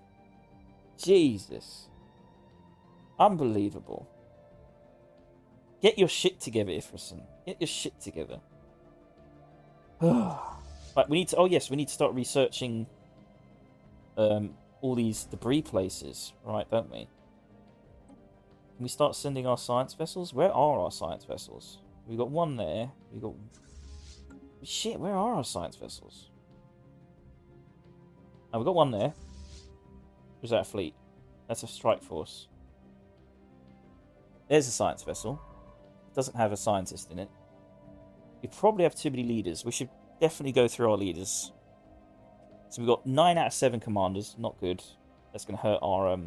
Jesus. Unbelievable. Get your shit together, Ifrison. Get your shit together. Right, we need to. Oh yes, we need to start researching all these debris places, right? Don't we? Can we start sending our science vessels? Where are our science vessels? We got one there. We got. Shit, where are our science vessels? Oh, we got one there. Was that a fleet? That's a strike force. There's a science vessel. It doesn't have a scientist in it. We probably have too many leaders. We should definitely go through our leaders. So we've got 9 out of 7 commanders. Not good. That's going to hurt our...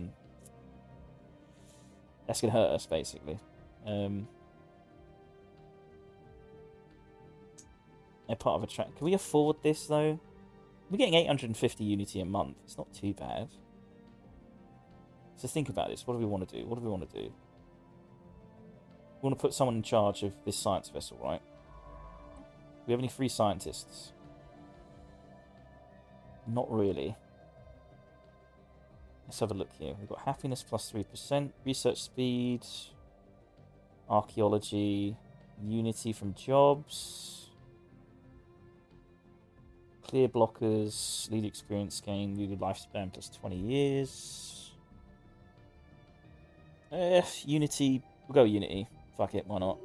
That's going to hurt us, basically. They're part of a track. Can we afford this, though? We're getting 850 unity a month. It's not too bad. So think about this. What do we want to do? What do we want to do? We want to put someone in charge of this science vessel, right? Do we have any free scientists? Not really. Let's have a look here. We've got happiness plus 3%, research speed, archaeology, unity from jobs, clear blockers, lead experience gain, lead lifespan plus 20 years. Unity. We'll go Unity. Fuck it, why not?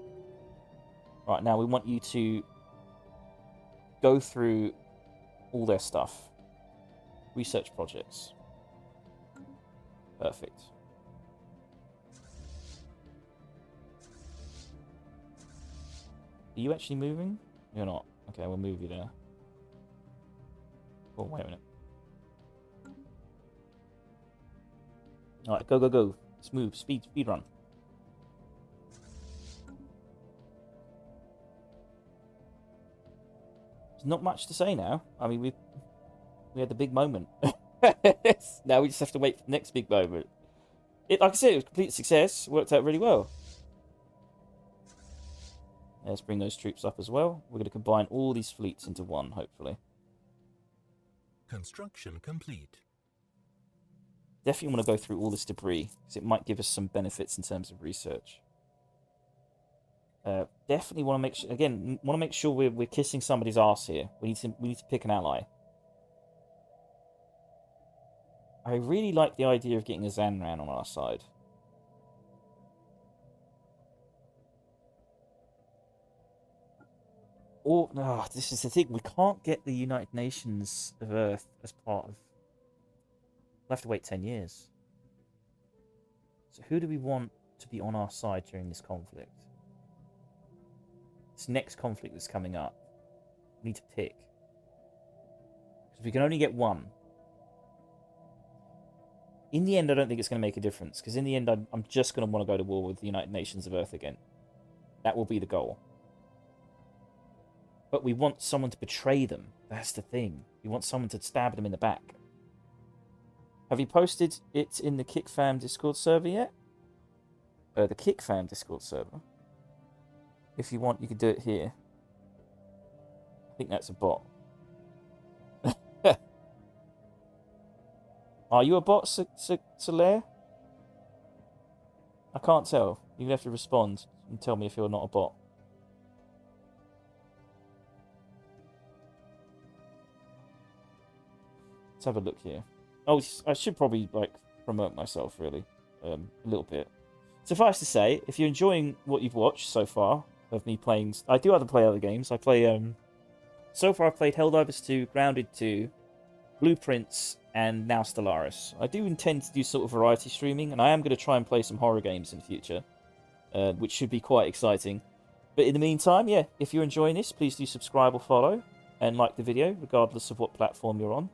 Right, now we want you to go through all their stuff. Research projects. Perfect. Are you actually moving? You're not. Okay, we'll move you there. Oh, wait a minute. Alright, go, go, go. Let's move. Speed run. There's not much to say now. I mean, we had the big moment. Now we just have to wait for the next big moment. Like I said, it was a complete success. Worked out really well. Let's bring those troops up as well. We're going to combine all these fleets into one, hopefully. Construction complete. Definitely want to go through all this debris, because it might give us some benefits in terms of research. Definitely want to make sure, again, want to make sure we're kissing somebody's ass here. We need to pick an ally. I really like the idea of getting a Zanran on our side. Or, no, this is the thing. We can't get the United Nations of Earth as part of... We'll have to wait 10 years. So who do we want to be on our side during this conflict? This next conflict that's coming up. We need to pick. Because we can only get one. In the end, I don't think it's going to make a difference. Because in the end, I'm just going to want to go to war with the United Nations of Earth again. That will be the goal. But we want someone to betray them. That's the thing. We want someone to stab them in the back. Have you posted it in the KickFam Discord server yet? The KickFam Discord server. If you want, you can do it here. I think that's a bot. Are you a bot, Solaire? I can't tell. You're going to have to respond and tell me if you're not a bot. Let's have a look here. Oh, I should probably, like, promote myself, really. A little bit. Suffice to say, if you're enjoying what you've watched so far of me playing... I do play other games. I play, so far I've played Helldivers 2, Grounded 2, Blueprints, and now Stellaris. I do intend to do sort of variety streaming, and I am going to try and play some horror games in the future, which should be quite exciting. But in the meantime, yeah, if you're enjoying this, please do subscribe or follow and like the video, regardless of what platform you're on.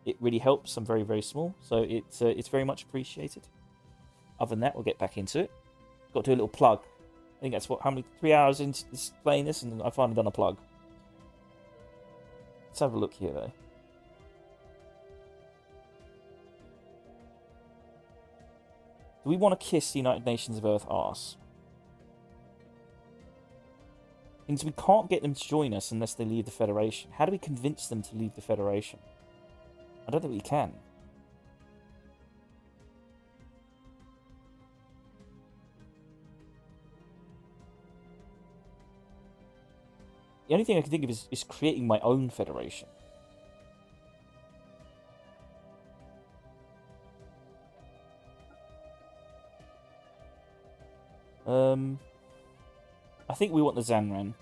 It really helps. I'm very, very small, so it's very much appreciated. Other than that, we'll get back into it. Got to do a little plug. I think that's how many 3 hours into playing this, and I finally done a plug. Let's have a look here, though. Do we want to kiss the United Nations of Earth arse? Means we can't get them to join us unless they leave the Federation. How do we convince them to leave the Federation? I don't think we can. The only thing I can think of is creating my own Federation. I think we want the Zanran.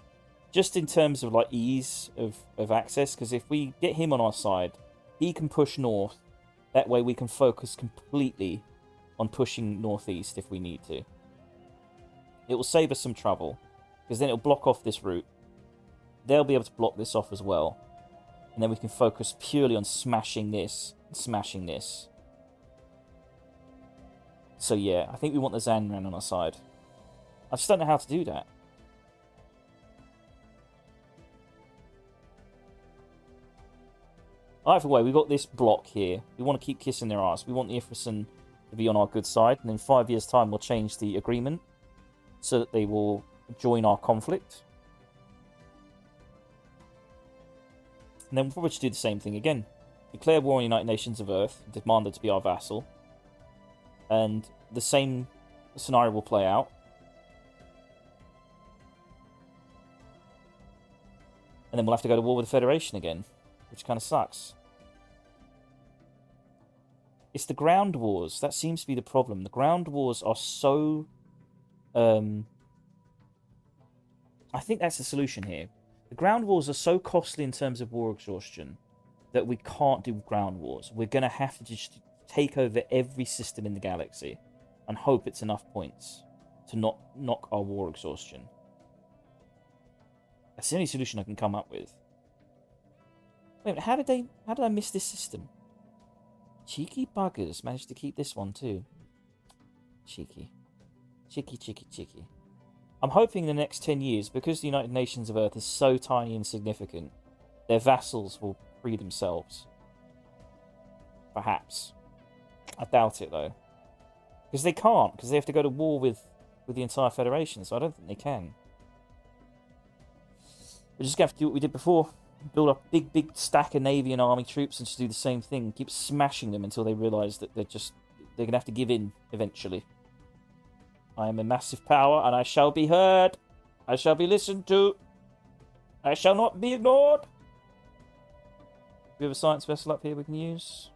Just in terms of like ease of access, because if we get him on our side, he can push north. That way we can focus completely on pushing northeast if we need to. It will save us some trouble, because then it'll block off this route. They'll be able to block this off as well. And then we can focus purely on smashing this and smashing this. So yeah, I think we want the Zanran on our side. I just don't know how to do that. Either way, we've got this block here. We want to keep kissing their ass. We want the Ifrison to be on our good side. And in 5 years' time, we'll change the agreement so that they will join our conflict. And then we'll probably just do the same thing again. Declare war on the United Nations of Earth. Demand it to be our vassal. And the same scenario will play out. And then we'll have to go to war with the Federation again. Which kind of sucks. It's the ground wars. That seems to be the problem. The ground wars are so... I think that's the solution here. The ground wars are so costly in terms of war exhaustion that we can't do ground wars. We're going to have to just take over every system in the galaxy and hope it's enough points to not knock our war exhaustion. That's the only solution I can come up with. Wait, how did I miss this system? Cheeky buggers managed to keep this one too. Cheeky. Cheeky. I'm hoping in the next 10 years, because the United Nations of Earth is so tiny and insignificant, their vassals will free themselves. Perhaps. I doubt it, though. Because they can't, because they have to go to war with the entire Federation, so I don't think they can. We're just going to have to do what we did before. Build up a big stack of Navy and Army troops and just do the same thing. Keep smashing them until they realise that they're going to have to give in eventually. I am a massive power, and I shall be heard. I shall be listened to. I shall not be ignored. We have a science vessel up here we can use.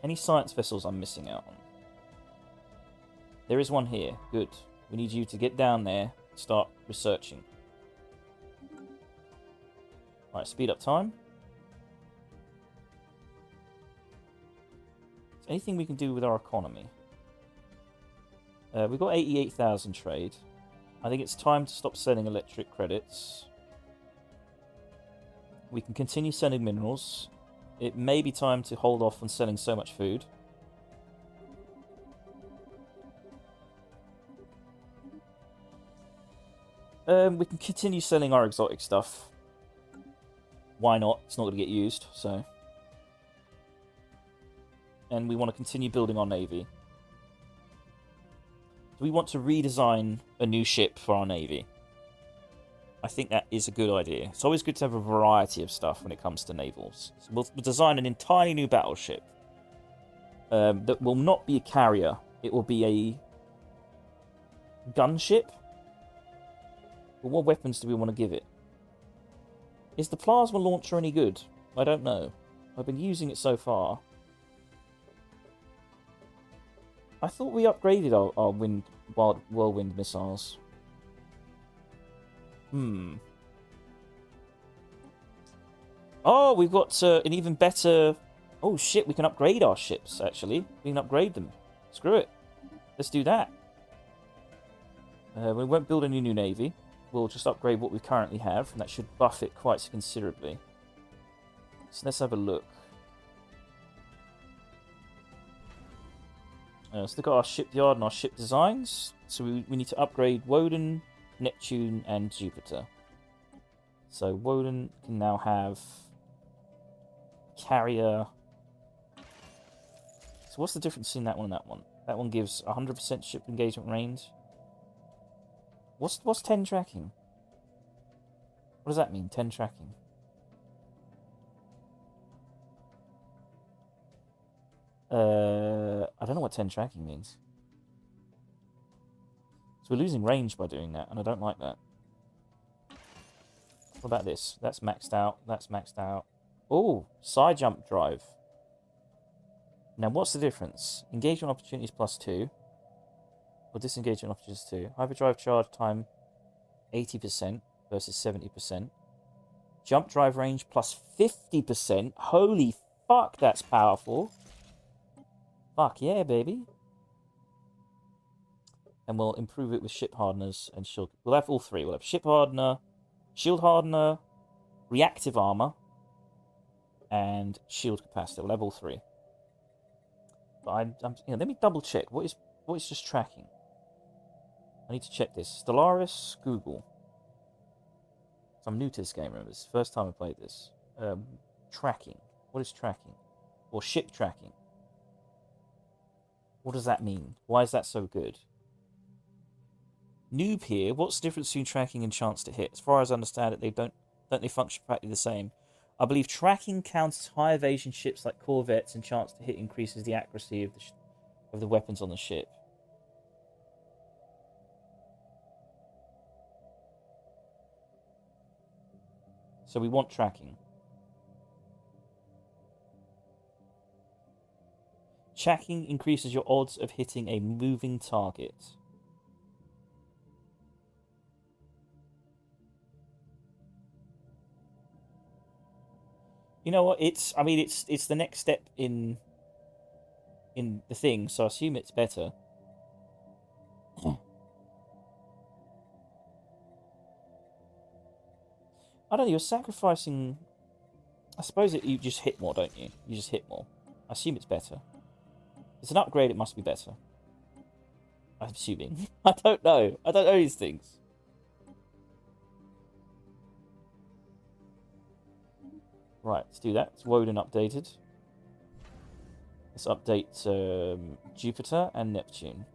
Any science vessels I'm missing out on? There is one here. Good. We need you to get down there and start researching. Alright, speed up time. Anything we can do with our economy? We've got 88,000 trade. I think it's time to stop selling electric credits. We can continue selling minerals. It may be time to hold off on selling so much food. We can continue selling our exotic stuff. Why not? It's not going to get used, so... And we want to continue building our navy. Do we want to redesign a new ship for our navy? I think that is a good idea. It's always good to have a variety of stuff when it comes to navals. So we'll design an entirely new battleship. That will not be a carrier. It will be a gunship. But what weapons do we want to give it? Is the plasma launcher any good? I don't know. I've been using it so far. I thought we upgraded our whirlwind missiles. Oh, we've got an even better... Oh shit, we can upgrade our ships, actually. We can upgrade them. Screw it. Let's do that. We won't build any new navy. We'll just upgrade what we currently have, and that should buff it quite considerably. So let's have a look. Let's look at our shipyard and our ship designs. So we need to upgrade Woden, Neptune, and Jupiter. So Woden can now have carrier. So what's the difference between that one and that one? That one gives 100% ship engagement range. What's 10 tracking? What does that mean, 10 tracking? I don't know what 10 tracking means. So we're losing range by doing that, and I don't like that. What about this? That's maxed out. That's maxed out. Oh, side jump drive. Now, what's the difference? Engagement opportunities +2. Or disengagement opportunities 2. Hyperdrive charge time 80% versus 70%. Jump drive range +50%. Holy fuck, that's powerful. Fuck yeah, baby. And we'll improve it with ship hardeners and shield. We'll have all three. We'll have ship hardener, shield hardener, reactive armor, and shield capacitor. We'll have all three. But let me double check. What is just tracking? I need to check this. Stellaris, Google. So I'm new to this game, remember. It's the first time I played this. Tracking. What is tracking? Or ship tracking. What does that mean? Why is that so good? Noob here. What's the difference between tracking and chance to hit? As far as I understand it, don't they function practically the same? I believe tracking counts as high evasion ships like corvettes, and chance to hit increases the accuracy of the weapons on the ship. So we want tracking. Tracking increases your odds of hitting a moving target. You know what? It's the next step in the thing, so I assume it's better. I don't know, you're sacrificing. I suppose you just hit more, don't you? You just hit more. I assume it's better. It's an upgrade, it must be better. I'm assuming. I don't know. I don't know these things. Right, let's do that. It's Woden updated. Let's update Jupiter and Neptune.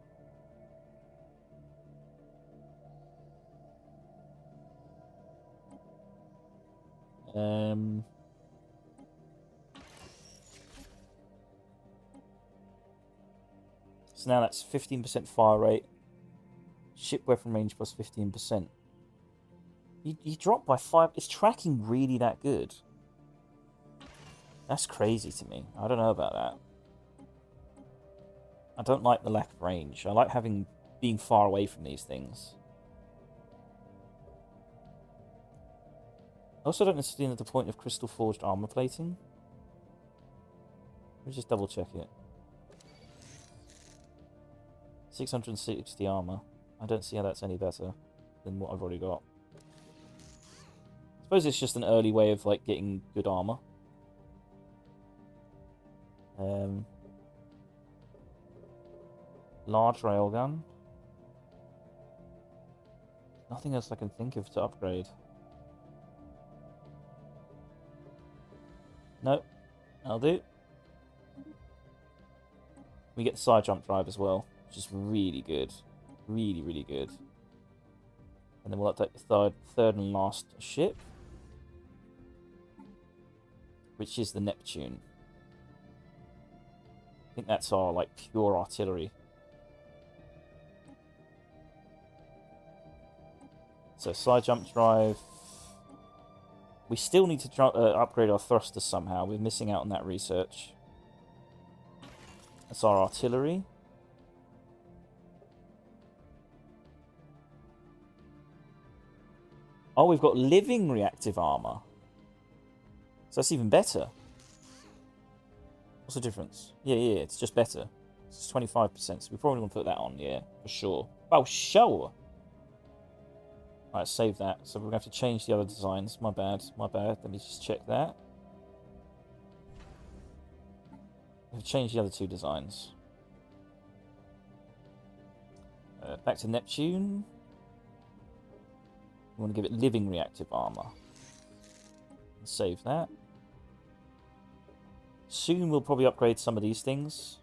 So now that's 15% fire rate. Ship weapon range plus 15%. You drop by 5. Is tracking really that good? That's crazy to me. I don't know about that. I don't like the lack of range. I like being far away from these things. I also don't understand the point of crystal forged armor plating. Let me just double check it. 660 armor. I don't see how that's any better than what I've already got. I suppose it's just an early way of like getting good armor. Large railgun. Nothing else I can think of to upgrade. Nope. I'll do. We get the side jump drive as well, which is really good. Really, really good. And then we'll update the third and last ship, which is the Neptune. I think that's our like pure artillery. So side jump drive. We still need to upgrade our thrusters somehow. We're missing out on that research. That's our artillery. Oh, we've got living reactive armor. So that's even better. What's the difference? Yeah, it's just better. It's 25%, so we probably want to put that on, yeah, for sure. Oh, sure. Alright, save that. So we're going to have to change the other designs. My bad, my bad. Let me just check that. We've changed the other two designs. Back to Neptune. We want to give it living reactive armor. And save that. Soon we'll probably upgrade some of these things.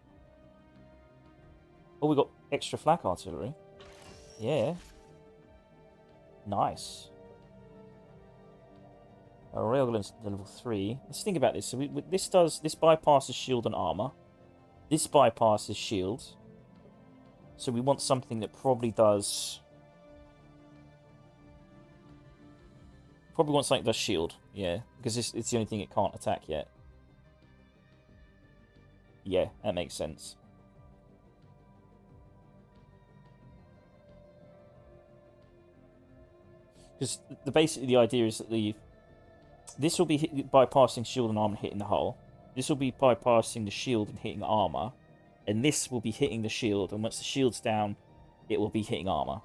Oh, we got extra flak artillery. Yeah. Nice. Railgun's level 3. Let's think about this. So this bypasses shield and armor. This bypasses shield. So we want something that probably does. Probably want something that does shield. Yeah, because it's the only thing it can't attack yet. Yeah, that makes sense. Because basically the idea is that this will be bypassing shield and armor, hitting the hull. This will be bypassing the shield and hitting armor, and this will be hitting the shield. And once the shield's down, it will be hitting armor.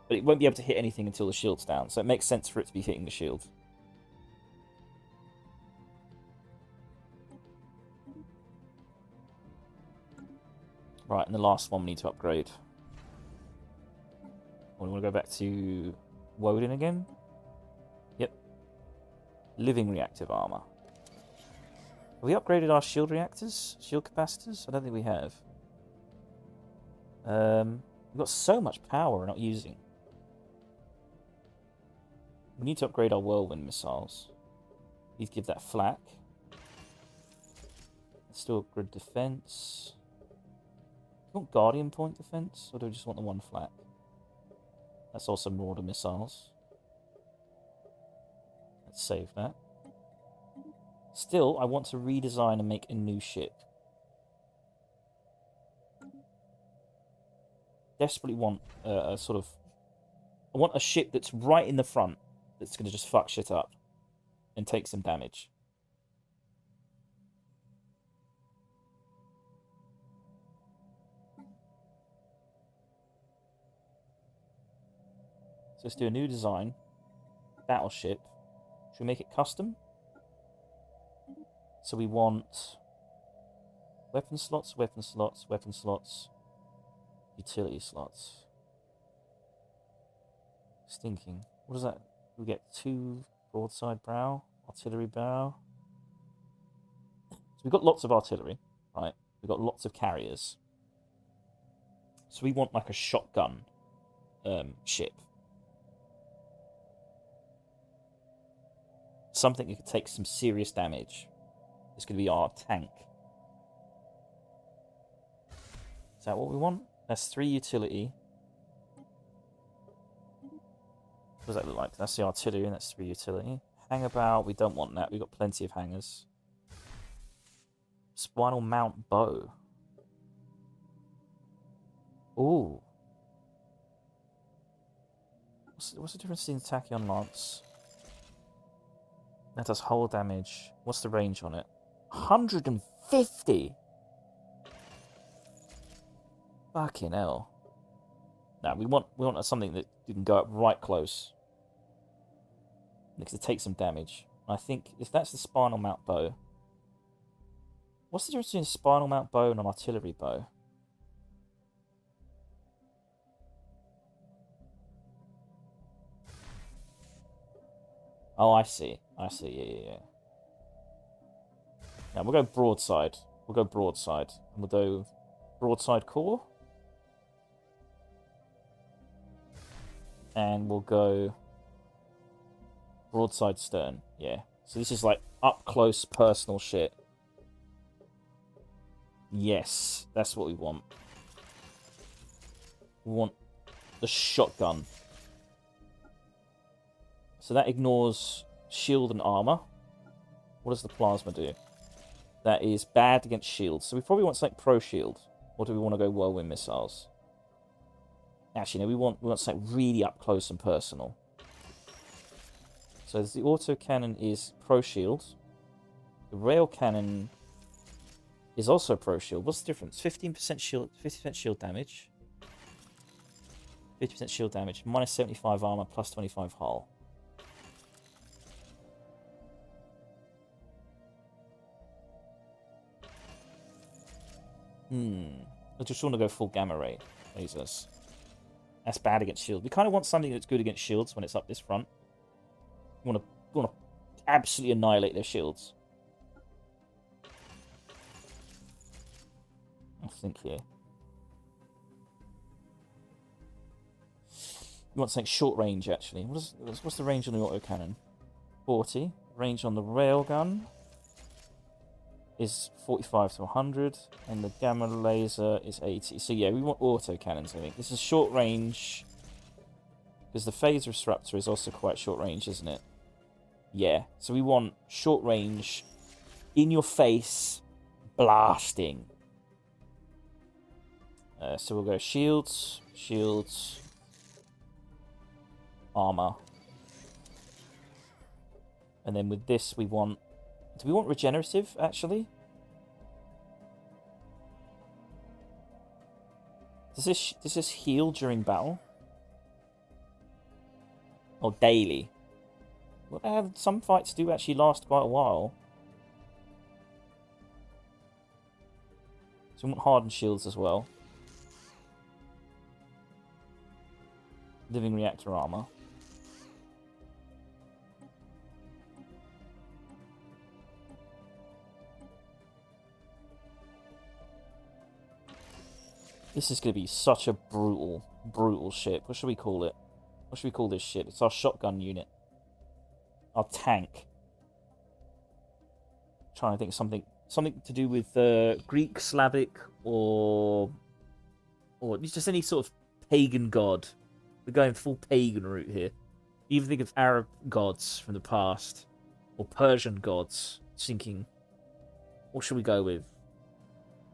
But it won't be able to hit anything until the shield's down. So it makes sense for it to be hitting the shield. Right, and the last one we need to upgrade. We want to go back to Woden again. Yep. Living reactive armor. Have we upgraded our shield reactors? Shield capacitors? I don't think we have. We've got so much power we're not using. We need to upgrade our whirlwind missiles. Need to give that flak. Let's still upgrade defense. Do you want guardian point defense? Or do we just want the one flak? That's also Marauder missiles. Let's save that. Still, I want to redesign and make a new ship. Desperately want a sort of... I want a ship that's right in the front that's going to just fuck shit up and take some damage. So let's do a new design. Battleship. Should we make it custom? So we want weapon slots, weapon slots, weapon slots, utility slots. Just thinking, what is that? We get 2 broadside bow, artillery bow. So we've got lots of artillery, right? We've got lots of carriers. So we want like a shotgun ship. Something that could take some serious damage. It's going to be our tank. Is that what we want? That's 3 utility. What does that look like? That's the artillery and that's 3 utility. Hangar bow, we don't want that. We've got plenty of hangars. Spinal mount bow. Ooh. What's the difference between tachyon lance? That does hull damage. What's the range on it? 150! Fucking hell. Now we want something that you can go up right close. Because it takes some damage. I think if that's the spinal mount bow. What's the difference between a spinal mount bow and an artillery bow? Oh, I see. I see, yeah. Now, we'll go broadside. We'll go broadside. And we'll do broadside core. And we'll go broadside stern. Yeah. So this is like up close personal shit. Yes, that's what we want. We want the shotgun. So that ignores shield and armor. What does the plasma do? That is bad against shields. So we probably want something pro shield. Or do we want to go whirlwind missiles? Actually, no, we want something really up close and personal. So the autocannon is pro shield. The rail cannon is also pro shield. What's the difference? 15% shield, 50% shield damage. 50% shield damage, minus 75 armor, plus 25 hull. I just want to go full gamma ray lasers. That's bad against shields. We kind of want something that's good against shields when it's up this front. We want to absolutely annihilate their shields. I think here. We want something short range, actually. What's the range on the autocannon? 40. Range on the railgun is 45 to 100. And the gamma laser is 80. So yeah, we want autocannons, I think. This is short range. Because the phase disruptor is also quite short range, isn't it? Yeah. So we want short range, in your face, blasting. So we'll go shields, armor. And then with this we want... Do we want regenerative, actually? Does this heal during battle? Or daily? Well, some fights do actually last quite a while. So we want hardened shields as well. Living reactor armor. This is going to be such a brutal ship. What should we call it? What should we call this ship? It's our shotgun unit. Our tank. Trying to think of something to do with Greek, Slavic, or just any sort of pagan god. We're going full pagan route here. Even think of Arab gods from the past, or Persian gods. Thinking, what should we go with?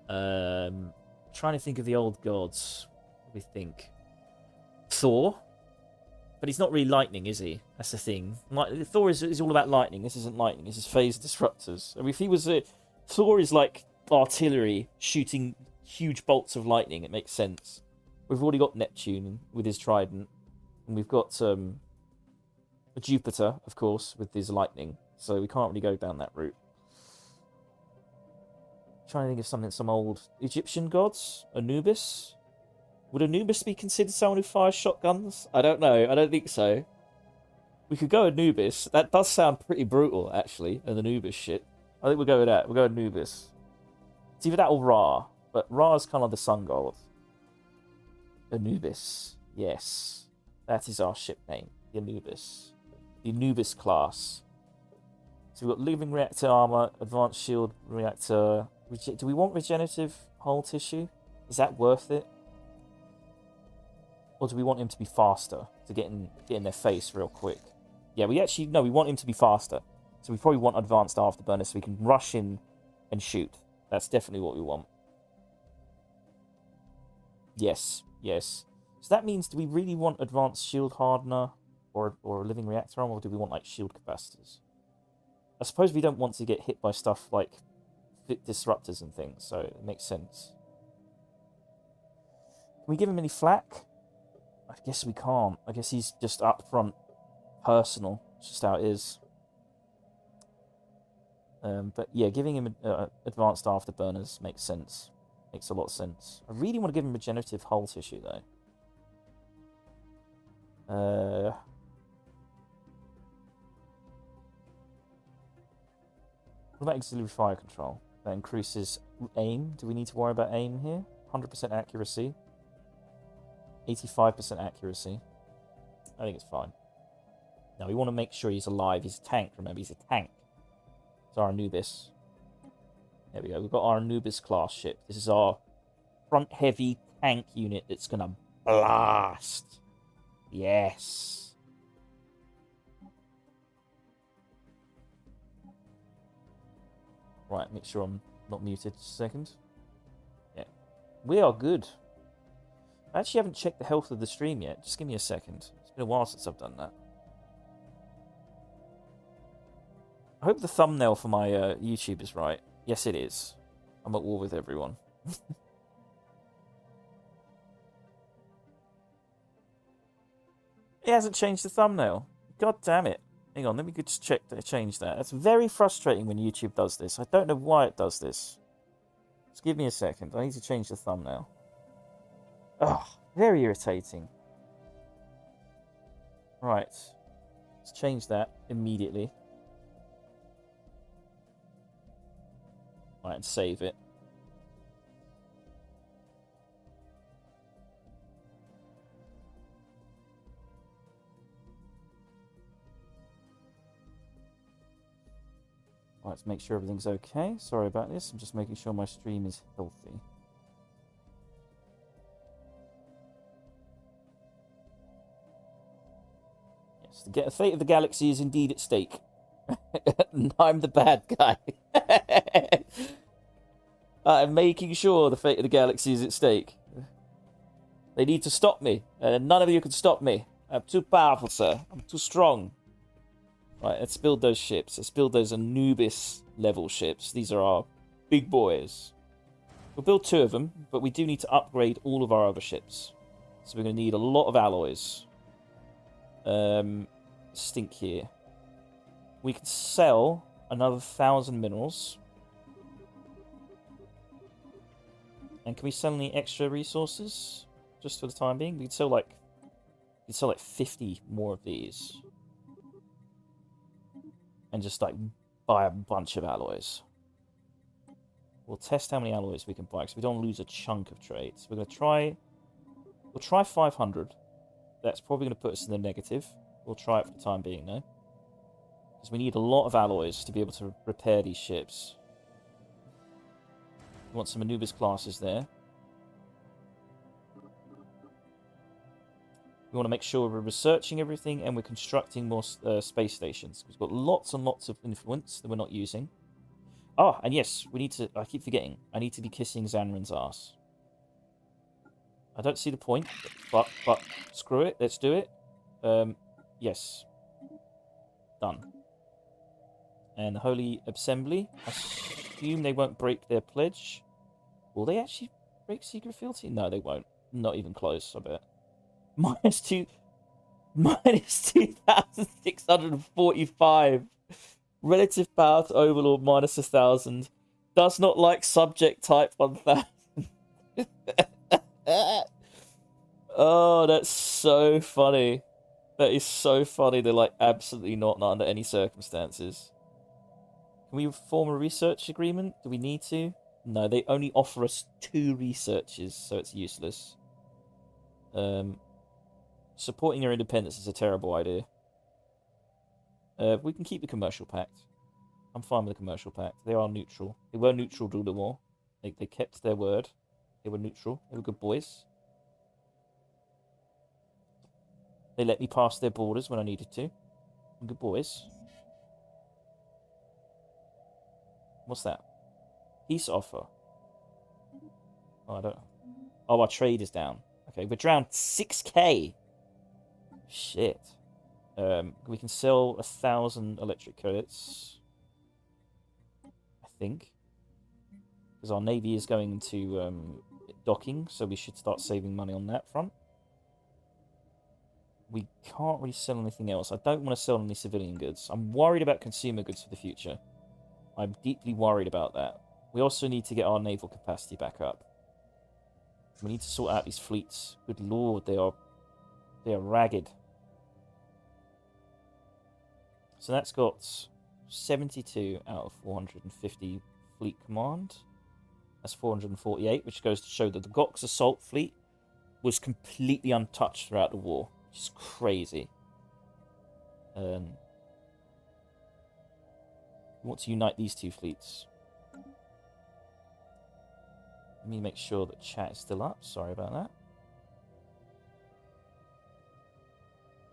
Trying to think of the old gods. What do we think? Thor? But he's not really lightning, is he? That's the thing. Thor is all about lightning. This isn't lightning. This is phase disruptors. I mean, if he was Thor is like artillery shooting huge bolts of lightning. It makes sense. We've already got Neptune with his trident. And we've got Jupiter, of course, with his lightning. So we can't really go down that route. Trying to think of something, some old Egyptian gods? Anubis? Would Anubis be considered someone who fires shotguns? I don't know. I don't think so. We could go Anubis. That does sound pretty brutal, actually, an Anubis shit. I think we'll go with that. We'll go Anubis. It's either that or Ra. But Ra's kind of the sun god. Anubis. Yes. That is our ship name. The Anubis. The Anubis class. So we've got living reactor armor, advanced shield reactor. Do we want regenerative hull tissue? Is that worth it? Or do we want him to be faster to get in their face real quick? Yeah, we want him to be faster. So we probably want advanced afterburner so we can rush in and shoot. That's definitely what we want. Yes. So that means, do we really want advanced shield hardener or a living reactor armor, or do we want like shield capacitors? I suppose we don't want to get hit by stuff like disruptors and things, so it makes sense. Can we give him any flak? I guess we can't. I guess he's just up front, personal. It's just how it is. But yeah, giving him advanced afterburners makes sense. Makes a lot of sense. I really want to give him regenerative hull tissue, though. What about auxiliary fire control? That increases aim. Do we need to worry about aim here? 100% accuracy. 85% accuracy. I think it's fine. Now, we want to make sure he's alive. He's a tank, remember. He's a tank. It's our Anubis. There we go. We've got our Anubis class ship. This is our front-heavy tank unit that's going to blast. Yes. Right, make sure I'm not muted. Just a second. Yeah. We are good. I actually haven't checked the health of the stream yet. Just give me a second. It's been a while since I've done that. I hope the thumbnail for my YouTube is right. Yes, it is. I'm at war with everyone. It hasn't changed the thumbnail. God damn it. Hang on, let me just change that. That's very frustrating when YouTube does this. I don't know why it does this. Just give me a second. I need to change the thumbnail. Ugh, very irritating. Right. Let's change that immediately. Right, and save it. Right, let's make sure everything's okay. Sorry about this. I'm just making sure my stream is healthy. Yes, the fate of the galaxy is indeed at stake. I'm the bad guy. I'm making sure the fate of the galaxy is at stake. They need to stop me, and none of you can stop me. I'm too powerful, sir. I'm too strong. Right, let's build those ships. Let's build those Anubis-level ships. These are our big boys. We'll build 2 of them, but we do need to upgrade all of our other ships. So we're going to need a lot of alloys. Stink here. We can sell another 1,000 minerals. And can we sell any extra resources? Just for the time being? We could sell like 50 more of these. And just like buy a bunch of alloys. We'll test how many alloys we can buy because we don't lose a chunk of trades. We're going to try... We'll try 500. That's probably going to put us in the negative. We'll try it for the time being, though. Because we need a lot of alloys to be able to repair these ships. We want some Anubis classes there. We want to make sure we're researching everything and we're constructing more space stations. We've got lots and lots of influence that we're not using. Oh, and yes, we need to... I keep forgetting. I need to be kissing Xanrin's ass. I don't see the point, but screw it. Let's do it. Yes. Done. And the Holy Assembly. I assume they won't break their pledge. Will they actually break secret fealty? No, they won't. Not even close, I bet. Minus 2,645. Relative power to Overlord minus 1,000. Does not like subject type 1,000. Oh, that's so funny. That is so funny. They're like absolutely not under any circumstances. Can we form a research agreement? Do we need to? No, they only offer us 2 researches, so it's useless. Supporting their independence is a terrible idea. We can keep the commercial pact. I'm fine with the commercial pact. They are neutral. They were neutral through the war. They kept their word. They were neutral. They were good boys. They let me pass their borders when I needed to. I'm good boys. What's that? Peace offer. Oh, I don't know. Oh, our trade is down. Okay, we're down 6k. Shit. We can sell 1,000 electric credits. I think. Because our navy is going to docking, so we should start saving money on that front. We can't really sell anything else. I don't want to sell any civilian goods. I'm worried about consumer goods for the future. I'm deeply worried about that. We also need to get our naval capacity back up. We need to sort out these fleets. Good lord, they are ragged. So that's got 72 out of 450 fleet command. That's 448, which goes to show that the Gox assault fleet was completely untouched throughout the war. Which is crazy. We want to unite these 2 fleets. Let me make sure that chat is still up. Sorry about that.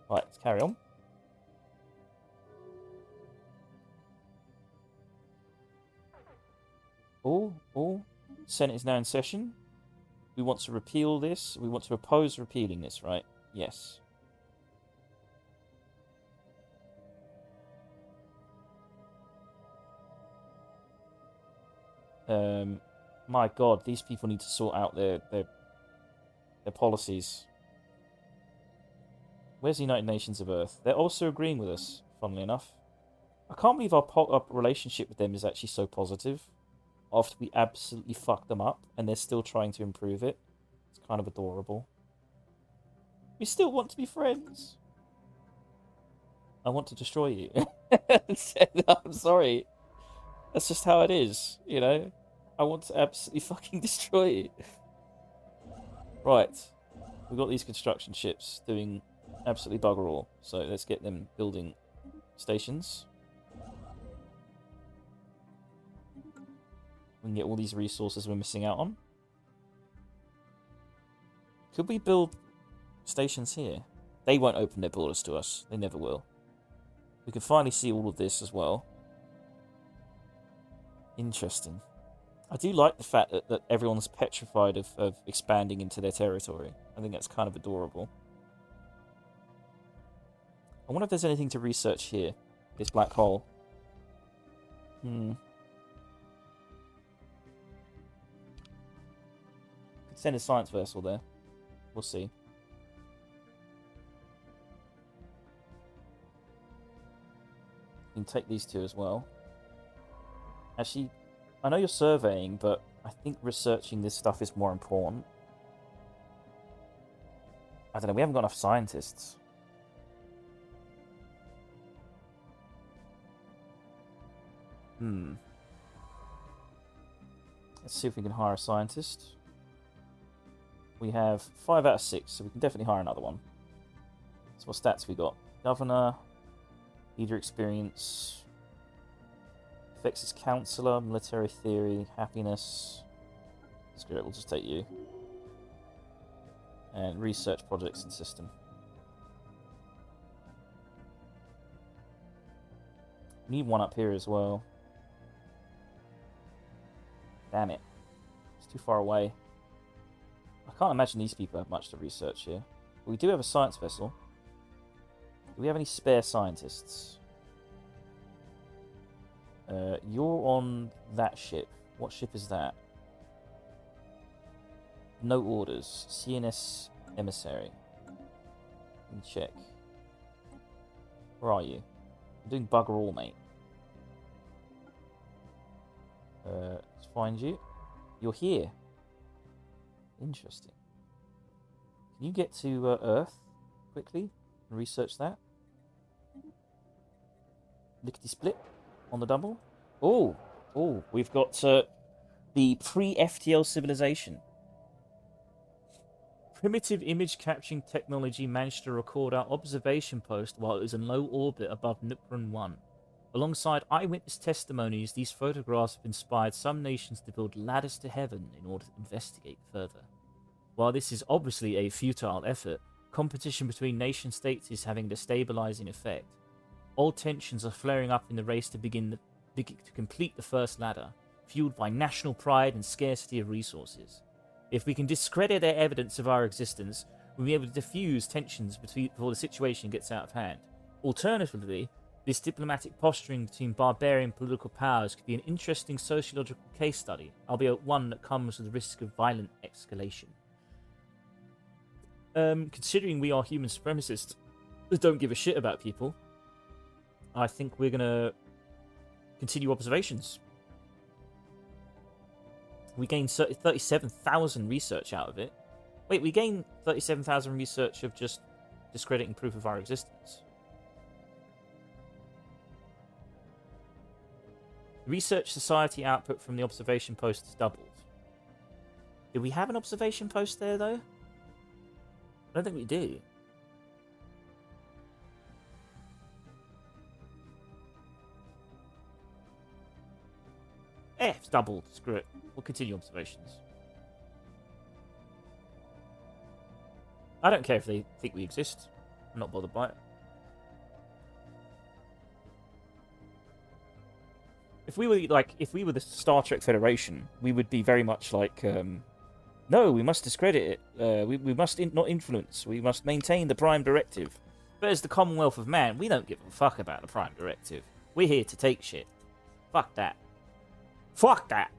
Right, let's carry on. Senate is now in session. We want to repeal this. We want to oppose repealing this, right? Yes. My God, these people need to sort out their policies. Where's the United Nations of Earth? They're also agreeing with us, funnily enough. I can't believe our relationship with them is actually so positive. After we absolutely fucked them up, and they're still trying to improve it. It's kind of adorable. We still want to be friends. I want to destroy you. I'm sorry. That's just how it is, you know? I want to absolutely fucking destroy you. Right. We've got these construction ships doing absolutely bugger all. So let's get them building stations. We can get all these resources we're missing out on. Could we build stations here? They won't open their borders to us. They never will. We can finally see all of this as well. Interesting. I do like the fact that everyone's petrified of expanding into their territory. I think that's kind of adorable. I wonder if there's anything to research here. This black hole. Could send a science vessel there. We'll see. You can take these two as well. Actually, I know you're surveying, but I think researching this stuff is more important. I don't know, we haven't got enough scientists. Let's see if we can hire a scientist. We have 5 out of 6, so we can definitely hire another one. So what stats we got? Governor, leader experience, effects as counselor, military theory, happiness. Screw it, we'll just take you. And research projects and system. We need one up here as well. Damn it. It's too far away. I can't imagine these people have much to research here. But we do have a science vessel. Do we have any spare scientists? You're on that ship. What ship is that? No orders. CNS emissary. Let me check. Where are you? I'm doing bugger all, mate. Let's find you. You're here. Interesting. Can you get to Earth quickly and research that? Lickety split on the double. Oh, we've got the pre-FTL civilization. Primitive image capturing technology managed to record our observation post while it was in low orbit above Nukran 1. Alongside eyewitness testimonies, these photographs have inspired some nations to build ladders to heaven in order to investigate further. While this is obviously a futile effort, competition between nation-states is having a destabilizing effect. All tensions are flaring up in the race to complete the first ladder, fueled by national pride and scarcity of resources. If we can discredit their evidence of our existence, we'll be able to diffuse tensions before the situation gets out of hand. Alternatively, this diplomatic posturing between barbarian political powers could be an interesting sociological case study, albeit one that comes with the risk of violent escalation. Considering we are human supremacists that don't give a shit about people, I think we're going to continue observations. We gained 37,000 research out of it. Wait, we gained 37,000 research of just discrediting proof of our existence. Research Society output from the observation post has doubled. Do we have an observation post there, though? I don't think we do. It's doubled. Screw it. We'll continue observations. I don't care if they think we exist. I'm not bothered by it. If we were the Star Trek Federation, we would be very much like, no, we must discredit it. We must not influence. We must maintain the Prime Directive. But as the Commonwealth of Man, we don't give a fuck about the Prime Directive. We're here to take shit. Fuck that. Fuck that.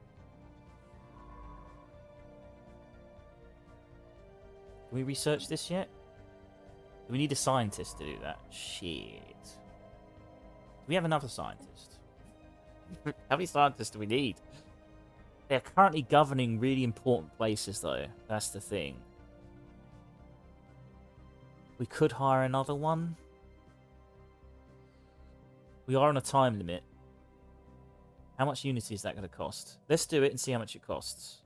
Can we research this yet? We need a scientist to do that. Shit. Do we have another scientist? How many scientists do we need? They're currently governing really important places, though. That's the thing. We could hire another one. We are on a time limit. How much unity is that going to cost? Let's do it and see how much it costs.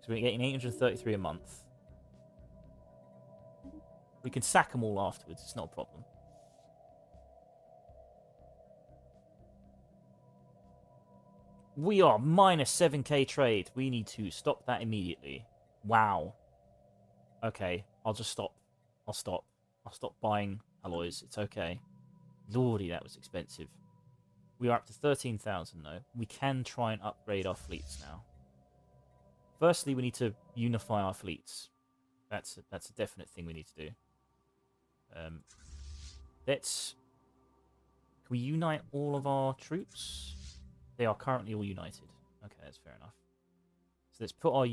So we're getting 833 a month. We can sack them all afterwards. It's not a problem. We are minus 7k trade. We need to stop that immediately. Wow. Okay, I'll just stop. I'll stop. I'll stop buying alloys. It's okay. Lordy, that was expensive. We are up to 13,000 though. We can try and upgrade our fleets now. Firstly, we need to unify our fleets. That's a definite thing we need to do. Let's... Can we unite all of our troops? They are currently all united. Okay, that's fair enough. So let's put our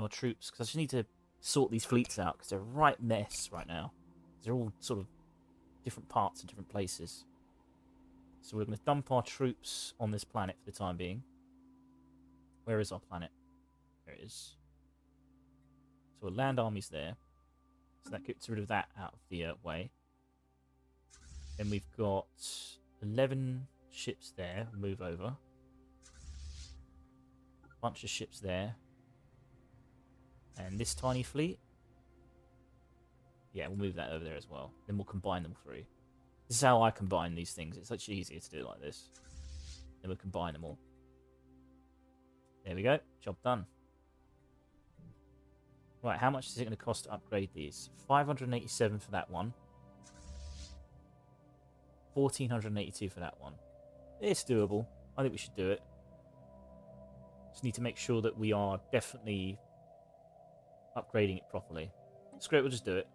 troops, because I just need to sort these fleets out, because they're a right mess right now. They're all sort of different parts in different places. So we're going to dump our troops on this planet for the time being. Where is our planet? There it is. So we'll land armies there. So that gets rid of that out of the way. Then we've got 11 ships there. Move over. Bunch of ships there. And this tiny fleet. Yeah, we'll move that over there as well. Then we'll combine them through. This is how I combine these things. It's much easier to do it like this. Then we'll combine them all. There we go. Job done. Right, how much is it going to cost to upgrade these? 587 for that one. 1482 for that one. It's doable. I think we should do it. Just need to make sure that we are definitely upgrading it properly. Screw it, we'll just do it.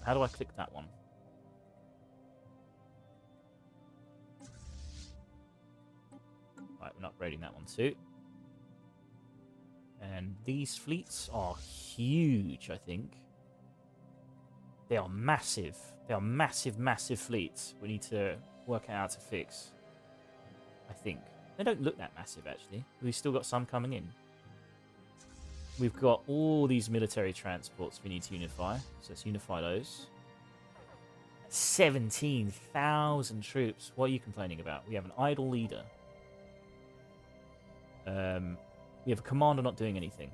How do I click that one? Right, we're not upgrading that one too. And these fleets are huge, I think. They are massive. They are massive, massive fleets. We need to work out how to fix. I think. They don't look that massive, actually. We've still got some coming in. We've got all these military transports we need to unify. So let's unify those. 17,000 troops. What are you complaining about? We have an idle leader. We have a commander not doing anything.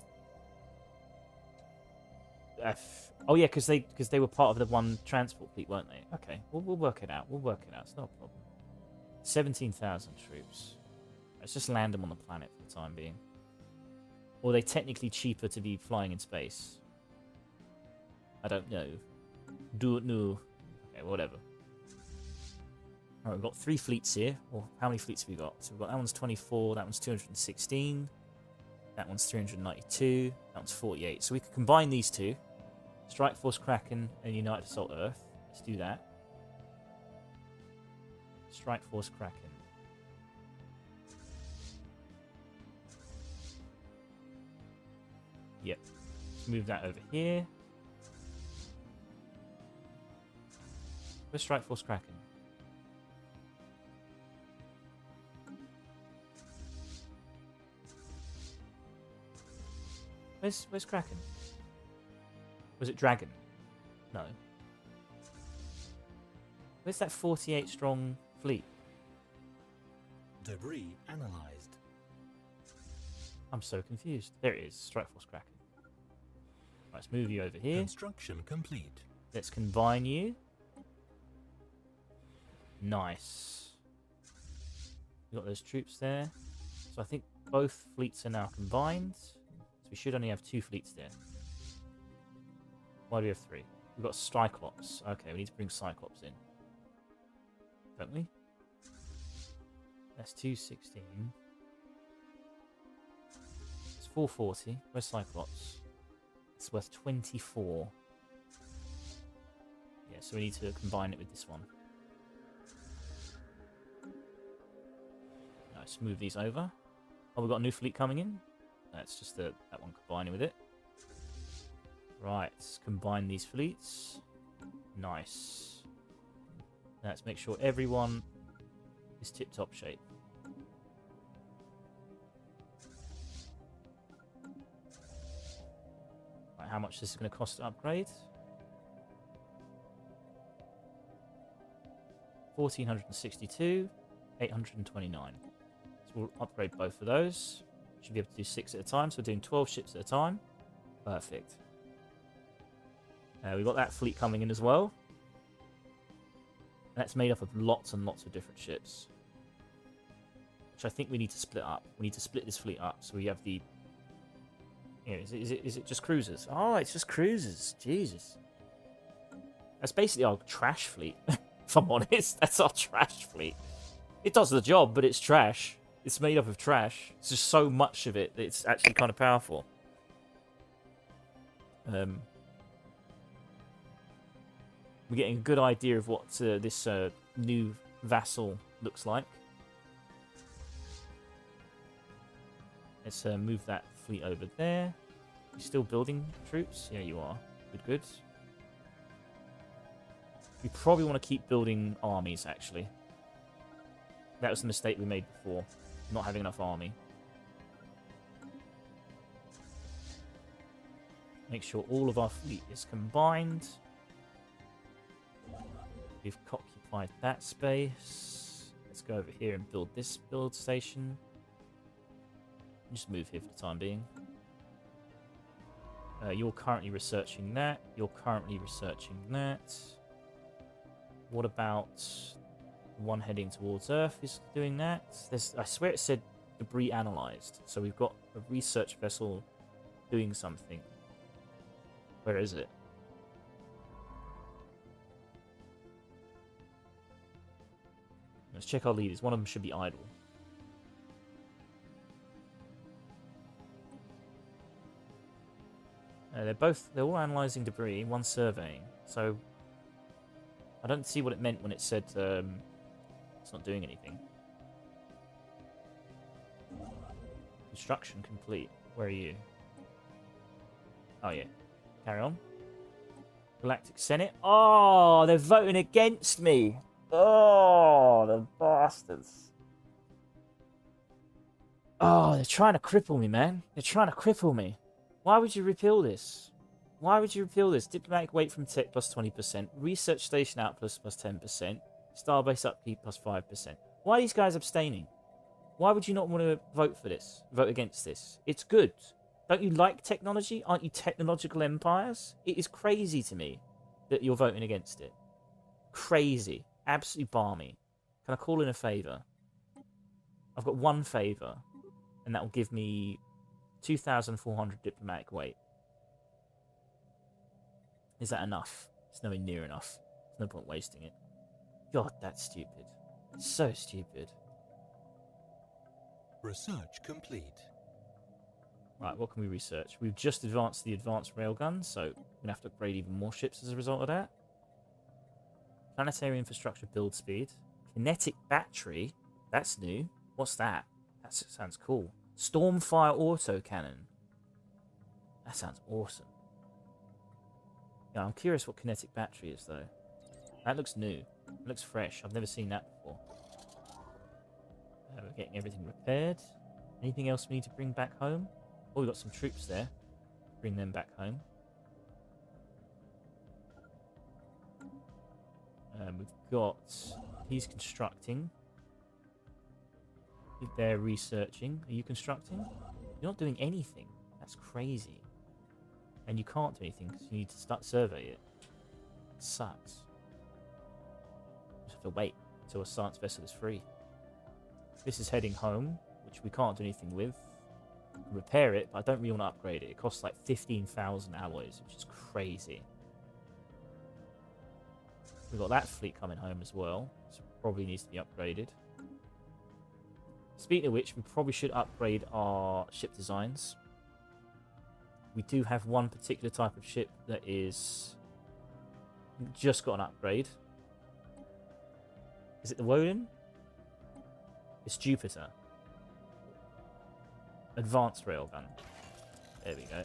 Oh yeah, because they were part of the one transport fleet, weren't they? Okay, we'll work it out. We'll work it out. It's not a problem. 17,000 troops. Let's just land them on the planet for the time being. Or are they technically cheaper to be flying in space? I don't know. Don't know. Okay, whatever. Alright, we've got 3 fleets here. Or how many fleets have we got? So we've got that one's 24, that one's 216, that one's 392, that one's 48. So we could combine these two. Strike Force Kraken and United Assault Earth. Let's do that. Strike Force Kraken. Yep. Let's move that over here. Where's Strike Force Kraken? Where's Kraken? Was it Dragon? No. Where's that 48 strong fleet? Debris analyzed. I'm so confused. There it is. Strike Force Kraken. Right, let's move you over here. Construction complete. Let's combine you. Nice. We got those troops there. So I think both fleets are now combined. So we should only have 2 fleets there. Why do we have 3? We've got Cyclops. Okay, we need to bring Cyclops in. Don't we? That's 216. It's 440. Where's Cyclops? It's worth 24. Yeah, so we need to combine it with this one. Nice, move these over. Oh, we've got a new fleet coming in. That's just that one combining with it. Right, let's combine these fleets. Nice. Let's make sure everyone is tip-top shape. Right, how much this is going to cost to upgrade? 1,462, 829. So we'll upgrade both of those. Should be able to do 6 at a time, so we're doing 12 ships at a time. Perfect. We've got that fleet coming in as well. That's made up of lots and lots of different ships, which I think we need to split up. We need to split this fleet up so we have the... You know, is it just cruisers? Oh, it's just cruisers. Jesus. That's basically our trash fleet, if I'm honest. That's our trash fleet. It does the job, but it's trash. It's made up of trash. It's just so much of it that it's actually kind of powerful. We're getting a good idea of what this new vassal looks like. Let's move that fleet over there. You still building troops? Yeah, you are. Good, good. We probably want to keep building armies, actually. That was the mistake we made before, not having enough army. Make sure all of our fleet is combined. We've occupied that space. Let's go over here and build this build station. Just move here for the time being. You're currently researching that. You're currently researching that. What about the one heading towards Earth is doing that? I swear it said debris analyzed. So we've got a research vessel doing something. Where is it? Let's check our leaders. One of them should be idle. They're all analysing debris, one surveying. So I don't see what it meant when it said it's not doing anything. Construction complete. Where are you? Oh yeah. Carry on. Galactic Senate. Oh, they're voting against me. Oh, the bastards. Oh, they're trying to cripple me, man. They're trying to cripple me. Why would you repeal this? Why would you repeal this? Diplomatic weight from tech plus 20%. Research station output plus 10%. Starbase upkeep plus 5%. Why are these guys abstaining? Why would you not want to vote for this? Vote against this? It's good. Don't you like technology? Aren't you technological empires? It is crazy to me that you're voting against it. Crazy. Absolutely balmy. Can I call in a favour? I've got one favour, and that will give me 2,400 diplomatic weight. Is that enough? It's nowhere near enough. There's no point wasting it. God, that's stupid. It's so stupid. Research complete. Right, what can we research? We've just advanced the advanced railgun, so we're going to have to upgrade even more ships as a result of that. Planetary infrastructure build speed. Kinetic battery. That's new. What's that? That sounds cool. Stormfire autocannon. That sounds awesome. Yeah, I'm curious what kinetic battery is, though. That looks new. It looks fresh. I've never seen that before. We're getting everything repaired. Anything else we need to bring back home? Oh, we've got some troops there. Bring them back home. We've got... He's constructing. They're researching. Are you constructing? You're not doing anything. That's crazy. And you can't do anything because you need to start survey it. It sucks. You just have to wait until a science vessel is free. This is heading home, which we can't do anything with. Repair it, but I don't really want to upgrade it. It costs like 15,000 alloys, which is crazy. We've got that fleet coming home as well, so it probably needs to be upgraded. Speaking of which, we probably should upgrade our ship designs. We do have one particular type of ship that is just got an upgrade. Is it the Woden? It's Jupiter. Advanced railgun. There we go.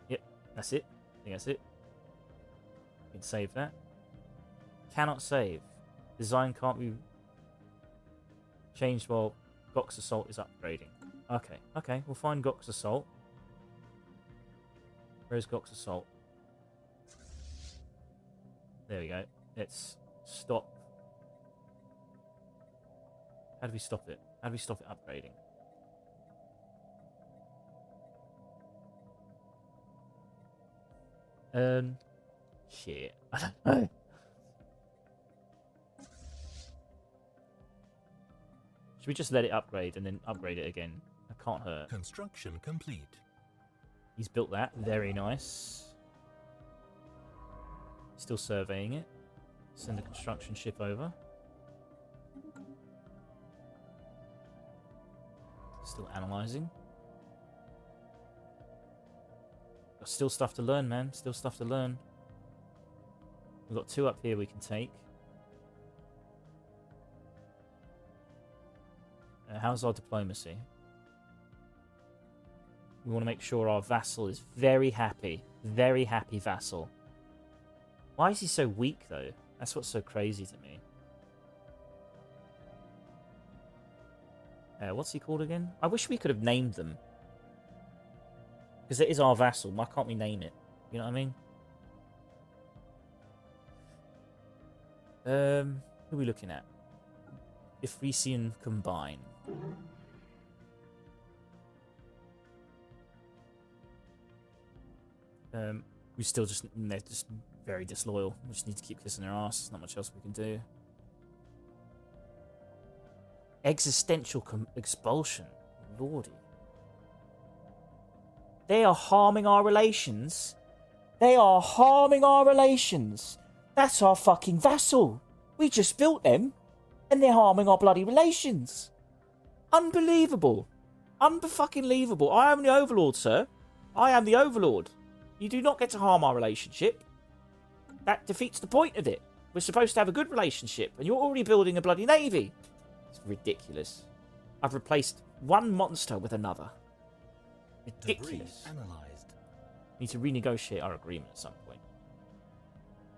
Yep, that's it. I think that's it. We can save that. Cannot save. Design can't be changed while Gox Assault is upgrading. Okay, okay, we'll find Gox Assault. Where's Gox Assault? There we go. Let's stop. How do we stop it? How do we stop it upgrading? Shit. I don't know. Should we just let it upgrade and then upgrade it again? That can't hurt. Construction complete. He's built that. Very nice. Still surveying it. Send a construction ship over. Still analysing. Got still stuff to learn, man. Still stuff to learn. We've got 2 up here we can take. How's our diplomacy? We want to make sure our vassal is very happy. Very happy vassal. Why is he so weak, though? That's what's so crazy to me. What's he called again? I wish we could have named them. Because it is our vassal. Why can't we name it? You know what I mean? Who are we looking at? Ifrisian Combine. We still just... They're just very disloyal. We just need to keep kissing their ass. There's not much else we can do. Existential expulsion. Lordy. They are harming our relations. They are harming our relations. That's our fucking vassal. We just built them. And they're harming our bloody relations. Unbelievable. Unfucking-lievable. I am the overlord, sir. I am the overlord. You do not get to harm our relationship. That defeats the point of it. We're supposed to have a good relationship. And you're already building a bloody navy. It's ridiculous. I've replaced one monster with another. Ridiculous. Debris analyzed. Need to renegotiate our agreement at some point.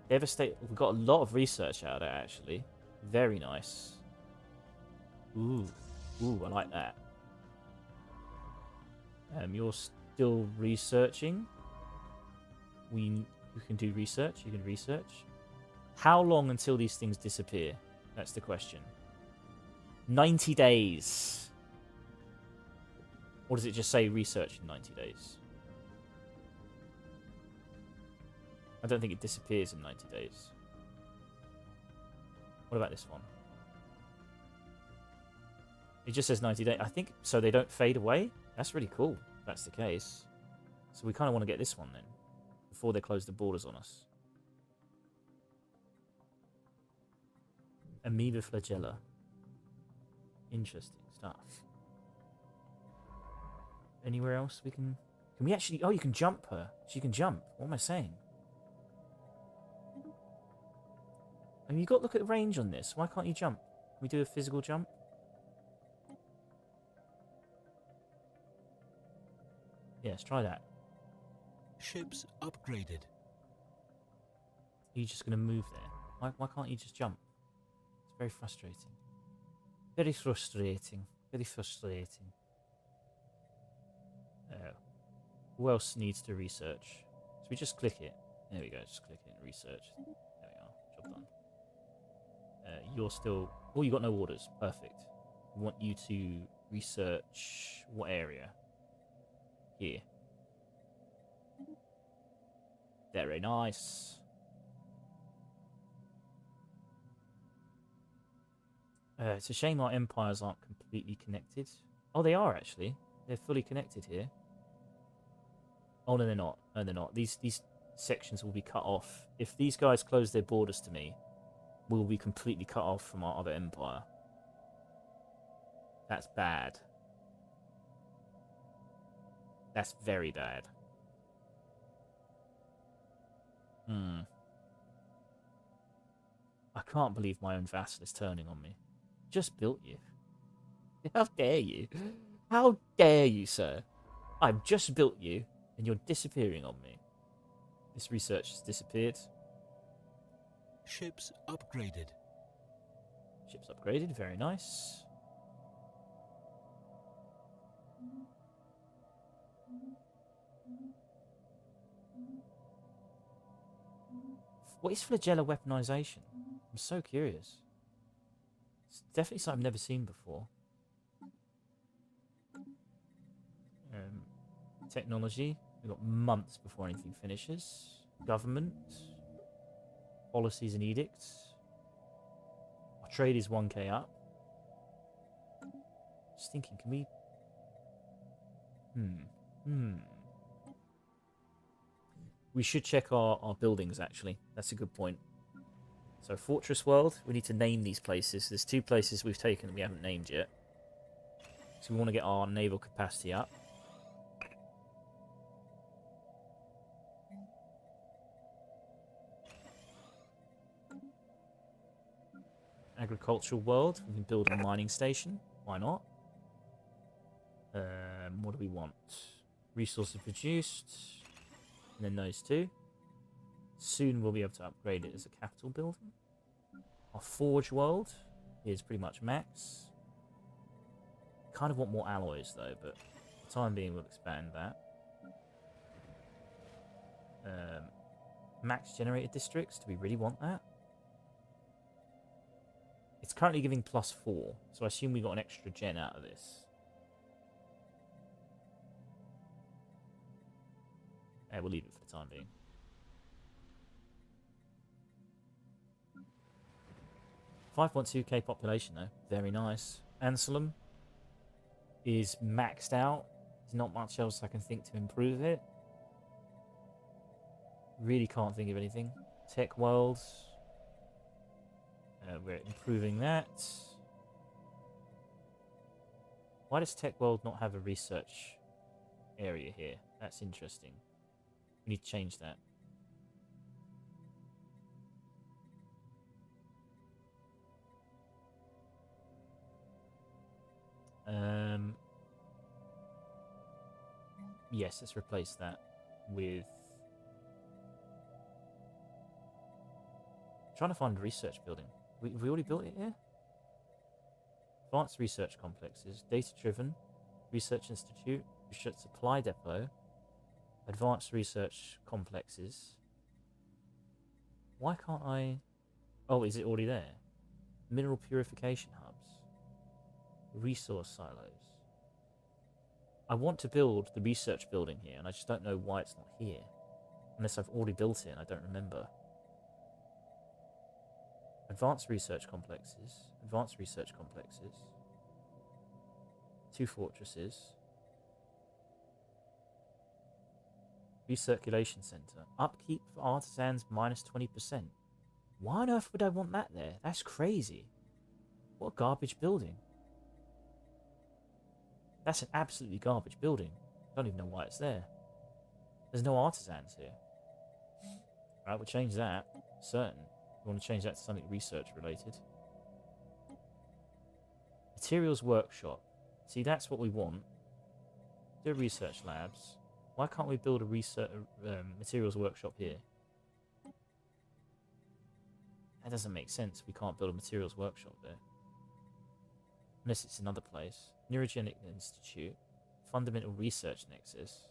Devastate. We've got a lot of research out of it, actually. Very nice. Ooh. Ooh, I like that. You're still researching. You can do research. You can research. How long until these things disappear? That's the question. 90 days. Or does it just say research in 90 days? I don't think it disappears in 90 days. What about this one? It just says 90 days. I think so they don't fade away. That's really cool if that's the case. So we kind of want to get this one then. Before they close the borders on us. Amoeba flagella. Interesting stuff. Anywhere else we can... Can we actually... Oh, you can jump her. She can jump. What am I saying? Have you got to look at the range on this? Why can't you jump? Can we do a physical jump? Yeah, let's try that. Ships upgraded. Are you just going to move there? Why can't you just jump? It's very frustrating. Very frustrating. Very frustrating. Who else needs to research? So we just click it. There we go. Just click it and research. There we are. Job done. You're still... Oh, you got no orders. Perfect. We want you to research... What area? Here. Very nice. It's a shame our empires aren't completely connected. Oh, they are actually. They're fully connected here. Oh, no, they're not. No, they're not. These sections will be cut off. If these guys close their borders to me, we'll be completely cut off from our other empire. That's bad. That's very bad. I can't believe my own vassal is turning on me. Just built you. How dare you? How dare you, sir? I've just built you, and you're disappearing on me. This research has disappeared. Ships upgraded. Ship's upgraded, very nice. What is flagella weaponization? I'm so curious. It's definitely something I've never seen before. Technology. We've got months before anything finishes. Government. Policies and edicts. Our trade is 1k up. Just thinking, can we... We should check our buildings, actually. That's a good point. So, Fortress World, we need to name these places. There's 2 places we've taken that we haven't named yet. So we want to get our naval capacity up. Agricultural World, we can build a mining station. Why not? What do we want? Resources produced. And then those 2. Soon we'll be able to upgrade it as a capital building. Our Forge World is pretty much max. Kind of want more alloys though, but for the time being we'll expand that. Max generated districts, do we really want that? It's currently giving +4, so I assume we got an extra gen out of this. We'll leave it for the time being. $5.2k population though, very nice. Anselm is maxed out. There's not much else I can think to improve it. Really can't think of anything. Tech World. We're improving that. Why does Tech World not have a research area here? That's interesting. We need to change that. Yes, let's replace that with... trying to find a research building. We already built it here? Advanced research complexes, data-driven, research institute, research supply depot, advanced research complexes. Why can't I... Oh, is it already there? Mineral purification hubs. Resource silos. I want to build the research building here, and I just don't know why it's not here. Unless I've already built it and I don't remember. Advanced research complexes. Advanced research complexes. 2 fortresses. Recirculation center. Upkeep for artisans -20%. Why on earth would I want that there? That's crazy. What a garbage building. That's an absolutely garbage building. I don't even know why it's there. There's no artisans here. Right, we'll change that. Certain. We want to change that to something research related. Materials workshop. See, that's what we want. Do research labs. Why can't we build a research materials workshop here? That doesn't make sense. We can't build a materials workshop there. Unless it's another place. Neurogenic Institute. Fundamental Research Nexus.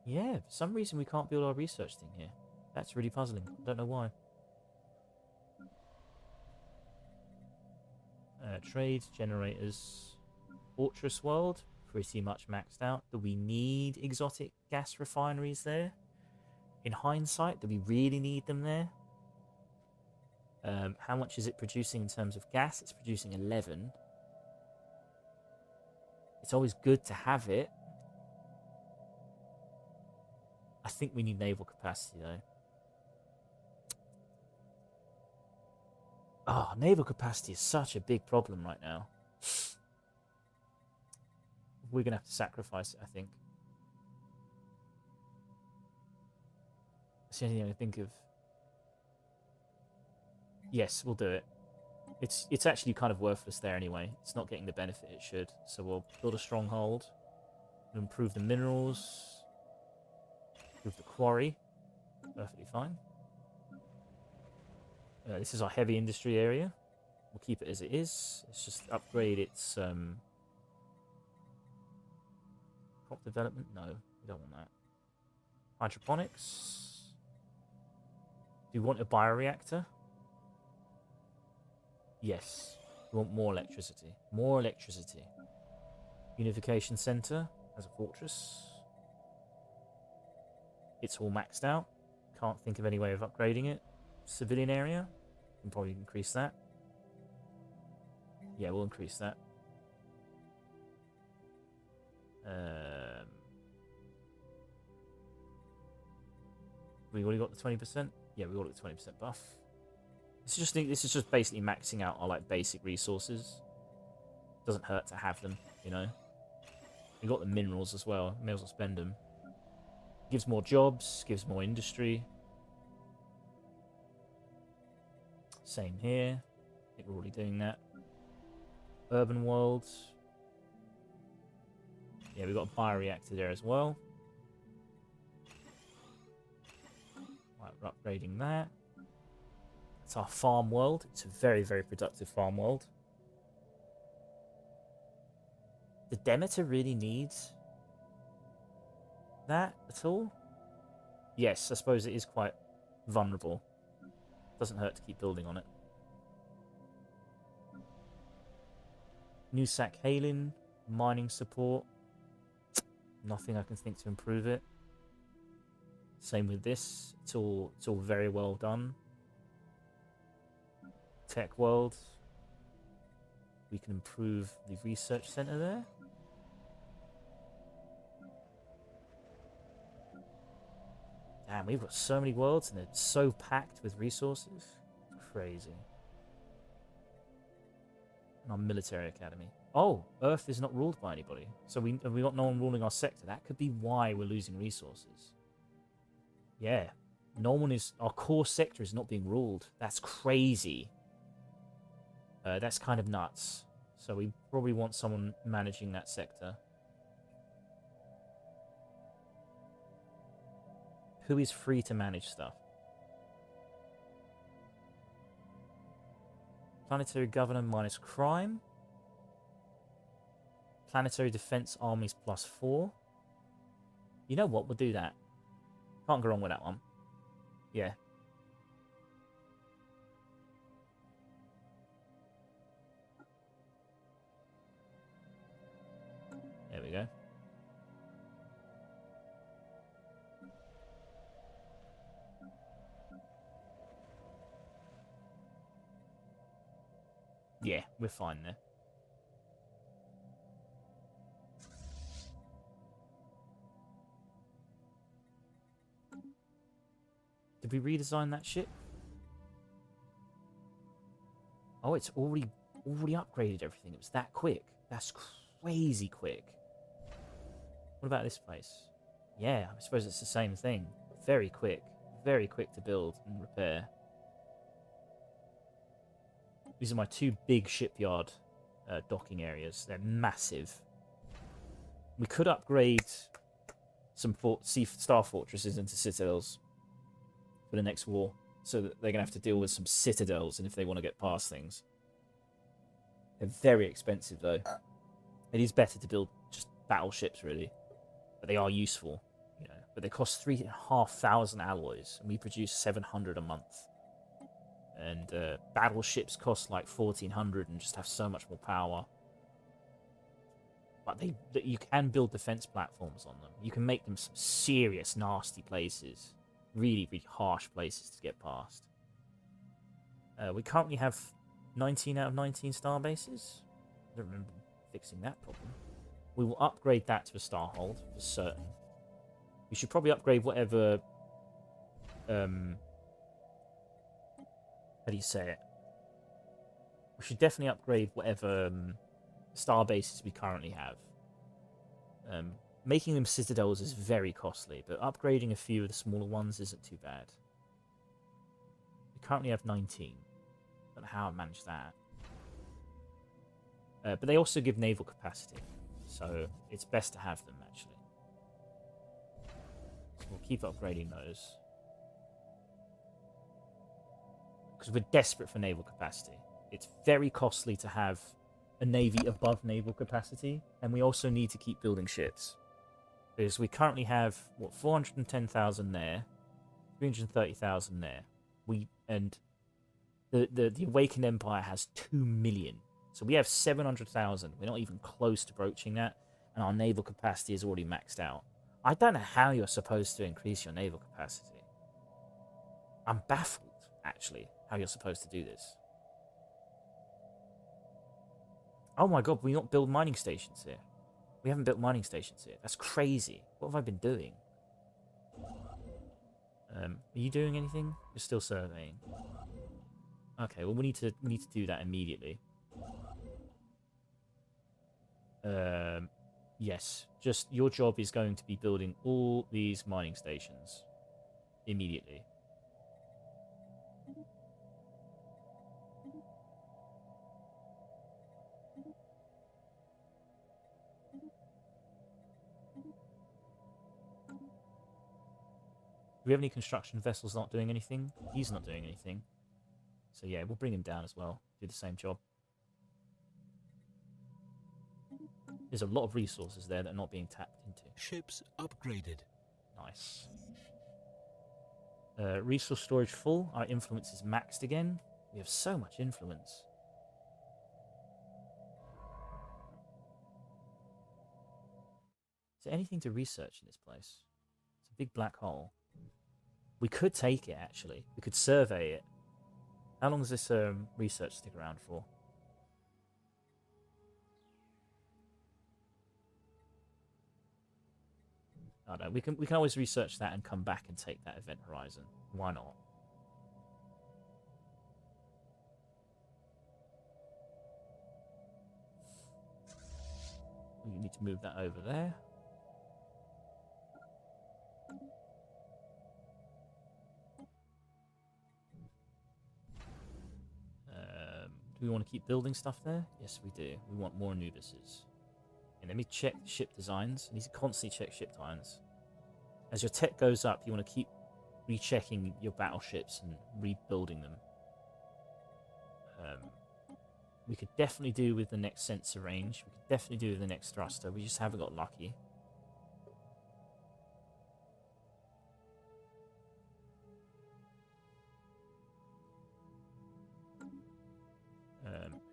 Yeah, for some reason we can't build our research thing here. That's really puzzling. I don't know why. Trade generators. Fortress World. Pretty much maxed out. Do we need exotic gas refineries there? In hindsight, do we really need them there? How much is it producing in terms of gas? It's producing 11. It's always good to have it. I think we need naval capacity, though. Oh, naval capacity is such a big problem right now. We're going to have to sacrifice it, I think. That's the only thing I think of. Yes, we'll do it. It's actually kind of worthless there anyway. It's not getting the benefit it should. So we'll build a stronghold. We'll improve the minerals. Improve the quarry. Perfectly fine. This is our heavy industry area. We'll keep it as it is. Let's just upgrade its crop development. No, we don't want that. Hydroponics. Do you want a bioreactor? Yes. We want more electricity. More electricity. Unification center as a fortress. It's all maxed out. Can't think of any way of upgrading it. Civilian area. Can probably increase that. Yeah, we'll increase that. We already got the 20%. Yeah, we got the 20% buff. This is just basically maxing out our like basic resources. Doesn't hurt to have them, you know. We got the minerals as well. May as well spend them. Gives more jobs. Gives more industry. Same here. I think we're already doing that. Urban world. Yeah, we've got a bioreactor there as well. Right, we're upgrading that. It's our farm world. It's a very, very productive farm world. The Demeter really needs that at all? Yes, I suppose it is quite vulnerable. Doesn't hurt to keep building on it. New Sac Halin, mining support. Nothing I can think to improve it. Same with this. It's all very well done. Tech world. We can improve the research center there. Damn, we've got so many worlds and they're so packed with resources. It's crazy. And our military academy. Oh, Earth is not ruled by anybody. So we got no one ruling our sector. That could be why we're losing resources. Yeah. No one is... Our core sector is not being ruled. That's crazy. That's kind of nuts. So we probably want someone managing that sector. Who is free to manage stuff? Planetary governor minus crime. Planetary defense armies +4. You know what? We'll do that. Can't go wrong with that one. Yeah. There we go. Yeah, we're fine there. Did we redesign that ship? Oh, it's already upgraded everything. It was that quick. That's crazy quick. What about this place? Yeah, I suppose it's the same thing. Very quick. Very quick to build and repair. These are my two big shipyard docking areas. They're massive. We could upgrade some star fortresses into citadels for the next war, so that they're going to have to deal with some citadels, and if they want to get past things. They're very expensive, though. It is better to build just battleships, really. But they are useful, you know. But they cost 3,500 alloys, and we produce 700 a month. And battleships cost like 1,400 and just have so much more power. But you can build defense platforms on them. You can make them some serious, nasty places. Really, really harsh places to get past. We currently have 19 out of 19 star bases. I don't remember fixing that problem. We will upgrade that to a star hold for certain. We should probably upgrade whatever... how do you say it? We should definitely upgrade whatever star bases we currently have. Making them citadels is very costly, but upgrading a few of the smaller ones isn't too bad. We currently have 19. Don't know how I managed that. But they also give naval capacity, so it's best to have them, actually. So we'll keep upgrading those. Because we're desperate for naval capacity. It's very costly to have a navy above naval capacity, and we also need to keep building ships. Because we currently have, what, 410,000 there, 330,000 there. And the Awakened Empire has 2 million. So we have 700,000. We're not even close to broaching that, and our naval capacity is already maxed out. I don't know how you're supposed to increase your naval capacity. I'm baffled, actually, how you're supposed to do this. Oh my god, we not build mining stations here. We haven't built mining stations here. That's crazy. What have I been doing? Are you doing anything? You're still surveying. Okay, well we need to do that immediately. Yes, just your job is going to be building all these mining stations immediately. Do we have any construction vessels not doing anything? He's not doing anything. So yeah, we'll bring him down as well. Do the same job. There's a lot of resources there that are not being tapped into. Ships upgraded. Nice. Resource storage full. Our influence is maxed again. We have so much influence. Is there anything to research in this place? It's a big black hole. We could take it, actually. We could survey it. How long does this research stick around for? I don't know. We can always research that and come back and take that event horizon. Why not? We need to move that over there. Do we want to keep building stuff there? Yes, we do. We want more Anubises. And let me check the ship designs. I need to constantly check ship designs. As your tech goes up, you want to keep rechecking your battleships and rebuilding them. We could definitely do with the next sensor range. We could definitely do with the next thruster. We just haven't got lucky.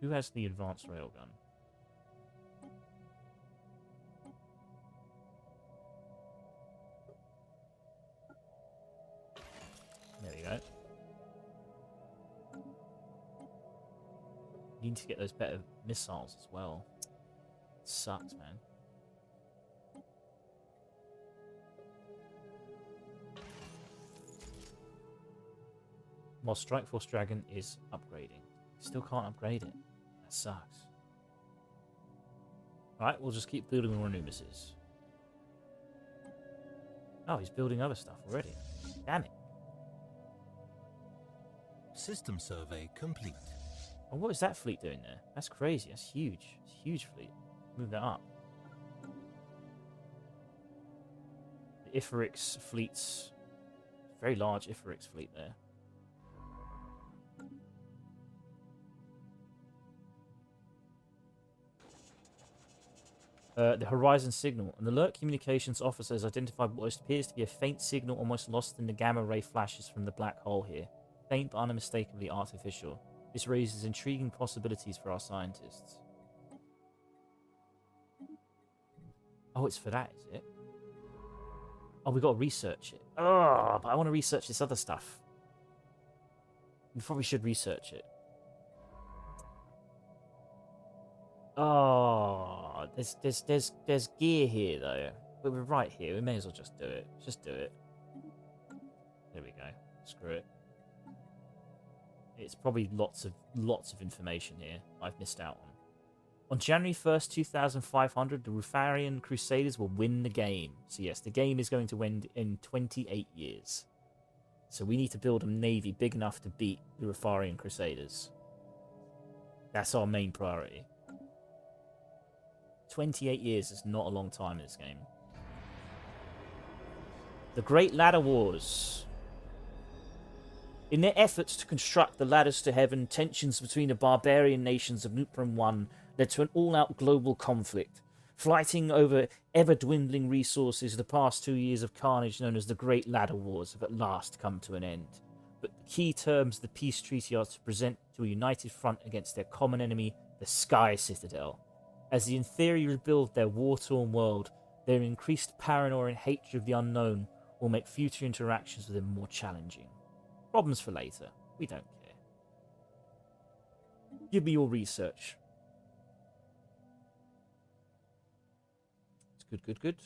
Who has the advanced railgun? There we go. You need to get those better missiles as well. It sucks, man. While Strike Force Dragon is upgrading. Still can't upgrade it. That sucks. Alright, we'll just keep building more Anubises. Oh, he's building other stuff already. Damn it. System survey complete. Oh, what is that fleet doing there? That's crazy. That's huge. It's a huge fleet. Move that up. The Iferix fleet's... very large Iferix fleet there. The horizon signal. An alert communications officer has identified what appears to be a faint signal almost lost in the gamma ray flashes from the black hole here. Faint but unmistakably artificial. This raises intriguing possibilities for our scientists. Oh, it's for that, is it? Oh, we got to research it. Oh, but I want to research this other stuff. We probably should research it. Oh, there's gear here though. But we're right here. We may as well just do it. Just do it. There we go. Screw it. It's probably lots of information here I've missed out on. On January 1st, 2500, the Rufarian Crusaders will win the game. So yes, the game is going to end in 28 years. So we need to build a navy big enough to beat the Rufarian Crusaders. That's our main priority. 28 years is not a long time in this game. The Great Ladder Wars. In their efforts to construct the ladders to heaven, tensions between the barbarian nations of Nuprum 1 led to an all-out global conflict. Fighting over ever-dwindling resources, the past 2 years of carnage known as the Great Ladder Wars have at last come to an end. But the key terms of the peace treaty are to present to a united front against their common enemy, the Sky Citadel. As the in theory rebuild their war-torn world, their increased paranoia and hatred of the unknown will make future interactions with them more challenging. Problems for later. We don't care. Give me your research. It's good, good, good.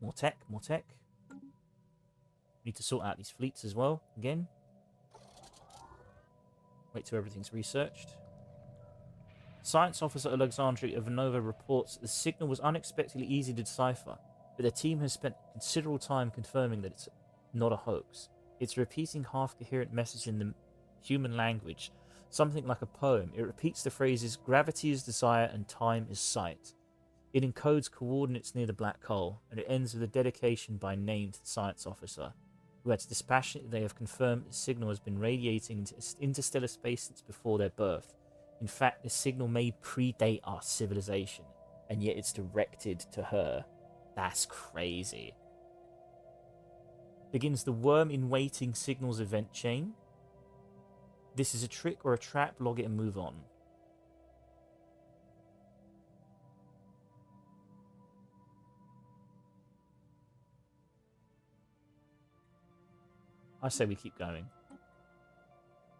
More tech, more tech. Need to sort out these fleets as well, again. Wait till everything's researched. Science officer Alexandria Ivanova reports that the signal was unexpectedly easy to decipher, but their team has spent considerable time confirming that it's not a hoax. It's repeating half-coherent message in the human language, something like a poem. It repeats the phrases, gravity is desire and time is sight. It encodes coordinates near the black hole, and it ends with a dedication by name to the science officer, who adds dispassionately they have confirmed the signal has been radiating into interstellar space since before their birth. In fact, the signal may predate our civilization, and yet it's directed to her. That's crazy. Begins the worm-in-waiting signals event chain. This is a trick or a trap, log it and move on. I say we keep going.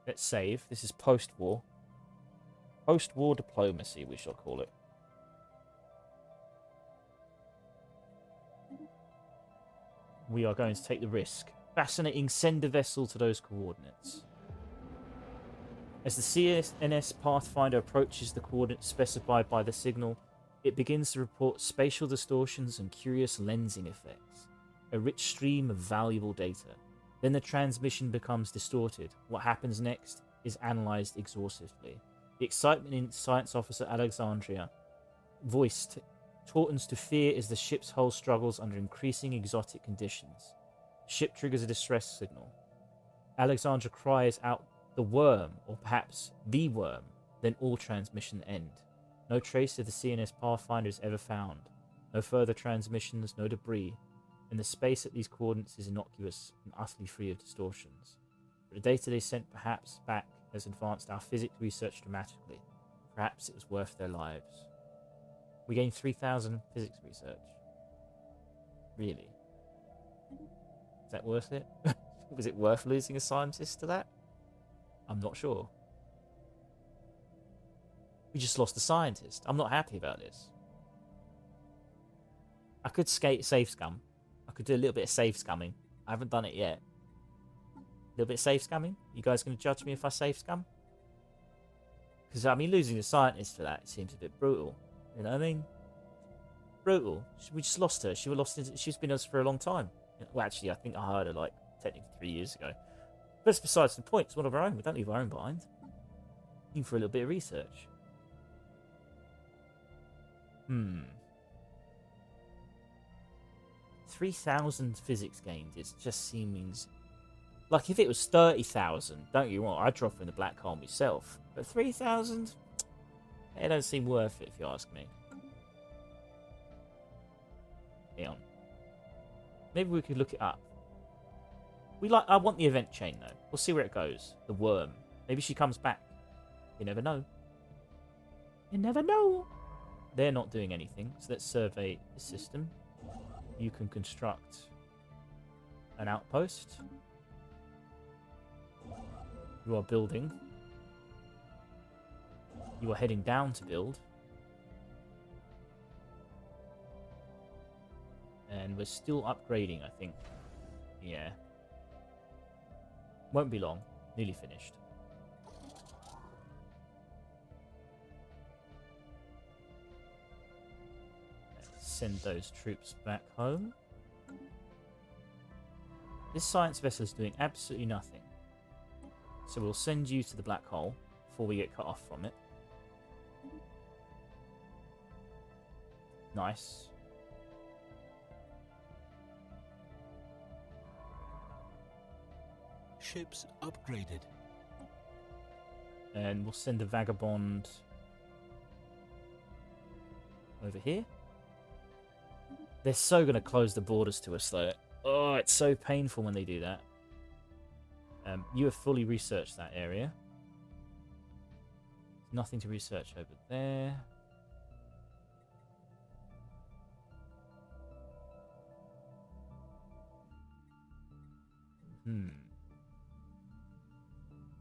Let's save. This is post-war. Post-war diplomacy, we shall call it. We are going to take the risk. Fascinating, send a vessel to those coordinates. As the CNS Pathfinder approaches the coordinates specified by the signal, it begins to report spatial distortions and curious lensing effects. A rich stream of valuable data. Then the transmission becomes distorted. What happens next is analysed exhaustively. The excitement in Science Officer Alexandria voiced tautens to fear as the ship's hull struggles under increasing exotic conditions. The ship triggers a distress signal. Alexandra cries out the worm, or perhaps the worm, then all transmission end. No trace of the CNS Pathfinder is ever found. No further transmissions, no debris, and the space at these coordinates is innocuous and utterly free of distortions. But the data they sent perhaps back has advanced our physics research dramatically. Perhaps it was worth their lives. We gained 3,000 physics research. Really? Is that worth it? Was it worth losing a scientist to that? I'm not sure. We just lost a scientist. I'm not happy about this. I could save scum. I could do a little bit of save scumming. I haven't done it yet. A little bit of save scumming? You guys going to judge me if I save scum? Because, I mean, losing a scientist for that seems a bit brutal. You know what I mean? Brutal. We just lost her. She's been with us for a long time. Well, actually, I think I heard her, like, technically 3 years ago. But that's besides the point. It's one of our own. We don't leave our own behind. Even for a little bit of research. 3,000 physics gained. It just seems... Like, if it was 30,000, don't get me wrong, I'd drop in the black hole myself. But 3,000? It don't seem worth it, if you ask me. Hang on. Maybe we could look it up. I want the event chain, though. We'll see where it goes. The worm. Maybe she comes back. You never know. You never know. They're not doing anything, so let's survey the system. You can construct an outpost. You are building. You are heading down to build. And we're still upgrading, I think. Yeah. Won't be long. Nearly finished. send those troops back home. This science vessel is doing absolutely nothing. So we'll send you to the black hole before we get cut off from it. Nice. Ships upgraded. And we'll send a vagabond over here. They're so going to close the borders to us, though. Oh, it's so painful when they do that. You have fully researched that area. Nothing to research over there.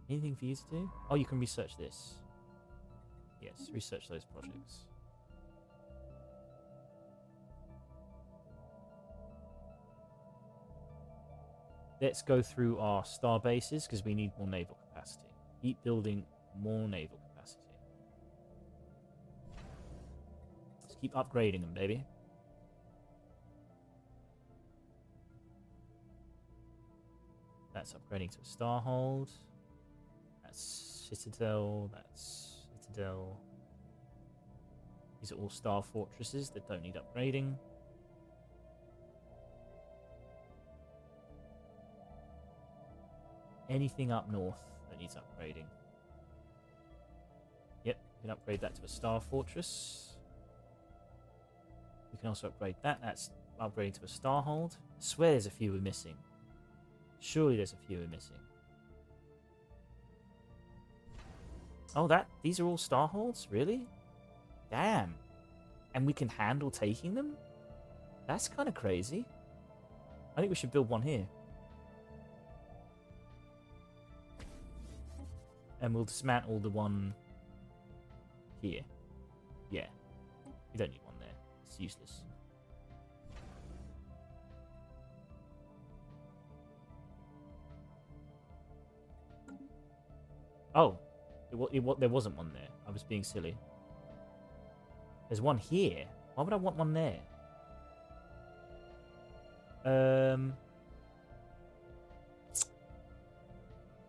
Anything for you to do? Oh, you can research this. Yes, research those projects. Let's go through our star bases because we need more naval capacity. Keep building more naval capacity. Let's keep upgrading them, baby. That's upgrading to a starhold. That's Citadel. That's Citadel. These are all star fortresses that don't need upgrading. Anything up north that needs upgrading. Yep, we can upgrade that to a star fortress. We can also upgrade that. That's upgrading to a starhold. I swear there's a few we're missing. Surely there's a few we're missing. Oh, these are all starholds? Really? Damn. And we can handle taking them? That's kind of crazy. I think we should build one here. And we'll dismantle the one here. Yeah. We don't need one there. It's useless. Oh. There wasn't one there. I was being silly. There's one here. Why would I want one there?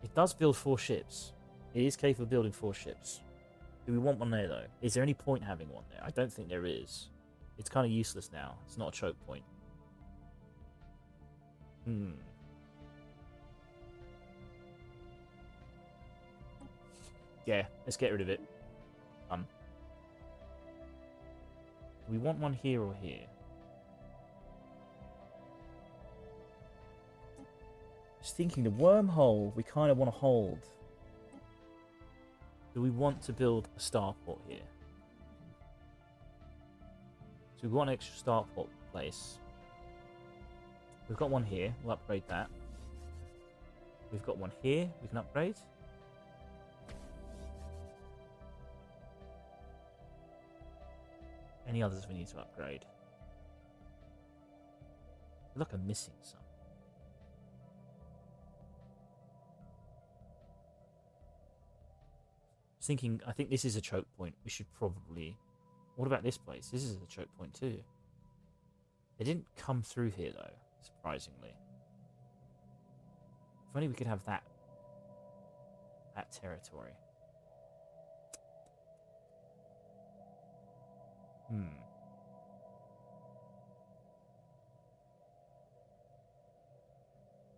It does build 4 ships. It is capable of building 4 ships. Do we want one there, though? Is there any point having one there? I don't think there is. It's kind of useless now. It's not a choke point. Yeah, let's get rid of it. Do we want one here or here? Just thinking, the wormhole we kind of want to hold. Do we want to build a starport here? So we've got an extra starport place. We've got one here. We'll upgrade that. We've got one here. We can upgrade. Any others we need to upgrade? I feel like I'm missing some. Thinking, I think this is a choke point. We should probably... What about this place? This is a choke point too. They didn't come through here though, surprisingly. If only we could have that territory.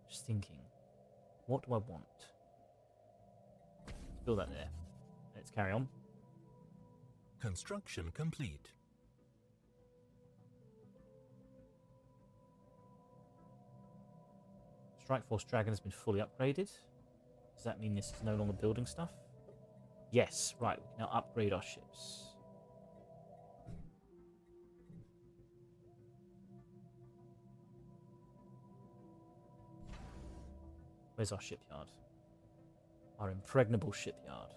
Just thinking, what do I want? Let's build that there. Let's carry on. Construction complete. Strike Force Dragon has been fully upgraded. Does that mean this is no longer building stuff? Yes, right, we can now upgrade our ships. Where's our shipyard? Our impregnable shipyard.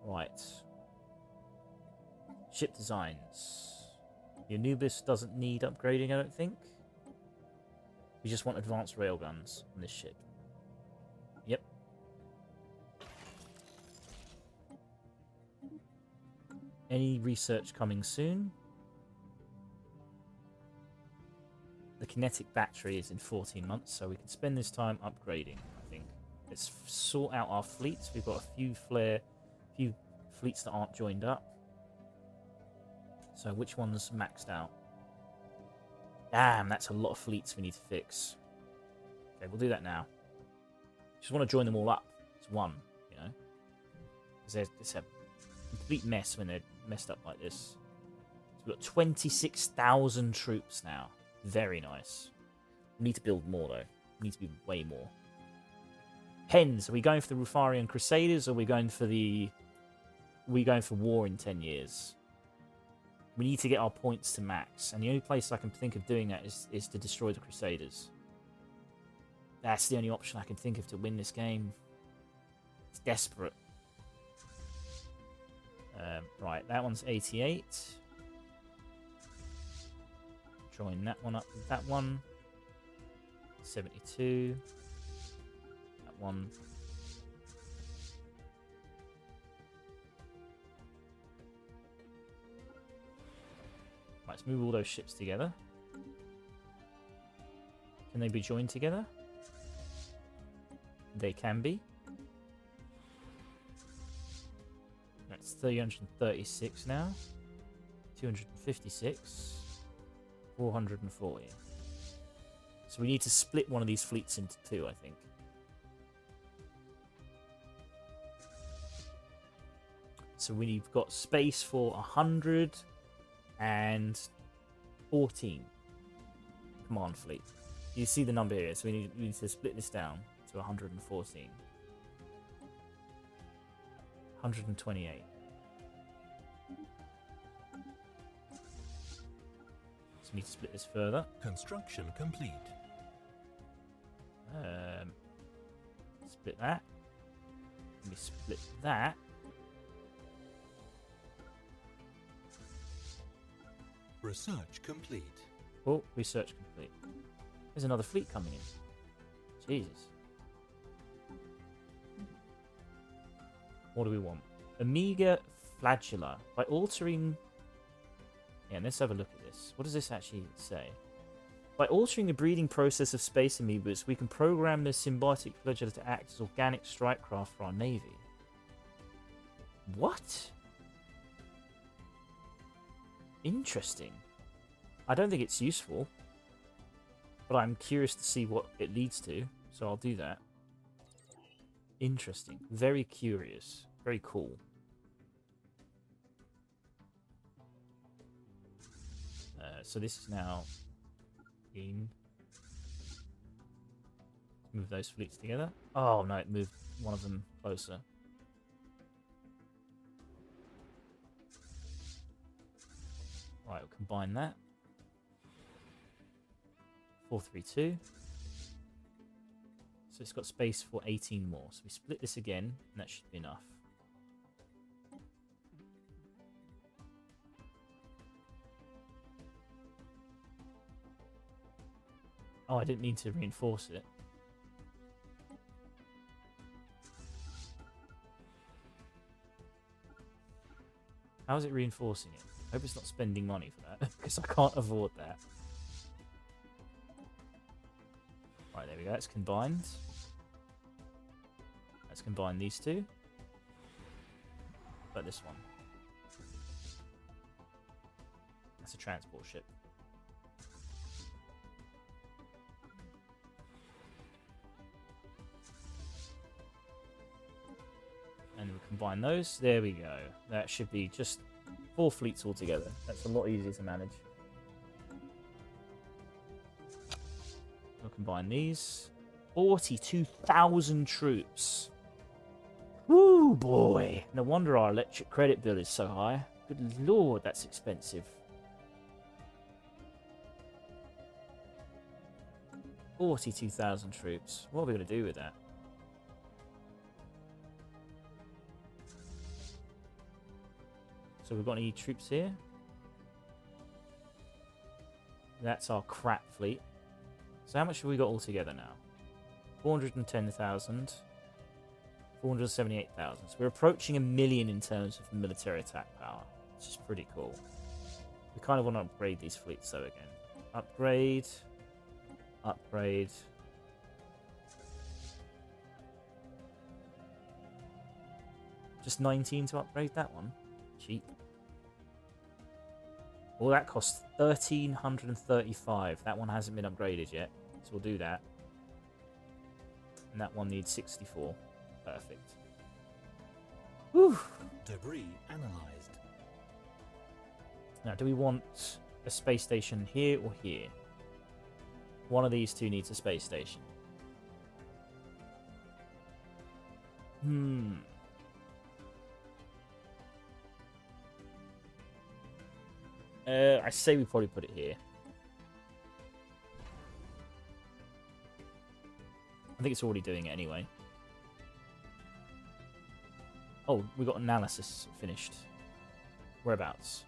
Right. Ship designs. The Anubis doesn't need upgrading, I don't think. We just want advanced railguns on this ship. Yep. Any research coming soon? the kinetic battery is in 14 months, so we can spend this time upgrading, I think. Let's sort out our fleets. We've got a few fleets that aren't joined up. So which one's maxed out? Damn, that's a lot of fleets we need to fix. Okay, we'll do that now. Just want to join them all up. It's one, you know? Because it's a complete mess when they're messed up like this. So we've got 26,000 troops now. Very nice. We need to build more, though. We need to be way more. Hens, are we going for the Rufarian Crusaders, or are we going for war in 10 years? We need to get our points to max, and the only place I can think of doing that is to destroy the Crusaders. That's the only option I can think of to win this game. It's desperate. Right, that one's 88. Join that one up with that one. 72. That one. Right, let's move all those ships together. Can they be joined together? They can be. That's 336 now. 256. 440. So we need to split one of these fleets into two, I think. So we've got space for 114 command fleet. You see the number here, so we need to split this down to 114. 128. So we need to split this further. Construction complete. Split that. Let me split that. Research complete. Oh, research complete. There's another fleet coming in. Jesus. What do we want? Omega Flagella. By altering... Yeah, let's have a look at this. What does this actually say? By altering the breeding process of space amoebas, we can program the symbiotic flagella to act as organic strike craft for our navy. What? Interesting. I don't think it's useful, but I'm curious to see what it leads to, so I'll do that. Interesting. Very curious. Very cool. So this is now in. Move those fleets together. Oh no, it moved one of them closer. Right, we'll combine that. 432. So it's got space for 18 more. So we split this again, and that should be enough. Oh, I didn't mean to reinforce it. How is it reinforcing it? I hope it's not spending money for that, because I can't afford that. Right, there we go. That's combined. Let's combine these two. But this one. That's a transport ship. And we combine those. There we go. That should be just 4 fleets altogether. That's a lot easier to manage. We'll combine these. 42,000 troops. Woo, boy. No wonder our electric credit bill is so high. Good lord, that's expensive. 42,000 troops. What are we going to do with that? So we've got any troops here? That's our crap fleet. So how much have we got altogether now? 410,000. 478,000. So we're approaching 1 million in terms of military attack power, which is pretty cool. We kind of want to upgrade these fleets though again. Upgrade. upgrade. Just 19 to upgrade that one. Cheap. Well, that costs 1,335. That one hasn't been upgraded yet, so we'll do that. And that one needs 64. Perfect. Whew. Debris analyzed. Now, do we want a space station here or here? One of these two needs a space station. I say we probably put it here. I think it's already doing it anyway. Oh, we got analysis finished. Whereabouts?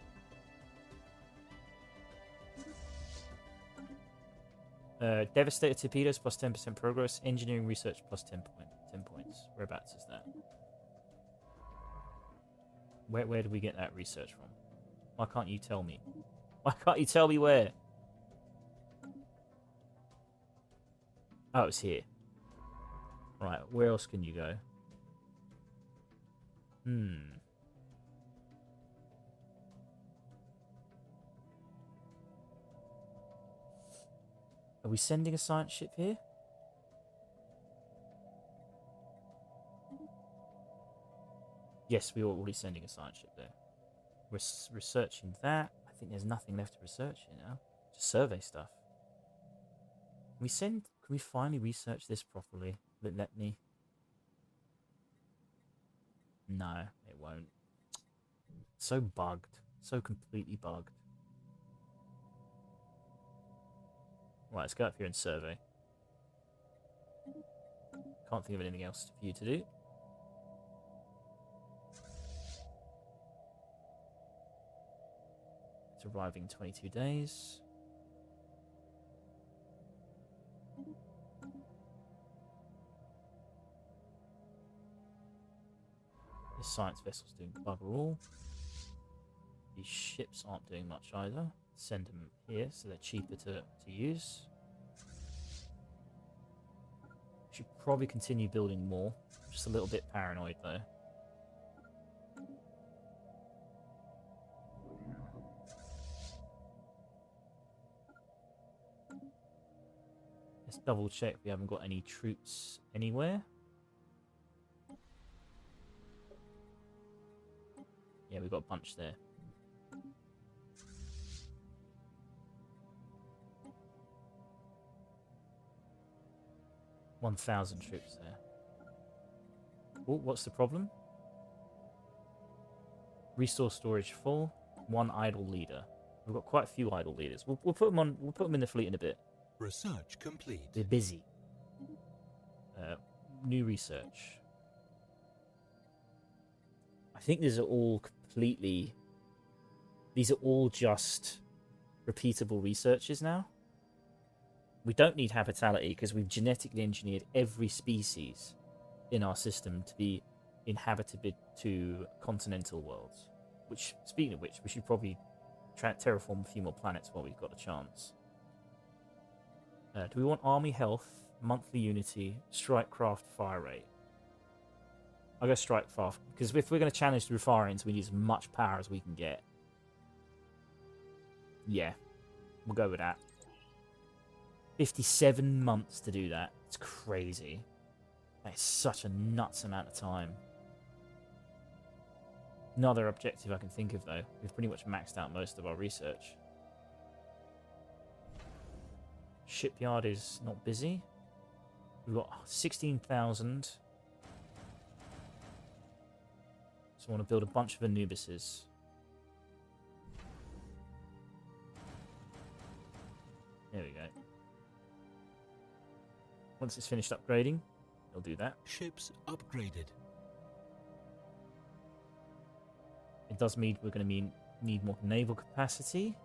Devastator torpedoes plus 10% progress. Engineering research plus 10 points. Whereabouts is that? Where did we get that research from? Why can't you tell me? Why can't you tell me where? Oh, it's here. Right, where else can you go? Are we sending a science ship here? Yes, we are already sending a science ship there. We're researching that. I think there's nothing left to research here now. Just survey stuff. Can we finally research this properly? Let me. No, it won't. So bugged. So completely bugged. Right, let's go up here and survey. Can't think of anything else for you to do. It's arriving in 22 days. This science vessel's doing bugger all. These ships aren't doing much either. Send them here so they're cheaper to use. Should probably continue building more. Just a little bit paranoid though. Let's double check we haven't got any troops anywhere. Yeah, we've got a bunch there. $1,000 troops there. Oh, what's the problem? Resource storage full. One idle leader. We've got quite a few idle leaders. We'll put them on. We'll put them in the fleet in a bit. Research complete. They're busy. New research. I think these are all completely. These are all just repeatable researches now. We don't need habitability because we've genetically engineered every species in our system to be inhabitable to continental worlds. Which, speaking of which, we should probably terraform a few more planets while we've got a chance. Do we want army health, monthly unity, strike craft fire rate? I'll go strike craft because if we're going to challenge the Rufarians, we need as much power as we can get. Yeah, we'll go with that. 57 months to do that. It's crazy. That is such a nuts amount of time. Another objective I can think of, though. We've pretty much maxed out most of our research. Shipyard is not busy. We've got 16,000. So I want to build a bunch of Anubises. There we go. Once it's finished upgrading, it'll do that. Ships upgraded. It does mean we're going to need more naval capacity.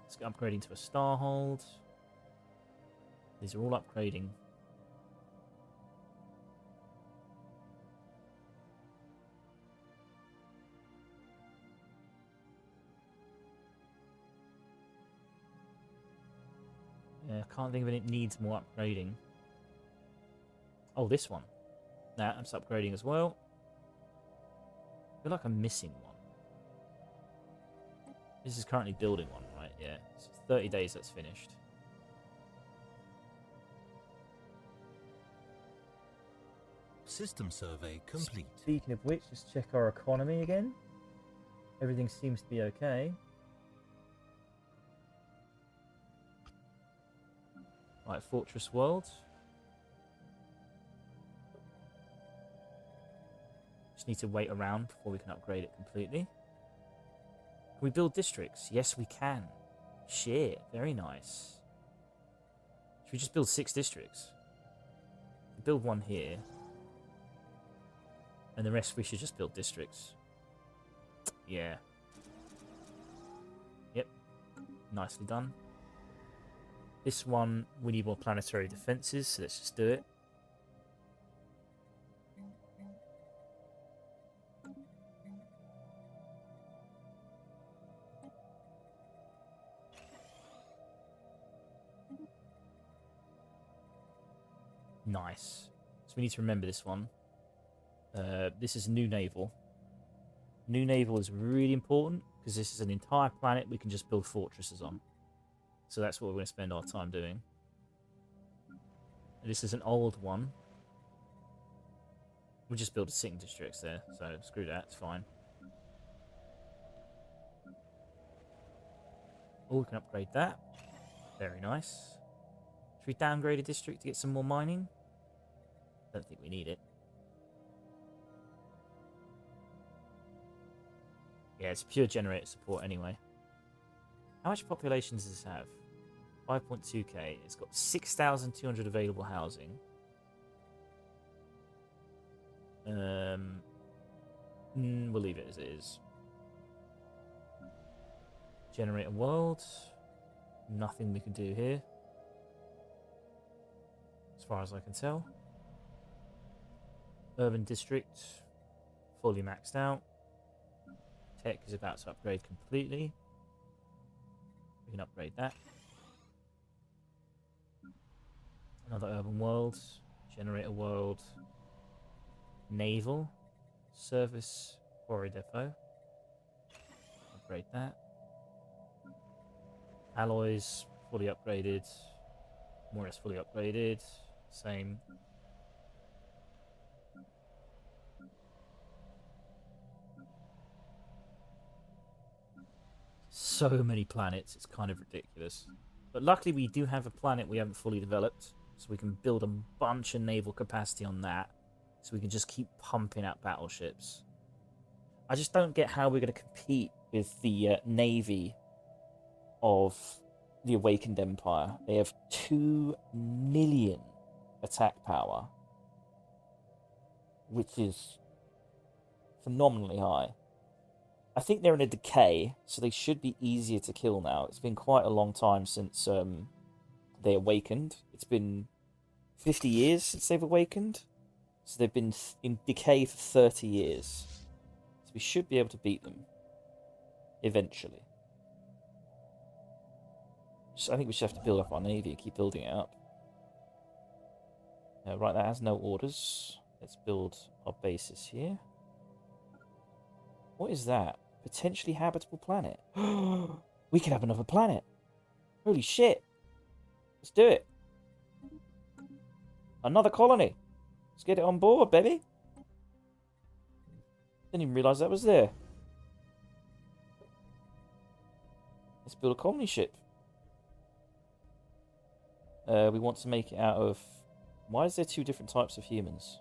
Let's get upgrading to a Starhold. These are all upgrading. can't think of it. It needs more upgrading. Oh, this one. Nah, that's upgrading as well. I feel like I'm missing one. This is currently building one, right? Yeah. So 30 days, that's finished. System survey complete. Speaking of which, let's check our economy again. Everything seems to be okay. Right, Fortress World. Just need to wait around before we can upgrade it completely. Can we build districts? Yes, we can. Shit, very nice. Should we just build 6 districts? Build one here. And the rest we should just build districts. Yeah. Yep. Nicely done. This one, we need more planetary defenses, so let's just do it. Nice. So we need to remember this one. This is new naval. New naval is really important because this is an entire planet we can just build fortresses on. So that's what we're going to spend our time doing. And this is an old one. We'll just build a sinking districts there, so screw that, it's fine. Oh, we can upgrade that. Very nice. Should we downgrade a district to get some more mining? Don't think we need it. Yeah, it's pure generator support anyway. How much population does this have? 5.2k. It's got 6,200 available housing. We'll leave it as it is. Generate a world. Nothing we can do here, as far as I can tell. Urban district, fully maxed out. Tech is about to upgrade completely. We can upgrade that. Another urban world. Generate a world. Naval. Service quarry depot. Upgrade that. Alloys fully upgraded. More or less fully upgraded. Same. So many planets, it's kind of ridiculous. But luckily we do have a planet we haven't fully developed, so we can build a bunch of naval capacity on that, so we can just keep pumping out battleships. I just don't get how we're going to compete with the navy of the Awakened Empire. They have 2 million attack power, which is phenomenally high. I think they're in a decay, so they should be easier to kill now. It's been quite a long time since they awakened. It's been 50 years since they've awakened. So they've been in decay for 30 years. So we should be able to beat them. Eventually. I think we just have to build up our navy and keep building it up. Right, that has no orders. Let's build our bases here. What is that? Potentially habitable planet. We could have another planet. Holy shit. Let's do it. Another colony. Let's get it on board, baby. Didn't even realise that was there. Let's build a colony ship. We want to make it out of... Why is there 2 different types of humans?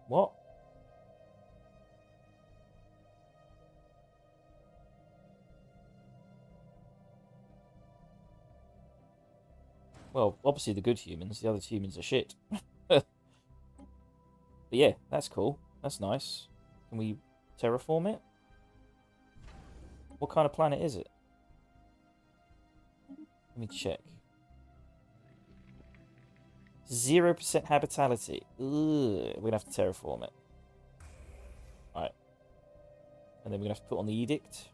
What? Well, obviously the good humans, the other humans are shit. But yeah, that's cool. That's nice. Can we terraform it? What kind of planet is it? Let me check. 0% habitability. Ugh, we're going to have to terraform it. Alright. And then we're going to have to put on the edict.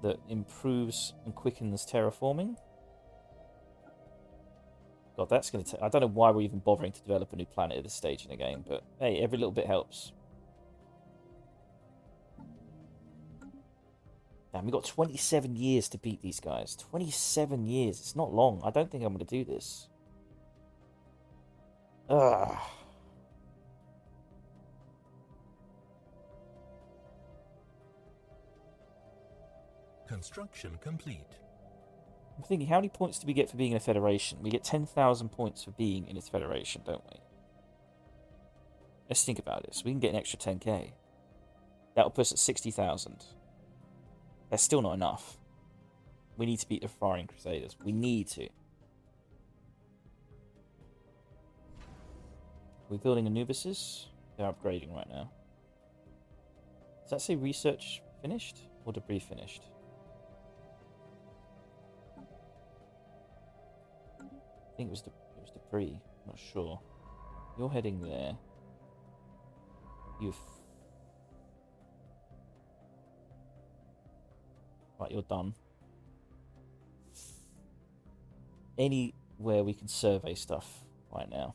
that improves and quickens terraforming. God, that's going to take... I don't know why we're even bothering to develop a new planet at this stage in the game, but hey, every little bit helps. Damn, we've got 27 years to beat these guys. 27 years. It's not long. I don't think I'm going to do this. Ugh. Construction complete. I'm thinking, how many points do we get for being in a federation? We get 10,000 points for being in its federation, don't we? Let's think about it. So we can get an extra 10k. That'll put us at 60,000. That's still not enough. We need to beat the Firing Crusaders. We need to. We're building Anubises. They're upgrading right now. Does that say research finished or debris finished? I think it was debris. I'm not sure. You're heading there. Right, you're done. Anywhere we can survey stuff right now.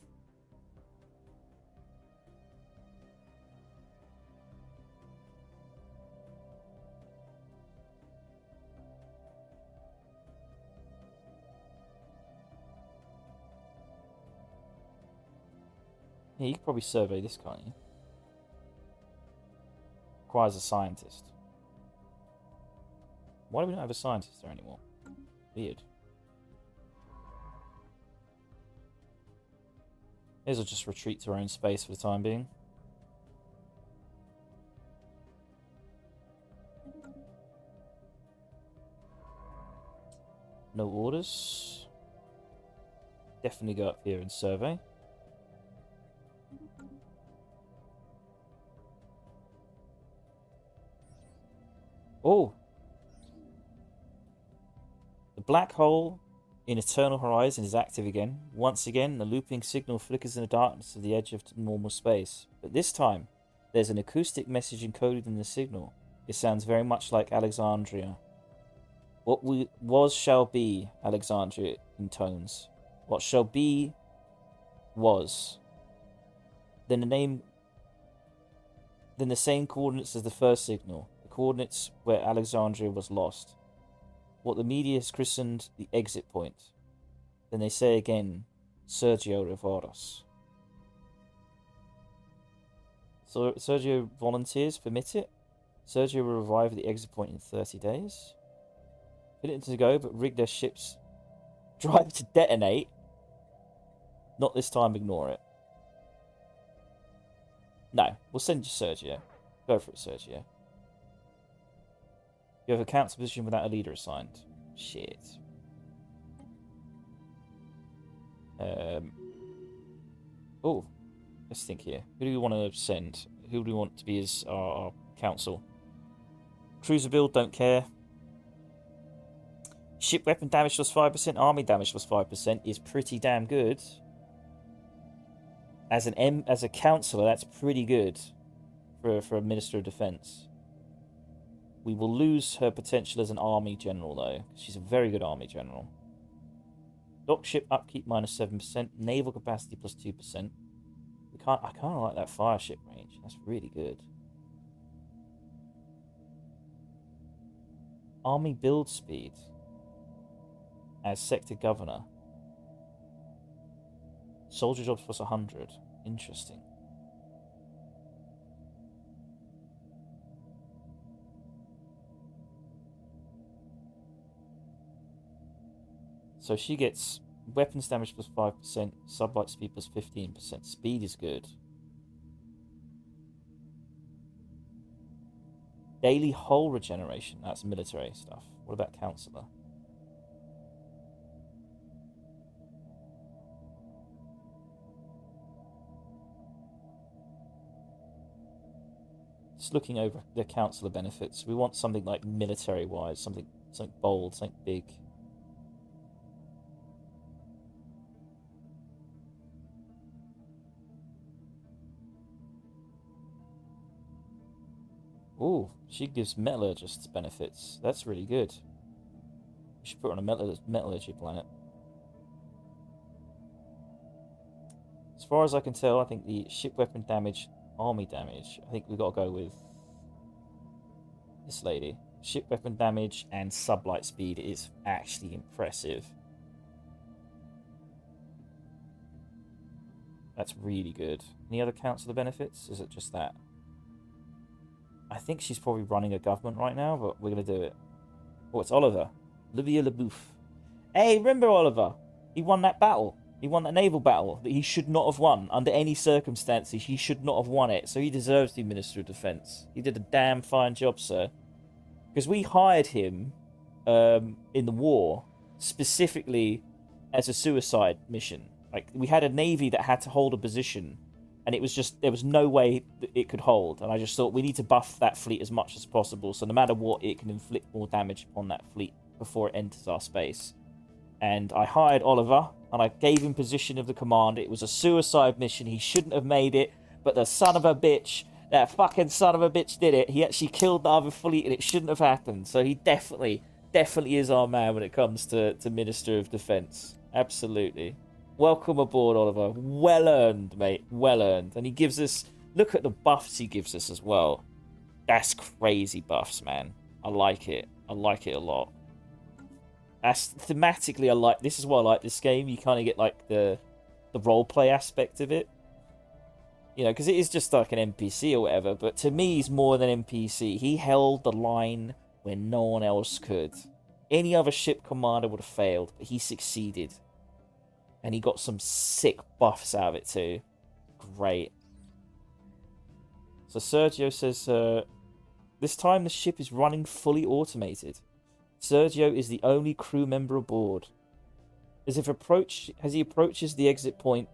Yeah, you could probably survey this, can't you? Requires a scientist. Why do we not have a scientist there anymore? Weird. May as well just retreat to our own space for the time being. No orders. Definitely go up here and survey. Oh! The black hole in Eternal Horizon is active again. Once again, the looping signal flickers in the darkness of the edge of normal space. But this time, there's an acoustic message encoded in the signal. It sounds very much like Alexandria. What was shall be, Alexandria intones. What shall be was. Then the same coordinates as the first signal. The coordinates where Alexandria was lost. What the media has christened the exit point. Then they say again, Sergio Revoros. So Sergio volunteers permit it. Sergio will arrive at the exit point in 30 days. Fit it to go, but rig their ships. Drive to detonate. Not this time, ignore it. No, we'll send you Sergio. Go for it, Sergio. You have a council position without a leader assigned. Shit. Oh, let's think here. Who do we want to send? Who do we want to be as our council? Cruiser build, don't care. Ship weapon damage plus 5%, army damage plus 5% is pretty damn good. As a councillor, that's pretty good for a Minister of Defence. We will lose her potential as an army general, though. She's a very good army general. Dock ship upkeep minus 7%. Naval capacity plus 2%. I kind of like that fire ship range. That's really good. Army build speed. As sector governor. Soldier jobs plus 100. Interesting. So she gets weapons damage plus 5%, sublight speed plus 15%. Speed is good. Daily hull regeneration. That's military stuff. What about Councillor? Just looking over the Councillor benefits. We want something like military-wise, something bold, something big. Ooh, she gives metallurgists benefits. That's really good. We should put her on a metallurgy planet. As far as I can tell, I think the ship weapon damage, army damage, I think we've got to go with this lady. Ship weapon damage and sublight speed is actually impressive. That's really good. Any other counts of the benefits? Is it just that? I think she's probably running a government right now, but we're going to do it. Oh, it's Oliver. Olivia LeBouf. Hey, remember Oliver? He won that battle. He won that naval battle that he should not have won. Under any circumstances, he should not have won it. So he deserves to be Minister of Defence. He did a damn fine job, sir. Because we hired him in the war specifically as a suicide mission. Like, we had a navy that had to hold a position, and it was just, there was no way that it could hold. And I just thought we need to buff that fleet as much as possible, so no matter what, it can inflict more damage upon that fleet before it enters our space. And I hired Oliver, and I gave him position of the command. It was a suicide mission. He shouldn't have made it, but the son of a bitch, that fucking son of a bitch did it. He actually killed the other fleet, and it shouldn't have happened. So he definitely is our man when it comes to Minister of Defence. Absolutely. Welcome aboard, Oliver. Well earned, mate. Well earned. And he gives us... Look at the buffs he gives us as well. That's crazy buffs, man. I like it. I like it a lot. That's thematically, I like... This is why I like this game. You kind of get, like, the roleplay aspect of it. You know, because it is just like an NPC or whatever. But to me, he's more than NPC. He held the line when no one else could. Any other ship commander would have failed, but he succeeded. And he got some sick buffs out of it too. Great. So Sergio says, this time the ship is running fully automated. Sergio is the only crew member aboard. As he approaches the exit point,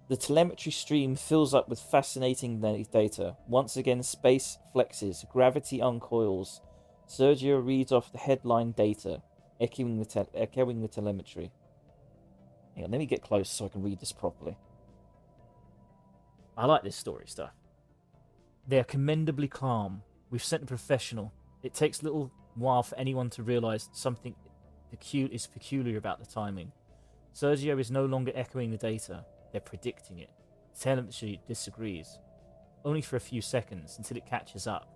the telemetry stream fills up with fascinating data. Once again, space flexes, gravity uncoils. Sergio reads off the headline data, echoing the telemetry. Hang on, let me get close so I can read this properly. I like this story stuff. They are commendably calm. We've sent a professional. It takes a little while for anyone to realise something is peculiar about the timing. Sergio is no longer echoing the data. They're predicting it. Telemetry disagrees. Only for a few seconds until it catches up.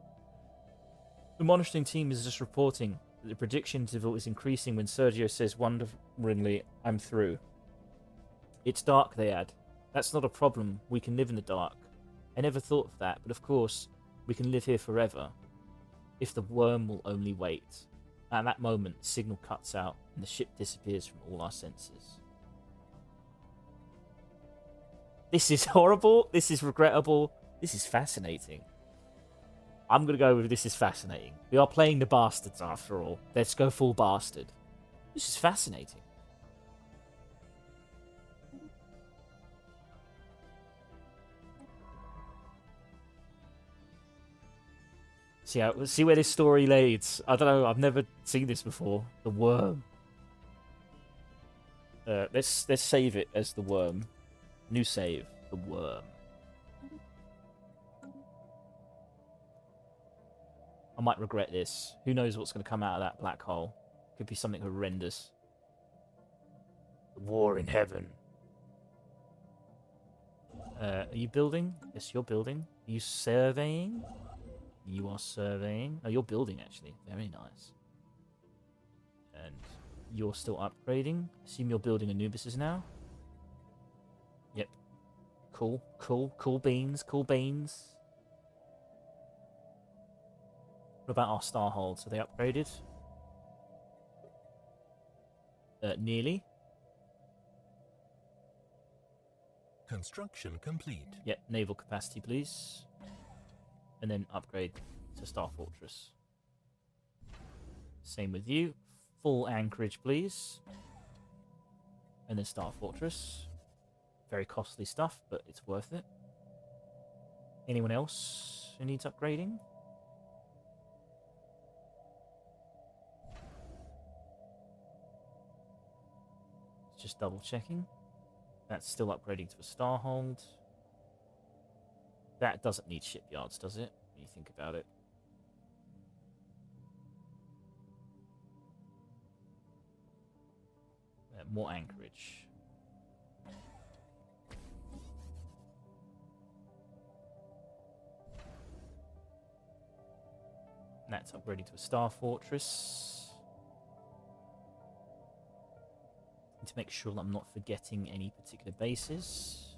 The monitoring team is just reporting that the prediction interval is increasing when Sergio says wonderingly, "I'm through." It's dark, they add. That's not a problem. We can live in the dark. I never thought of that, but of course, we can live here forever. If the worm will only wait. At that moment, the signal cuts out and the ship disappears from all our senses. This is horrible. This is regrettable. This is fascinating. I'm going to go with this is fascinating. We are playing the bastards after all. Let's go full bastard. This is fascinating. See where this story leads. I don't know. I've never seen this before. The worm. Let's save it as the worm. New save. The worm. I might regret this. Who knows what's going to come out of that black hole? Could be something horrendous. The war in heaven. Are you building? Yes, you're building. Are you surveying? You are surveying. Oh, you're building, actually. Very nice. And you're still upgrading. Assume you're building Anubises now. Yep. Cool, cool, cool beans, cool beans. What about our star holds? Are they upgraded? Nearly. Construction complete. Yep, naval capacity, please. And then upgrade to Star Fortress. Same with you. Full anchorage, please. And then Star Fortress. Very costly stuff, but it's worth it. Anyone else who needs upgrading? Just double checking. That's still upgrading to a Starhold. That doesn't need shipyards, does it? when you think about it. More anchorage. And that's upgrading to a star fortress. Need to make sure that I'm not forgetting any particular bases.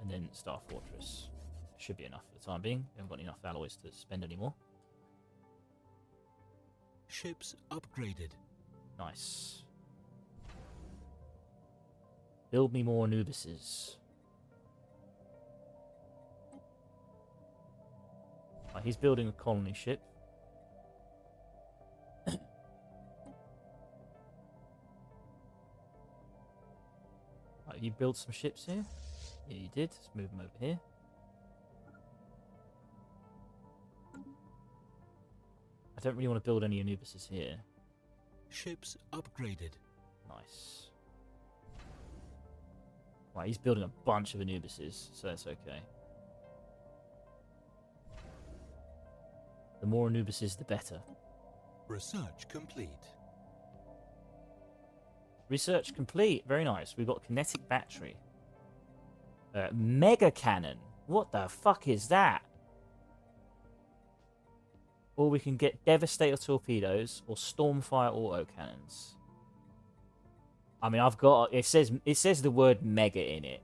And then star fortress. Should be enough for the time being. We haven't got enough alloys to spend anymore. Ships upgraded. Nice. Build me more Anubises. Right, he's building a colony ship. Right, you build some ships here? Yeah, you did. Let's move them over here. I don't really want to build any Anubises here. Ships upgraded. Nice. Right, he's building a bunch of Anubises, so that's okay. The more Anubises, the better. Research complete. Research complete. Very nice. We've got kinetic battery. Mega cannon. What the fuck is that? Or we can get Devastator torpedoes or Stormfire autocannons. I mean, I've got it says the word mega in it.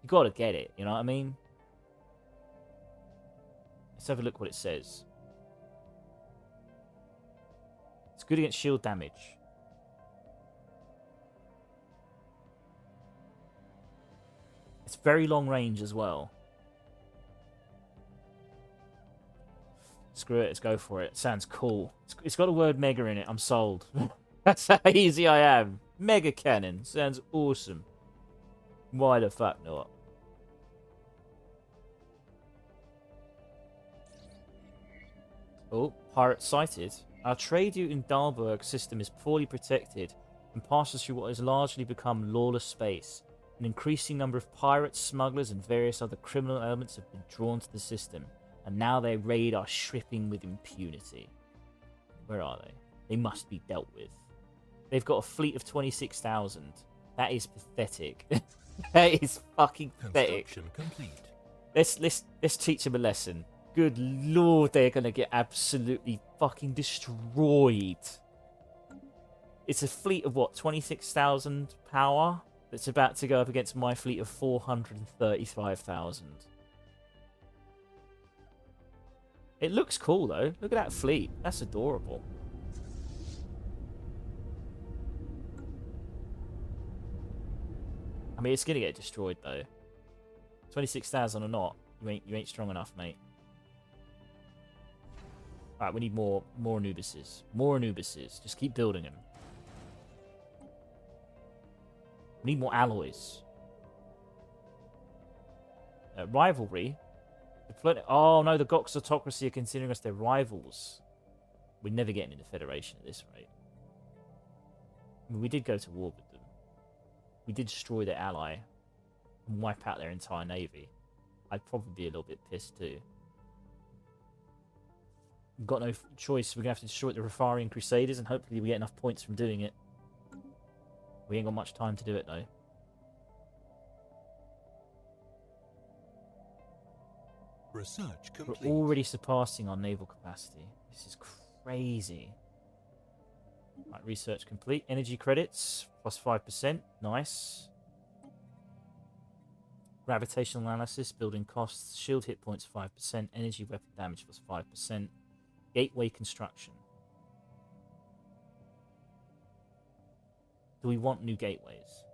You got to get it. You know what I mean? Let's have a look what it says. It's good against shield damage. It's very long range as well. Screw it, let's go for it. Sounds cool. It's got a word mega in it. I'm sold. That's how easy I am. Mega cannon. Sounds awesome. Why the fuck not? Oh, pirate sighted. Our trade route in Dalberg system is poorly protected and passes through what has largely become lawless space. An increasing number of pirates, smugglers, and various other criminal elements have been drawn to the system, and now they raid our shipping with impunity. Where are they? They must be dealt with. They've got a fleet of 26,000. That is pathetic. That is fucking pathetic. Construction complete. Let's teach them a lesson. Good lord, they're gonna get absolutely fucking destroyed. It's a fleet of what, 26,000 power that's about to go up against my fleet of 435,000. It looks cool though. Look at that fleet. That's adorable. I mean, it's gonna get destroyed though. 26,000 or not, you ain't strong enough, mate. Alright, we need more Anubises. More Anubises. Just keep building them. We need more alloys. Rivalry. Oh no, the Gox autocracy are considering us their rivals. We're never getting into Federation at this rate. I mean, we did go to war with them. We did destroy their ally and wipe out their entire navy. I'd probably be a little bit pissed too. We've got no choice. We're going to have to destroy the Rafarian Crusaders, and hopefully we get enough points from doing it. We ain't got much time to do it, though. Research complete. We're already surpassing our naval capacity. This is crazy. Right, research complete. Energy credits, plus 5%. Nice. Gravitational analysis, building costs, shield hit points 5%, energy weapon damage plus 5%. Gateway construction. Do we want new gateways?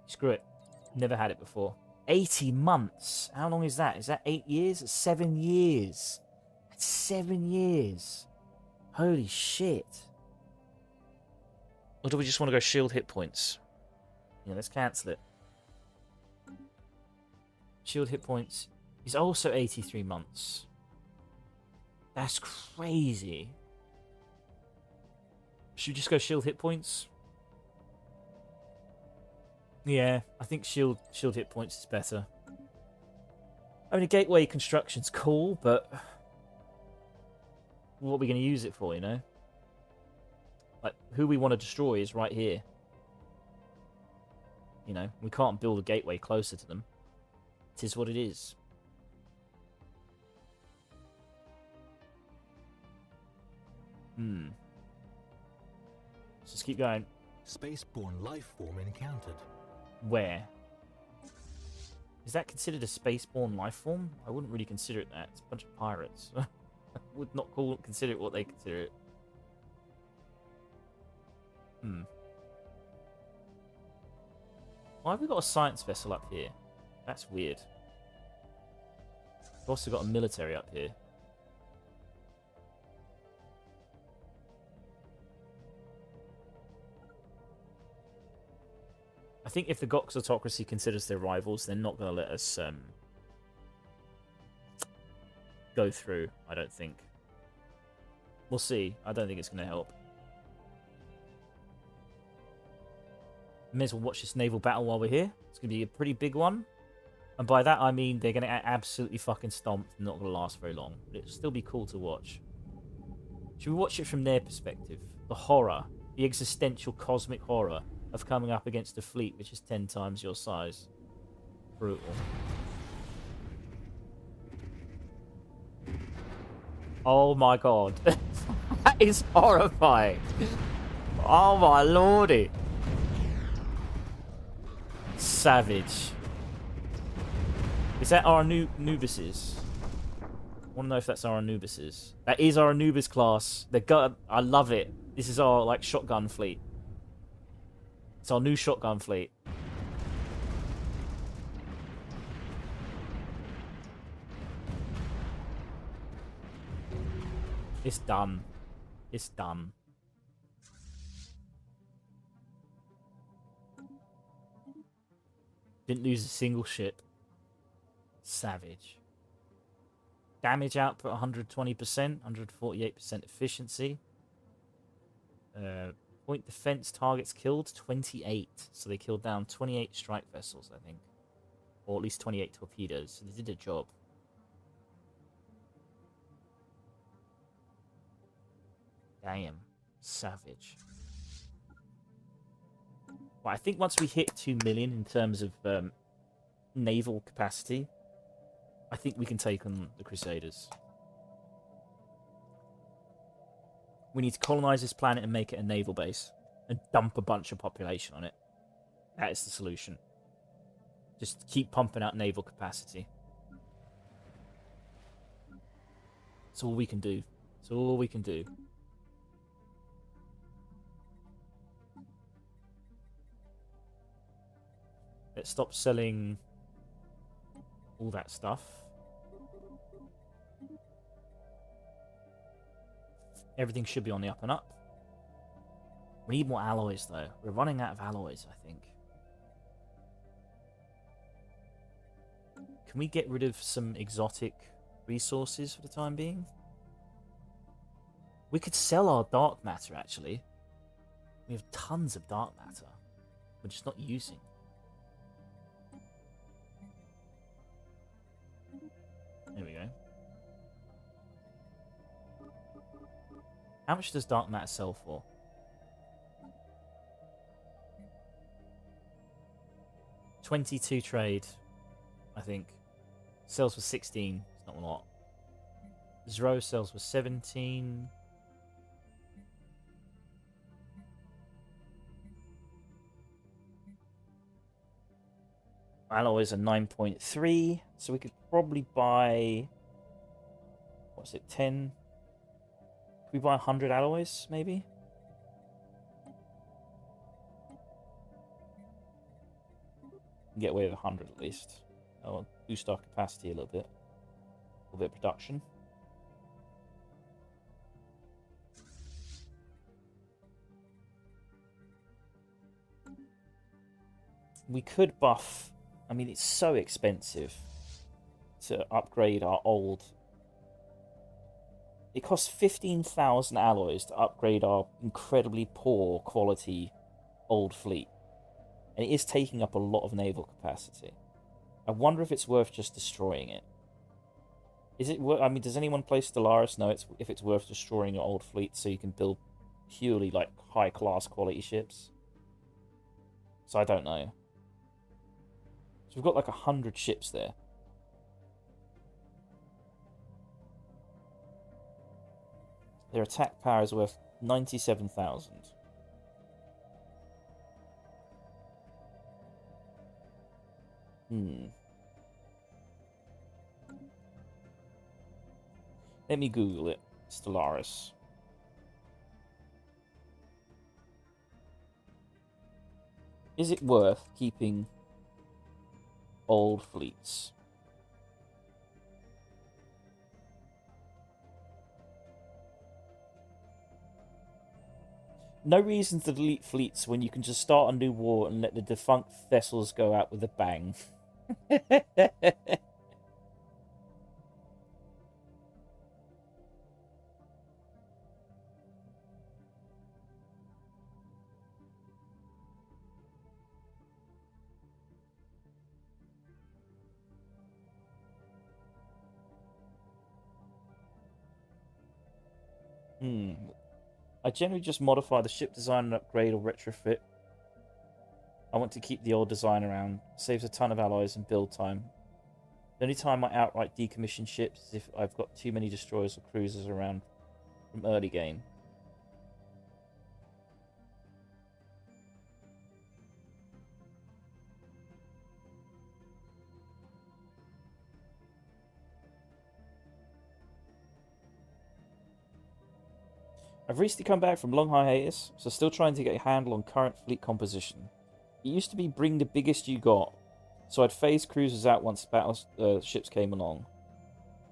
Screw it. Never had it before. 80 months. How long is that? Is that 8 years? It's 7 years. That's 7 years. Holy shit. Or do we just want to go shield hit points? Yeah, let's cancel it. Shield hit points is also 83 months. That's crazy. Should we just go shield hit points? Yeah, I think shield hit points is better. I mean, a gateway construction's cool, but what are we going to use it for, you know? Like, who we want to destroy is right here. You know, we can't build a gateway closer to them. It is what it is. Let's just keep going. Spaceborne life form encountered. Where? Is that considered a spaceborne life form? I wouldn't really consider it that. It's a bunch of pirates. I would not consider it what they consider it. Why have we got a science vessel up here? That's weird. We've also got a military up here. I think if the Gox autocracy considers their rivals, they're not going to let us go through, I don't think. We'll see. I don't think it's going to help. May as well watch this naval battle while we're here. It's going to be a pretty big one. And by that, I mean they're going to get absolutely fucking stomped and not going to last very long. But it'll still be cool to watch. Should we watch it from their perspective? The horror, the existential cosmic horror of coming up against a fleet which is 10 times your size. Brutal. Oh my god. That is horrifying. Oh my lordy. Savage. Is that our Anubises? I want to know if that's our Anubises. That is our Anubis class. I love it. This is our like shotgun fleet. It's our new shotgun fleet. It's done. It's done. Didn't lose a single ship. Savage. Damage output 120%, 148% efficiency. Point defense targets killed 28. So they killed down 28 strike vessels, I think. Or at least 28 torpedoes. So they did a job. Damn. Savage. Well, I think once we hit 2 million in terms of naval capacity, I think we can take on the Crusaders. We need to colonize this planet and make it a naval base. And dump a bunch of population on it. That is the solution. Just keep pumping out naval capacity. That's all we can do. That's all we can do. Let's stop selling all that stuff. Everything should be on the up and up. We need more alloys, though. We're running out of alloys, I think. Can we get rid of some exotic resources for the time being? We could sell our dark matter, actually. We have tons of dark matter. We're just not using. There we go. How much does dark matter sell for? $22 trade, I think. Sells for 16. It's not a lot. Zero sells for 17. Alloys are 9.3, so we could probably buy, what's it, 10? Could we buy 100 alloys, maybe? Get away with 100 at least. I'll boost our capacity a little bit of production. We could buff. I mean, it's so expensive to upgrade our old. It costs 15,000 alloys to upgrade our incredibly poor quality old fleet. And it is taking up a lot of naval capacity. I wonder if it's worth just destroying it. Is it I mean, does anyone play Stellaris know if it's worth destroying your old fleet so you can build purely, like, high-class quality ships? So I don't know. So we've got, like, 100 ships there. Their attack power is worth 97,000. Let me Google it. Stellaris. Is it worth keeping old fleets? No reason to delete fleets when you can just start a new war and let the defunct vessels go out with a bang. I generally just modify the ship design and upgrade or retrofit. I want to keep the old design around. Saves a ton of alloys and build time. The only time I outright decommission ships is if I've got too many destroyers or cruisers around from early game. I've recently come back from long hiatus, so still trying to get a handle on current fleet composition. It used to be bring the biggest you got, so I'd phase cruisers out once battle ships came along.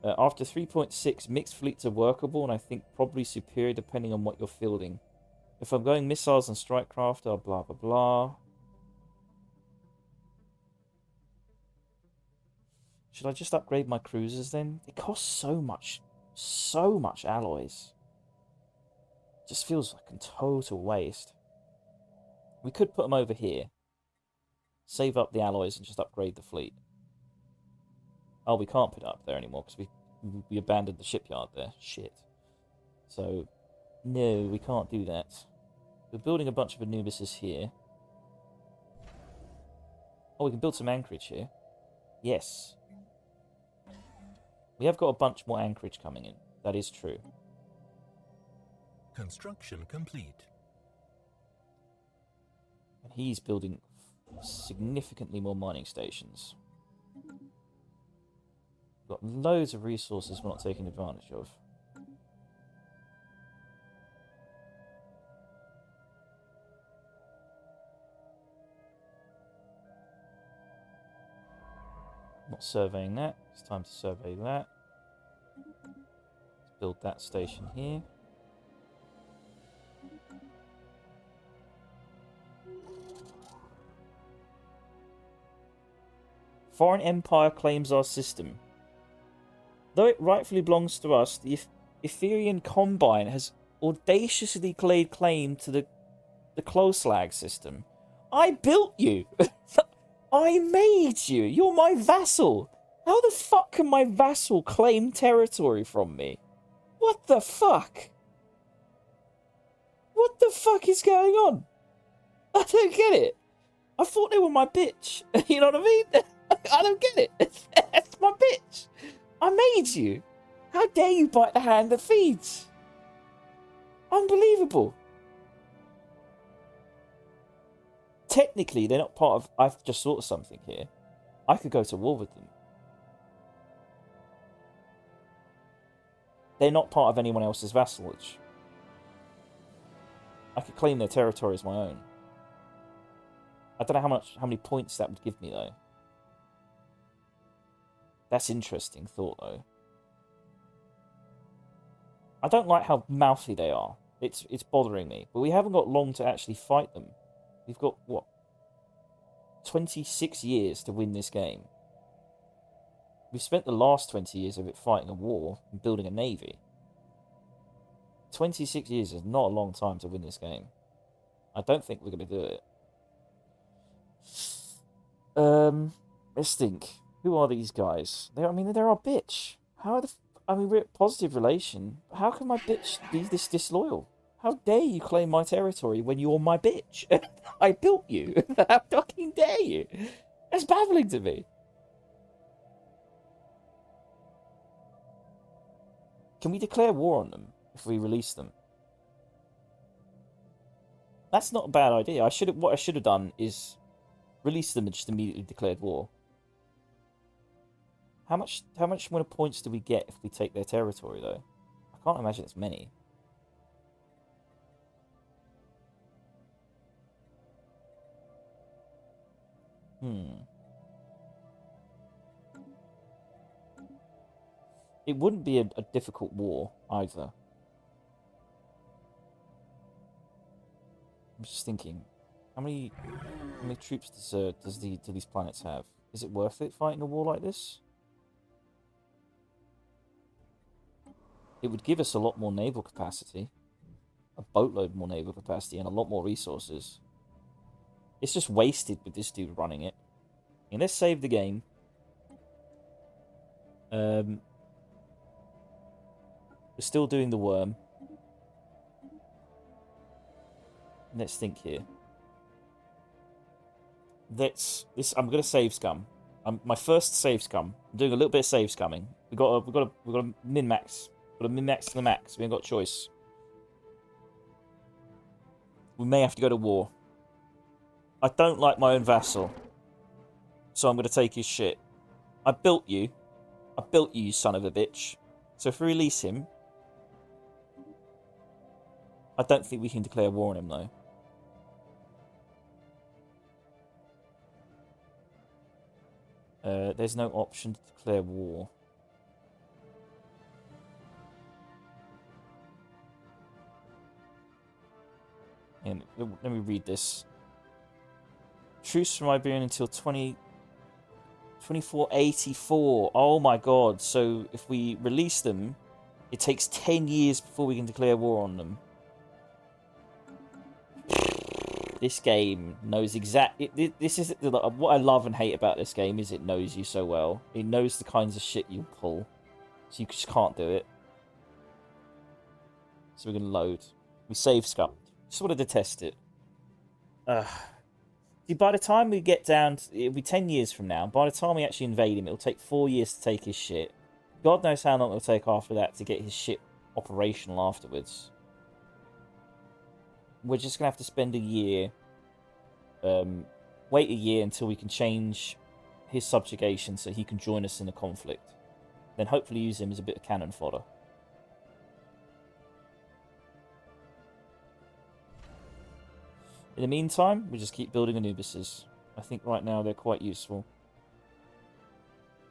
After 3.6, mixed fleets are workable, and I think probably superior depending on what you're fielding. If I'm going missiles and strike craft, blah blah blah. Should I just upgrade my cruisers then? It costs so much alloys. Just feels like a total waste. We could put them over here. Save up the alloys and just upgrade the fleet. Oh, we can't put it up there anymore because we abandoned the shipyard there. Shit. So, no, we can't do that. We're building a bunch of Anubises here. Oh, we can build some anchorage here. Yes. We have got a bunch more anchorage coming in. That is true. Construction complete. And he's building significantly more mining stations. We've got loads of resources we're not taking advantage of. Not surveying that. It's time to survey that. Let's build that station here. Foreign empire claims our system. Though it rightfully belongs to us, the Etherian Combine has audaciously laid claim to the Closlag system. I built you! I made you! You're my vassal! How the fuck can my vassal claim territory from me? What the fuck? What the fuck is going on? I don't get it. I thought they were my bitch. You know what I mean? I don't get it. That's my bitch. I made you. How dare you bite the hand that feeds? Unbelievable. Technically, they're not part of... I've just thought of something here. I could go to war with them. They're not part of anyone else's vassalage. I could claim their territory as my own. I don't know how many points that would give me, though. That's interesting thought, though. I don't like how mouthy they are. It's bothering me. But we haven't got long to actually fight them. We've got, what? 26 years to win this game. We've spent the last 20 years of it fighting a war and building a navy. 26 years is not a long time to win this game. I don't think we're going to do it. Let's think. Who are these guys? I mean, they're our bitch. How the? I mean, we're at positive relation. How can my bitch be this disloyal? How dare you claim my territory when you're my bitch? I built you. How fucking dare you? That's baffling to me. Can we declare war on them if we release them? That's not a bad idea. What I should have done is release them and just immediately declared war. How much more points do we get if we take their territory though? I can't imagine it's many. It wouldn't be a difficult war either. I'm just thinking, how many troops do these planets have? Is it worth it fighting a war like this? It would give us a lot more naval capacity, a boatload more naval capacity, and a lot more resources. It's just wasted with this dude running it. And let's save the game. We're still doing the worm. Let's think here. I'm gonna save scum. My first save scum. I'm doing a little bit of save scumming. We got a min max. Got a min max to the max. We ain't got a choice. We may have to go to war. I don't like my own vassal, so I'm gonna take his shit. I built you, you son of a bitch. So if we release him, I don't think we can declare war on him though. There's no option to declare war. And let me read this. Truce from Iberian until 2484. Oh my god. So if we release them, it takes 10 years before we can declare war on them. This game knows exactly. This is what I love and hate about this game is it knows you so well. It knows the kinds of shit you pull, so you just can't do it. So we're gonna load. We save scum. Just wanted to test it. See, by the time we get down, it'll be 10 years from now. By the time we actually invade him, it'll take 4 years to take his shit. God knows how long it'll take after that to get his shit operational afterwards. We're just gonna have to spend a year, wait a year until we can change his subjugation so he can join us in the conflict. Then hopefully use him as a bit of cannon fodder. In the meantime, we just keep building Anubises. I think right now they're quite useful.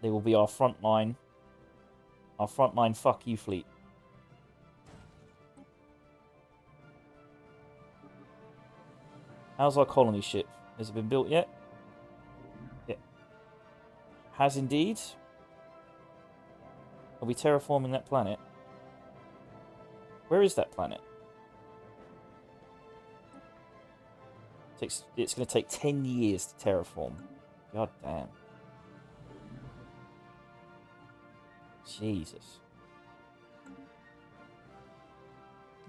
They will be our front line. Our frontline fuck you fleet. How's our colony ship? Has it been built yet? Yeah. Has indeed. Are we terraforming that planet? Where is that planet? It's going to take 10 years to terraform. God damn. Jesus.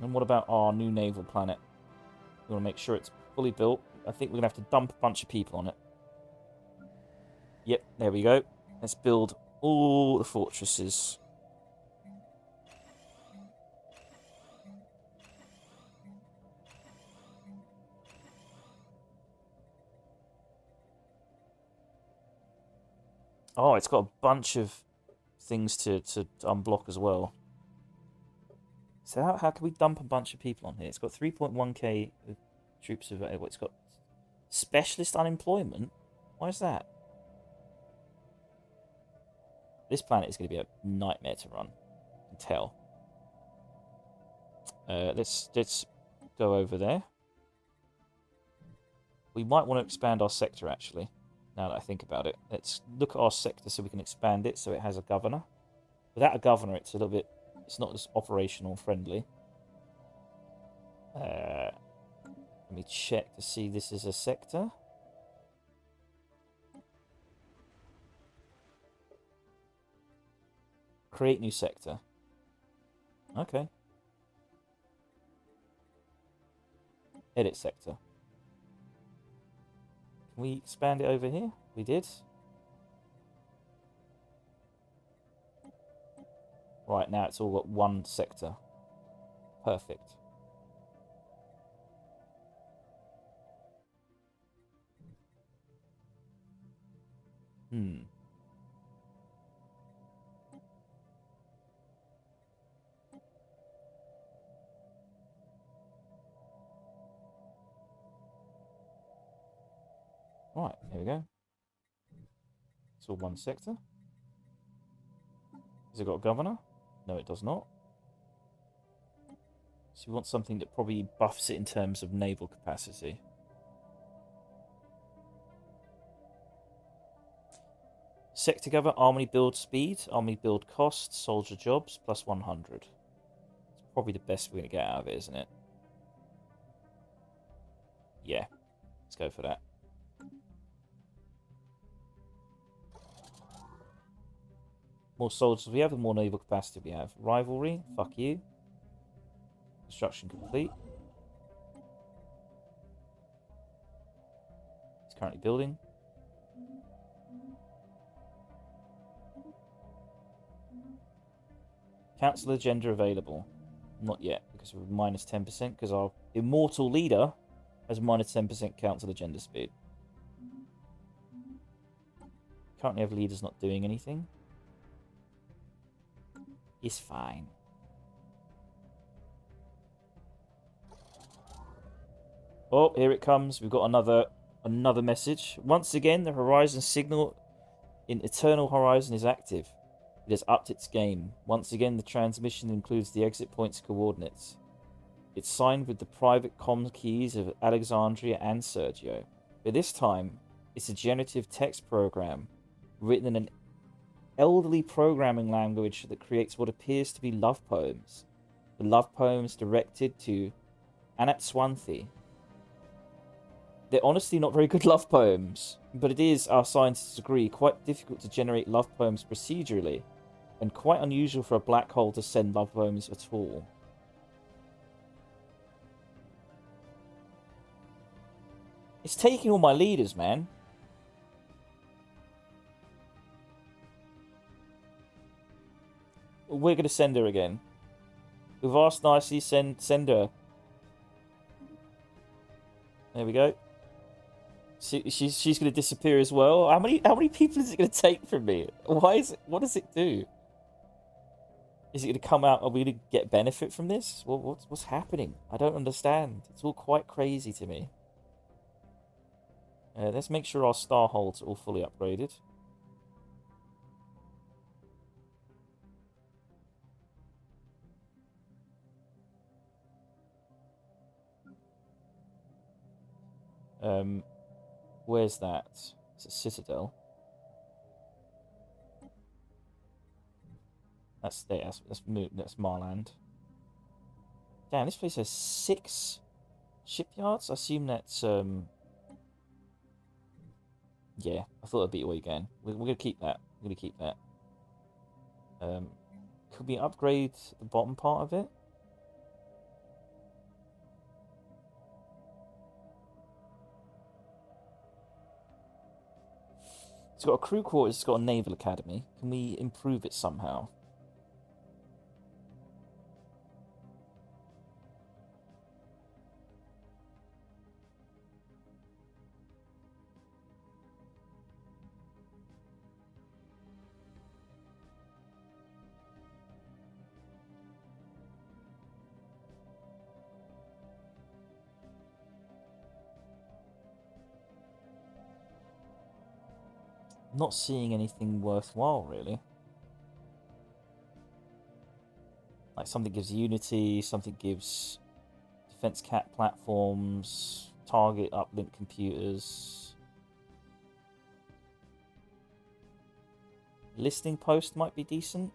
And what about our new naval planet? We want to make sure it's fully built. I think we're going to have to dump a bunch of people on it. Yep, there we go. Let's build all the fortresses. Oh, it's got a bunch of things to unblock as well. So how can we dump a bunch of people on here? It's got 3.1k troops available. It's got specialist unemployment. Why is that? This planet is going to be a nightmare to run. I can tell. Let's go over there. We might want to expand our sector actually. Now that I think about it, let's look at our sector so we can expand it so it has a governor. Without a governor, it's a little bit. It's not as operational friendly. Let me check to see this is a sector. Create new sector. Okay. Edit sector. Can we expand it over here? We did. Right, now it's all got one sector. Perfect. Right, here we go. It's all one sector. Has it got a governor? No, it does not. So you want something that probably buffs it in terms of naval capacity. Sector governor, army build speed, army build cost, soldier jobs, plus 100. It's probably the best we're going to get out of it, isn't it? Yeah, let's go for that. More soldiers we have, the more naval capacity we have. Rivalry, fuck you. Construction complete. It's currently building. Council agenda available. Not yet, because we're minus 10%, because our immortal leader has minus 10% council agenda speed. Currently have leaders not doing anything. It's fine. Oh, here it comes. We've got another message. Once again, the horizon signal in Eternal Horizon is active. It has upped its game. Once again, the transmission includes the exit point's coordinates. It's signed with the private comm keys of Alexandria and Sergio. But this time, it's a generative text program written in an elderly programming language that creates what appears to be love poems. The love poems directed to Anatswanthi. They're honestly not very good love poems, but it is, our scientists agree, quite difficult to generate love poems procedurally, and quite unusual for a black hole to send love poems at all. It's taking all my leaders, man. We're going to send her again. We've asked nicely, send her. There we go. She's going to disappear as well. How many people is it going to take from me? What does it do? Is it going to come out? Are we going to get benefit from this? What's happening? I don't understand. It's all quite crazy to me. Let's make sure our star holds are all fully upgraded. Where's that? It's a citadel. That's there. That's Marland. Damn, this place has 6 shipyards. I assume that's yeah, I thought I'd beat away again. We're gonna keep that. We're gonna keep that. Could we upgrade the bottom part of it? It's got a crew quarters, it's got a naval academy. Can we improve it somehow? Not seeing anything worthwhile, really. Like, something gives Unity, something gives defense cat platforms, target uplink computers. Listing post might be decent.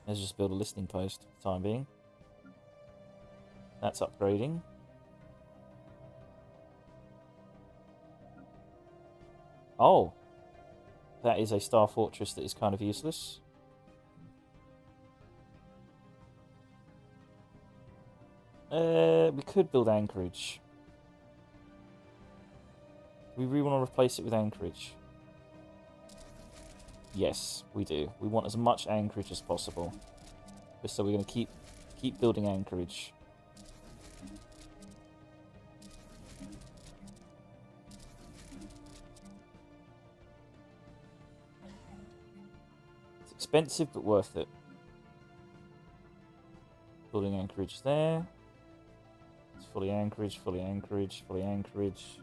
Let's just build a listing post for the time being. That's upgrading. Oh, that is a star fortress that is kind of useless. We could build anchorage. We really want to replace it with anchorage. Yes, we do. We want as much anchorage as possible. So we're going to keep building anchorage. It's expensive, but worth it. Building anchorage there. It's fully anchorage, fully anchorage, fully anchorage.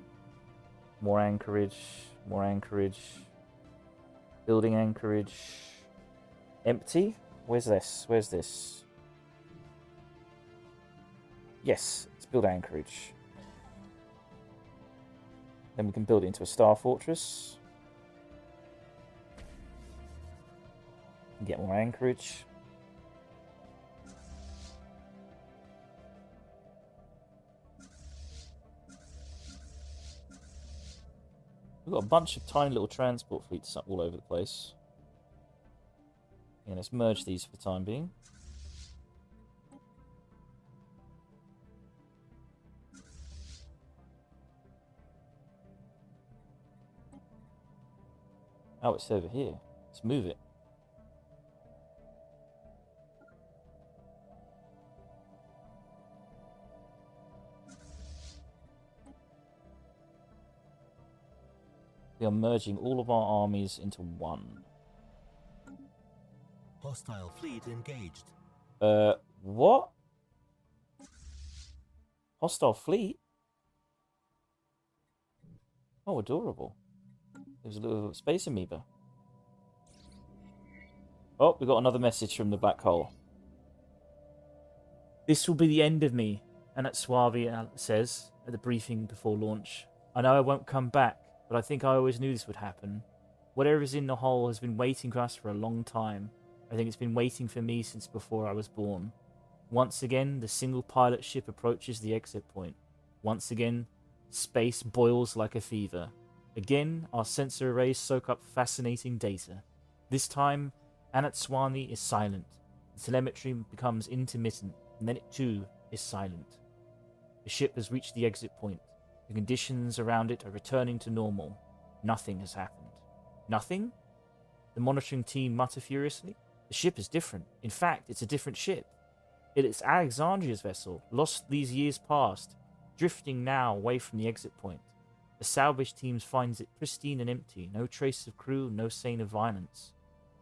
More anchorage, more anchorage. Building anchorage. Empty? Where's this? Where's this? Yes, let's build anchorage. Then we can build it into a star fortress. Get more anchorage. We've got a bunch of tiny little transport fleets all over the place. Yeah, let's merge these for the time being. Oh, it's over here. Let's move it. We are merging all of our armies into one. Hostile fleet engaged. What? Hostile fleet? Oh, adorable. There's a little space amoeba. Oh, we got another message from the black hole. This will be the end of me, Annette Suavi says at the briefing before launch. I know I won't come back, but I think I always knew this would happen. Whatever is in the hole has been waiting for us for a long time. I think it's been waiting for me since before I was born. Once again, the single pilot ship approaches the exit point. Once again, space boils like a fever. Again, our sensor arrays soak up fascinating data. This time, Anatswani is silent. The telemetry becomes intermittent, and then it too is silent. The ship has reached the exit point. The conditions around it are returning to normal. Nothing has happened. Nothing? The monitoring team mutter furiously. The ship is different. In fact, it's a different ship. It is Alexandria's vessel, lost these years past, drifting now away from the exit point. The salvage team finds it pristine and empty, no trace of crew, no sign of violence.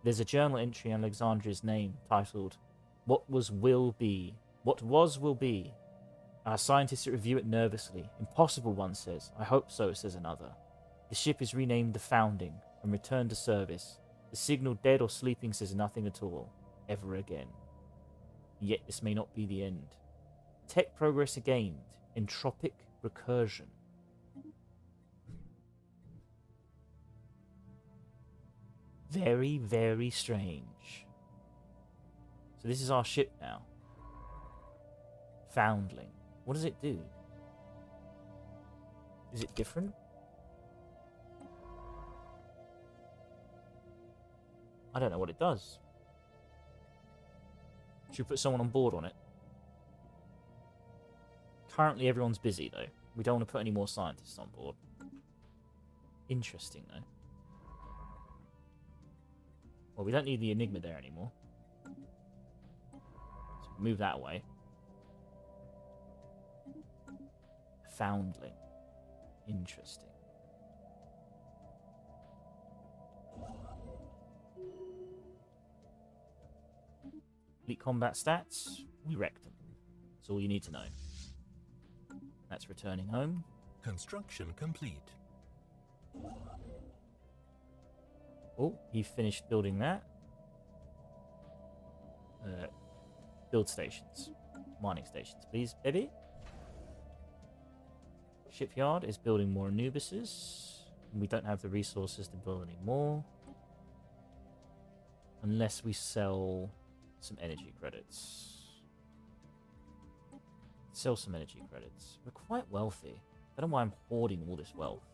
There's a journal entry in Alexandria's name, titled, What Was Will Be. What was will be. Our scientists review it nervously. Impossible, one says. I hope so, says another. The ship is renamed the Founding and returned to service. The signal dead or sleeping says nothing at all, ever again. Yet this may not be the end. Tech progress gained, entropic recursion. Very, very strange. So this is our ship now. Foundling. What does it do? Is it different? I don't know what it does. Should we put someone on board on it? Currently everyone's busy though. We don't want to put any more scientists on board. Interesting though. Well, we don't need the Enigma there anymore. So move that away. Foundling. Interesting. Elite combat stats. We wrecked them. That's all you need to know. That's returning home. Construction complete. Oh, he finished building that. Build stations. Mining stations, please, baby. Shipyard is building more Anubises. We don't have the resources to build any more. Unless we sell some energy credits. Sell some energy credits. We're quite wealthy. I don't know why I'm hoarding all this wealth.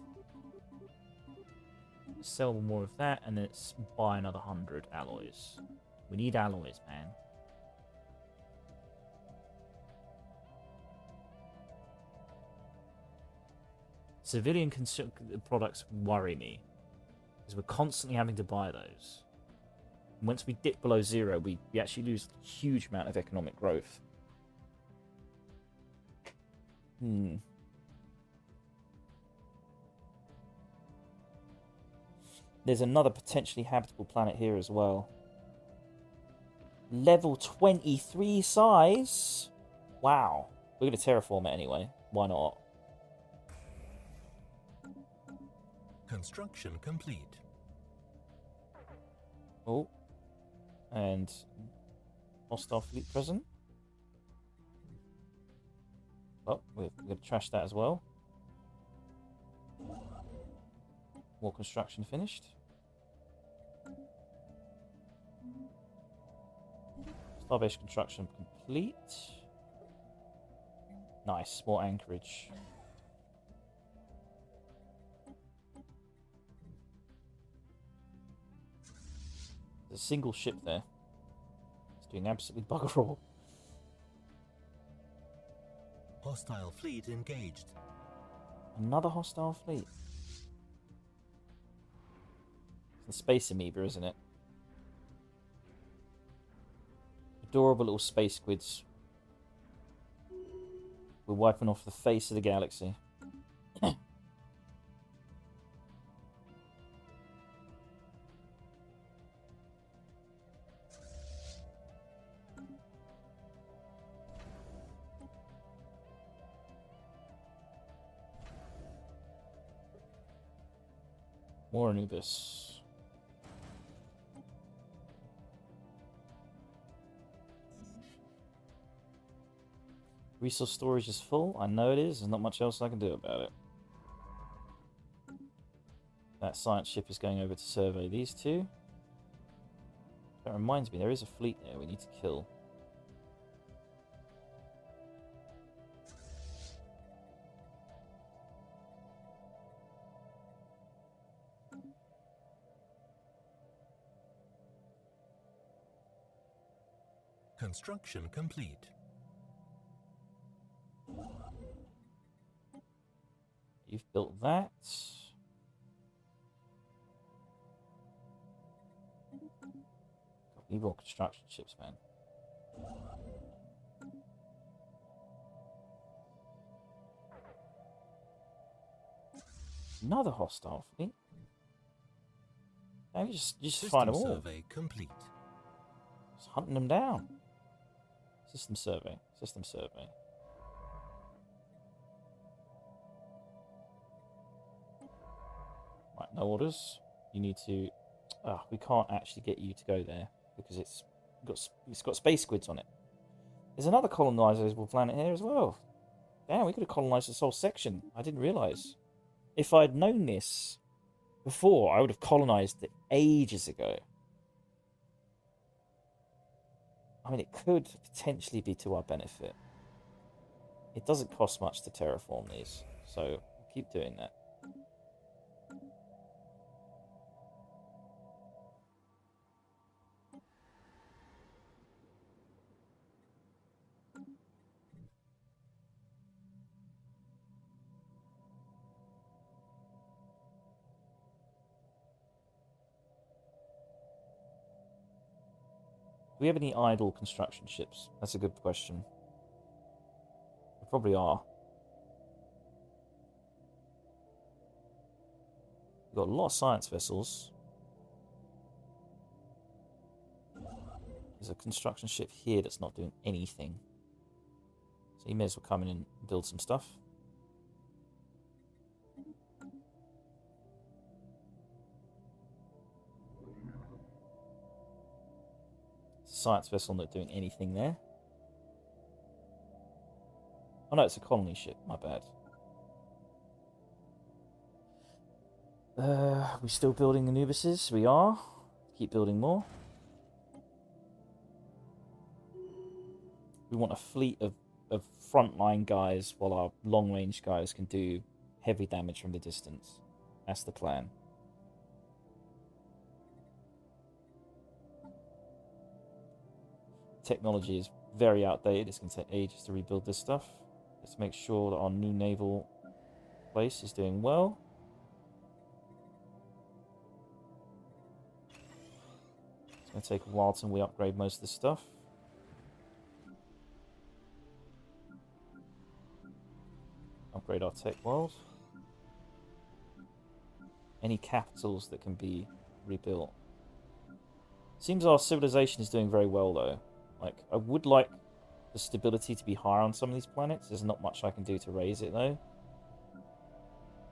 Sell more of that, and then let's buy another 100 alloys. We need alloys, man. Civilian products worry me because we're constantly having to buy those. And once we dip below 0, we actually lose a huge amount of economic growth. There's another potentially habitable planet here as well. Level 23 size? Wow. We're going to terraform it anyway. Why not? Construction complete. Oh. And hostile fleet present. Oh, we're going to trash that as well. More construction finished. Starbase construction complete. Nice, more anchorage. There's a single ship there. It's doing absolutely bugger all. Hostile fleet engaged. Another hostile fleet. It's the space amoeba, isn't it? Adorable little space squids. We're wiping off the face of the galaxy. More Anubis. Resource storage is full. I know it is. There's not much else I can do about it. That science ship is going over to survey these two. That reminds me, there is a fleet there we need to kill. Construction complete. You've built that. Need more construction ships, man. Another hostile fleet. No, you just find them all. Survey complete. Just hunting them down. System survey. System survey. Right, no orders. You need to... we can't actually get you to go there because it's got space squids on it. There's another colonizable planet here as well. Damn, we could have colonized this whole section. I didn't realise. If I'd known this before, I would have colonized it ages ago. I mean, it could potentially be to our benefit. It doesn't cost much to terraform these, so keep doing that. Do we have any idle construction ships? That's a good question. There probably are. We've got a lot of science vessels. There's a construction ship here that's not doing anything. So you may as well come in and build some stuff. Science vessel not doing anything there. Oh no, it's a colony ship, my bad. We still building Anubises? We are. Keep building more. We want a fleet of frontline guys while our long range guys can do heavy damage from the distance. That's the plan. Technology is very outdated. It's going to take ages to rebuild this stuff. Let's make sure that our new naval place is doing well. It's going to take a while till we upgrade most of the stuff. Upgrade our tech world. Any capitals that can be rebuilt. Seems our civilization is doing very well though. Like, I would like the stability to be higher on some of these planets. There's not much I can do to raise it though.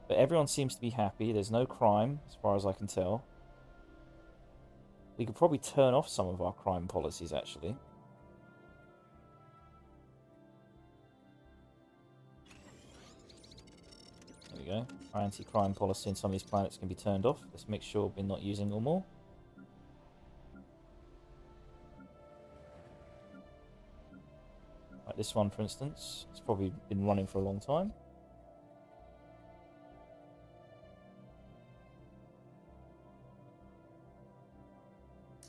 But everyone seems to be happy. There's no crime as far as I can tell. We could probably turn off some of our crime policies actually. There we go. Our anti-crime policy in some of these planets can be turned off. Let's make sure we're not using them all. Like this one, for instance. It's probably been running for a long time.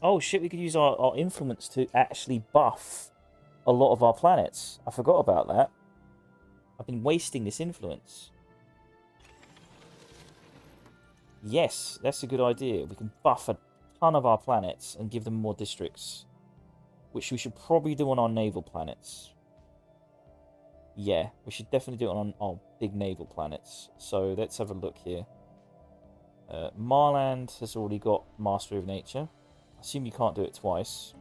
Oh shit, we could use our influence to actually buff a lot of our planets. I forgot about that. I've been wasting this influence. Yes, that's a good idea. We can buff a ton of our planets and give them more districts. Which we should probably do on our naval planets. Yeah, we should definitely do it on our big naval planets. So let's have a look here. Marland has already got Mastery of Nature. I assume you can't do it twice.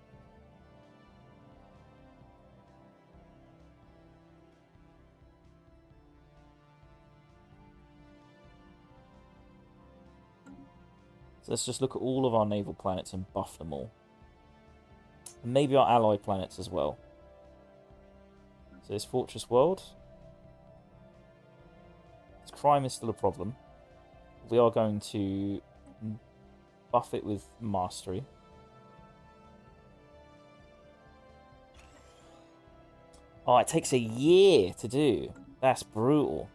So let's just look at all of our naval planets and buff them all. And maybe our ally planets as well. So this Fortress World. Crime is still a problem. We are going to buff it with Mastery. Oh, it takes a year to do. That's brutal.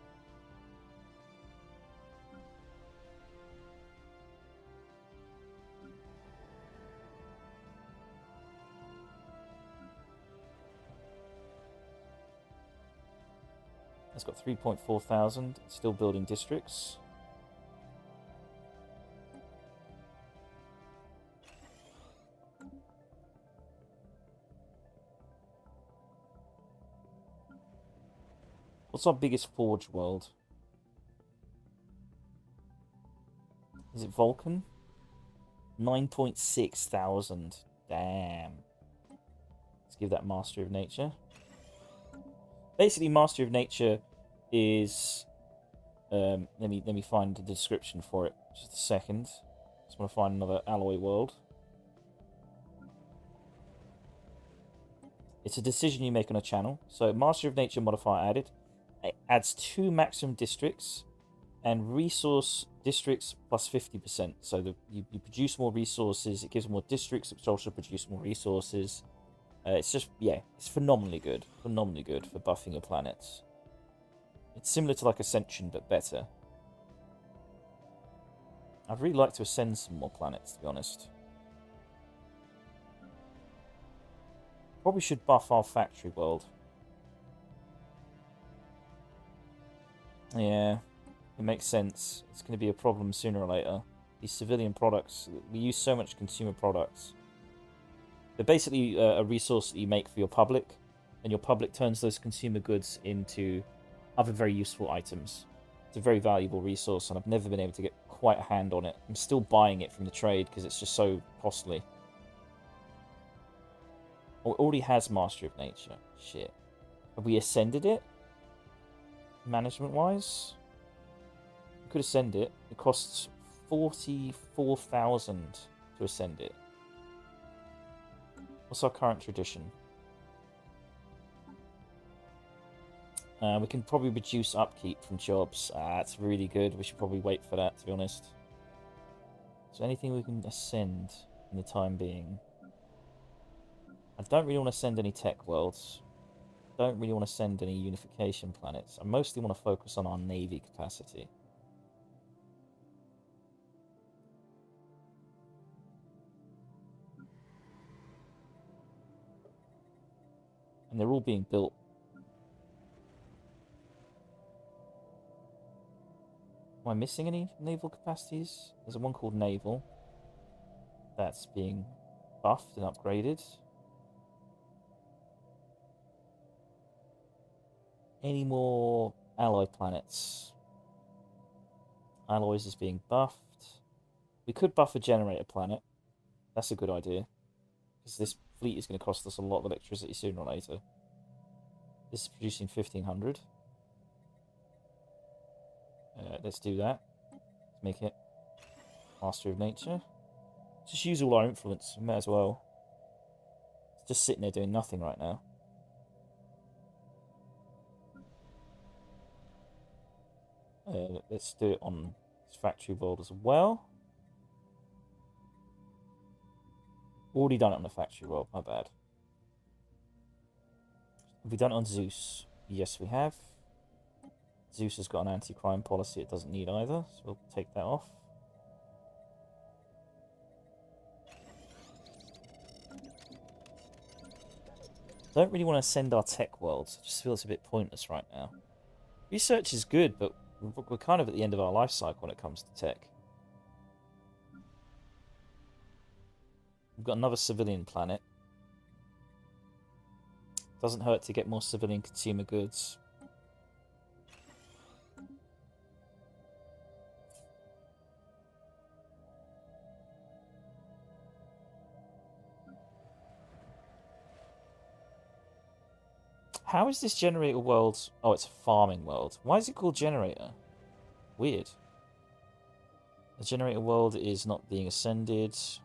It's got 3.4 thousand. It's still building districts. What's our biggest forge world? Is it Vulcan? 9.6 thousand. Damn. Let's give that Mastery of Nature. Basically, Mastery of Nature is... let me find the description for it. Just a second. Just want to find another alloy world. It's a decision you make on a channel. So, Mastery of Nature modifier added. It adds 2 maximum districts and resource districts plus 50%. So you produce more resources, it gives more districts, which also produce more resources. It's just, yeah, it's phenomenally good. Phenomenally good for buffing your planets. It's similar to like Ascension, but better. I'd really like to ascend some more planets, to be honest. Probably should buff our factory world. Yeah, it makes sense. It's going to be a problem sooner or later. These civilian products, we use so much consumer products. They're basically a resource that you make for your public, and your public turns those consumer goods into other very useful items. It's a very valuable resource, and I've never been able to get quite a hand on it. I'm still buying it from the trade because it's just so costly. Oh, it already has Mastery of Nature. Shit. Have we ascended it? Management-wise? We could ascend it. It costs 44,000 to ascend it. What's our current tradition? We can probably reduce upkeep from jobs. That's really good. We should probably wait for that, to be honest. So anything we can ascend in the time being. I don't really want to send any tech worlds. Don't really want to send any unification planets. I mostly want to focus on our navy capacity. And they're all being built. Am I missing any naval capacities? There's one called naval. That's being buffed and upgraded. Any more alloy planets? Alloys is being buffed. We could buff a generator planet. That's a good idea. Because this fleet is going to cost us a lot of electricity sooner or later. This is producing 1500. Let's do that. Let's make it Master of Nature. Just use all our influence. We might as well. It's just sitting there doing nothing right now. Let's do it on this factory world as well. Already done it on the factory world, my bad. Have we done it on Zeus? Yes, we have. Zeus has got an anti-crime policy it doesn't need either, so we'll take that off. Don't really want to send our tech worlds. It just feels a bit pointless right now. Research is good, but we're kind of at the end of our life cycle when it comes to tech. We've got another civilian planet. Doesn't hurt to get more civilian consumer goods. How is this generator world? Oh, it's a farming world. Why is it called generator? Weird. The generator world is not being ascended. It's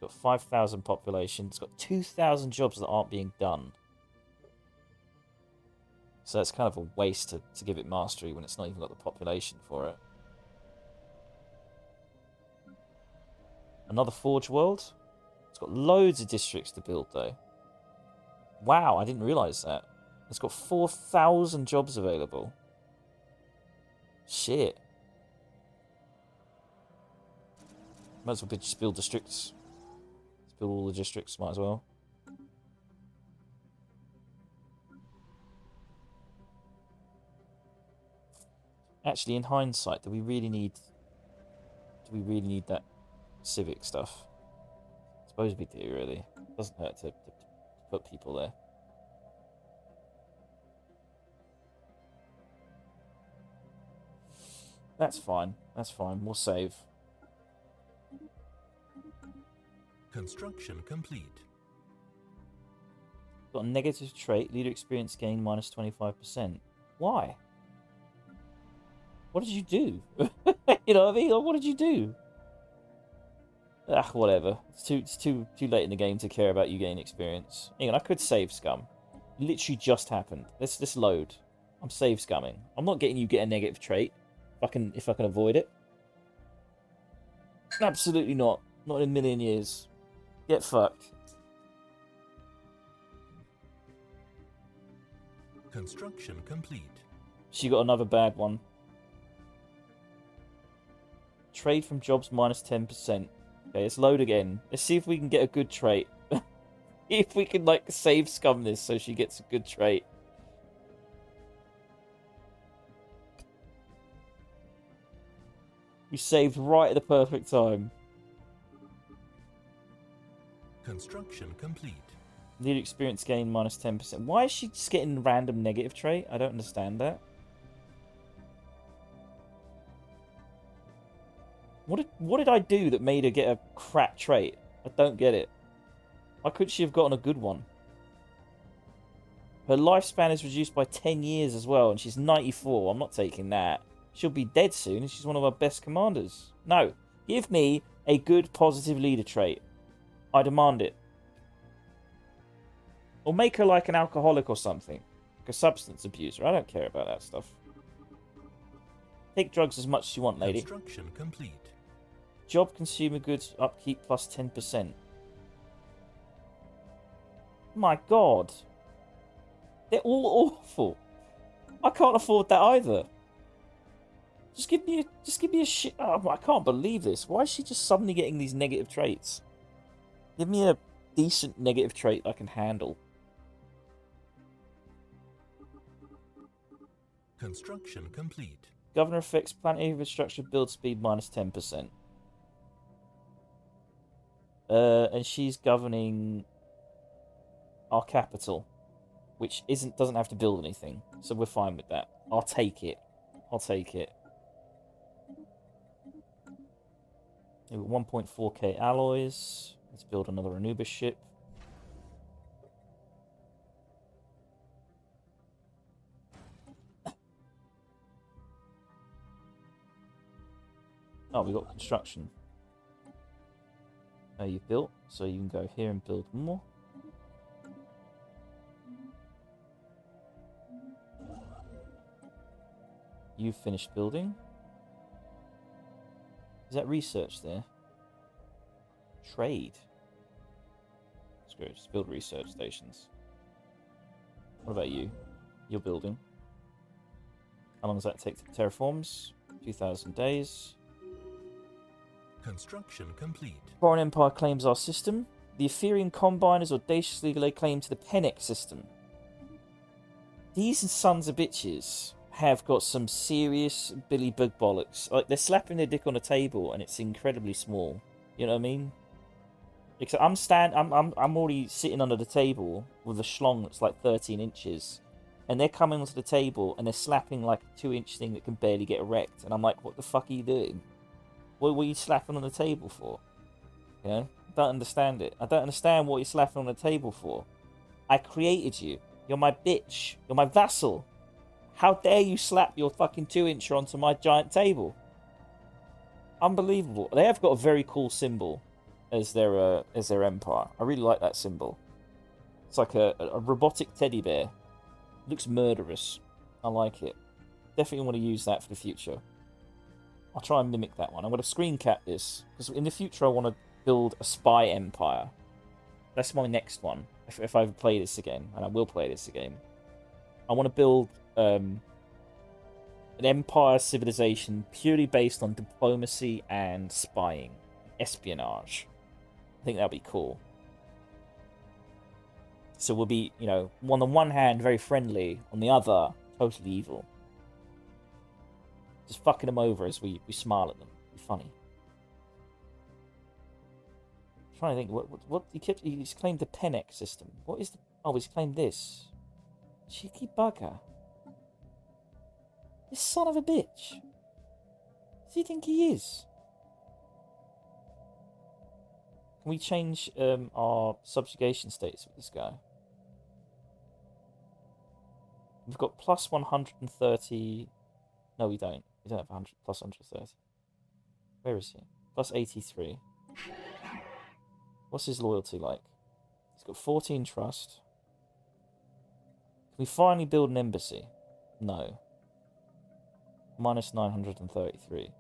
got 5,000 population. It's got 2,000 jobs that aren't being done. So it's kind of a waste to give it mastery when it's not even got the population for it. Another forge world. It's got loads of districts to build though. Wow, I didn't realise that. It's got 4,000 jobs available. Shit. Might as well just build districts. Let's build all the districts, might as well. Actually, in hindsight, do we really need that civic stuff? I suppose we do, really. It doesn't hurt to put people there. That's fine. That's fine. We'll save. Construction complete. Got a negative trait. Leader experience gain minus 25%. Why? What did you do? You know what I mean? Like, what did you do? Ah, whatever. It's too late in the game to care about you gaining experience. Hang on, I could save scum. Literally just happened. Let's load. I'm save scumming. I'm not getting you get a negative trait. If I can avoid it. Absolutely not. Not in a million years. Get fucked. Construction complete. She got another bad one. Trade from jobs minus 10%. Okay, let's load again. Let's see if we can get a good trait. If we can, like, save scum this so she gets a good trait. We saved right at the perfect time. Construction complete. Leader experience gain minus 10%. Why is she just getting random negative trait? I don't understand that. What did I do that made her get a crap trait? I don't get it. Why couldn't she have gotten a good one? Her lifespan is reduced by 10 years as well, and she's 94. I'm not taking that. She'll be dead soon, and she's one of our best commanders. No. Give me a good positive leader trait. I demand it. Or make her like an alcoholic or something. Like a substance abuser. I don't care about that stuff. Take drugs as much as you want, lady. Construction complete. Job consumer goods upkeep plus 10%. My god. They're all awful. I can't afford that either. Just give me a shit. Oh, I can't believe this. Why is she just suddenly getting these negative traits? Give me a decent negative trait I can handle. Construction complete. Governor affects planetary infrastructure build speed minus 10%. And she's governing our capital, which doesn't have to build anything, so we're fine with that. I'll take it. I'll take it. 1.4k alloys. Let's build another Anubis ship. Oh, we got construction. You've built, so you can go here and build more. You've finished building. Is that research there? Trade. Let's go, just build research stations. What about you? You're building. How long does that take to terraforms? 2,000 days. Construction complete. Foreign Empire claims our system. The Etherian Combiners audaciously lay claim to the Pennex system. These sons of bitches have got some serious Billy Bug bollocks. Like, they're slapping their dick on a table and it's incredibly small. You know what I mean? Except I'm already sitting under the table with a schlong that's like 13 inches. And they're coming onto the table and they're slapping like a 2-inch thing that can barely get erect. And I'm like, what the fuck are you doing? What were you slapping on the table for? You know? I don't understand it. I don't understand what you're slapping on the table for. I created you. You're my bitch. You're my vassal. How dare you slap your fucking 2-incher onto my giant table? Unbelievable. They have got a very cool symbol as their empire. I really like that symbol. It's like a robotic teddy bear. Looks murderous. I like it. Definitely want to use that for the future. I'll try and mimic that one. I'm going to screen cap this, because in the future I want to build a spy empire. That's my next one, if I ever play this again, and I will play this again. I want to build an empire civilization purely based on diplomacy and spying, espionage. I think that'd be cool. So we'll be, you know, on the one hand very friendly, on the other totally evil. Just fucking them over as we smile at them. It'd be funny. I'm trying to think what he's claimed the Pennex system. What is the he's claimed this. Cheeky bugger. This son of a bitch. Does he think he is? Can we change our subjugation status with this guy? We've got plus 130. No, we don't. We don't have 100 plus 130. Where is he? Plus 83. What's his loyalty like? He's got 14 trust. Can we finally build an embassy? No. Minus 933.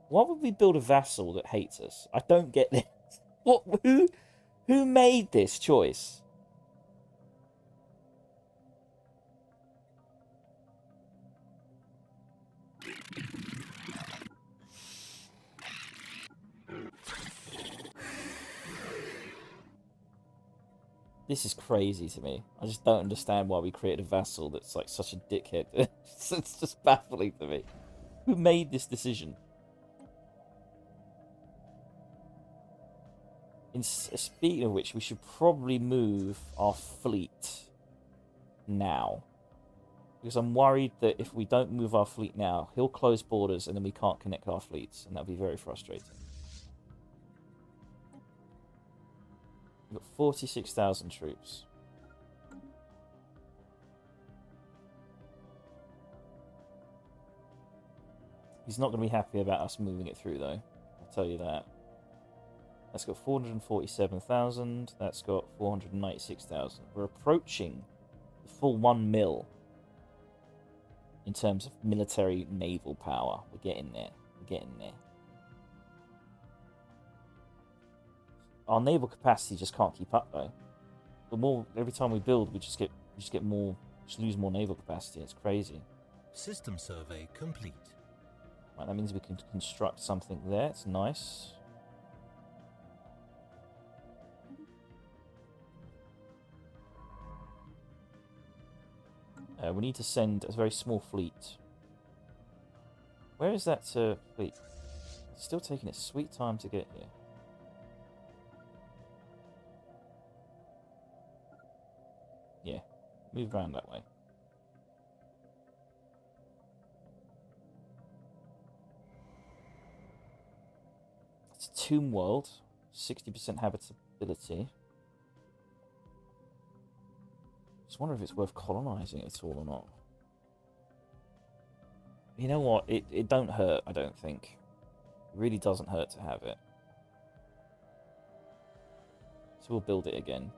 Why would we build a vassal that hates us? I don't get this. What? Who made this choice? This is crazy to me. I just don't understand why we created a vassal that's like such a dickhead. It's just baffling to me. Who made this decision? Speaking of which, we should probably move our fleet now. Because I'm worried that if we don't move our fleet now, he'll close borders and then we can't connect our fleets. And that'll be very frustrating. We've got 46,000 troops. He's not going to be happy about us moving it through, though. I'll tell you that. That's got 447,000. That's got 496,000. We're approaching the full 1 mil in terms of military naval power. We're getting there. We're getting there. Our naval capacity just can't keep up, though. The more every time we build, we just get more, just lose more naval capacity. It's crazy. System survey complete. Right, that means we can construct something there. It's nice. We need to send a very small fleet Where is that fleet? It's still taking its sweet time to get here. Yeah, move around that way. It's a tomb world, 60% habitability. Just wonder if it's worth colonizing it at all or not. You know what? It don't hurt, I don't think. It really doesn't hurt to have it. So we'll build it again.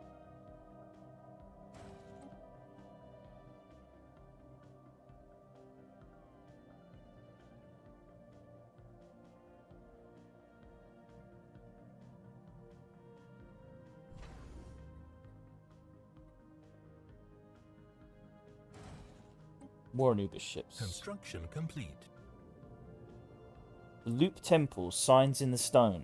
More Anubis ships. Construction complete. The Loop Temple, signs in the stone.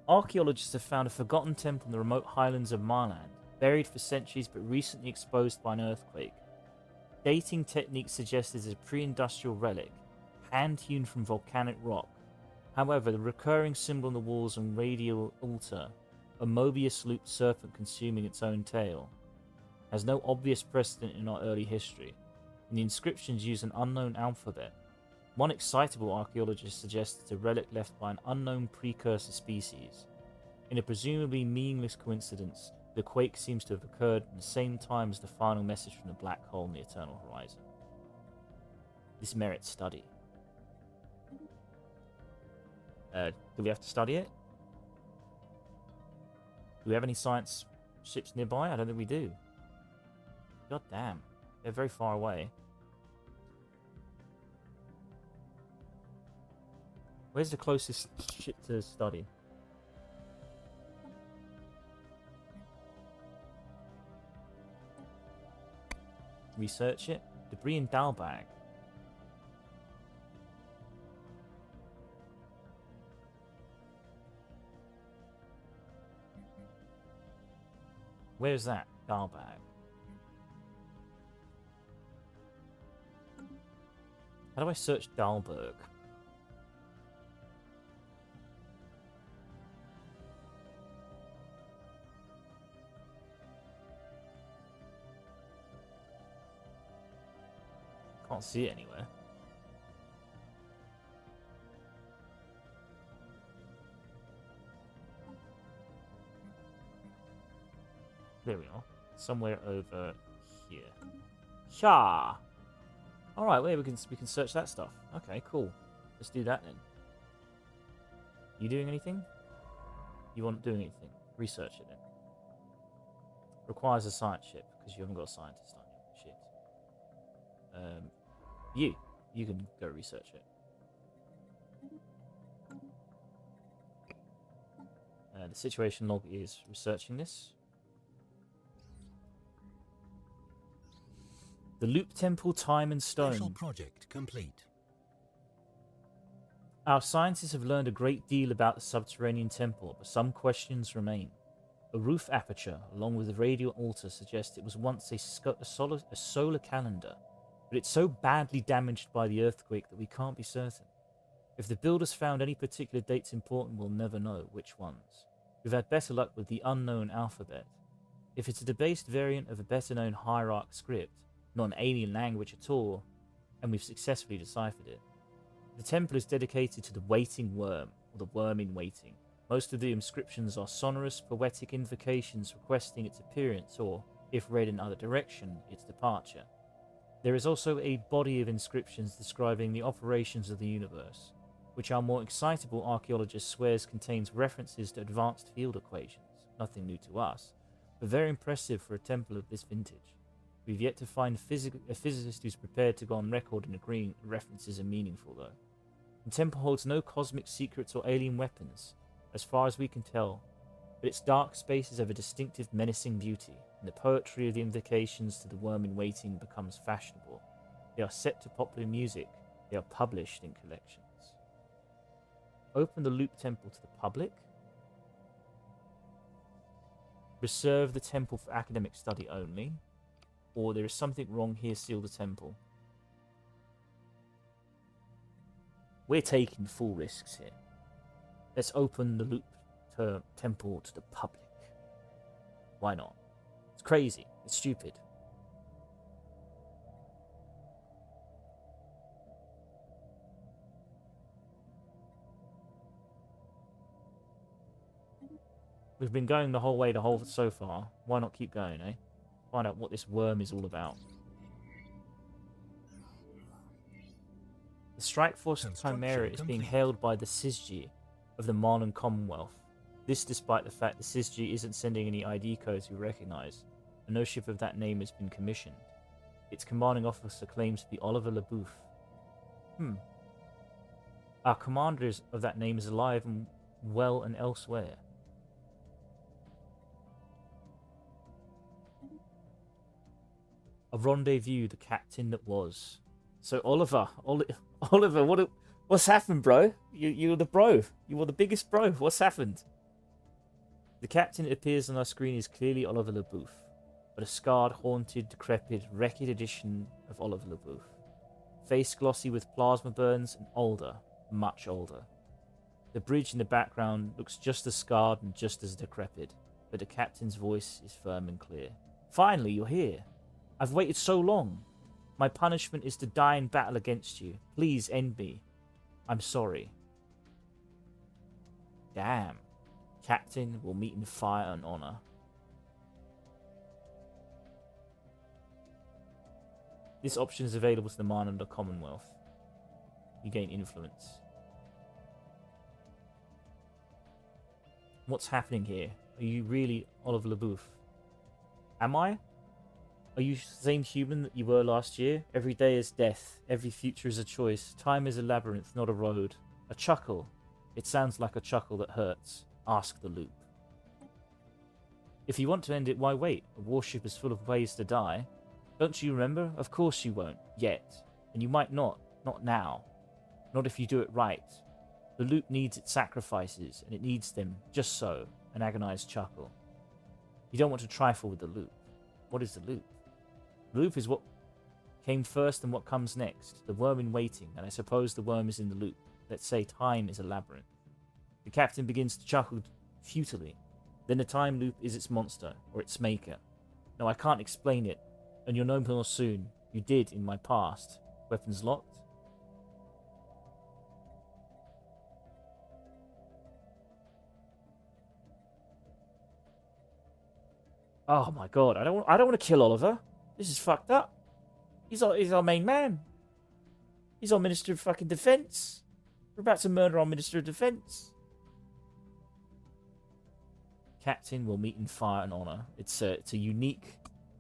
Archaeologists have found a forgotten temple in the remote highlands of Marland, buried for centuries but recently exposed by an earthquake. Dating techniques suggest it is a pre-industrial relic, hand-hewn from volcanic rock. However, the recurring symbol on the walls and radial altar, a Mobius-looped serpent consuming its own tail, has no obvious precedent in our early history, and the inscriptions use an unknown alphabet. One excitable archaeologist suggests it's a relic left by an unknown precursor species. In a presumably meaningless coincidence, the quake seems to have occurred at the same time as the final message from the black hole in the eternal horizon. This merits study. Do we have to study it? Do we have any science ships nearby? I don't think we do. God damn. They're very far away. Where's the closest ship to study? Research it. Debris in Dalbag. Where's that? Dalbag. How do I search Dalberg? Can't see it anywhere. There we are. Somewhere over here. Sha. All right, well, we can search that stuff. Okay, cool. Let's do that then. You doing anything? You want doing anything? Research it then. Requires a science ship because you haven't got a scientist on you. Shit. You can go research it. The situation log is researching this. The Loop Temple, Time and Stone. Special project complete. Our scientists have learned a great deal about the subterranean temple, but some questions remain. A roof aperture, along with a radial altar, suggests it was once a solar calendar, but it's so badly damaged by the earthquake that we can't be certain. If the builders found any particular dates important, we'll never know which ones. We've had better luck with the unknown alphabet. If it's a debased variant of a better-known hierarch script, not an alien language at all, and we've successfully deciphered it. The temple is dedicated to the waiting worm, or the worm in waiting. Most of the inscriptions are sonorous, poetic invocations requesting its appearance or, if read in other direction, its departure. There is also a body of inscriptions describing the operations of the universe, which our more excitable archaeologist swears contains references to advanced field equations, nothing new to us, but very impressive for a temple of this vintage. We've yet to find a physicist who's prepared to go on record in agreeing the references are meaningful, though. The temple holds no cosmic secrets or alien weapons, as far as we can tell, but its dark spaces have a distinctive menacing beauty, and the poetry of the invocations to the worm in waiting becomes fashionable. They are set to popular music, they are published in collections. Open the Loop Temple to the public. Reserve the temple for academic study only. Or there is something wrong here, seal the temple. We're taking full risks here. Let's open the loop temple to the public. Why not? It's crazy. It's stupid. We've been going the whole way so far. Why not keep going, eh? Find out what this worm is all about. The Strike Force Chimera is being hailed by the Sisji of the Marlon Commonwealth. This despite the fact the Sisji isn't sending any ID codes we recognize, and no ship of that name has been commissioned. Its commanding officer claims to be Oliver LeBouf. Our commander of that name is alive and well and elsewhere. A rendezvous, the captain that was. So Oliver, what's happened, bro? You're the bro. You were the biggest bro. What's happened? The captain that appears on our screen is clearly Oliver LeBouf, but a scarred, haunted, decrepit, wrecked edition of Oliver LeBouf. Face glossy with plasma burns and older, much older. The bridge in the background looks just as scarred and just as decrepit, but the captain's voice is firm and clear. Finally, you're here. I've waited so long. My punishment is to die in battle against you. Please end me. I'm sorry. Damn. Captain will meet in fire and honor. This option is available to the man under Commonwealth. You gain influence. What's happening here? Are you really Oliver LeBouf? Am I? Are you the same human that you were last year? Every day is death. Every future is a choice. Time is a labyrinth, not a road. A chuckle. It sounds like a chuckle that hurts. Ask the loop. If you want to end it, why wait? A warship is full of ways to die. Don't you remember? Of course you won't. Yet. And you might not. Not now. Not if you do it right. The loop needs its sacrifices, and it needs them, just so. An agonized chuckle. You don't want to trifle with the loop. What is the loop? The loop is what came first and what comes next. The worm in waiting, and I suppose the worm is in the loop. Let's say time is a labyrinth. The captain begins to chuckle futilely. Then the time loop is its monster, or its maker. No, I can't explain it, and you'll know more soon. You did in my past. Weapons locked? Oh my god, I don't want to kill Oliver. This is fucked up. He's our main man. He's our Minister of fucking Defense. We're about to murder our Minister of Defense. Captain will meet in fire and honor. It's a unique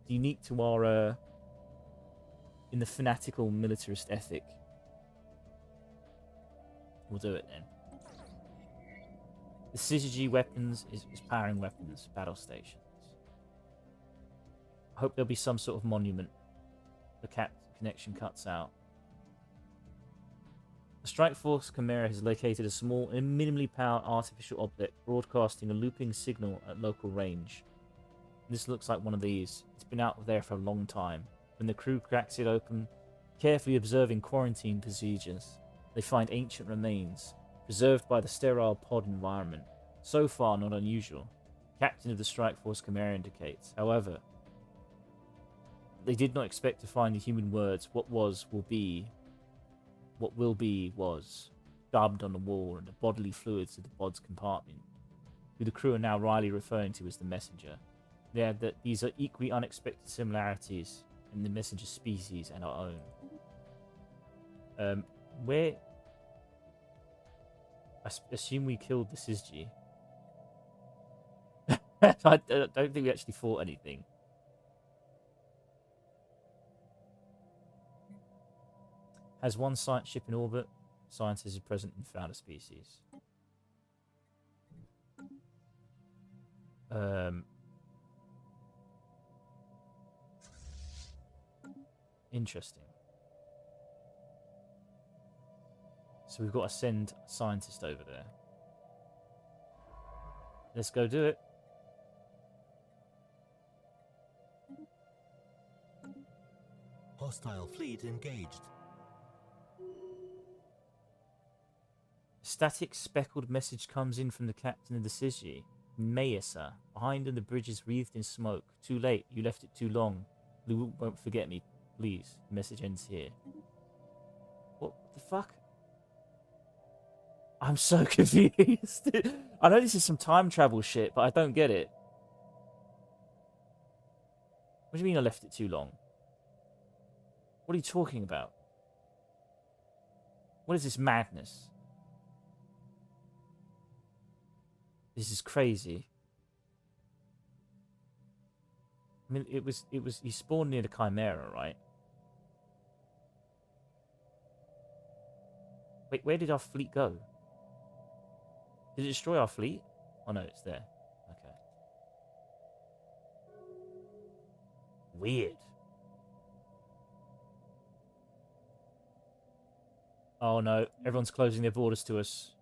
to our in the fanatical militarist ethic. We'll do it then. The syzygy weapons is powering weapons battle stations. I hope there'll be some sort of monument. The connection cuts out. The Strike Force Chimera has located a small and minimally powered artificial object broadcasting a looping signal at local range. This looks like one of these. It's been out there for a long time. When the crew cracks it open, carefully observing quarantine procedures, they find ancient remains, preserved by the sterile pod environment. So far, not unusual. Captain of the Strike Force Chimera indicates. However, they did not expect to find the human words, what was, will be, what will be, was, dubbed on the wall and the bodily fluids of the pod's compartment, who the crew are now wryly referring to as the messenger. They add that these are equally unexpected similarities in the messenger species and our own. Where... I assume we killed the syzygy. I don't think we actually fought anything. Has one science ship in orbit. Scientists are present and found a species. Interesting. So we've got to send a scientist over there. Let's go do it. Hostile fleet engaged. Static speckled message comes in from the captain of the Siji. Maya, sir. Behind him the bridge is wreathed in smoke. Too late. You left it too long. Lou won't forget me. Please. The message ends here. What the fuck? I'm so confused. I know this is some time travel shit, but I don't get it. What do you mean I left it too long? What are you talking about? What is this madness? This is crazy. I mean, he spawned near the Chimera, right? Wait, where did our fleet go? Did it destroy our fleet? Oh no, it's there. Okay. Weird. Oh no, everyone's closing their borders to us.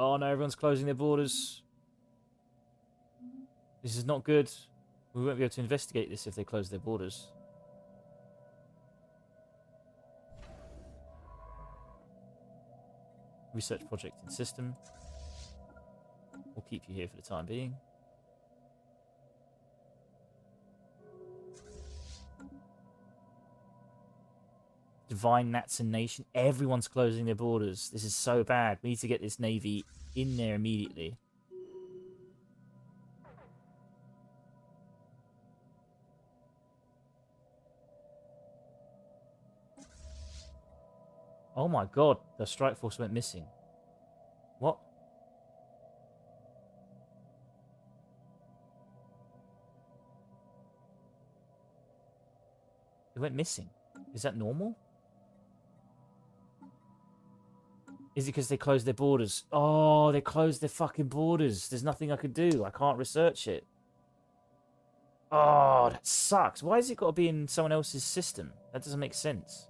Oh no, everyone's closing their borders. This is not good. We won't be able to investigate this if they close their borders. Research project in system. We'll keep you here for the time being. Divine Natsan Nation. Everyone's closing their borders. This is so bad. We need to get this navy in there immediately. Oh my god, the strike force went missing. What? It went missing. Is that normal? Is it because they closed their borders? Oh, they closed their fucking borders. There's nothing I could do. I can't research it. Oh, that sucks. Why has it got to be in someone else's system? That doesn't make sense.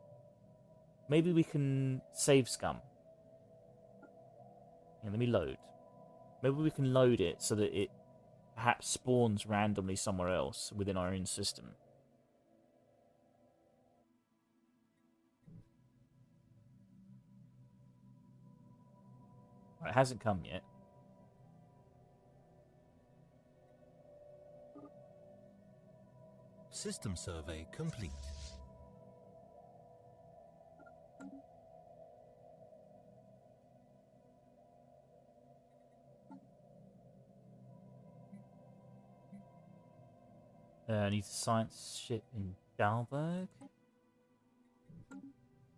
Maybe we can save scum. Yeah, let me load. Maybe we can load it so that it perhaps spawns randomly somewhere else within our own system. It hasn't come yet. System survey complete. I need a science ship in Dalberg.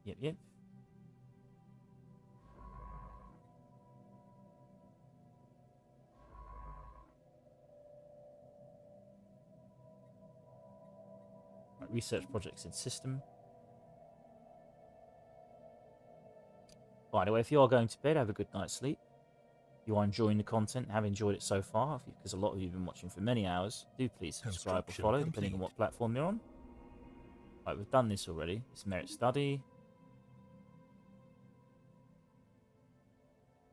Yep. Right, research projects in system. By the way, if you are going to bed, have a good night's sleep. If you are enjoying the content, have enjoyed it so far, because a lot of you have been watching for many hours, do please subscribe or follow, depending on what platform you're on. Right, we've done this already. It's merit study.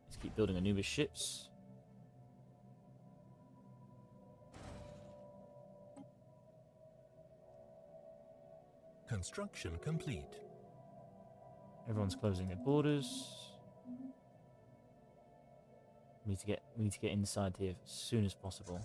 Let's keep building Anubis ships. Construction complete. Everyone's closing their borders. We need to get inside here as soon as possible.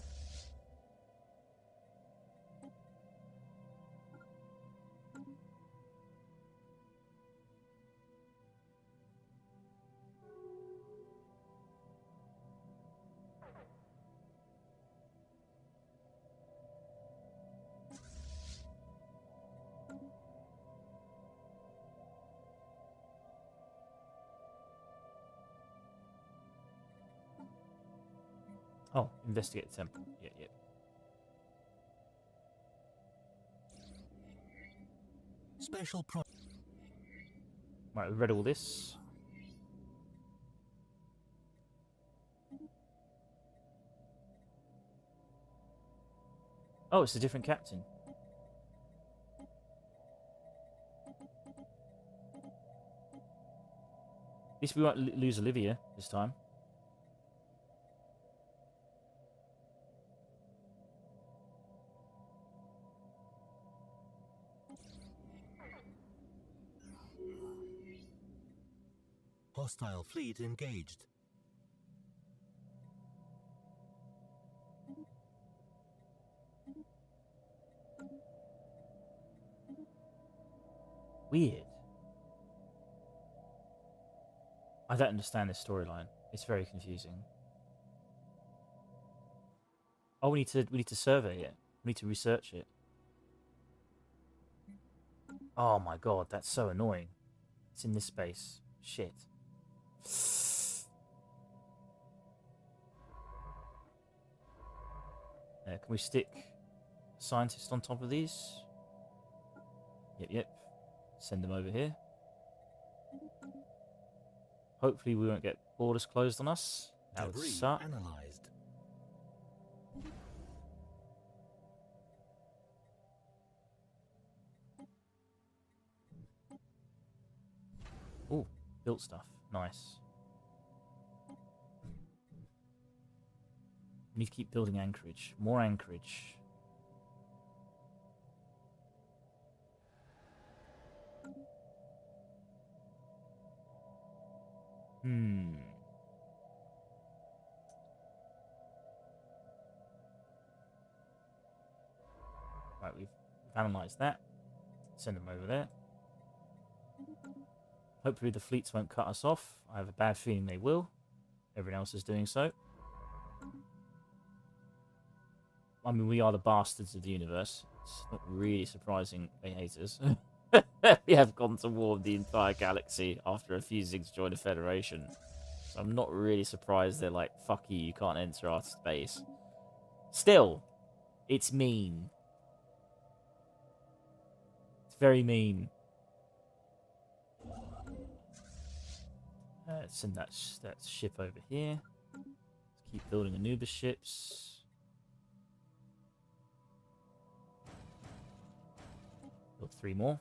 Oh, investigate the temple. Yeah. Special pro. Right, we've read all this. Oh, it's a different captain. At least we won't lose Olivia this time. Hostile fleet engaged. Weird. I don't understand this storyline. It's very confusing. Oh, we need to survey it. We need to research it. Oh my god, that's so annoying. It's in this space. Shit. Can we stick a scientist on top of these? Yep. Send them over here. Hopefully we won't get borders closed on us. That would Debris suck. analyzed. Ooh, built stuff. Nice. We need to keep building anchorage. More anchorage. Right, we've analysed that. Send them over there. Hopefully the fleets won't cut us off. I have a bad feeling they will. Everyone else is doing so. I mean, we are the bastards of the universe. It's not really surprising they hate us. We have gone to war with the entire galaxy after refusing to join a federation. So I'm not really surprised they're like, fuck you, you can't enter our space. Still, it's mean. It's very mean. Send that ship over here. Let's keep building Anubis ships. Build 3 more.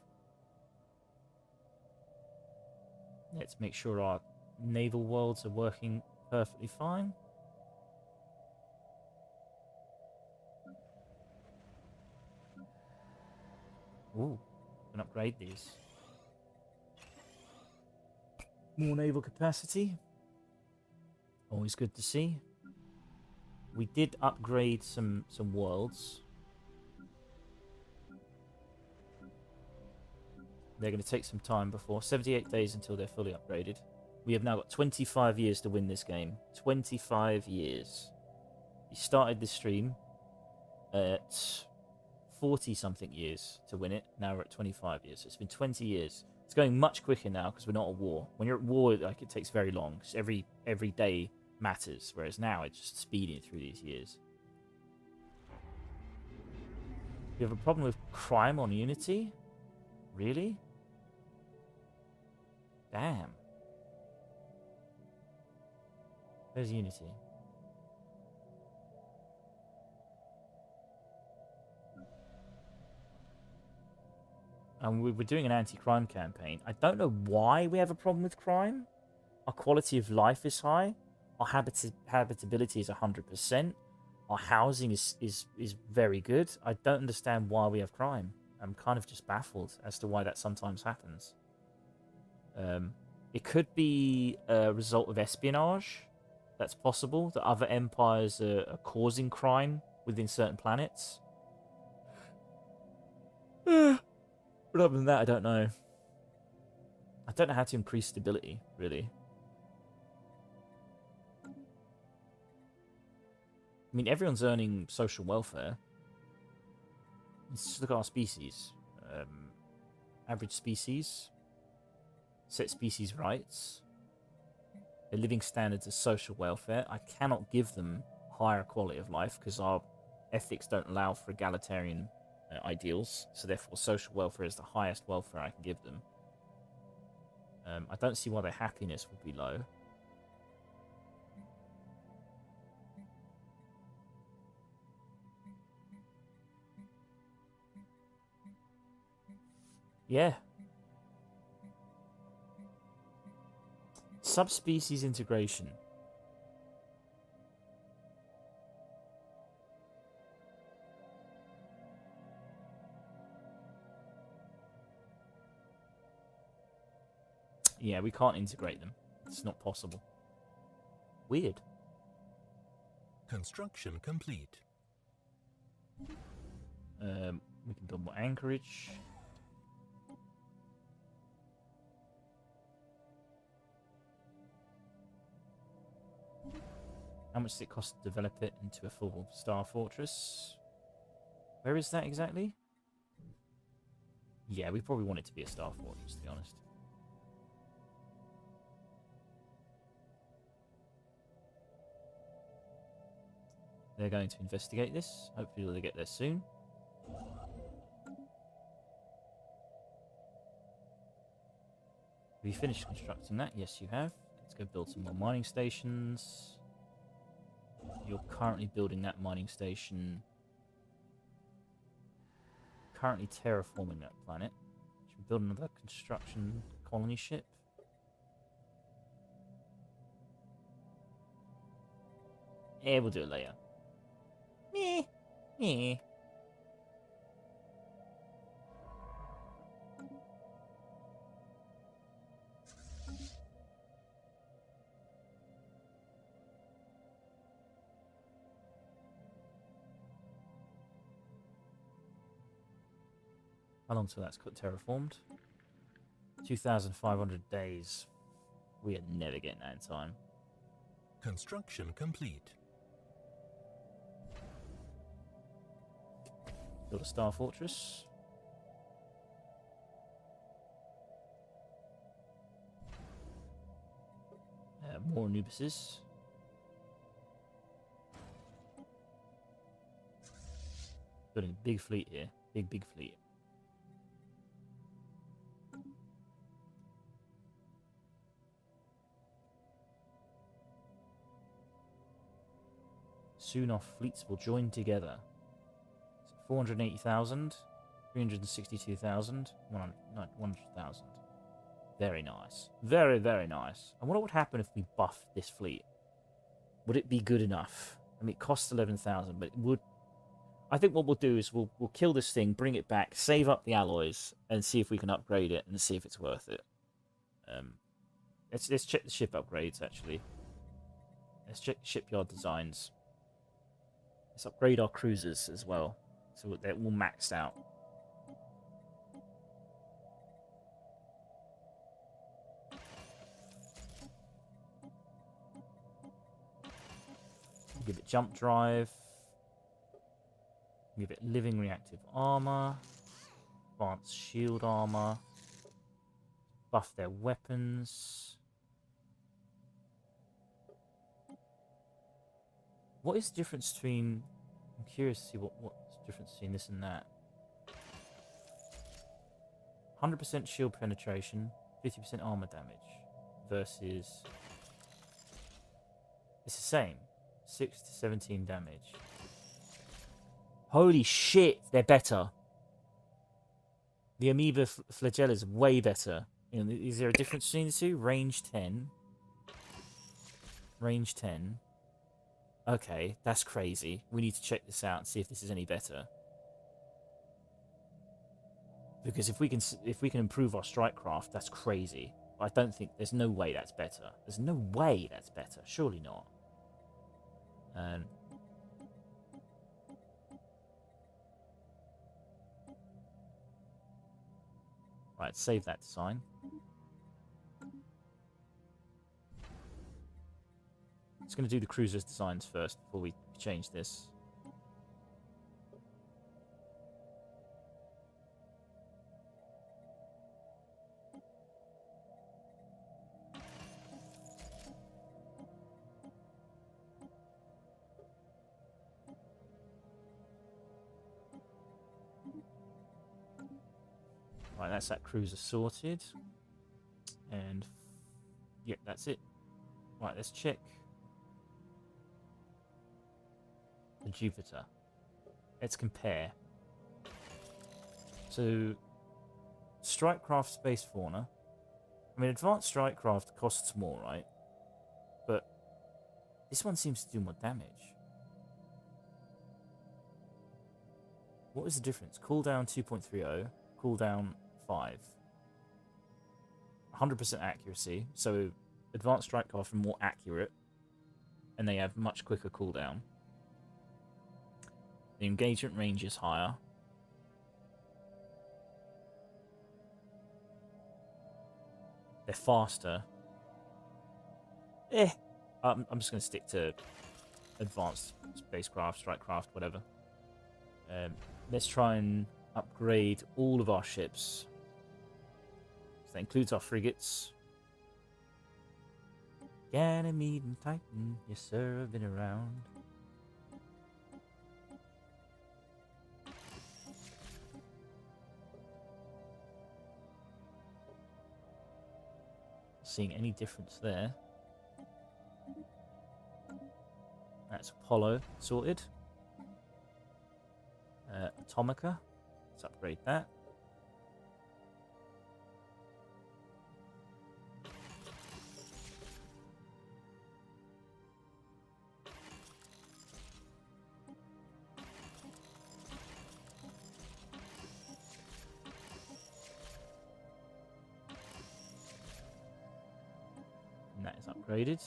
Let's make sure our naval worlds are working perfectly fine. Ooh, can upgrade these. More naval capacity. Always good to see. We did upgrade some worlds. They're going to take some time before. 78 days until they're fully upgraded. We have now got 25 years to win this game. 25 years. We started this stream at 40-something years to win it. Now we're at 25 years. So it's been 20 years. It's going much quicker now because we're not at war. When you're at war, like, it takes very long. Cause every day matters. Whereas now it's just speeding through these years. You have a problem with crime on Unity? Really? Damn. Where's Unity? We're doing an anti-crime campaign. I don't know why we have a problem with crime. Our quality of life is high. Our habitability is 100%. Our housing is very good. I don't understand why we have crime. I'm kind of just baffled as to why that sometimes happens. It could be a result of espionage. That's possible. That other empires are causing crime within certain planets. But other than that, I don't know. I don't know how to increase stability, really. I mean, everyone's earning social welfare. Let's just look at our species. Average species. Set species rights. Their living standards are social welfare. I cannot give them higher quality of life because our ethics don't allow for egalitarian ideals. So therefore, social welfare is the highest welfare I can give them. I don't see why their happiness would be low. Yeah. Subspecies integration. Yeah, we can't integrate them. It's not possible. Weird. Construction complete. We can build more anchorage. How much does it cost to develop it into a full star fortress? Where is that exactly? Yeah, we probably want it to be a star fortress, to be honest. They're going to investigate this. Hopefully they'll get there soon. Have you finished constructing that? Yes, you have. Let's go build some more mining stations. You're currently building that mining station. Currently terraforming that planet. Should we build another construction colony ship? Yeah, we'll do it later. Meh. Meh. How long till that's got terraformed? 2,500 days. We are never getting that in time. Construction complete. Build a star fortress. More Anubises. Building a big fleet here. Big fleet. Soon our fleets will join together. 480,000, 362,000, 100,000. Very nice. Very, very nice. I wonder what would happen if we buffed this fleet. Would it be good enough? I mean, it costs 11,000, but it would... I think what we'll do is we'll kill this thing, bring it back, save up the alloys, and see if we can upgrade it and see if it's worth it. Let's check the ship upgrades, actually. Let's check the shipyard designs. Let's upgrade our cruisers as well, so they're all maxed out. Give it jump drive. Give it living reactive armor. Advanced shield armor. Buff their weapons. What is the difference between... I'm curious to see what's the difference between this and that. 100% shield penetration, 50% armor damage versus... It's the same. 6 to 17 damage. Holy shit, they're better. The Amoeba Flagella is way better. You know, is there a difference between the two? Range 10. Range 10. Okay, that's crazy. We need to check this out and see if this is any better. Because if we can improve our strike craft, that's crazy. I don't think there's no way that's better. There's no way that's better. Surely not. And right, save that design. It's going to do the cruiser's designs first before we change this. Right, that's that cruiser sorted. And yep, that's it. Right, let's check the Jupiter. Let's compare. So, Strikecraft Space Fauna. I mean, Advanced Strikecraft costs more, right? But this one seems to do more damage. What is the difference? Cooldown 2.30, cooldown 5. 100% accuracy, so advanced strike craft are more accurate, and they have much quicker cooldown. The engagement range is higher. They're faster. I'm just going to stick to advanced spacecraft, strike craft, whatever. Let's try and upgrade all of our ships. So that includes our frigates. Ganymede and Titan, yes sir, I've been around. Seeing any difference there. That's Apollo sorted. Atomica, let's upgrade that. And that is upgraded.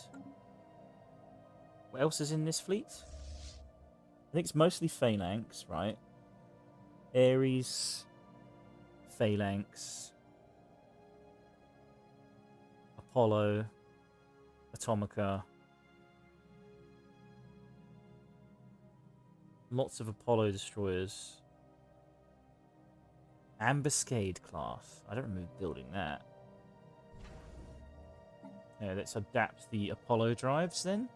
What else is in this fleet? I think it's mostly phalanx, right? Ares, phalanx, Apollo, Atomica. Lots of Apollo destroyers. Ambuscade class. I don't remember building that. Let's adapt the Apollo drives then.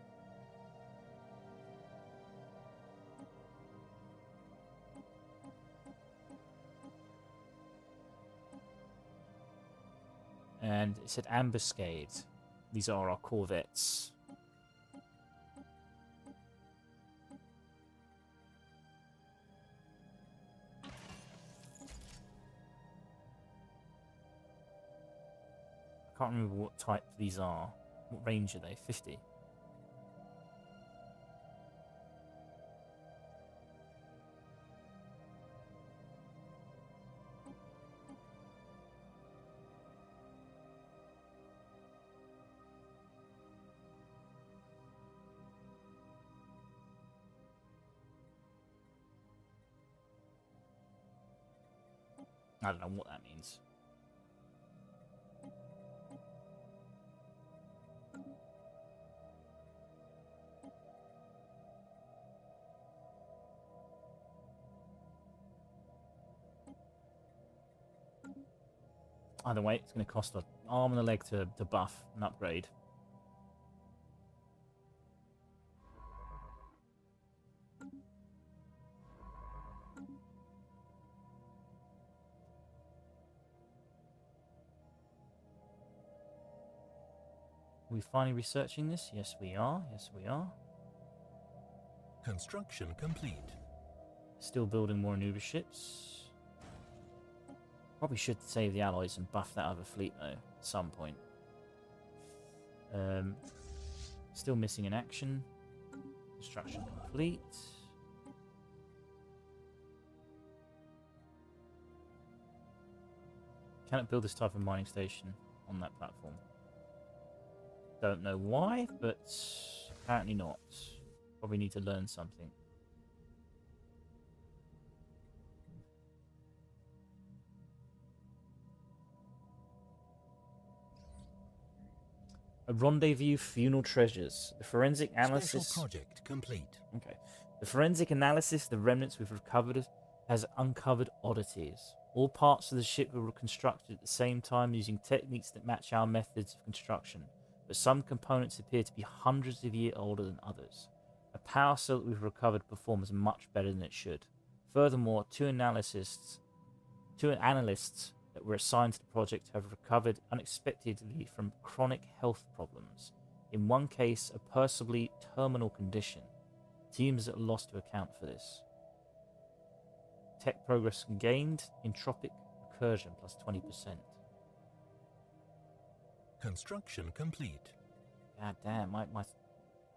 And it said ambuscade. These are our corvettes. I can't remember what type these are. What range are they? 50? I don't know what that means. Either way, it's going to cost an arm and a leg to buff and upgrade. Are we finally researching this? Yes, we are. Yes, we are. Construction complete. Still building more Anubis ships. Probably should save the alloys and buff that other fleet, though, at some point. Still missing in action. Construction complete. Cannot build this type of mining station on that platform. Don't know why, but apparently not. Probably need to learn something. A rendezvous funeral treasures. The forensic analysis. Special project complete. Okay. The forensic analysis, the remnants we've recovered, has uncovered oddities. All parts of the ship were reconstructed at the same time using techniques that match our methods of construction, but some components appear to be hundreds of years older than others. A power cell that we've recovered performs much better than it should. Furthermore, two analysts that were assigned to the project have recovered unexpectedly from chronic health problems. In one case, a possibly terminal condition. Teams are at a loss to account for this. Tech progress gained. Entropic recursion plus 20%. Construction complete. God damn, I've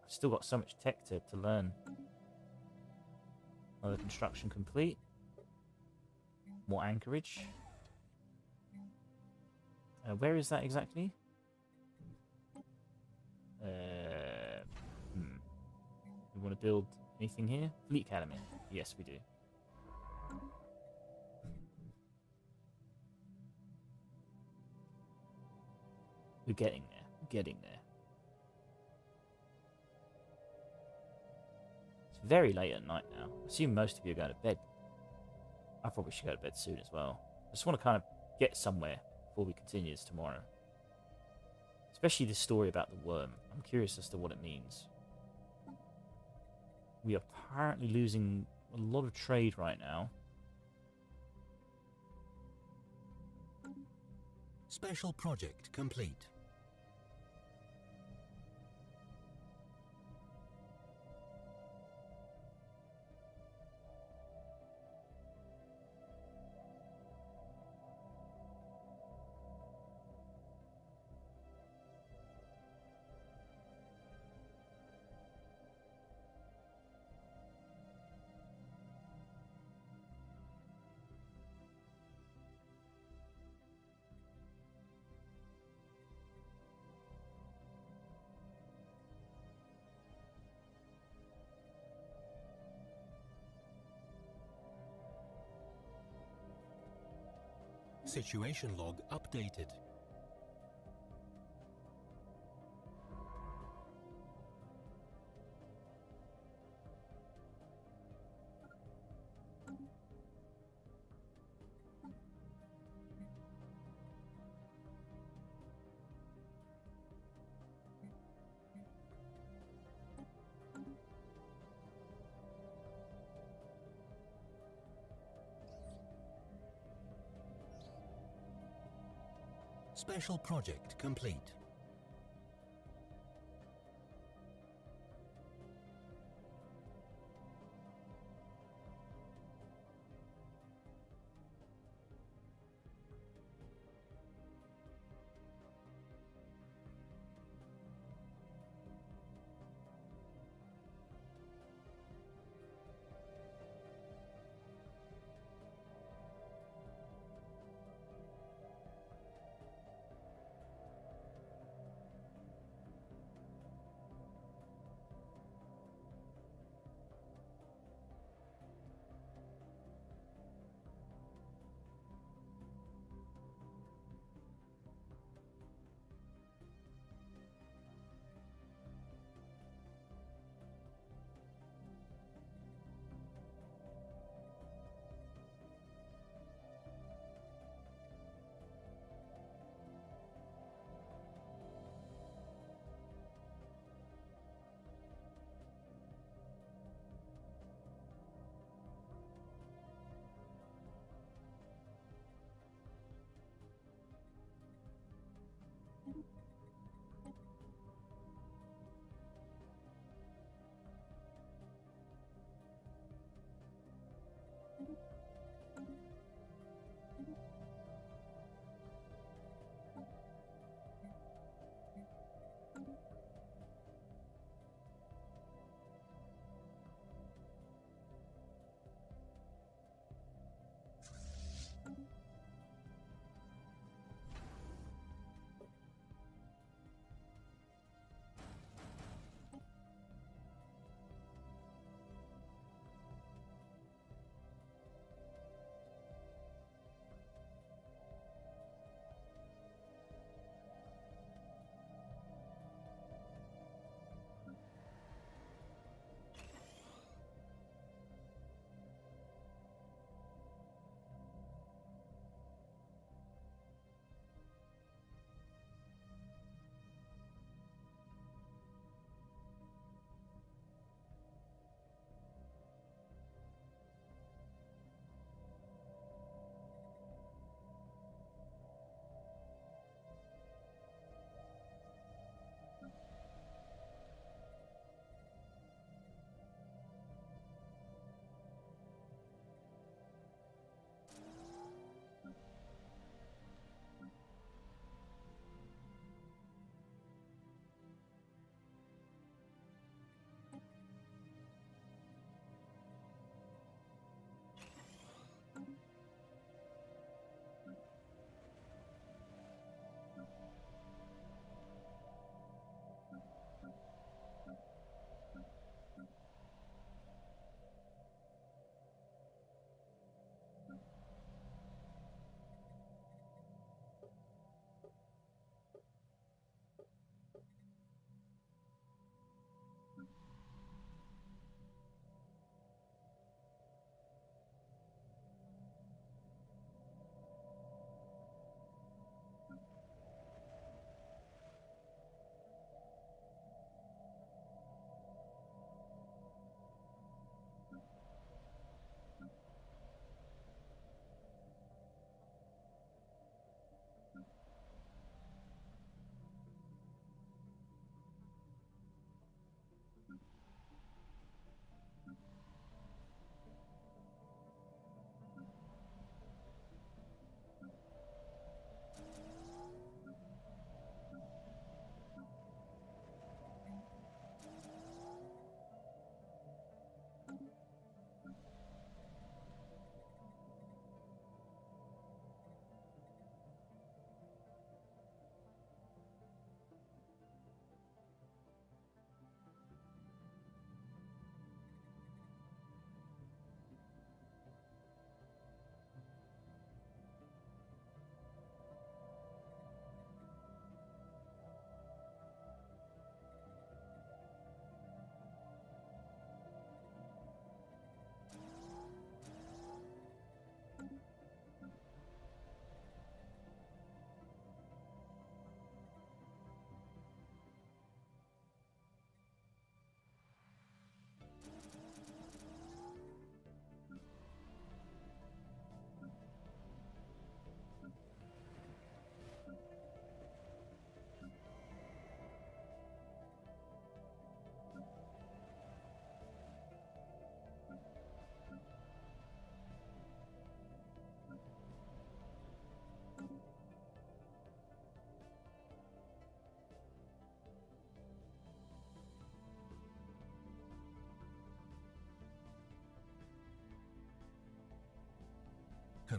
still got so much tech to learn. Another construction complete. More anchorage. Where is that exactly? want to build anything here? Fleet Academy. Yes, we do. We're getting there. We're getting there. It's very late at night now. I assume most of you are going to bed. I probably should go to bed soon as well. I just want to kind of get somewhere before we continue this tomorrow. Especially this story about the worm. I'm curious as to what it means. We are apparently losing a lot of trade right now. Special project complete. Situation log updated. Special project complete.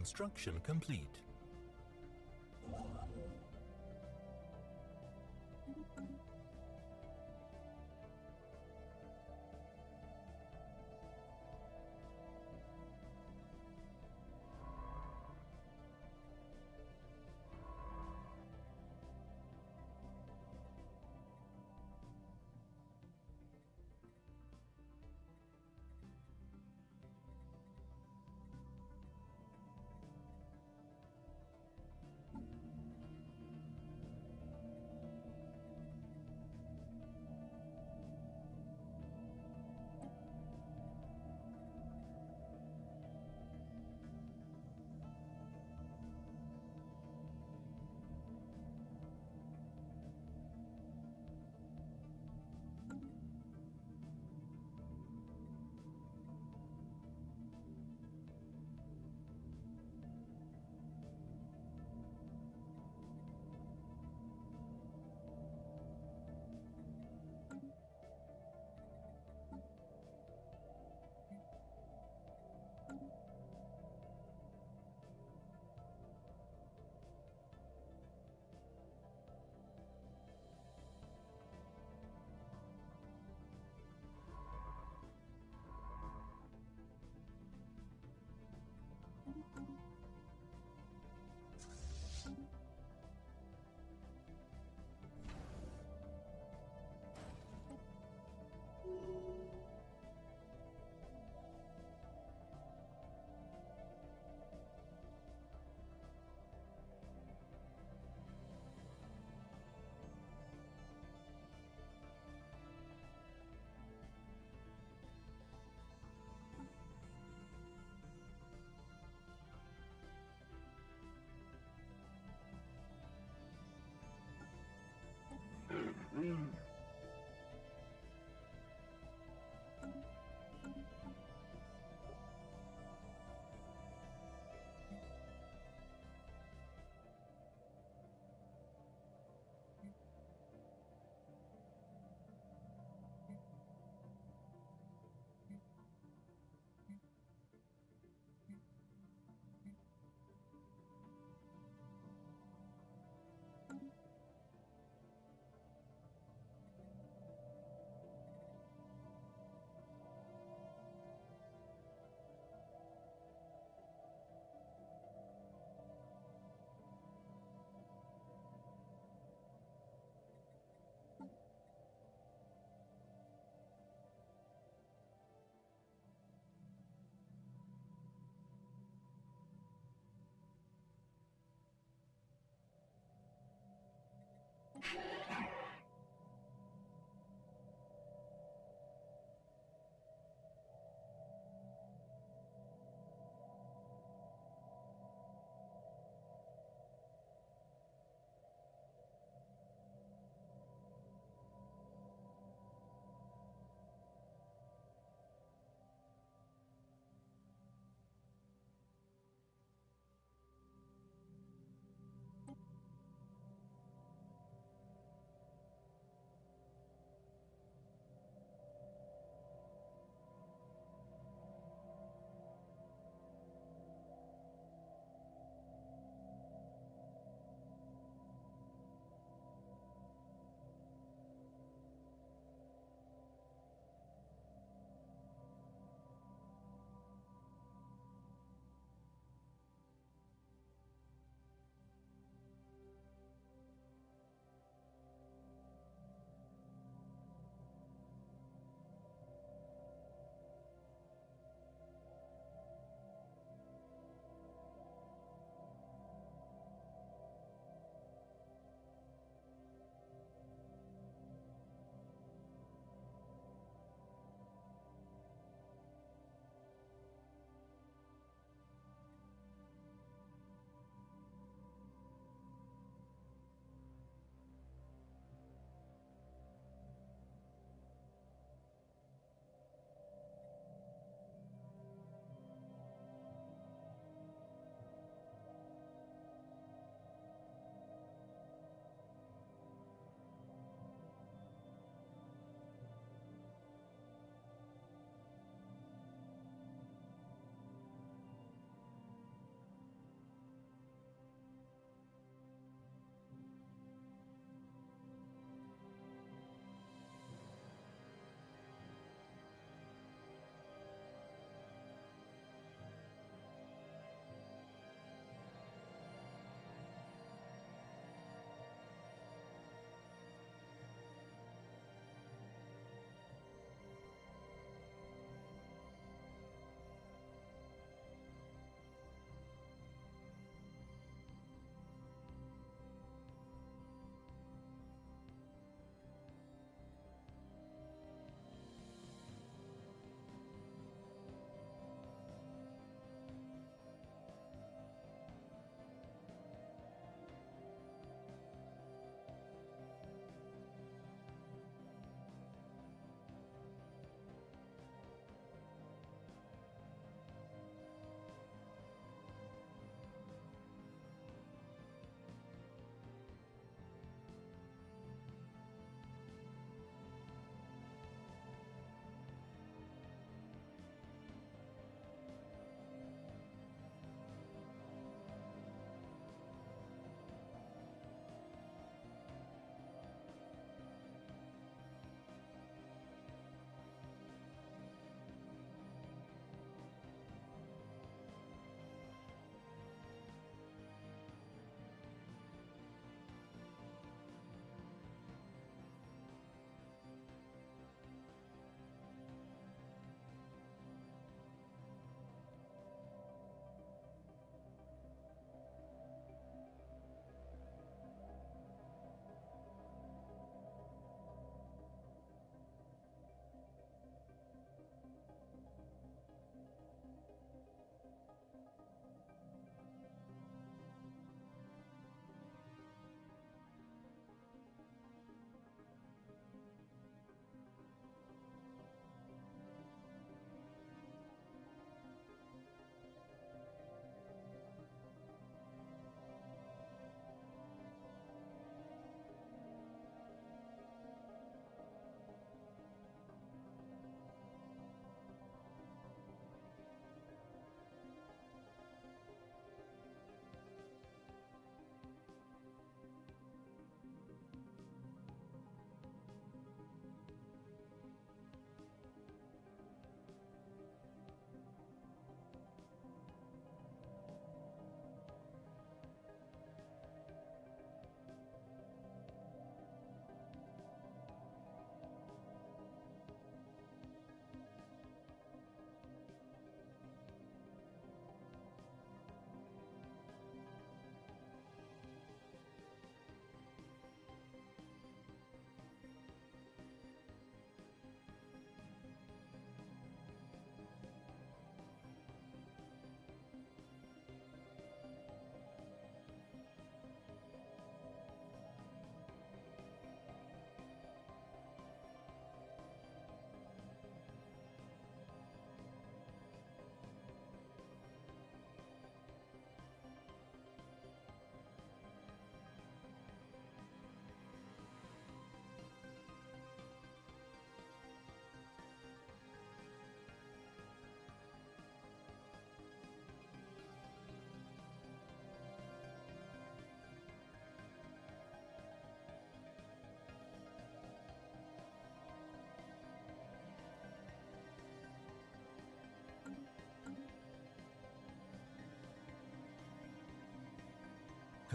Construction complete.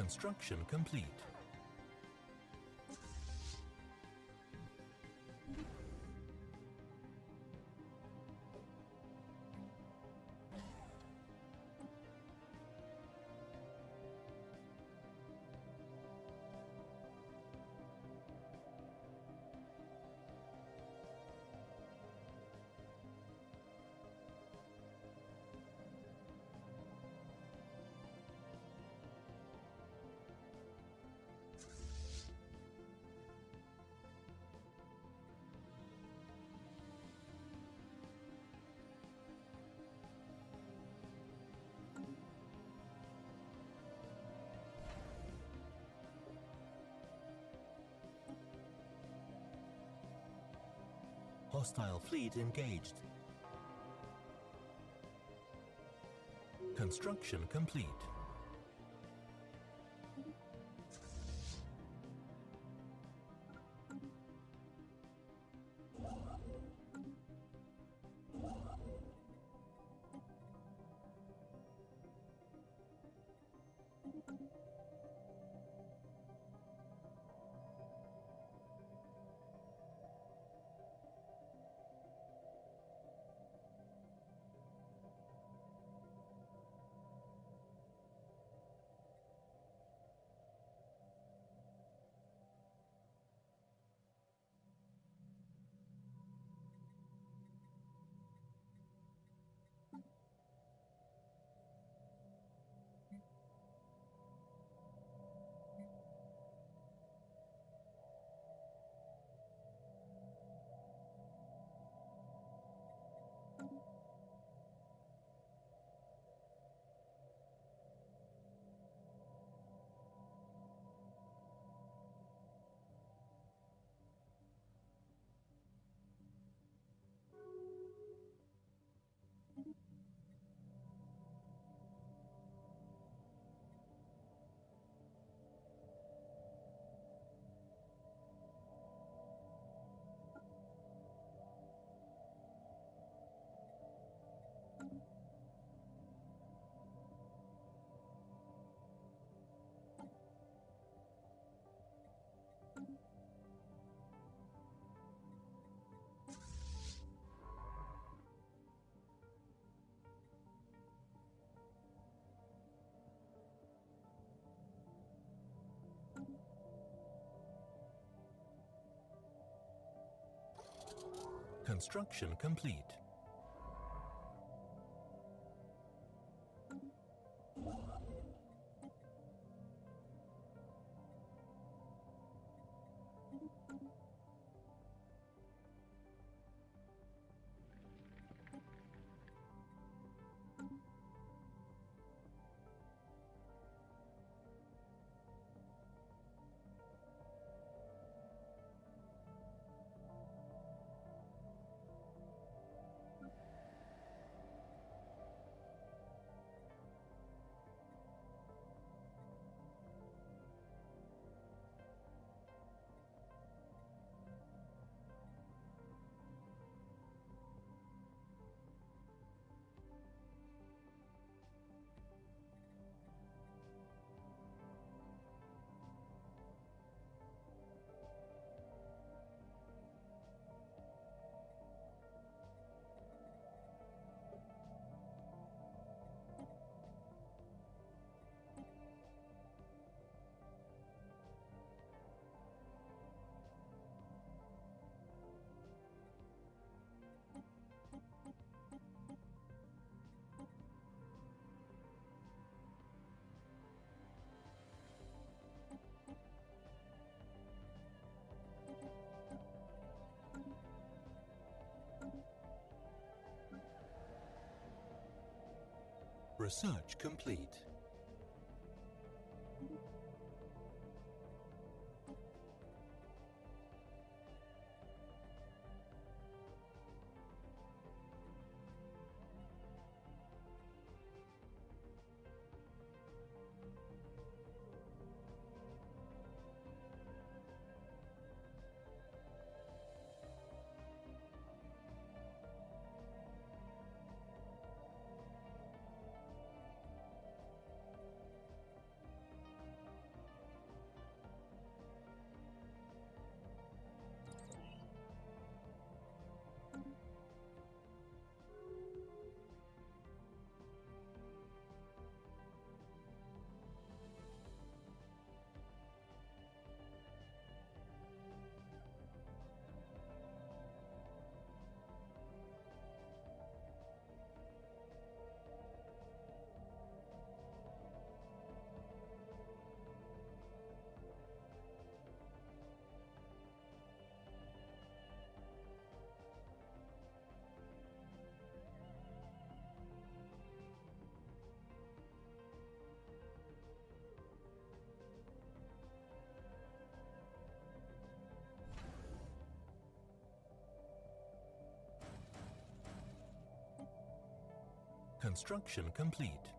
Construction complete. Hostile fleet engaged. Construction complete. Construction complete. Research complete. Construction complete.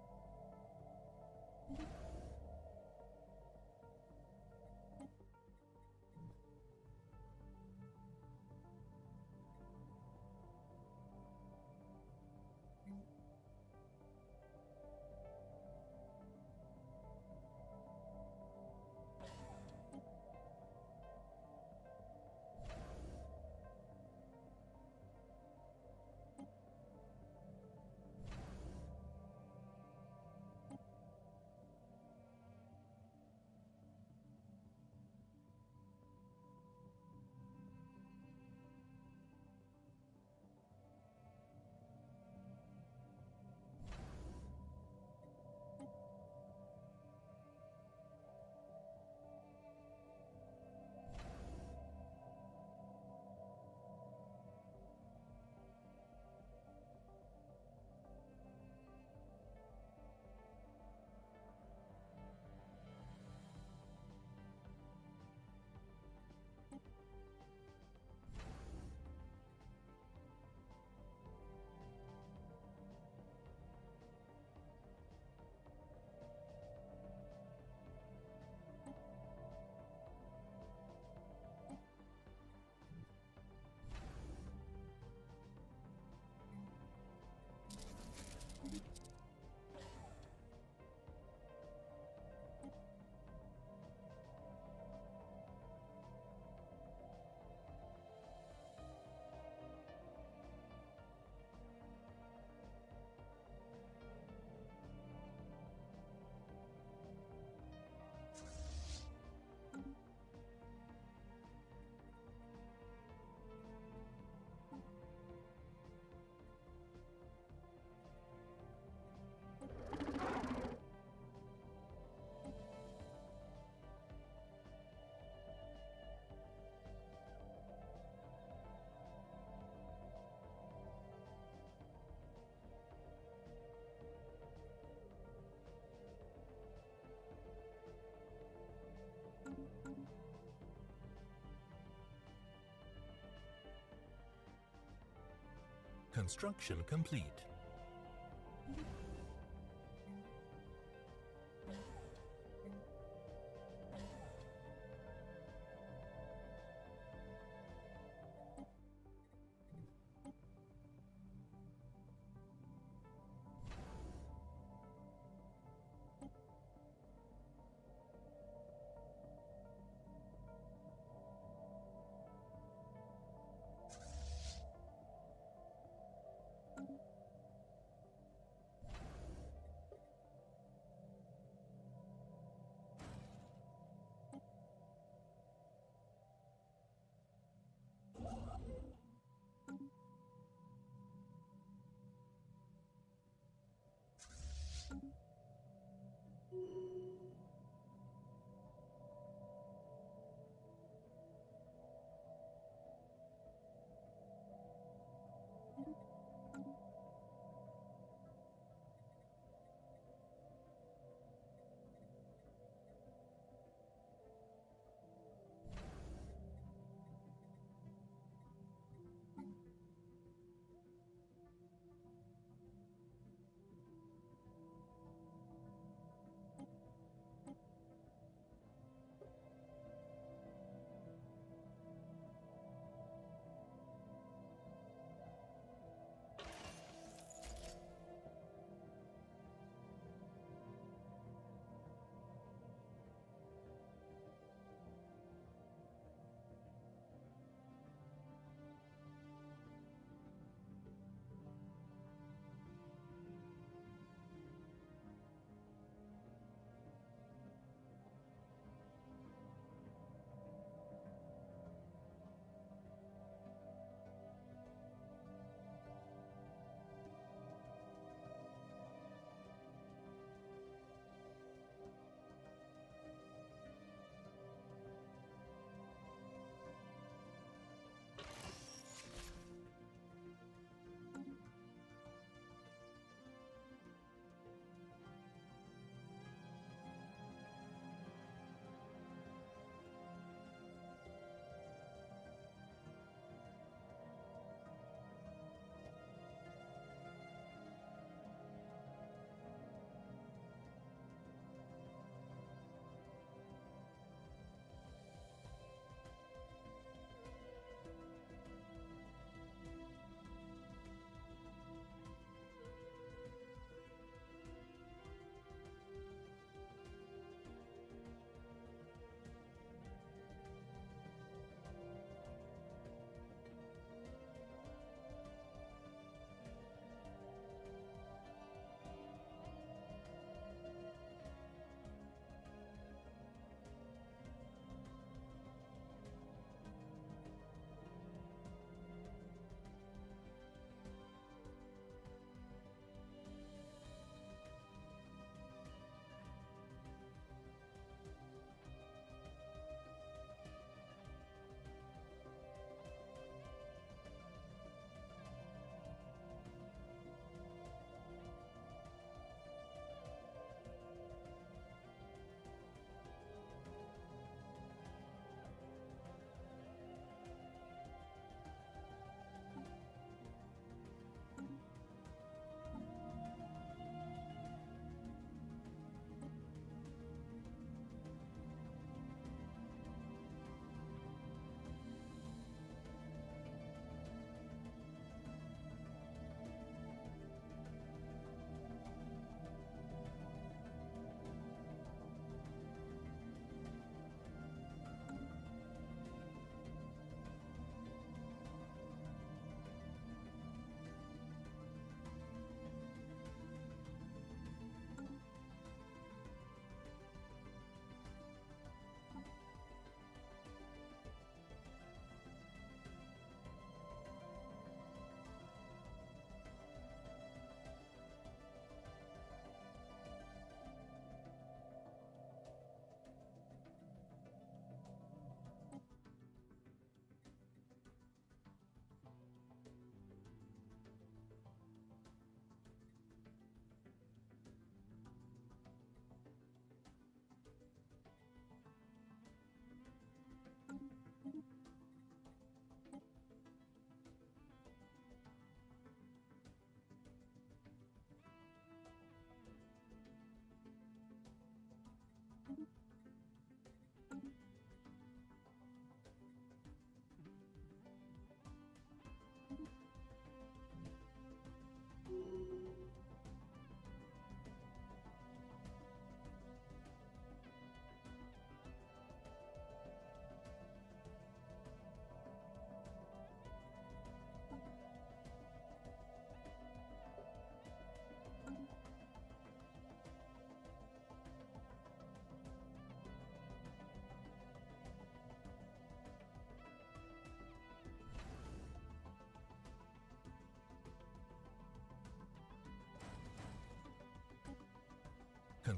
Construction complete.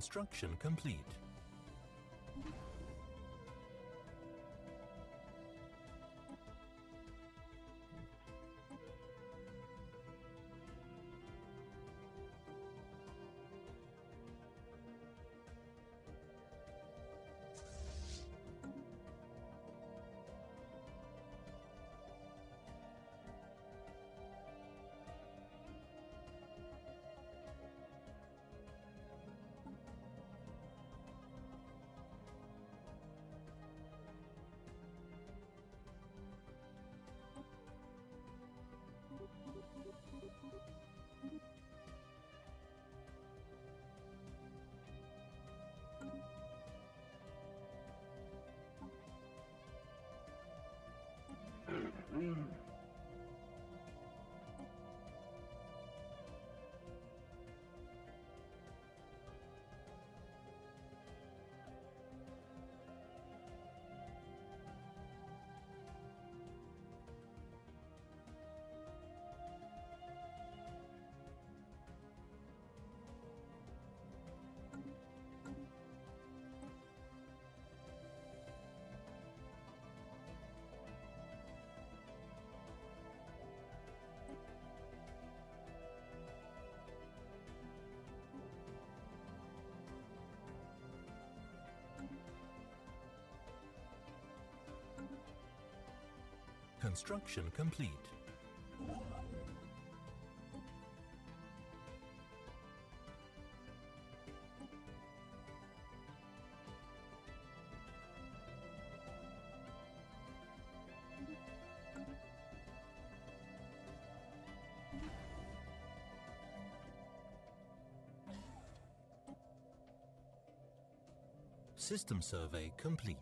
Construction complete. Construction complete. System survey complete.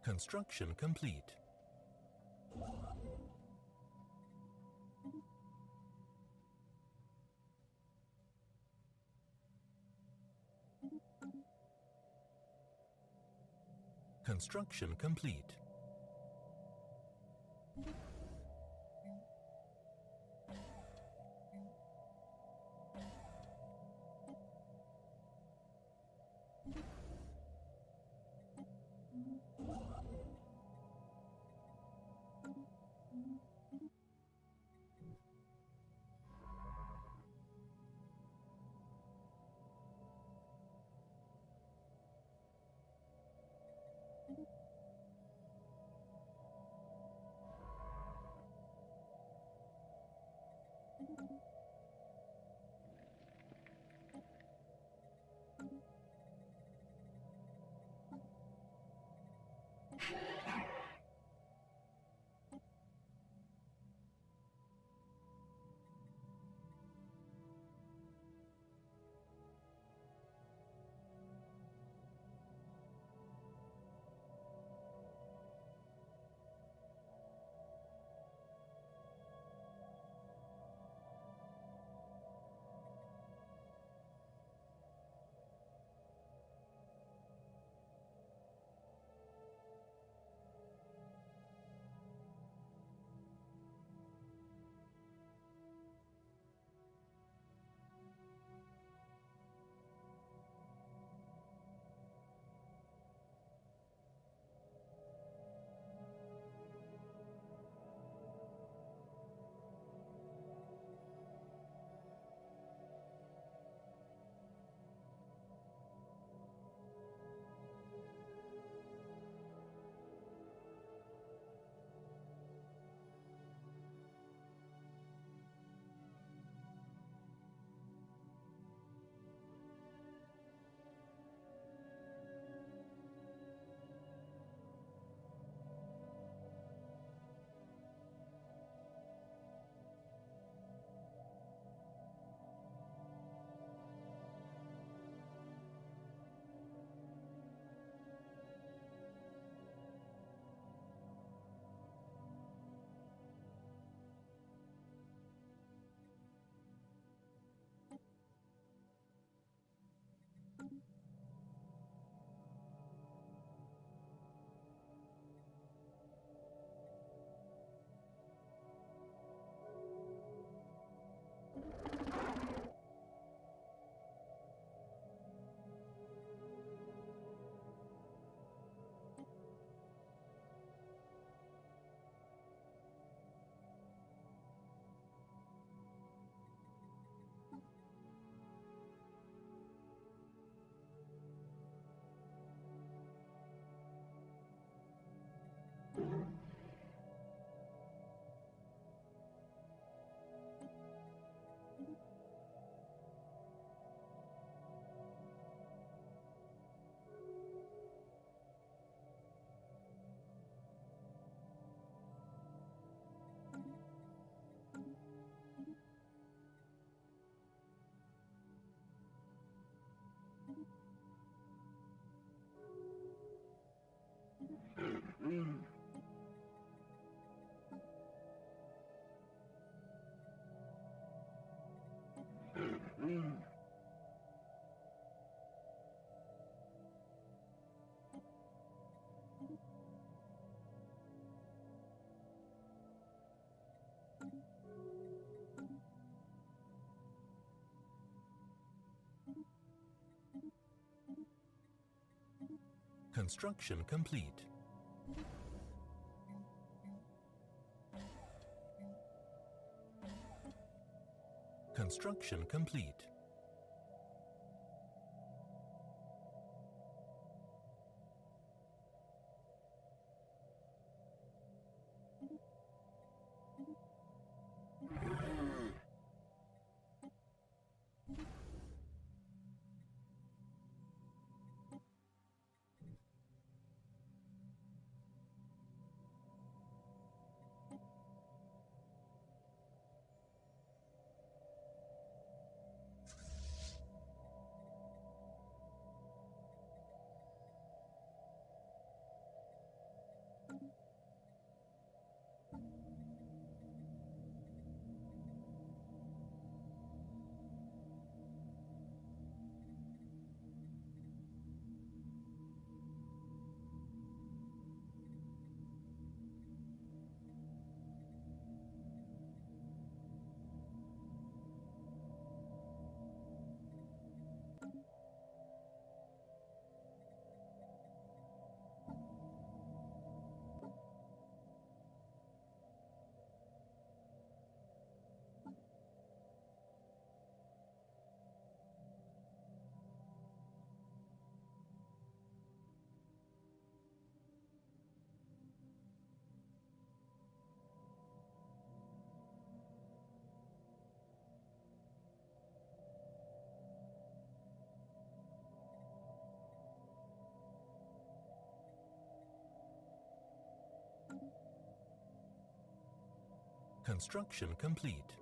Construction complete. Construction complete. Construction complete. Construction complete. Construction complete.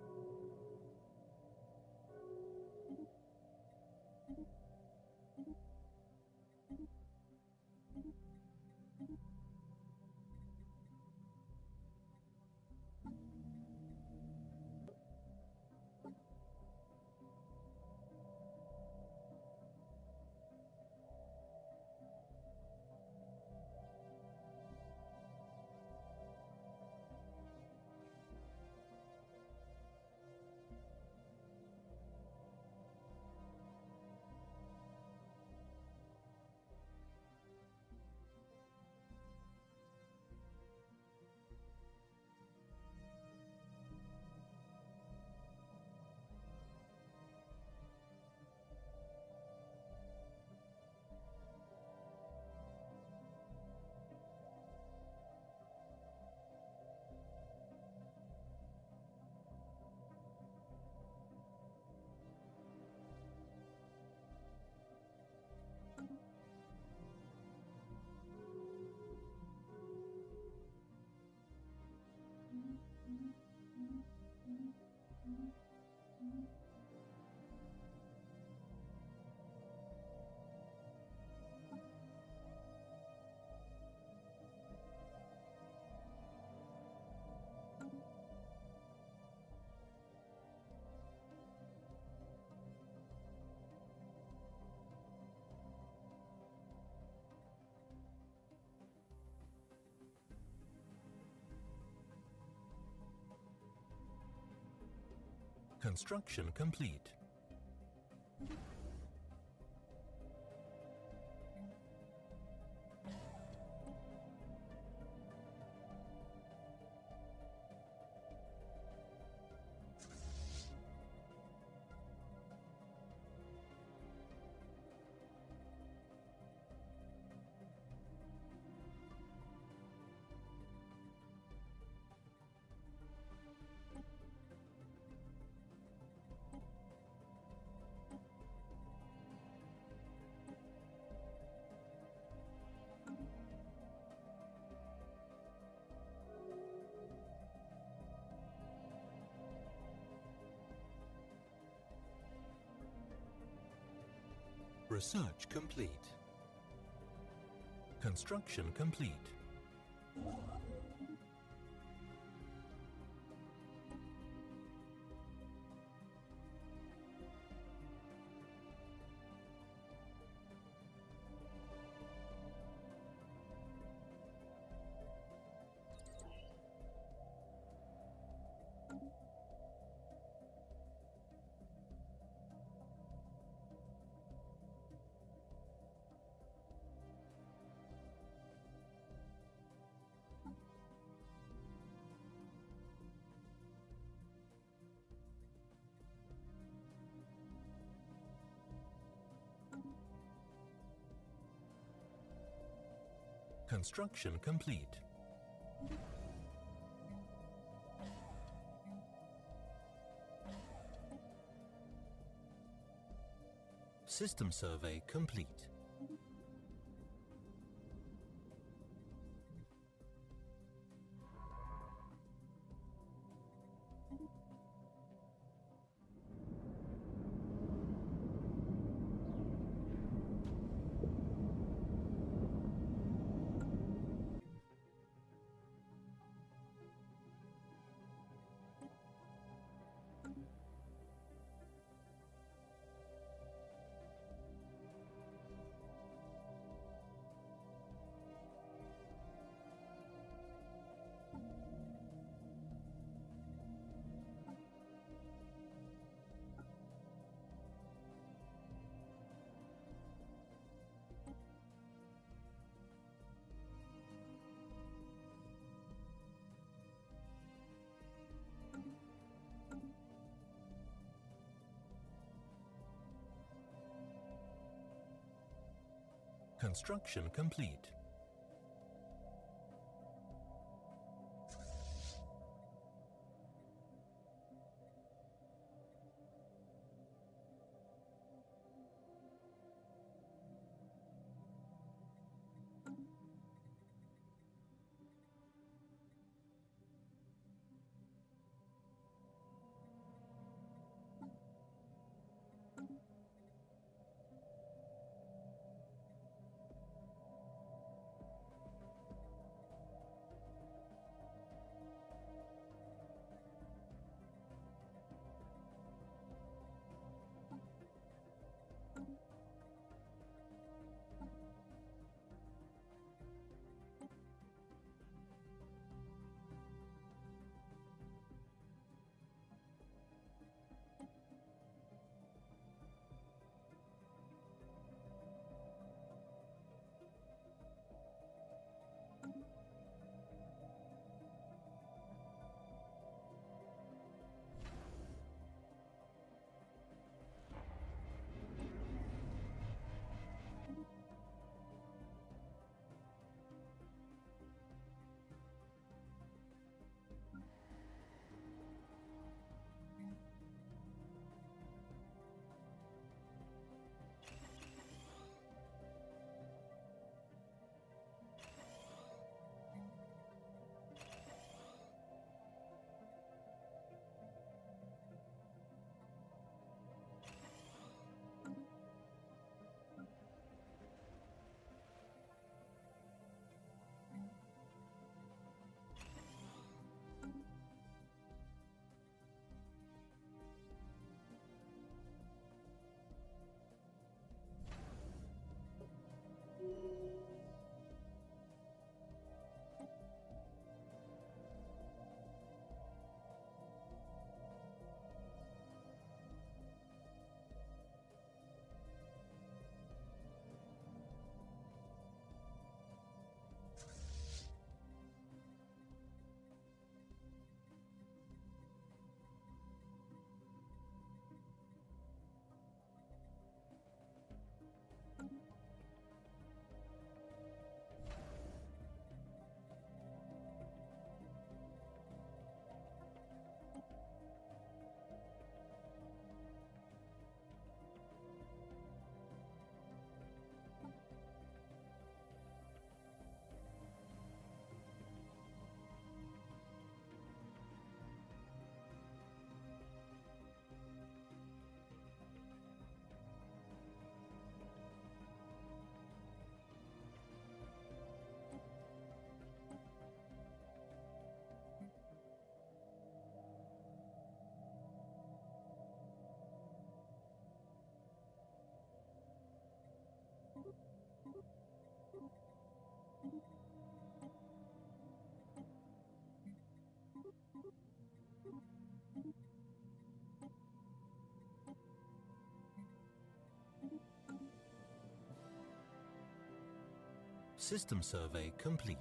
Construction complete. Research complete. Construction complete. Construction complete. System survey complete. Construction complete. System survey complete.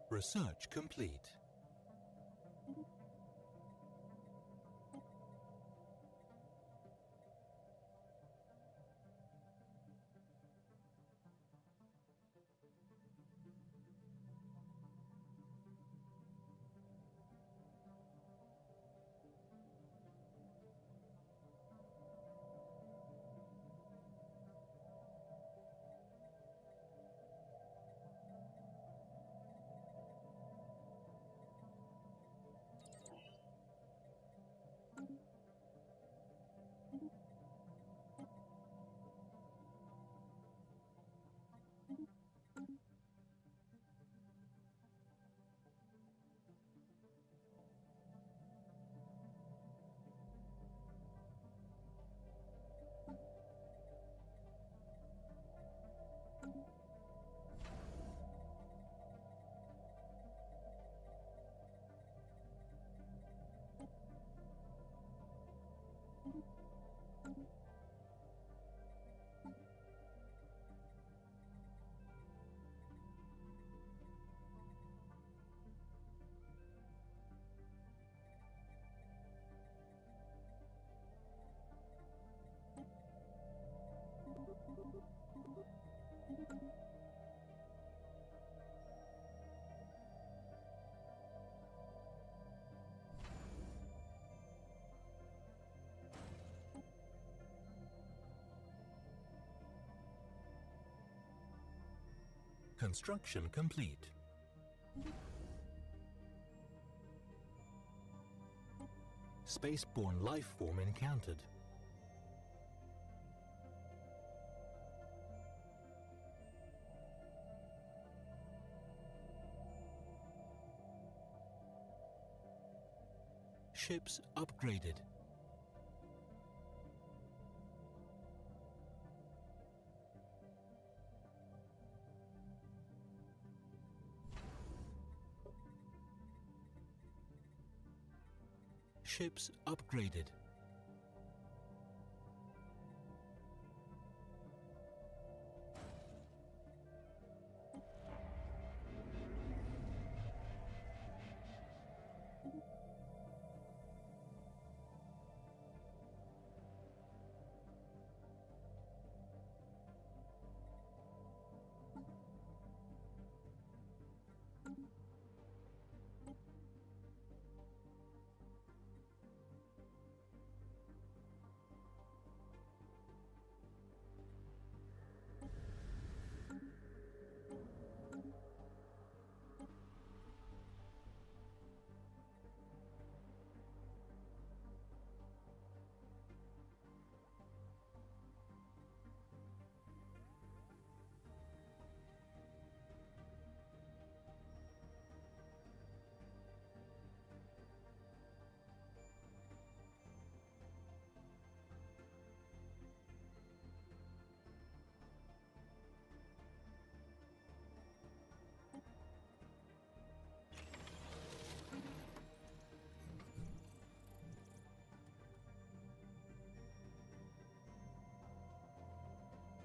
Research complete. Construction complete. Spaceborne life form encountered. Ships upgraded. Ships upgraded.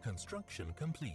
Construction complete.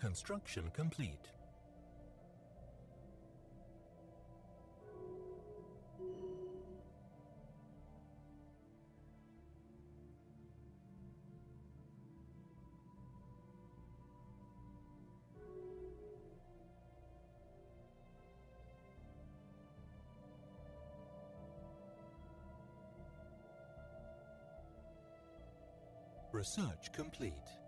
Construction complete. Research complete.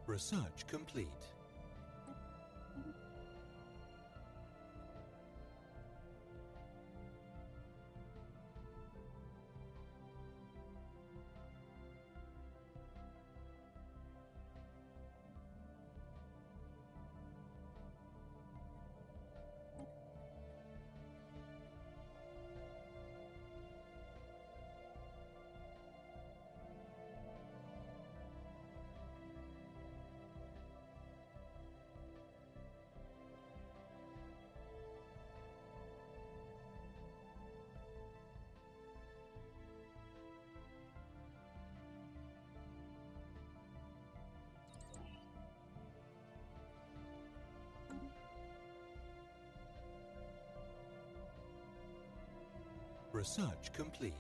Research complete. Research complete.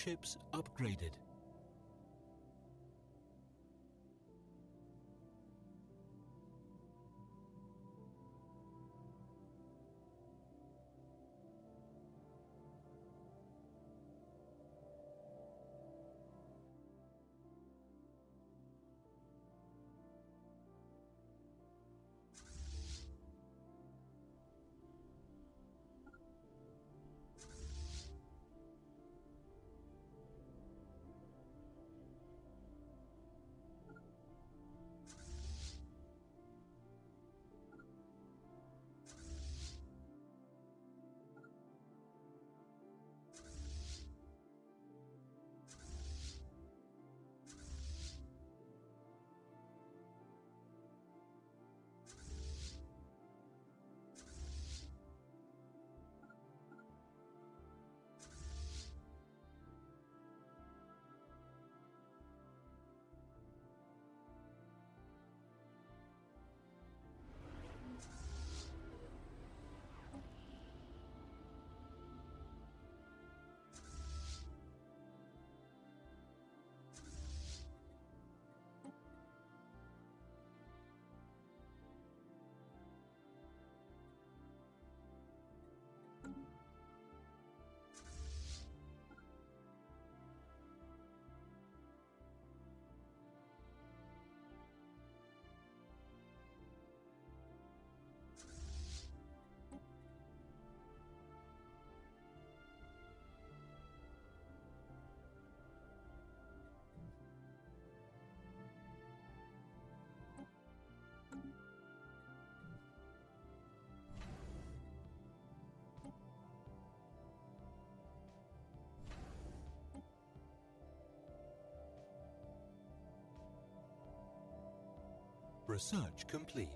Ships upgraded. Research complete.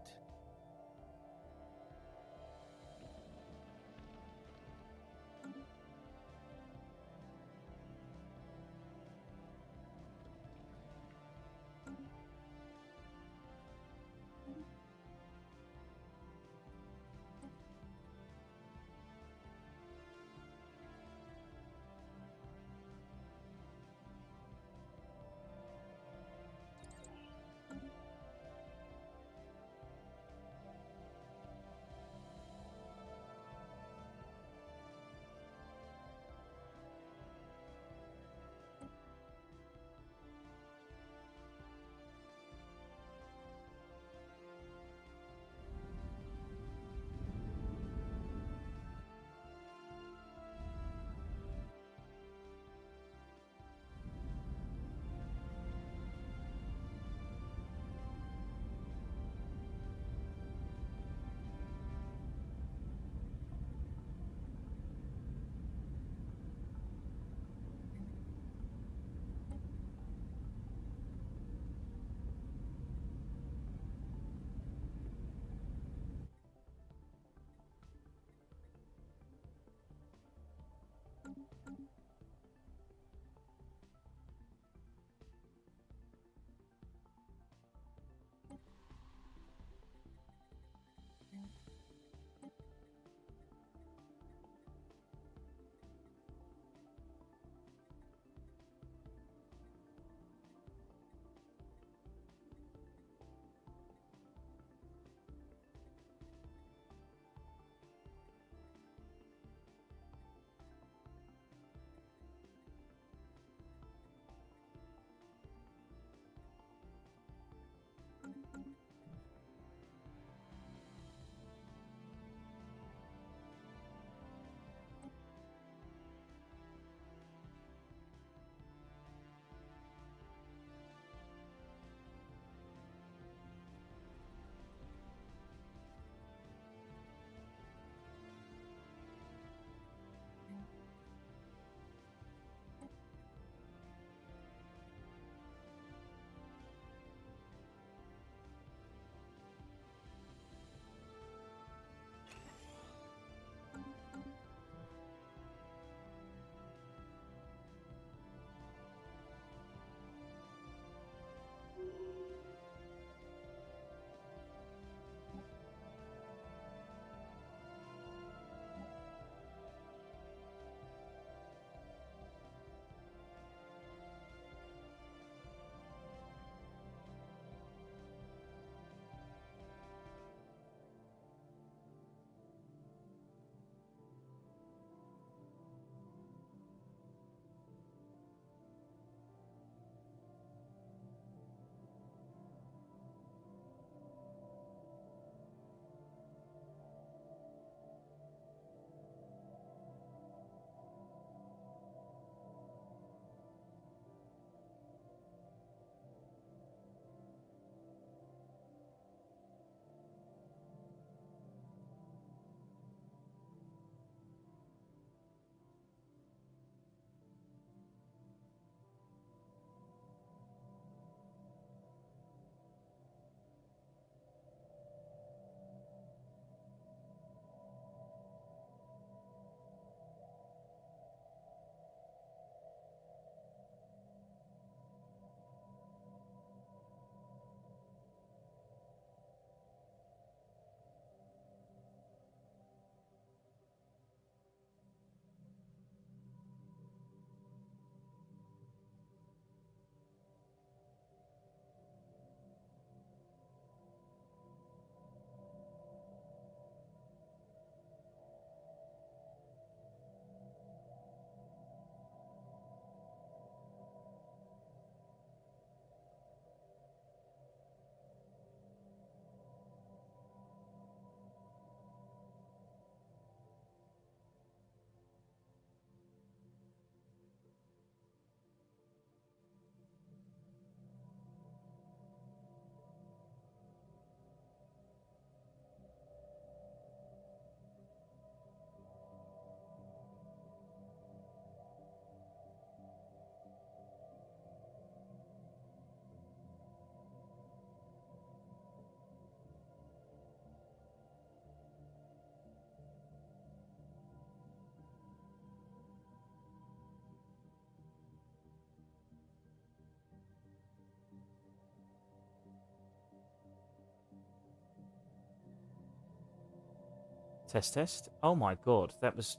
Test, test. Oh my god, that was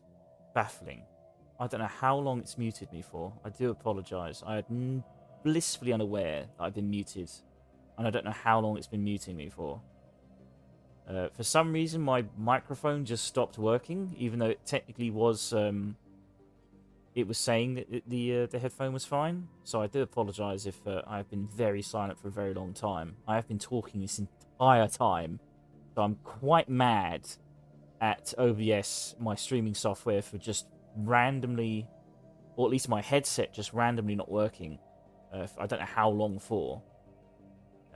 baffling. I don't know how long it's muted me for. I do apologise. I had blissfully unaware that I've been muted, and I don't know how long it's been muting me for. For some reason, my microphone just stopped working, even though it technically was. It was saying that the headphone was fine. So I do apologise if I have been very silent for a very long time. I have been talking this entire time, so I'm quite mad at OBS, my streaming software, for just randomly, or at least my headset just randomly not working. I don't know how long for.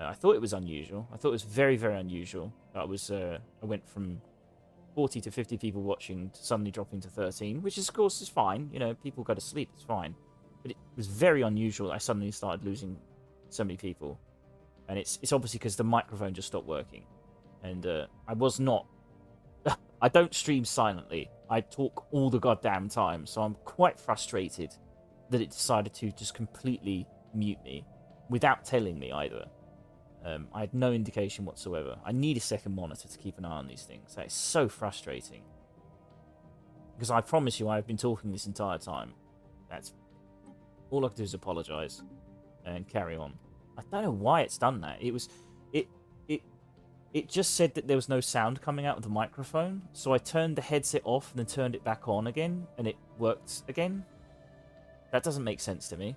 I thought it was unusual. I thought it was very, very unusual. I went from 40 to 50 people watching to suddenly dropping to 13, which is, of course, is fine. You know, people go to sleep, it's fine. But it was very unusual that I suddenly started losing so many people. And it's obviously because the microphone just stopped working. And I was not... I don't stream silently. I talk all the goddamn time, so I'm quite frustrated that it decided to just completely mute me without telling me either. I had no indication whatsoever. I need a second monitor to keep an eye on these things. That is so frustrating. Because I promise you, I've been talking this entire time. That's all I can do is apologise and carry on. I don't know why it's done that. It just said that there was no sound coming out of the microphone, so I turned the headset off and then turned it back on again, and it worked again. That doesn't make sense to me.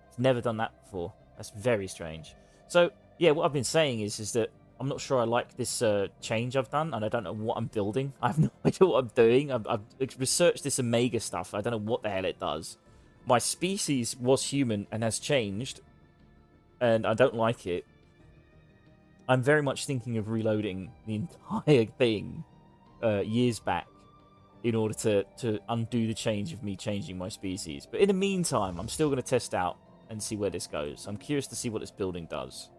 It's never done that before. That's very strange. So, yeah, what I've been saying is that I'm not sure I like this change I've done, and I don't know what I'm building. I have no idea what I'm doing. I've researched this Omega stuff. I don't know what the hell it does. My species was human and has changed, and I don't like it. I'm very much thinking of reloading the entire thing years back in order to undo the change of me changing my species. But in the meantime, I'm still going to test out and see where this goes. I'm curious to see what this building does.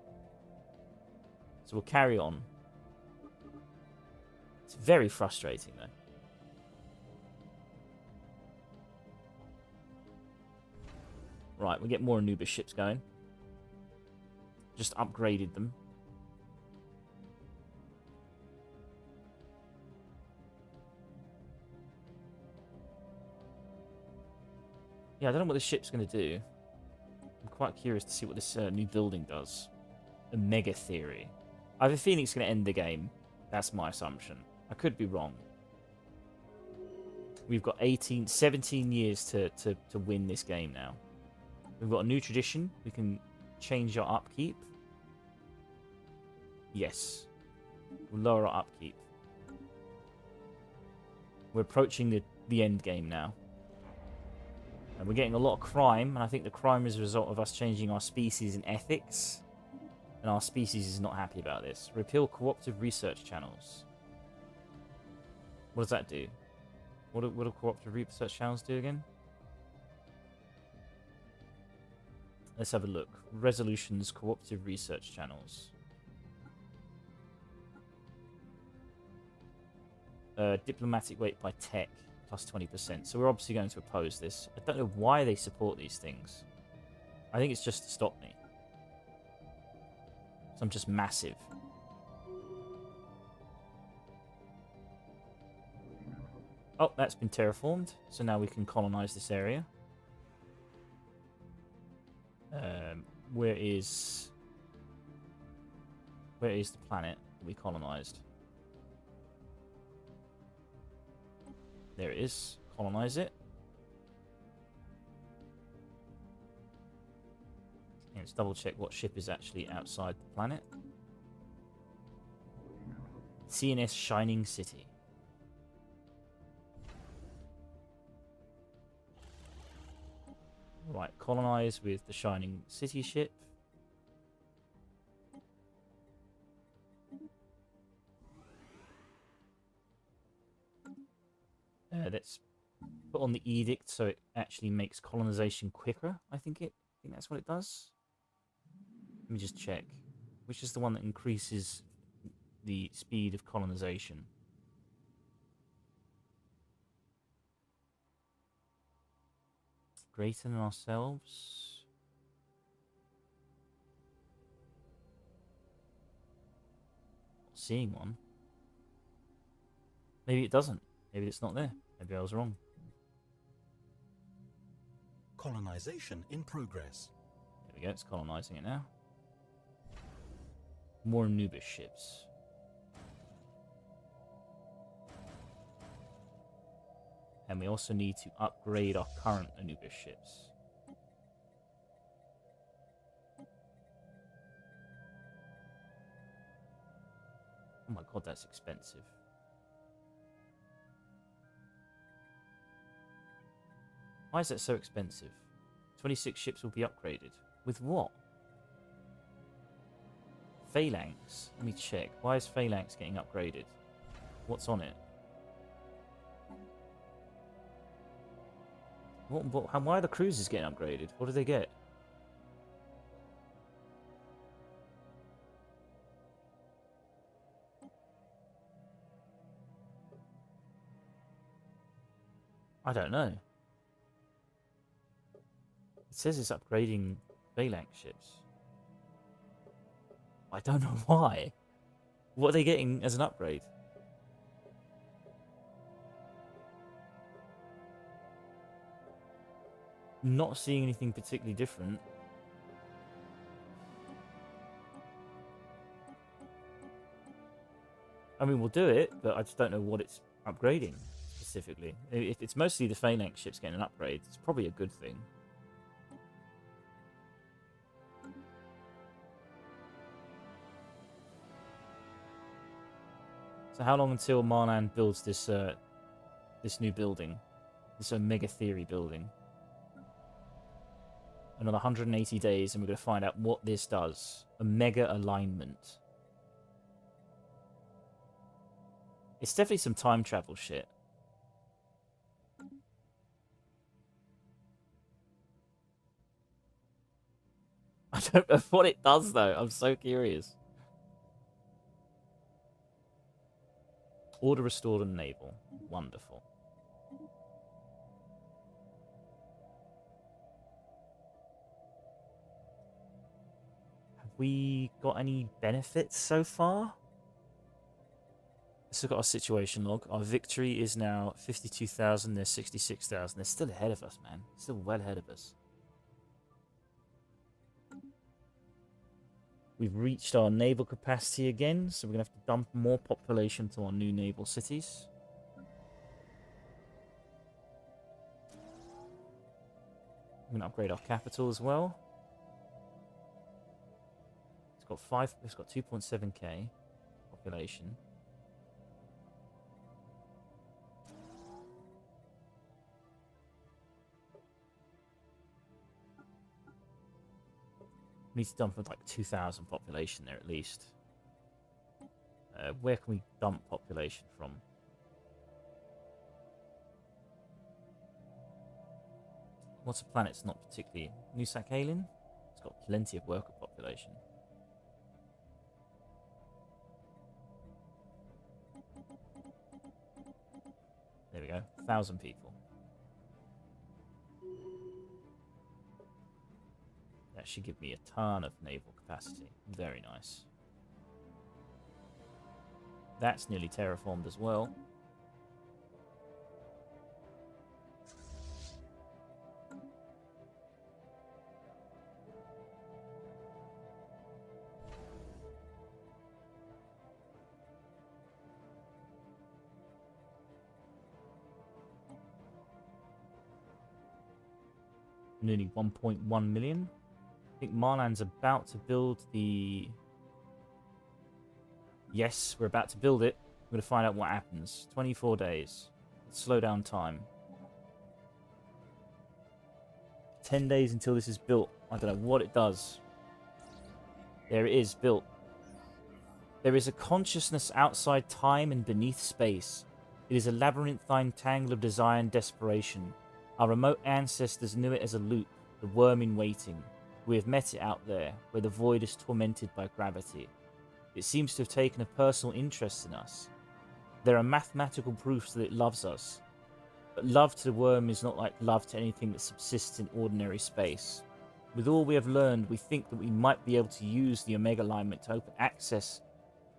So we'll carry on. It's very frustrating, though. Right, we get more Anubis ships going. Just upgraded them. Yeah, I don't know what this ship's going to do. I'm quite curious to see what this new building does. A mega theory. I have a feeling it's going to end the game. That's my assumption. I could be wrong. We've got 17 years to win this game now. We've got a new tradition. We can change our upkeep. Yes. We'll lower our upkeep. We're approaching the end game now. And we're getting a lot of crime, and I think the crime is a result of us changing our species and ethics. And our species is not happy about this. Repeal cooperative research channels. What does that do? What do cooperative research channels do again? Let's have a look. Resolutions, cooperative research channels. Diplomatic weight by tech. Plus 20%. So we're obviously going to oppose this. I don't know why they support these things. I think it's just to stop me. So I'm just massive. Oh, that's been terraformed. So now we can colonize this area. Where is the planet we colonized? There it is. Colonize it. And let's double check what ship is actually outside the planet. CNS Shining City. Right, colonize with the Shining City ship. Let's put on the edict so it actually makes colonization quicker. I think that's what it does. Let me just check. Which is the one that increases the speed of colonization? Greater than ourselves? Not seeing one. Maybe it doesn't. Maybe it's not there. Maybe I was wrong. Colonization in progress. There we go. It's colonizing it now. More Anubis ships. And we also need to upgrade our current Anubis ships. Oh my god, that's expensive. Why is that so expensive? 26 ships will be upgraded. With what? Phalanx. Let me check. Why is Phalanx getting upgraded? What's on it? Why are the cruisers getting upgraded? What do they get? I don't know. It says it's upgrading Phalanx ships. I don't know why. What are they getting as an upgrade? Not seeing anything particularly different. I mean, we'll do it, but I just don't know what it's upgrading specifically. If it's mostly the Phalanx ships getting an upgrade, it's probably a good thing. So how long until Marland builds this this new building? This Omega Theory building? Another 180 days and we're going to find out what this does. Omega alignment. It's definitely some time travel shit. I don't know what it does though. I'm so curious. Order restored and naval. Wonderful. Have we got any benefits so far? Let's look at our situation log. Our victory is now 52,000. They're 66,000. They're still ahead of us, man. Still well ahead of us. We've reached our naval capacity again, so we're going to have to dump more population to our new naval cities. We're going to upgrade our capital as well. It's got 2.7k population. We need to dump like 2,000 population there at least. Where can we dump population from? What's a planet that's not particularly... New Sakhalin? It's got plenty of worker population. There we go. 1,000 people. That should give me a ton of naval capacity. Very nice. That's nearly terraformed as well. Nearly 1.1 million. I think Marland's about to build the... Yes, we're about to build it. We're going to find out what happens. 24 days. Let's slow down time. 10 days until this is built. I don't know what it does. There it is, built. There is a consciousness outside time and beneath space. It is a labyrinthine tangle of desire and desperation. Our remote ancestors knew it as a loop, the worm in waiting. We have met it out there, where the void is tormented by gravity. It seems to have taken a personal interest in us. There are mathematical proofs that it loves us. But love to the worm is not like love to anything that subsists in ordinary space. With all we have learned, we think that we might be able to use the Omega alignment to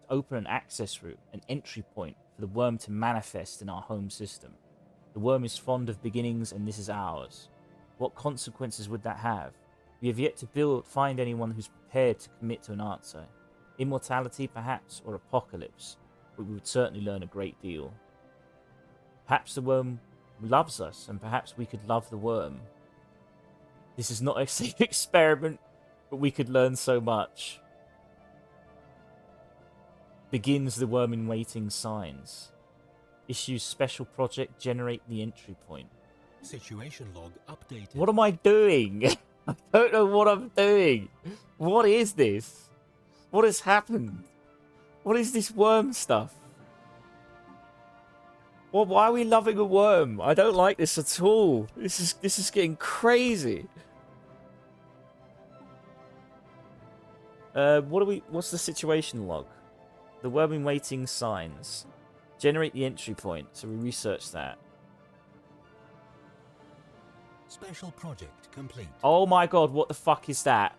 open an access route, an entry point for for the worm to manifest in our home system. The worm is fond of beginnings, and this is ours. What consequences would that have? We have yet to find anyone who's prepared to commit to an answer. Immortality, perhaps, or apocalypse, but we would certainly learn a great deal. Perhaps the worm loves us, and perhaps we could love the worm. This is not a safe experiment, but we could learn so much. Begins the worm in waiting signs. Issues special project, generate the entry point. Situation log updated. What am I doing? I don't know what I'm doing. What is this? What has happened? What is this worm stuff? Well, why are we loving a worm? I don't like this at all. This is getting crazy. What's the situation log? The worm in waiting signs. Generate the entry point. So we research that. Special project complete. Oh my god, what the fuck is that?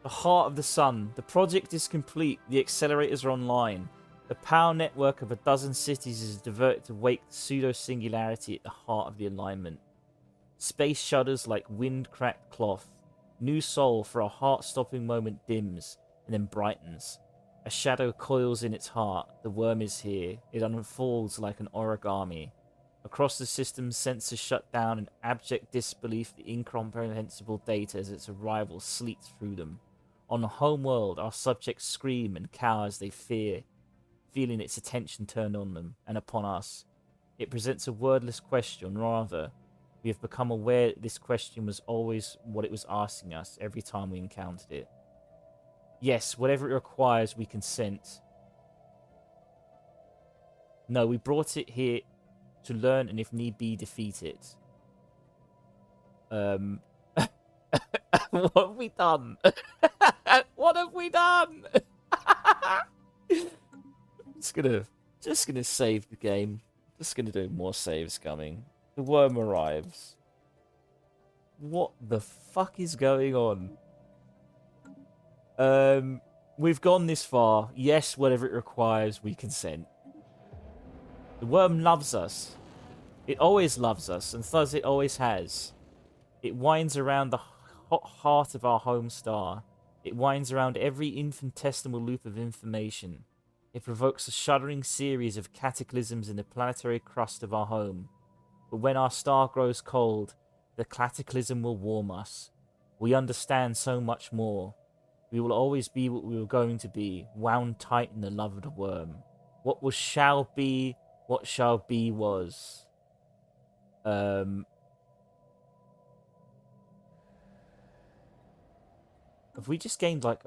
The heart of the sun. The project is complete. The accelerators are online. The power network of 12 cities is diverted to wake the pseudo-singularity at the heart of the alignment. Space shudders like wind-cracked cloth. New soul for a heart-stopping moment dims and then brightens. A shadow coils in its heart. The worm is here. It unfolds like an origami. Across the system's sensors shut down in abject disbelief, the incomprehensible data as its arrival sleets through them. On the home world, our subjects scream and cower as they fear, feeling its attention turned on them and upon us. It presents a wordless question, rather. We have become aware that this question was always what it was asking us every time we encountered it. Yes, whatever it requires, we consent. No, we brought it here to learn and if need be, defeat it. What have we done? What have we done? Just gonna save the game. Just gonna do more saves coming. The worm arrives. What the fuck is going on? We've gone this far. Yes, whatever it requires, we consent. The worm loves us. It always loves us, and thus it always has. It winds around the hot heart of our home star. It winds around every infinitesimal loop of information. It provokes a shuddering series of cataclysms in the planetary crust of our home. But when our star grows cold, the cataclysm will warm us. We understand so much more. We will always be what we were going to be, wound tight in the love of the worm. What was shall be, what shall be was. Have we just gained like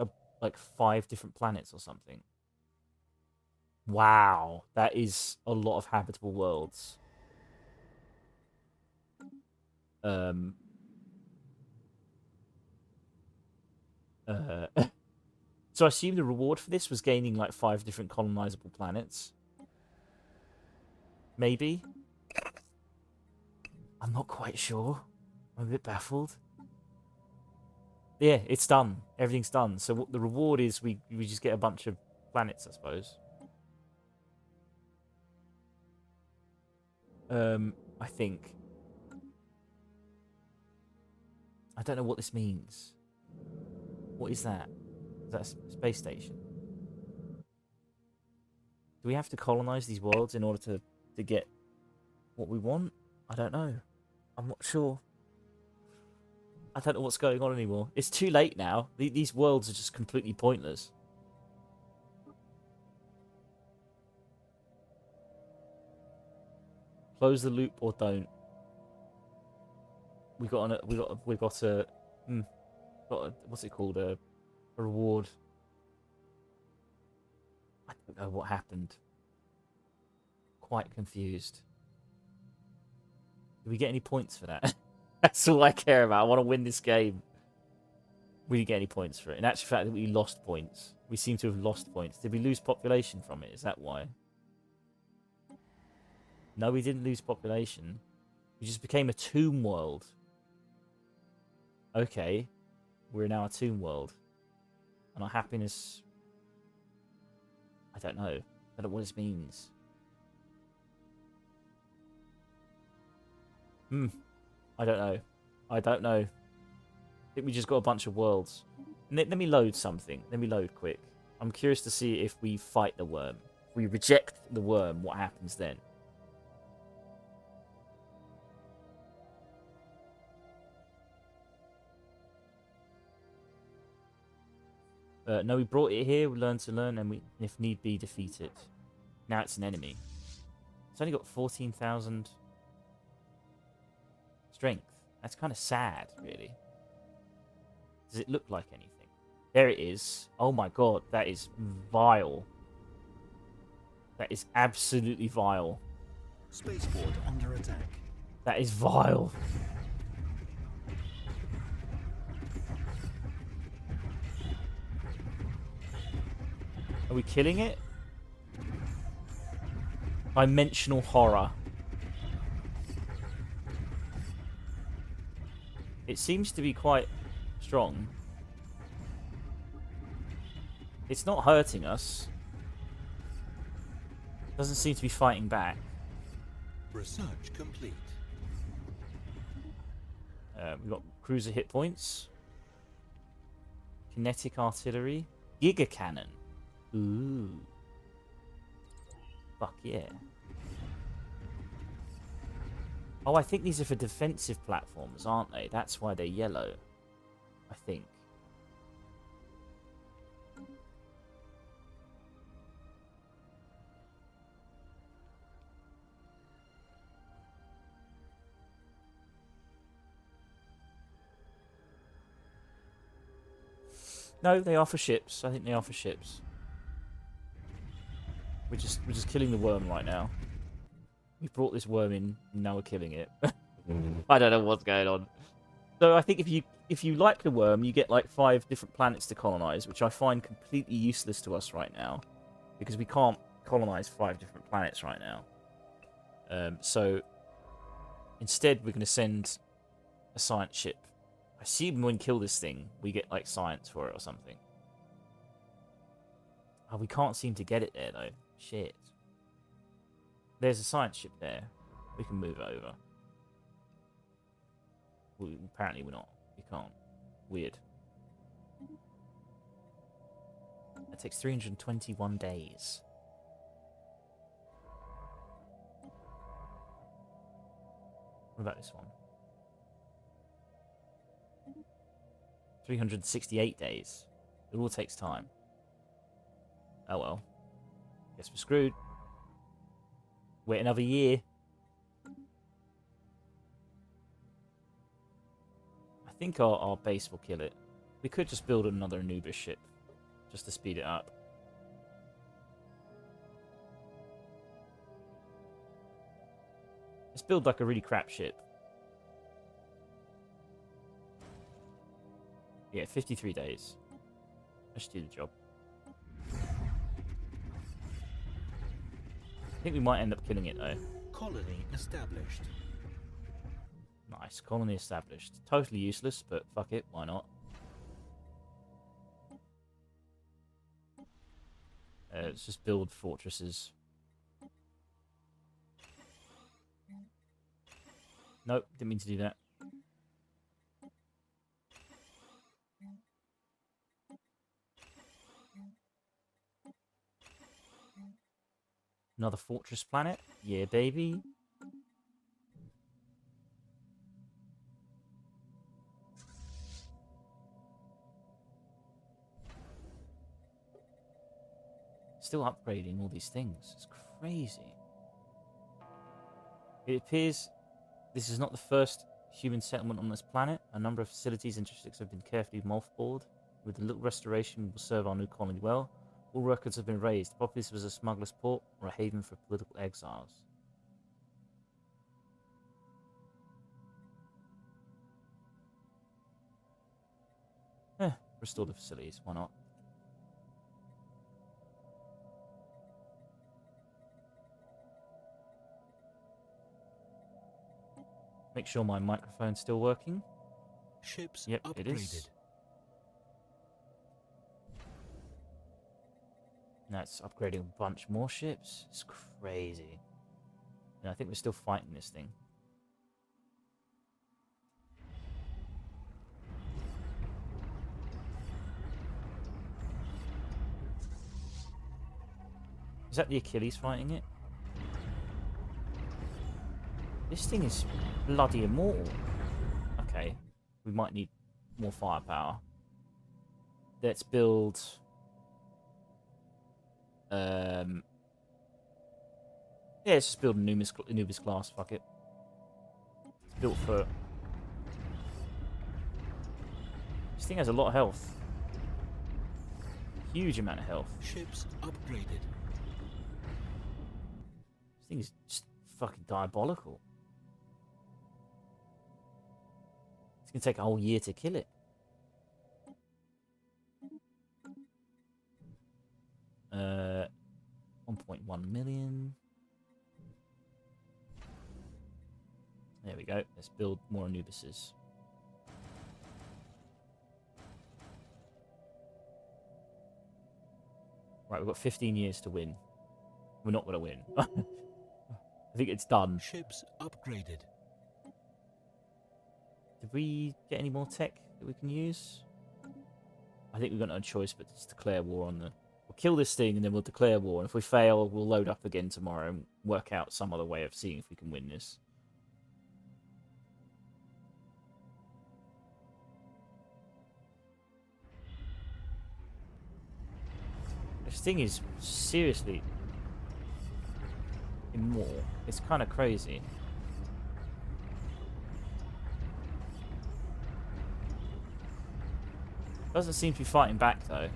5 different planets or something? Wow, that is a lot of habitable worlds. So I assume the reward for this was gaining like 5 different colonizable planets. Maybe? I'm not quite sure. I'm a bit baffled. Yeah, it's done. Everything's done. So what the reward is, we just get a bunch of planets, I suppose. I think. I don't know what this means. What is that? Is that a space station? Do we have to colonize these worlds in order to get what we want? I don't know. I'm not sure. I don't know what's going on anymore. It's too late now. These worlds are just completely pointless. Close the loop or don't. We got a what's it called? A reward. I don't know what happened. Quite confused. Do we get any points for that? That's all I care about. I want to win this game. We didn't get any points for it. In actual fact, we lost points. We seem to have lost points. Did we lose population from it? Is that why? No, we didn't lose population. We just became a tomb world. Okay. We're now a tomb world. And our happiness... I don't know. I don't know what this means. Hmm. I don't know. I don't know. I think we just got a bunch of worlds. Let me load something. Let me load quick. I'm curious to see if we fight the worm. If we reject the worm, what happens then? No, we brought it here. We learned to learn, and we, if need be, defeat it. Now it's an enemy. It's only got 14,000 strength. That's kind of sad, really. Does it look like anything? There it is. Oh my god, that is vile. That is absolutely vile. Spaceport under attack. That is vile. Are we killing it? Dimensional horror. It seems to be quite strong. It's not hurting us. Doesn't seem to be fighting back. Research complete. We've got cruiser hit points. Kinetic artillery. Giga cannon. Ooh. Fuck yeah. Oh, I think these are for defensive platforms, aren't they? That's why they're yellow. I think. No, they are for ships. I think they are for ships. We're just killing the worm right now. We brought this worm in, and now we're killing it. I don't know what's going on. So I think if you like the worm, you get like 5 different planets to colonize, which I find completely useless to us right now, because we can't colonize 5 different planets right now. So instead, we're going to send a science ship. I assume when we kill this thing, we get like science for it or something. Oh, we can't seem to get it there though. Shit. There's a science ship there. We can move it over. Apparently we're not. We can't. Weird. That takes 321 days. What about this one? 368 days. It all takes time. Oh well. Guess we're screwed. Wait another year. I think our base will kill it. We could just build another Anubis ship. Just to speed it up. Let's build like a really crap ship. Yeah, 53 days. That should do the job. I think we might end up killing it though. Colony established. Nice, colony established. Totally useless, but fuck it, why not? Let's just build fortresses. Nope, didn't mean to do that. Another fortress planet? Yeah, baby. Still upgrading all these things. It's crazy. It appears this is not the first human settlement on this planet. A number of facilities and districts have been carefully mothballed. With a little restoration, we will serve our new colony well. All records have been raised. Probably this was a smuggler's port or a haven for political exiles. Restore the facilities. Why not? Make sure my microphone's still working. Ships Yep, upgraded. it is. Now it's upgrading a bunch more ships. It's crazy. And I think we're still fighting this thing. Is that the Achilles fighting it? This thing is bloody immortal. Okay. We might need more firepower. Let's build... Yeah, let's just build a Anubis class. Fuck it. It's built for... This thing has a lot of health. Huge amount of health. Ships upgraded. This thing is just fucking diabolical. It's gonna take a whole year to kill it. 1.1 million. There we go. Let's build more Anubises. Right, we've got 15 years to win. We're not going to win. I think it's done. Ships upgraded. Did we get any more tech that we can use? I think we've got no choice but to declare war on the... We'll kill this thing and then we'll declare war. And if we fail, we'll load up again tomorrow and work out some other way of seeing if we can win this. This thing is seriously immoral. It's kind of crazy. Doesn't seem to be fighting back though.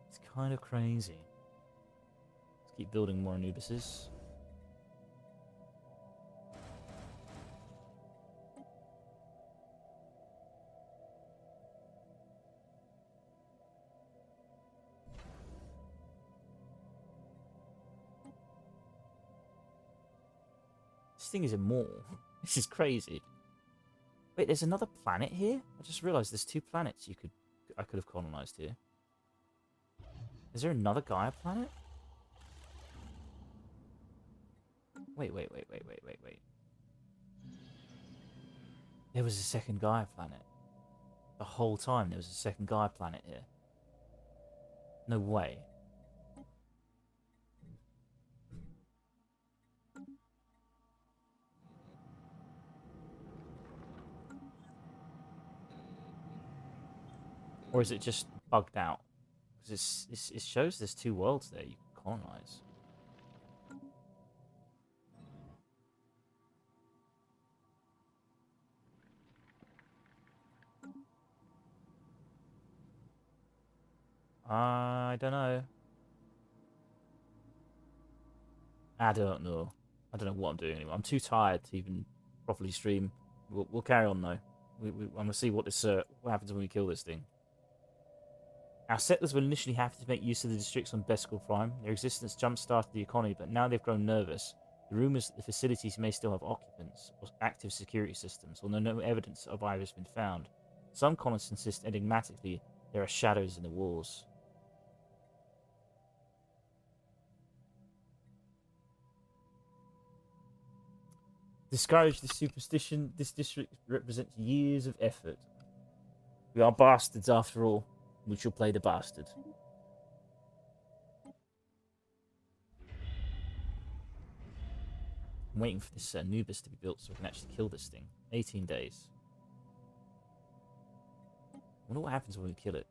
It's kind of crazy. Let's keep building more Anubises. This thing is immortal. This is crazy. Wait, there's another planet here? I just realised there's 2 planets I could have colonized here. Is there another Gaia planet? Wait. There was a second Gaia planet. The whole time there was a second Gaia planet here. No way. Or is it just bugged out? Because it shows there's 2 worlds there you can colonize. I don't know. I don't know. I don't know what I'm doing anymore. I'm too tired to even properly stream. We'll carry on though. I'm gonna see what happens when we kill this thing. Our settlers were initially happy to make use of the districts on Beskal Prime. Their existence jump-started the economy, but now they've grown nervous. The rumours that the facilities may still have occupants or active security systems, although no evidence of either has been found. Some colonists insist enigmatically there are shadows in the walls. Discourage this superstition. This district represents years of effort. We are bastards after all. We shall play the bastard. I'm waiting for this Anubis to be built so we can actually kill this thing. 18 days. I wonder what happens when we kill it.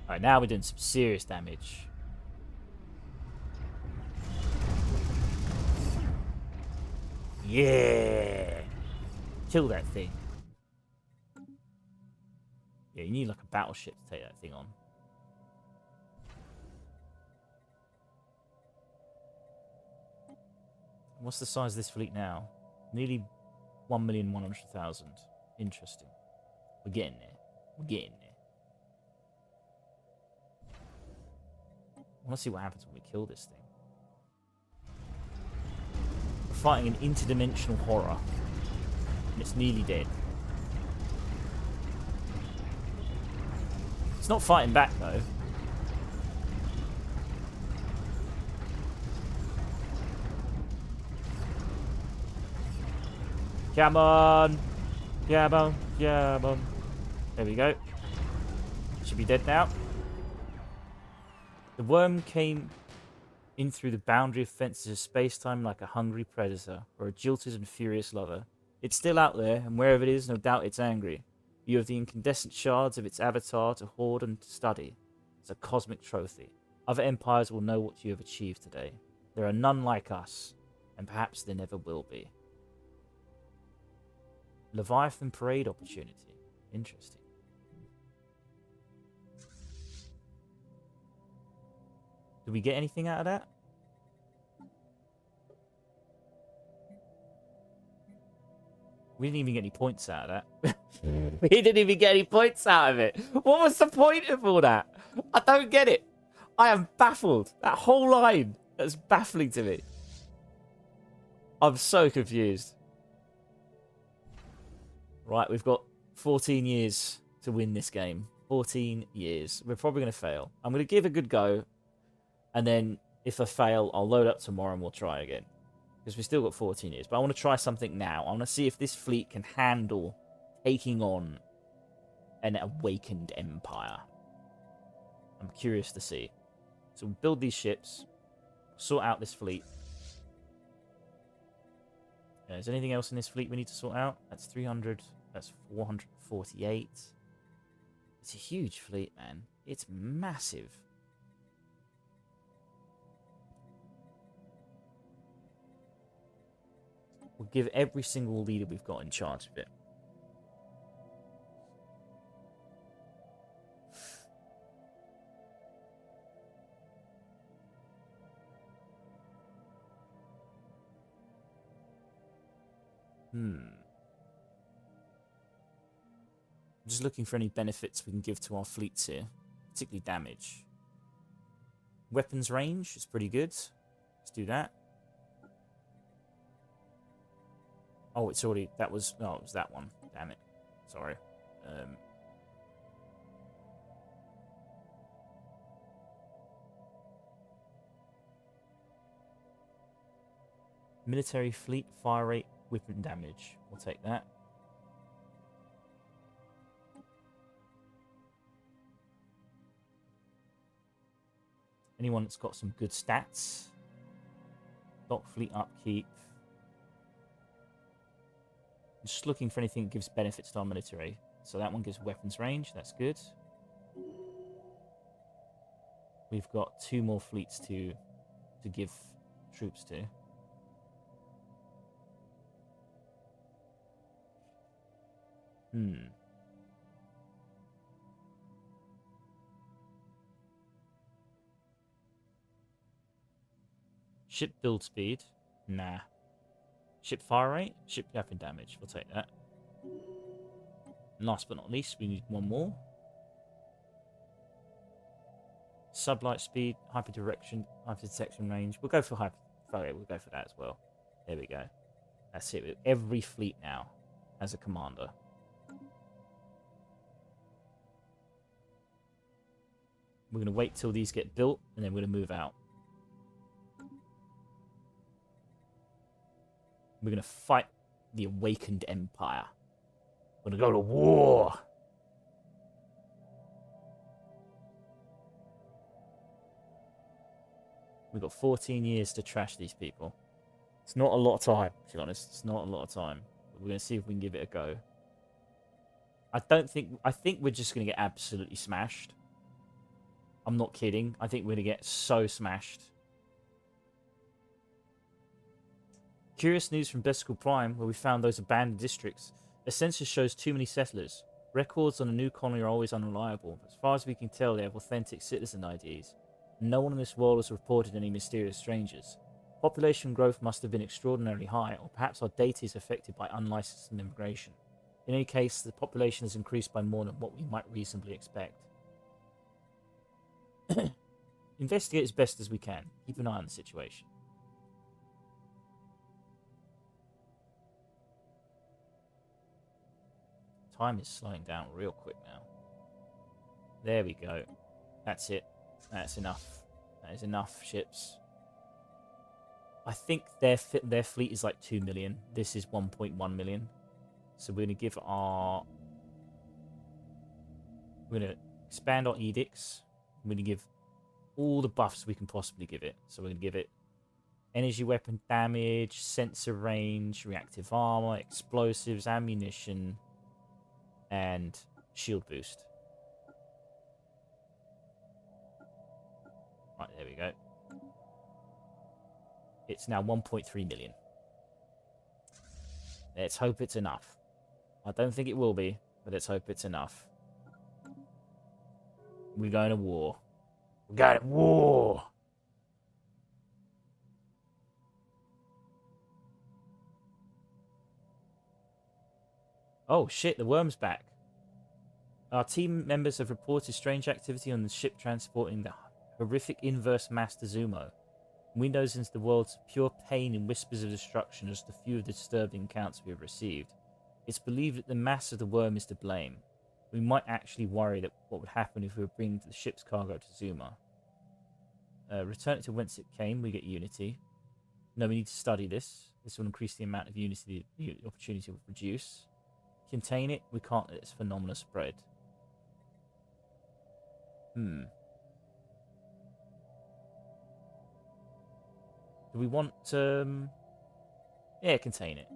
Alright, now we're doing some serious damage. Yeah! Kill that thing. Yeah, you need like a battleship to take that thing on. What's the size of this fleet now? Nearly 1,100,000. Interesting. We're getting there. We're getting there. I want to see what happens when we kill this thing. We're fighting an interdimensional horror. And it's nearly dead. It's not fighting back though. Come on. Come on. Come on. There we go. Should be dead now. The worm came in through the boundary of fences of space-time like a hungry predator or a jilted and furious lover. It's still out there, and wherever it is, no doubt it's angry. You have the incandescent shards of its avatar to hoard and to study. It's a cosmic trophy. Other empires will know what you have achieved today. There are none like us, and perhaps there never will be. Leviathan parade opportunity. Interesting. Did we get anything out of that? We didn't even get any points out of that. We didn't even get any points out of it. What was the point of all that? I don't get it. I am baffled. That whole line, that's baffling to me. I'm so confused. Right, we've got 14 years to win this game. 14 years. We're probably going to fail. I'm going to give a good go. And then if I fail, I'll load up tomorrow and we'll try again. Because we've still got 14 years. But I want to try something now. I want to see if this fleet can handle taking on an awakened empire. I'm curious to see. So we'll build these ships. Sort out this fleet. Is there anything else in this fleet we need to sort out? That's 300. That's 448. It's a huge fleet, man. It's massive. We'll give every single leader we've got in charge of it. I'm just looking for any benefits we can give to our fleets here. Particularly damage. Weapons range is pretty good. Let's do that. Oh, it's already... That was... No, it was that one. Damn it. Sorry. Military fleet, fire rate, weapon damage. We'll take that. Anyone that's got some good stats. Dock fleet upkeep. Just looking for anything that gives benefits to our military. So that one gives weapons range. That's good. We've got 2 more fleets to give troops to. Ship build speed? Nah. Ship fire rate? Ship weapon damage. We'll take that. And last but not least, we need one more. Sublight speed, hyper direction, hyper detection range. We'll go for hyper. Okay, we'll go for that as well. There we go. That's it. Every fleet now has a commander. We're going to wait till these get built, and then we're going to move out. We're going to fight the awakened empire. We're going to go to war. We've got 14 years to trash these people. It's not a lot of time, to be honest. It's not a lot of time. But we're going to see if we can give it a go. I think we're just going to get absolutely smashed. I'm not kidding. I think we're going to get so smashed. Curious news from Bestial Prime, where we found those abandoned districts. A census shows too many settlers. Records on a new colony are always unreliable. As far as we can tell, they have authentic citizen IDs. No one in this world has reported any mysterious strangers. Population growth must have been extraordinarily high, or perhaps our data is affected by unlicensed immigration. In any case, the population has increased by more than what we might reasonably expect. Investigate as best as we can. Keep an eye on the situation. Time is slowing down real quick now. There we go. That's it. That's enough. That is enough ships. I think their fleet is like 2 million. This is 1.1 million. So we're going to give our... We're going to expand our edicts. We're going to give all the buffs we can possibly give it. So we're going to give it energy weapon damage, sensor range, reactive armor, explosives, ammunition, and shield boost. Right, there we go. It's now 1.3 million. Let's hope it's enough. I don't think it will be, but let's hope it's enough. We're going to war. We're going to war! Oh shit, the worm's back. Our team members have reported strange activity on the ship transporting the horrific inverse mass to Zumo. Windows into the world's pure pain and whispers of destruction are just a few of the disturbing accounts we have received. It's believed that the mass of the worm is to blame. We might actually worry that what would happen if we were bringing the ship's cargo to Zuma. Return it to whence it came, we get Unity. No, we need to study this. This will increase the amount of Unity the opportunity will produce. Contain it, we can't let this phenomena spread. Do we want to... yeah, contain it.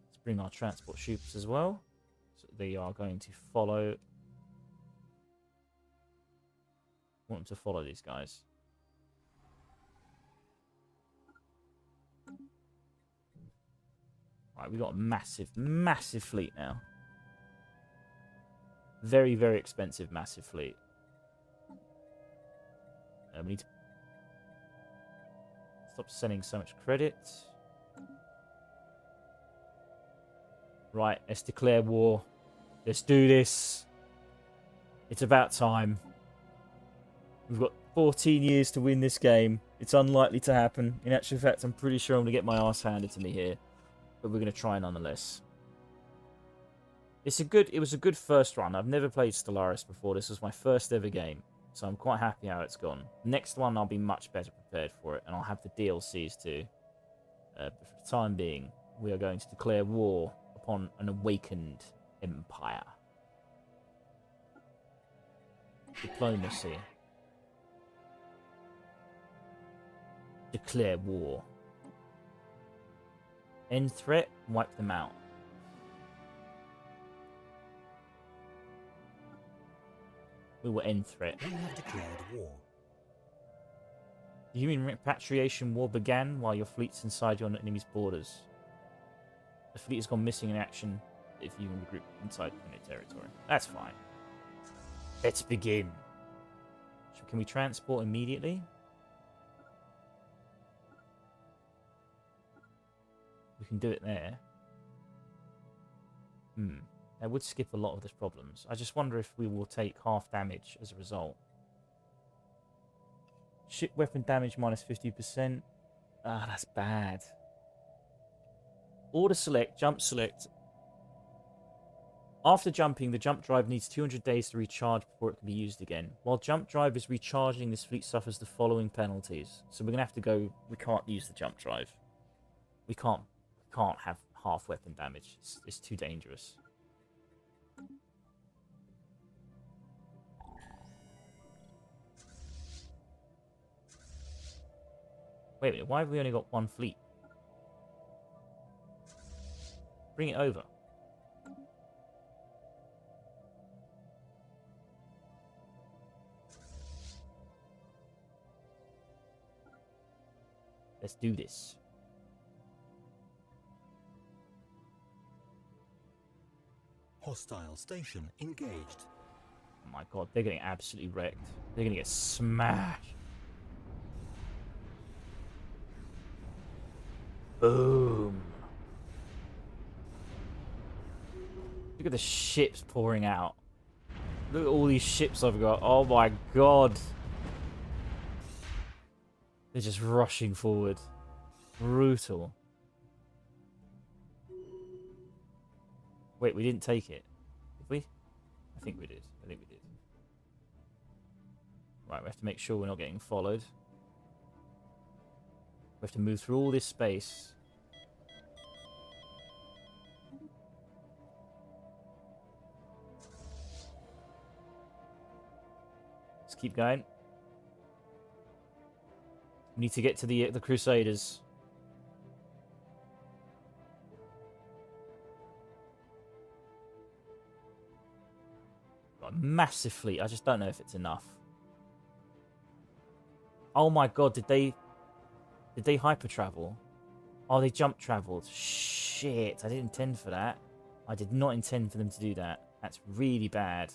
Let's bring our transport ships as well. So they are going to follow... want them to follow these guys. Right, we've got a massive, massive fleet now. Very, very expensive, massive fleet. We need to stop sending so much credit. Right, let's declare war. Let's do this. It's about time. We've got 14 years to win this game. It's unlikely to happen. In actual fact, I'm pretty sure I'm going to get my ass handed to me here. But we're going to try nonetheless. It was a good first run. I've never played Stellaris before. This was my first ever game. So I'm quite happy how it's gone. Next one, I'll be much better prepared for it. And I'll have the DLCs too. But for the time being, we are going to declare war upon an awakened empire. Diplomacy. Declare war. End threat, wipe them out. We will end threat. We have declared war. The human repatriation war began while your fleet's inside your enemy's borders. The fleet has gone missing in action if you regroup inside enemy territory. That's fine. Let's begin. So can we transport immediately? We can do it there. That would skip a lot of the problems. I just wonder if we will take half damage as a result. Ship weapon damage minus 50%. Ah, that's bad. Order select, jump select. After jumping, the jump drive needs 200 days to recharge before it can be used again. While jump drive is recharging, this fleet suffers the following penalties. So we're going to have to go... We can't use the jump drive. We can't have half weapon damage. It's too dangerous. Wait a minute, why have we only got one fleet? Bring it over. Let's do this. Hostile station engaged. Oh my god, they're getting absolutely wrecked. They're gonna get smashed. Boom. Look at the ships pouring out. Look at all these ships I've got. Oh my god. They're just rushing forward. Brutal. Wait, we didn't take it. Did we? I think we did. I think we did. Right, we have to make sure we're not getting followed. We have to move through all this space. Let's keep going. We need to get to the Crusaders. Got a massive fleet. I just don't know if it's enough. Oh my god, did they hyper travel? Oh, they jump traveled. Shit, I didn't intend for that. I did not intend for them to do that. That's really bad.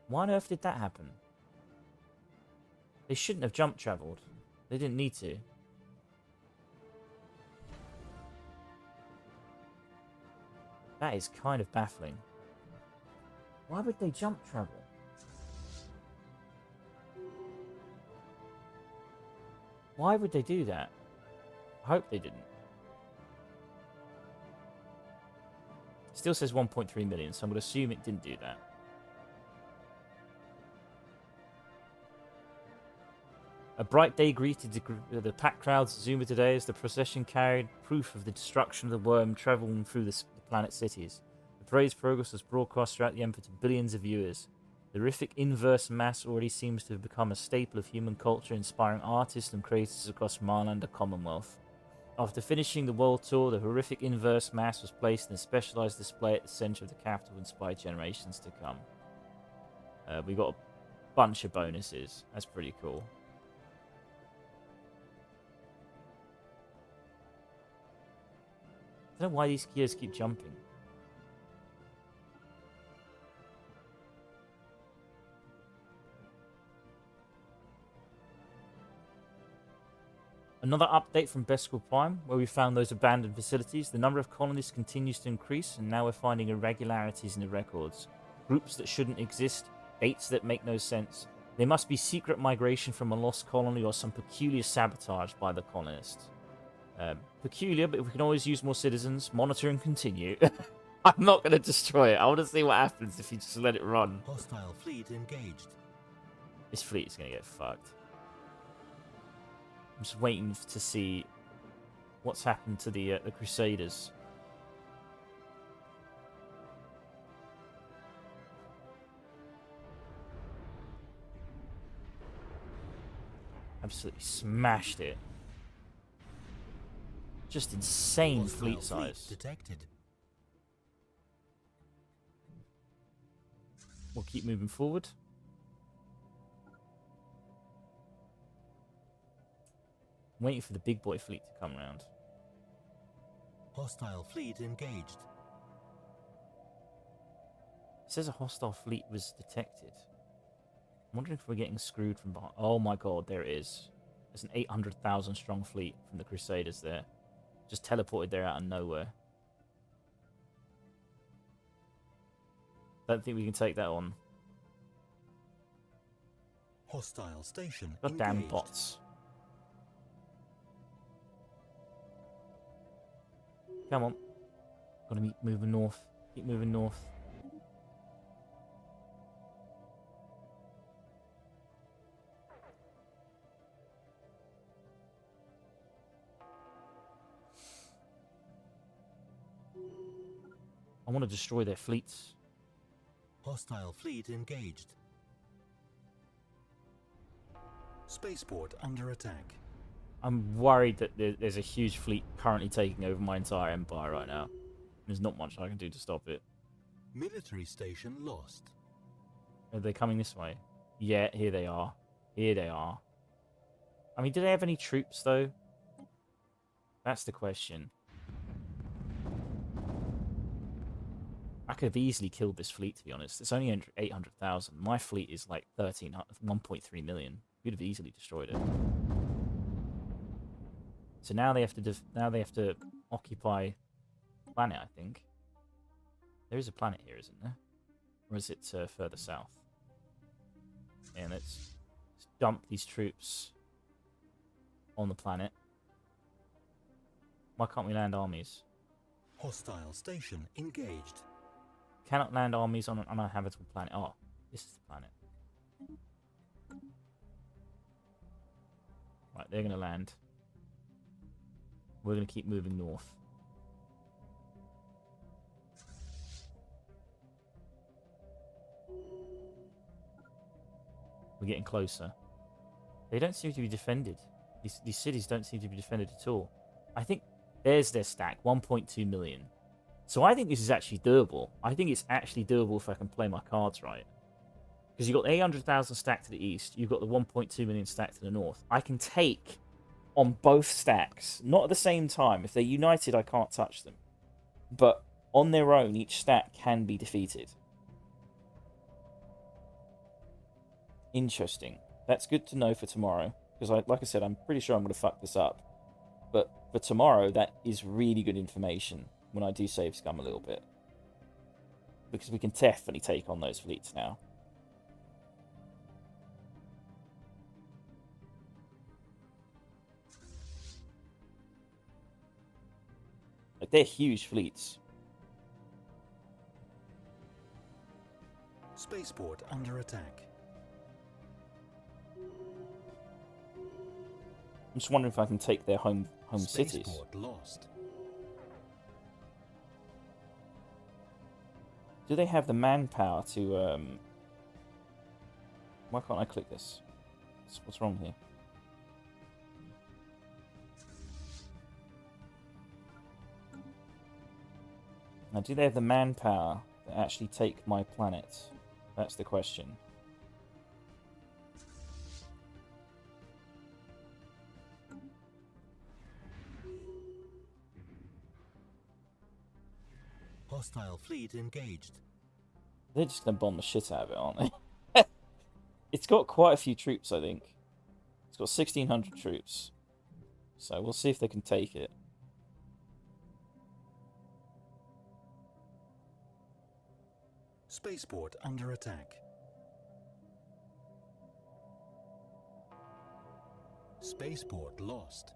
Why on earth did that happen? They shouldn't have jump traveled. They didn't need to. That is kind of baffling. Why would they jump travel? Why would they do that? I hope they didn't. Still says 1.3 million, so I'm going to assume it didn't do that. A bright day greeted the packed crowds of Zuma today as the procession carried proof of the destruction of the worm traveling through the planet's cities. The parade's progress was broadcast throughout the Empire to billions of viewers. The horrific inverse mass already seems to have become a staple of human culture, inspiring artists and creators across Marland and the Commonwealth. After finishing the world tour, the horrific inverse mass was placed in a specialized display at the center of the capital to inspire generations to come. We got a bunch of bonuses. That's pretty cool. I don't know why these gears keep jumping. Another update from Beskal Prime, where we found those abandoned facilities. The number of colonists continues to increase, and now we're finding irregularities in the records. Groups that shouldn't exist, dates that make no sense. There must be secret migration from a lost colony or some peculiar sabotage by the colonists. Peculiar, but we can always use more citizens. Monitor and continue. I'm not going to destroy it. I want to see what happens if you just let it run. Hostile fleet engaged. This fleet is going to get fucked. I'm just waiting to see what's happened to the Crusaders. Absolutely smashed it. Just insane Hostile fleet size. detected. We'll keep moving forward. I'm waiting for the big boy fleet to come around. Hostile fleet engaged. It says a hostile fleet was detected. I'm wondering if we're getting screwed from behind. Oh my god, there it is. There's an 800,000 strong fleet from the Crusaders there. Just teleported there out of nowhere. Don't think we can take that on. Hostile station Goddamn engaged. bots. Come on. Gotta keep moving north. Keep moving north. I want to destroy their fleets. Hostile fleet engaged. Spaceport under attack. I'm worried that there's a huge fleet currently taking over my entire empire right now. There's not much I can do to stop it. Military station lost. Are they coming this way? Yeah, here they are. Here they are. I mean, do they have any troops, though? That's the question. I could have easily killed this fleet, to be honest. It's only 800,000. My fleet is like 1.3 million. You'd have easily destroyed it. So now they have to occupy planet, I think. There is a planet here, isn't there? Or is it further south? And let's dump these troops on the planet. Why can't we land armies? Hostile station engaged. Cannot land armies on an uninhabitable planet. Oh, this is the planet. Right, they're going to land. We're going to keep moving north. We're getting closer. They don't seem to be defended. These cities don't seem to be defended at all. I think there's their stack, 1.2 million. So I think this is actually doable. I think it's actually doable if I can play my cards right. Because you've got 800,000 stacked to the east. You've got the 1.2 million stacked to the north. I can take on both stacks. Not at the same time. If they're united, I can't touch them. But on their own, each stack can be defeated. Interesting. That's good to know for tomorrow. Because, like I said, I'm pretty sure I'm going to fuck this up. But for tomorrow, that is really good information when I do save scum a little bit. Because we can definitely take on those fleets now. Like, they're huge fleets. Spaceport under attack. I'm just wondering if I can take their home cities. Spaceport lost. Do they have the manpower to... Why can't I click this? What's wrong here? Now, do they have the manpower to actually take my planet? That's the question. Hostile fleet engaged. They're just going to bomb the shit out of it, aren't they? It's got quite a few troops, I think. It's got 1,600 troops. So we'll see if they can take it. Spaceport under attack. Spaceport lost.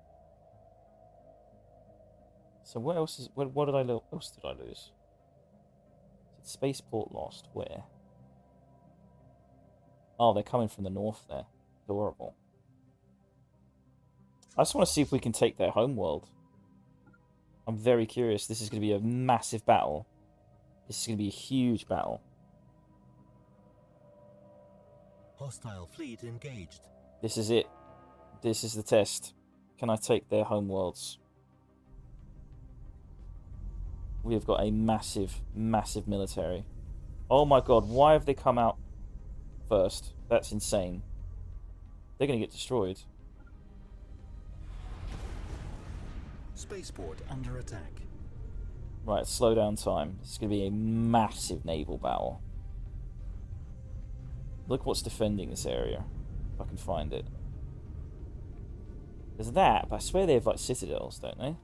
So what else is... What did I else did I lose? Spaceport lost. Where? Oh, they're coming from the north there. Adorable. I just want to see if we can take their homeworld. I'm very curious. This is going to be a massive battle. This is going to be a huge battle. Hostile fleet engaged. This is it. This is the test. Can I take their homeworlds? We have got a massive, massive military. Oh my god, why have they come out first? That's insane. They're going to get destroyed. Spaceport under attack. Right, slow down time. This is going to be a massive naval battle. Look what's defending this area. If I can find it. There's that, but I swear they have like citadels, don't they?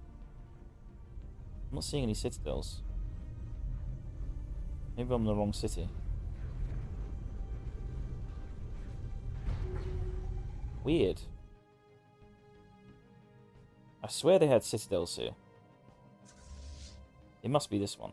I'm not seeing any citadels. Maybe I'm in the wrong city. Weird. I swear they had citadels here. It must be this one.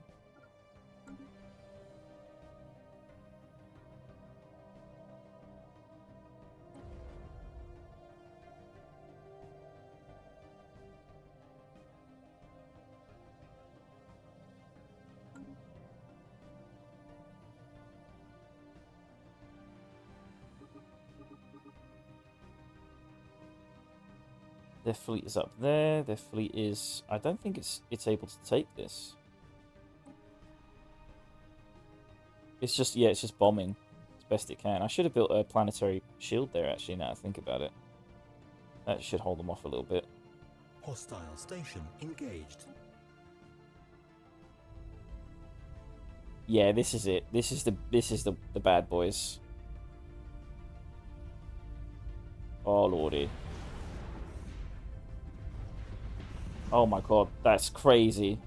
Their fleet is up there. Their fleet is... I don't think it's able to take this. It's just... Yeah, it's just bombing as best it can. I should have built a planetary shield there, actually, now I think about it. That should hold them off a little bit. Hostile station engaged. Yeah, this is it. This is the bad boys. Oh, lordy. Oh my god, that's crazy.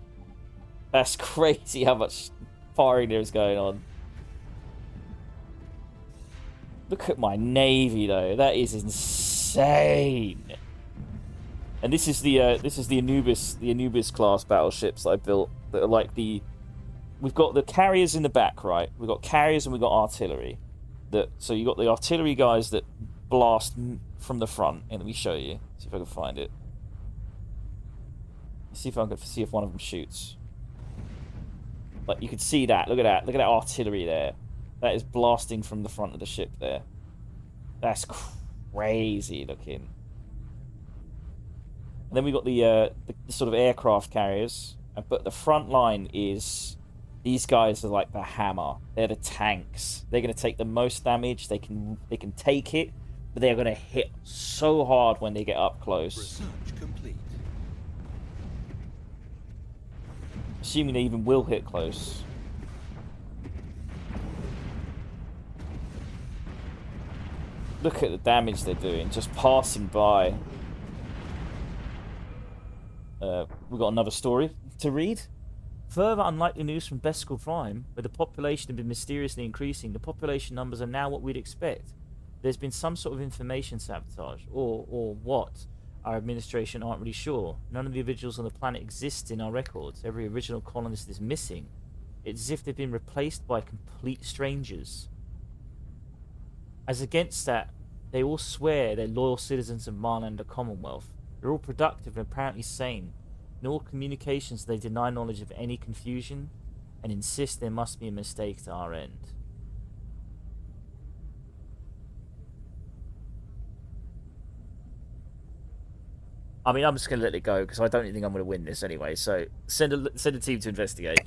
That's crazy how much firing there is going on. Look at my navy though. That is insane. And this is the Anubis class battleships that I built. that are like the... We've got the carriers in the back, right? We've got carriers and we've got artillery. So you got the artillery guys that blast from the front. And let me show you. See if I can find it. See if I can see if one of them shoots. Like, you can see that. Look at that. Look at that artillery there. That is blasting from the front of the ship there. That's crazy looking. And then we got the sort of aircraft carriers. But the front line is... These guys are like the hammer. They're the tanks. They're going to take the most damage. They can take it, but they're going to hit so hard when they get up close. Research complete. Assuming they even will hit close. Look at the damage they're doing, just passing by. We've got another story to read. Further unlikely news from Beskal Prime, where the population had been mysteriously increasing. The population numbers are now what we'd expect. There's been some sort of information sabotage, or what? Our administration aren't really sure. None of the individuals on the planet exist in our records. Every original colonist is missing. It's as if they've been replaced by complete strangers. As against that, they all swear they're loyal citizens of Marland, the Commonwealth. They're all productive and apparently sane. In all communications, they deny knowledge of any confusion and insist there must be a mistake to our end. I mean, I'm just going to let it go because I don't think I'm going to win this anyway. So send a team to investigate.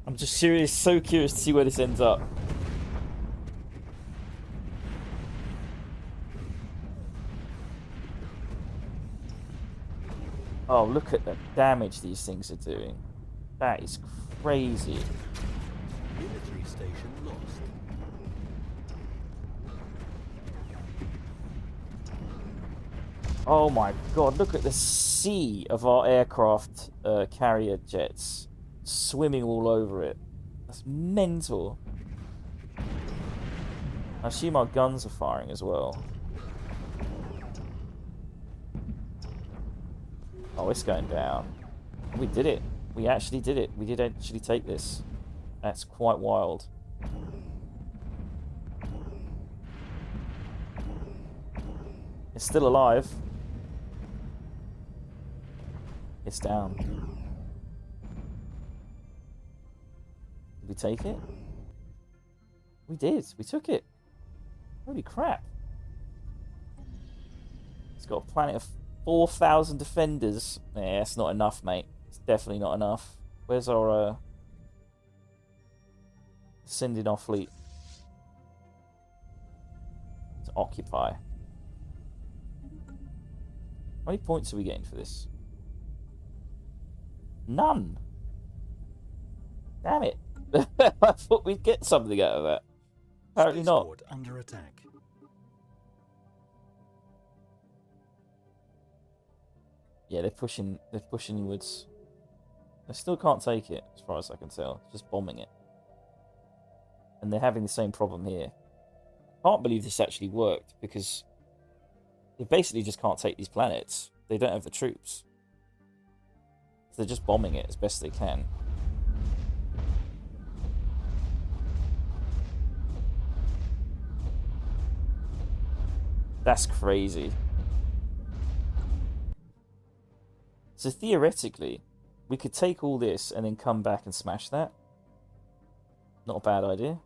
I'm just so curious to see where this ends up. Oh, look at the damage these things are doing. That is crazy. Military station lost. Oh my god, look at the sea of our aircraft carrier jets swimming all over it. That's mental. I assume our guns are firing as well. Oh, it's going down. We did it. We actually did it. We did actually take this. That's quite wild. It's still alive. It's down. Did we take it? We did. We took it. Holy crap. It's got a planet of 4,000 defenders. Yeah, it's not enough, mate. It's definitely not enough. Where's our sending our fleet to occupy? How many points are we getting for this? None. Damn it. I thought we'd get something out of that. Apparently not. Spaceport under attack. Yeah, they're pushing inwards. They still can't take it, as far as I can tell. Just bombing it. And they're having the same problem here. Can't believe this actually worked, because they basically just can't take these planets. They don't have the troops. So they're just bombing it as best they can. That's crazy. So theoretically, we could take all this and then come back and smash that. Not a bad idea.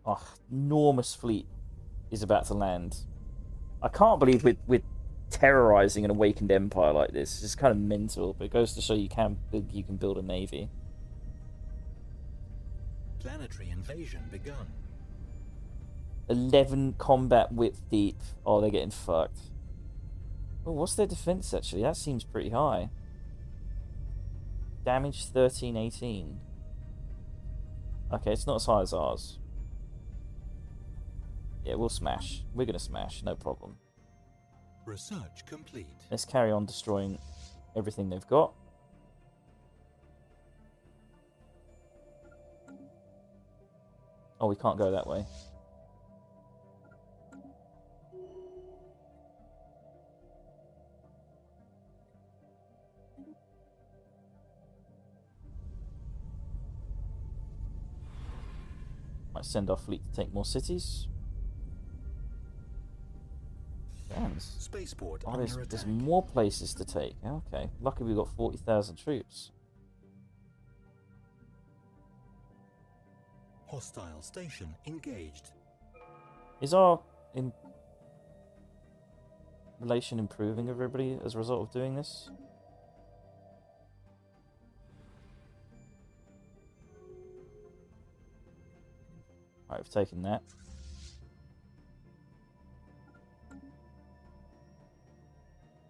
Oh, enormous fleet is about to land. I can't believe we're terrorizing an awakened empire like this. It's just kind of mental, but it goes to show you can build a navy. Planetary invasion begun. 11 combat width deep. Oh, they're getting fucked. Oh, what's their defense actually? That seems pretty high. Damage 1318. Okay, it's not as high as ours. Yeah, we'll smash. We're gonna smash, no problem. Research complete. Let's carry on destroying everything they've got. Oh, we can't go that way. Might send our fleet to take more cities. Damn. Spaceport Oh, under there's attack. more places to take. Okay. Lucky we've got 40,000 troops. Hostile station engaged. Is our relation improving with everybody as a result of doing this? Alright, we've taken that.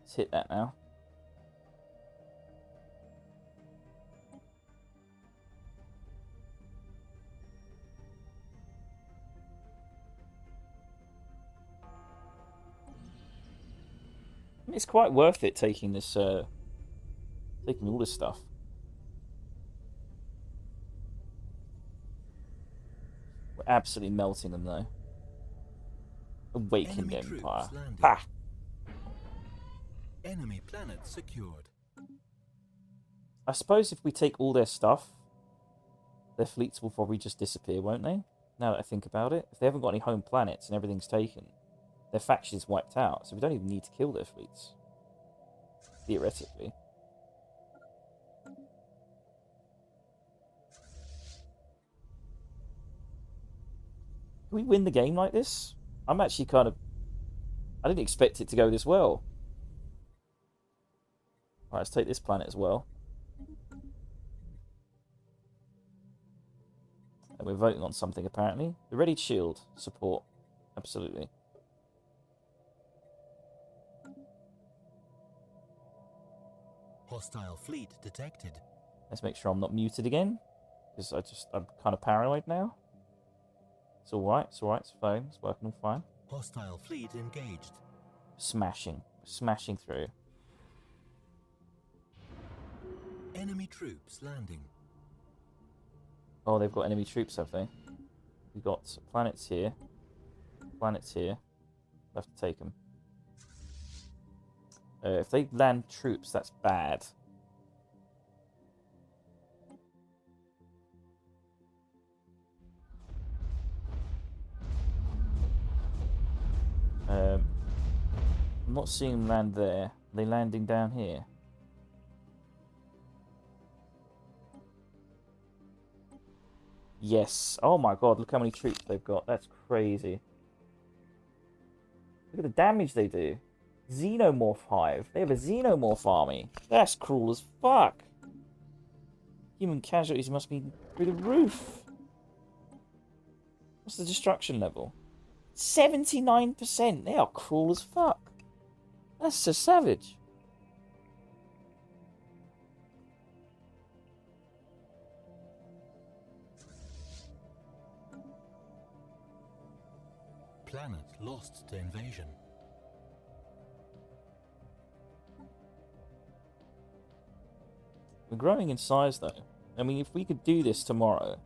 Let's hit that now. I mean, it's quite worth it taking this, taking all this stuff. We're absolutely melting them though. Awakened Enemy troops Empire. landing. Ha! Enemy planet secured. I suppose if we take all their stuff, their fleets will probably just disappear, won't they? Now that I think about it. If they haven't got any home planets and everything's taken, their faction is wiped out, so we don't even need to kill their fleets. Theoretically. Can we win the game like this? I'm actually kind of... I didn't expect it to go this well. Alright, let's take this planet as well. And we're voting on something, apparently. The Ready Shield support. Absolutely. Hostile fleet detected. Let's make sure I'm not muted again. Because I'm kind of paranoid now. It's alright, it's alright, it's fine. It's working all fine. Hostile fleet engaged. Smashing. Smashing through. Enemy troops landing. Oh, they've got enemy troops, have they? We've got planets here. Planets here. We'll have to take them. If they land troops, that's bad. I'm not seeing them land there. Are they landing down here? Yes. Oh my god, look how many troops they've got. That's crazy. Look at the damage they do. Xenomorph hive. They have a xenomorph army. That's cruel as fuck. Human casualties must be through the roof. What's the destruction level? 79%. They are cruel as fuck. That's so savage. Planet lost to invasion. We're growing in size, though. I mean, if we could do this tomorrow,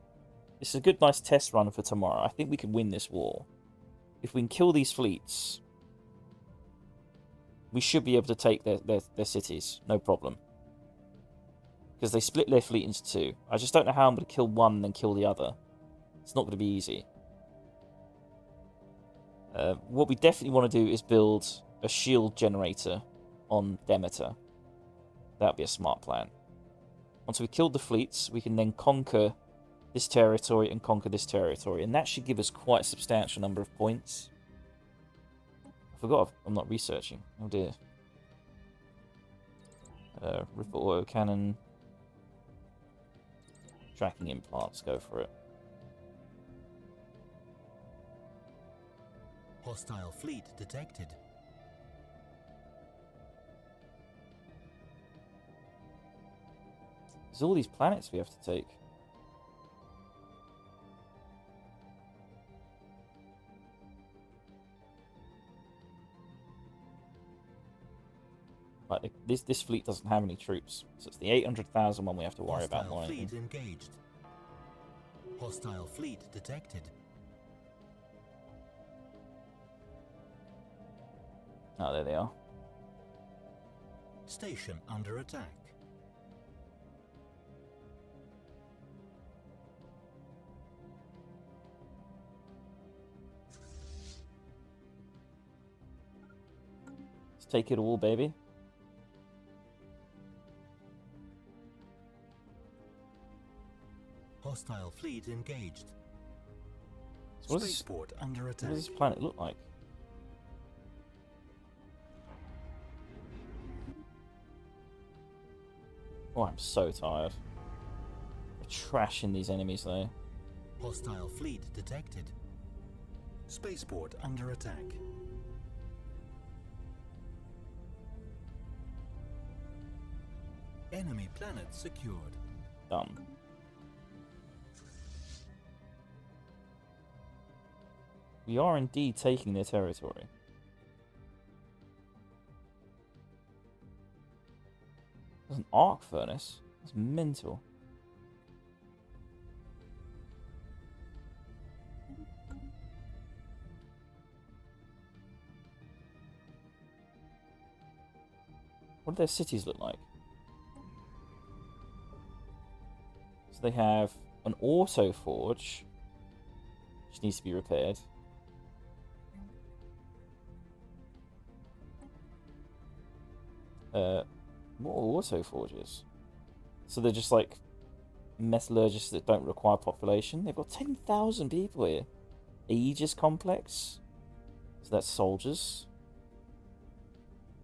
it's a good, nice test run for tomorrow. I think we could win this war. If we can kill these fleets, we should be able to take their cities. No problem. Because they split their fleet into two. I just don't know how I'm going to kill one and then kill the other. It's not going to be easy. What we definitely want to do is build a shield generator on Demeter. That would be a smart plan. Once we've killed the fleets, we can then conquer this territory and conquer this territory. And that should give us quite a substantial number of points. I forgot I'm not researching. Oh dear. Ripple oil cannon. Tracking implants, go for it. Hostile fleet detected. There's all these planets we have to take. Like this fleet doesn't have any troops, so it's the 800,000 one we have to worry about more. Hostile fleet engaged. Hostile fleet detected. Oh, there they are. Station under attack. Let's take it all, baby. Hostile fleet engaged. So what does Spaceport under what attack. does this planet look like? Oh, I'm so tired. We're trashing these enemies, though. Hostile fleet detected. Spaceport under attack. Enemy planet secured. Done. We are indeed taking their territory. There's an arc furnace. That's mental. What do their cities look like? So they have an auto forge, which needs to be repaired. What are auto forges? So they're just like metallurgists that don't require population. They've got 10,000 people here. Aegis complex. So that's soldiers.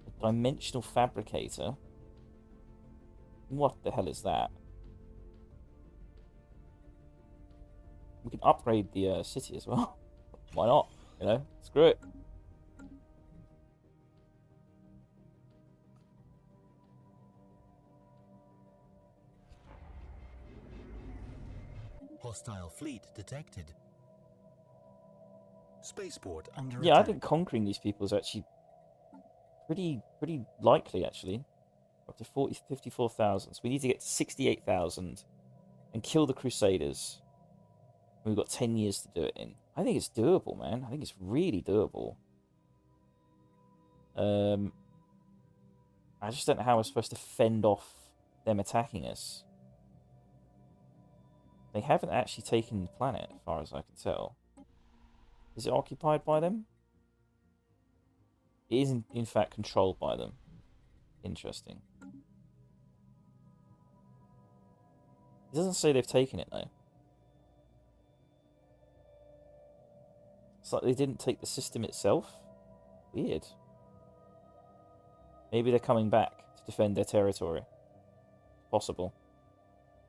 A dimensional fabricator. What the hell is that? We can upgrade the city as well. Why not? You know, screw it. Hostile fleet detected. Spaceport under Yeah, I attack. think conquering these people is actually pretty likely, actually. Up to 54,000. So we need to get to 68,000 and kill the Crusaders. We've got 10 years to do it in. I think it's doable, man. I think it's really doable. I just don't know how we're supposed to fend off them attacking us. They haven't actually taken the planet, as far as I can tell. Is it occupied by them? It is, in fact, controlled by them. Interesting. It doesn't say they've taken it, though. It's like they didn't take the system itself. Weird. Maybe they're coming back to defend their territory. Possible.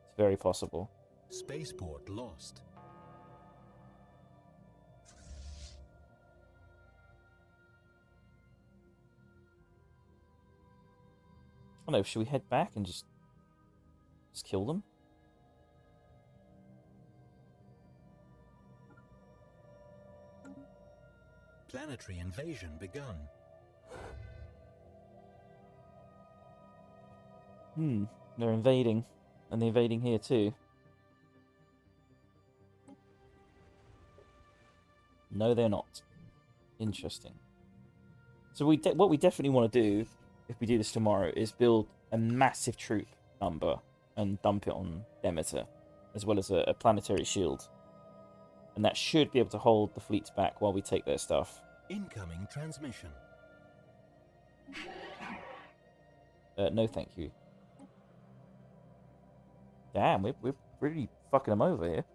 It's very possible. Spaceport lost. I don't know, should we head back and just kill them? Planetary invasion begun. They're invading. And they're invading here too. No, they're not. Interesting. So what we definitely want to do, if we do this tomorrow, is build a massive troop number and dump it on Demeter, as well as a planetary shield. And that should be able to hold the fleets back while we take their stuff. Incoming transmission. No, thank you. Damn, we're really fucking them over here.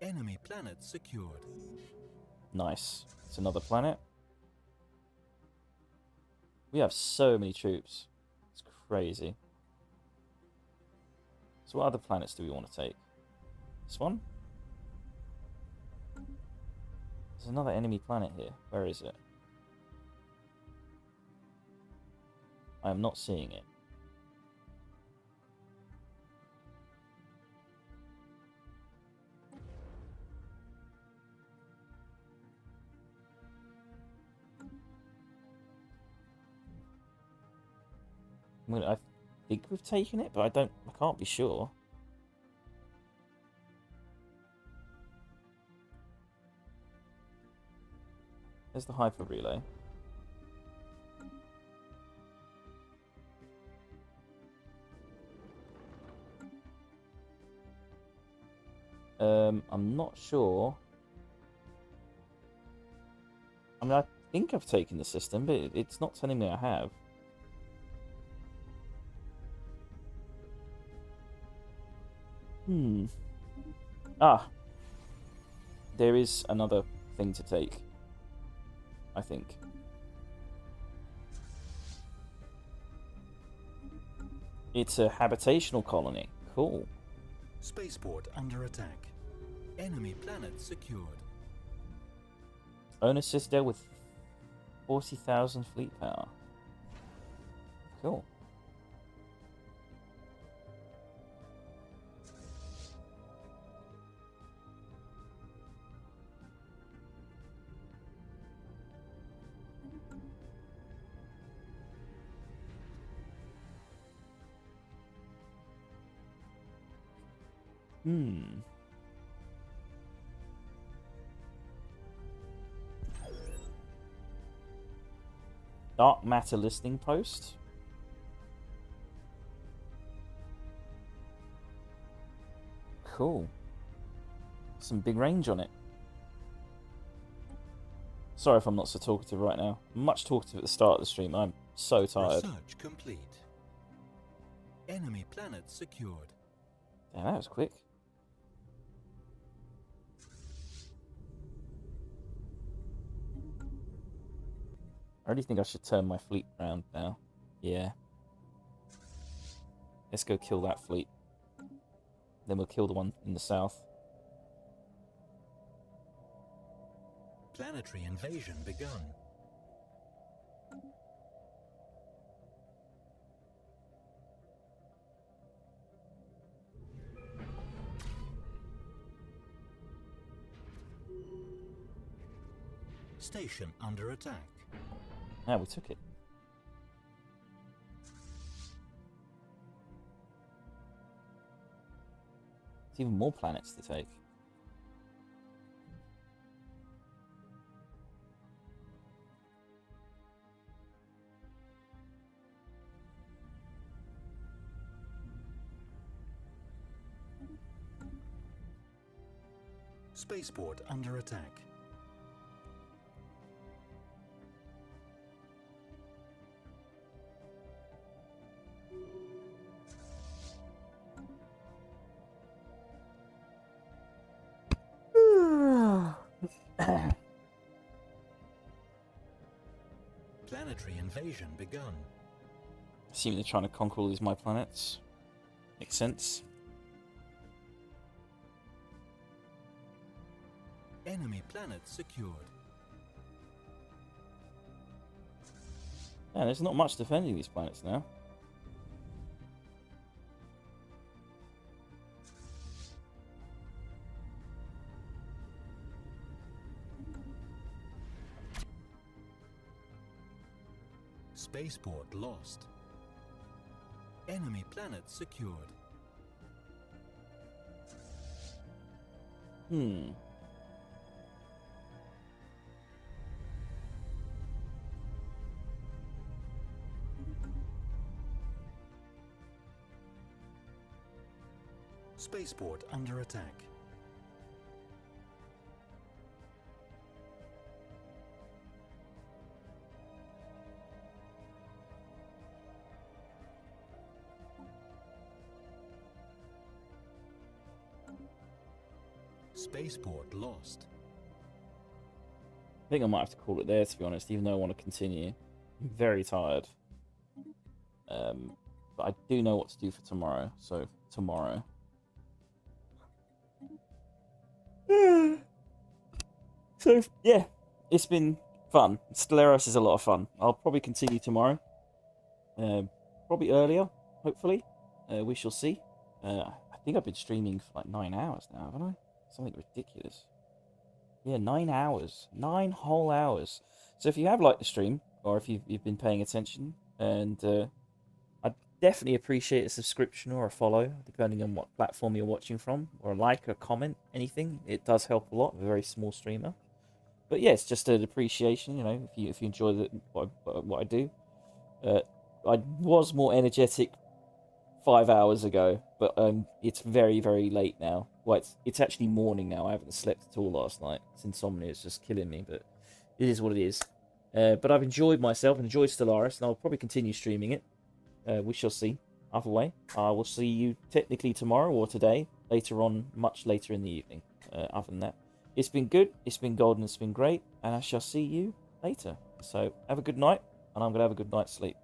Enemy planet secured. Nice. It's another planet. We have so many troops. It's crazy. So what other planets do we want to take? This one? There's another enemy planet here. Where is it? I am not seeing it. I think we've taken it, but I can't be sure. There's the hyper relay. I'm not sure. I mean, I think I've taken the system, but it's not telling me I have. Ah. There is another thing to take, I think. It's a habitational colony. Cool. Spaceport under attack. Enemy planet secured. Own a citadel with 40,000 fleet power. Cool. Dark matter listening post. Cool. Some big range on it. Sorry if I'm not so talkative right now. I'm much talkative at the start of the stream. I'm so tired. Research complete. Enemy planet secured. Damn, that was quick. I really think I should turn my fleet around now. Yeah. Let's go kill that fleet. Then we'll kill the one in the south. Planetary invasion begun. Station under attack. Ah, we took it. There's even more planets to take. Spaceport under attack. Planetary invasion begun. Assuming they're trying to conquer all these my planets. Makes sense. Enemy planet secured. Yeah, there's not much defending these planets now. Spaceport lost. Enemy planet secured. Spaceport under attack. Spaceport lost. I think I might have to call it there, to be honest, even though I want to continue. I'm very tired. But I do know what to do for tomorrow, so tomorrow. So, yeah, it's been fun. Stellaris is a lot of fun. I'll probably continue tomorrow. Probably earlier, hopefully. We shall see. I think I've been streaming for like 9 hours now, haven't I? Something ridiculous. Yeah, 9 hours. 9 whole hours. So if you have liked the stream, or if you've been paying attention, and I'd definitely appreciate a subscription or a follow, depending on what platform you're watching from, or a like, a comment, anything. It does help a lot. I'm a very small streamer. But yeah, it's just an appreciation, you know, if you enjoy what I do. I was more energetic 5 hours ago, but it's very very late now. Well, it's actually morning now. I haven't slept at all last night. It's insomnia. It's just killing me, but it is what it is. But I've enjoyed myself, enjoyed Stellaris, and I'll probably continue streaming it. We shall see. Either way, I will see you technically tomorrow or today, later on, much later in the evening. Other than that, it's been good, it's been golden, it's been great, and I shall see you later. So have a good night, and I'm gonna have a good night's sleep.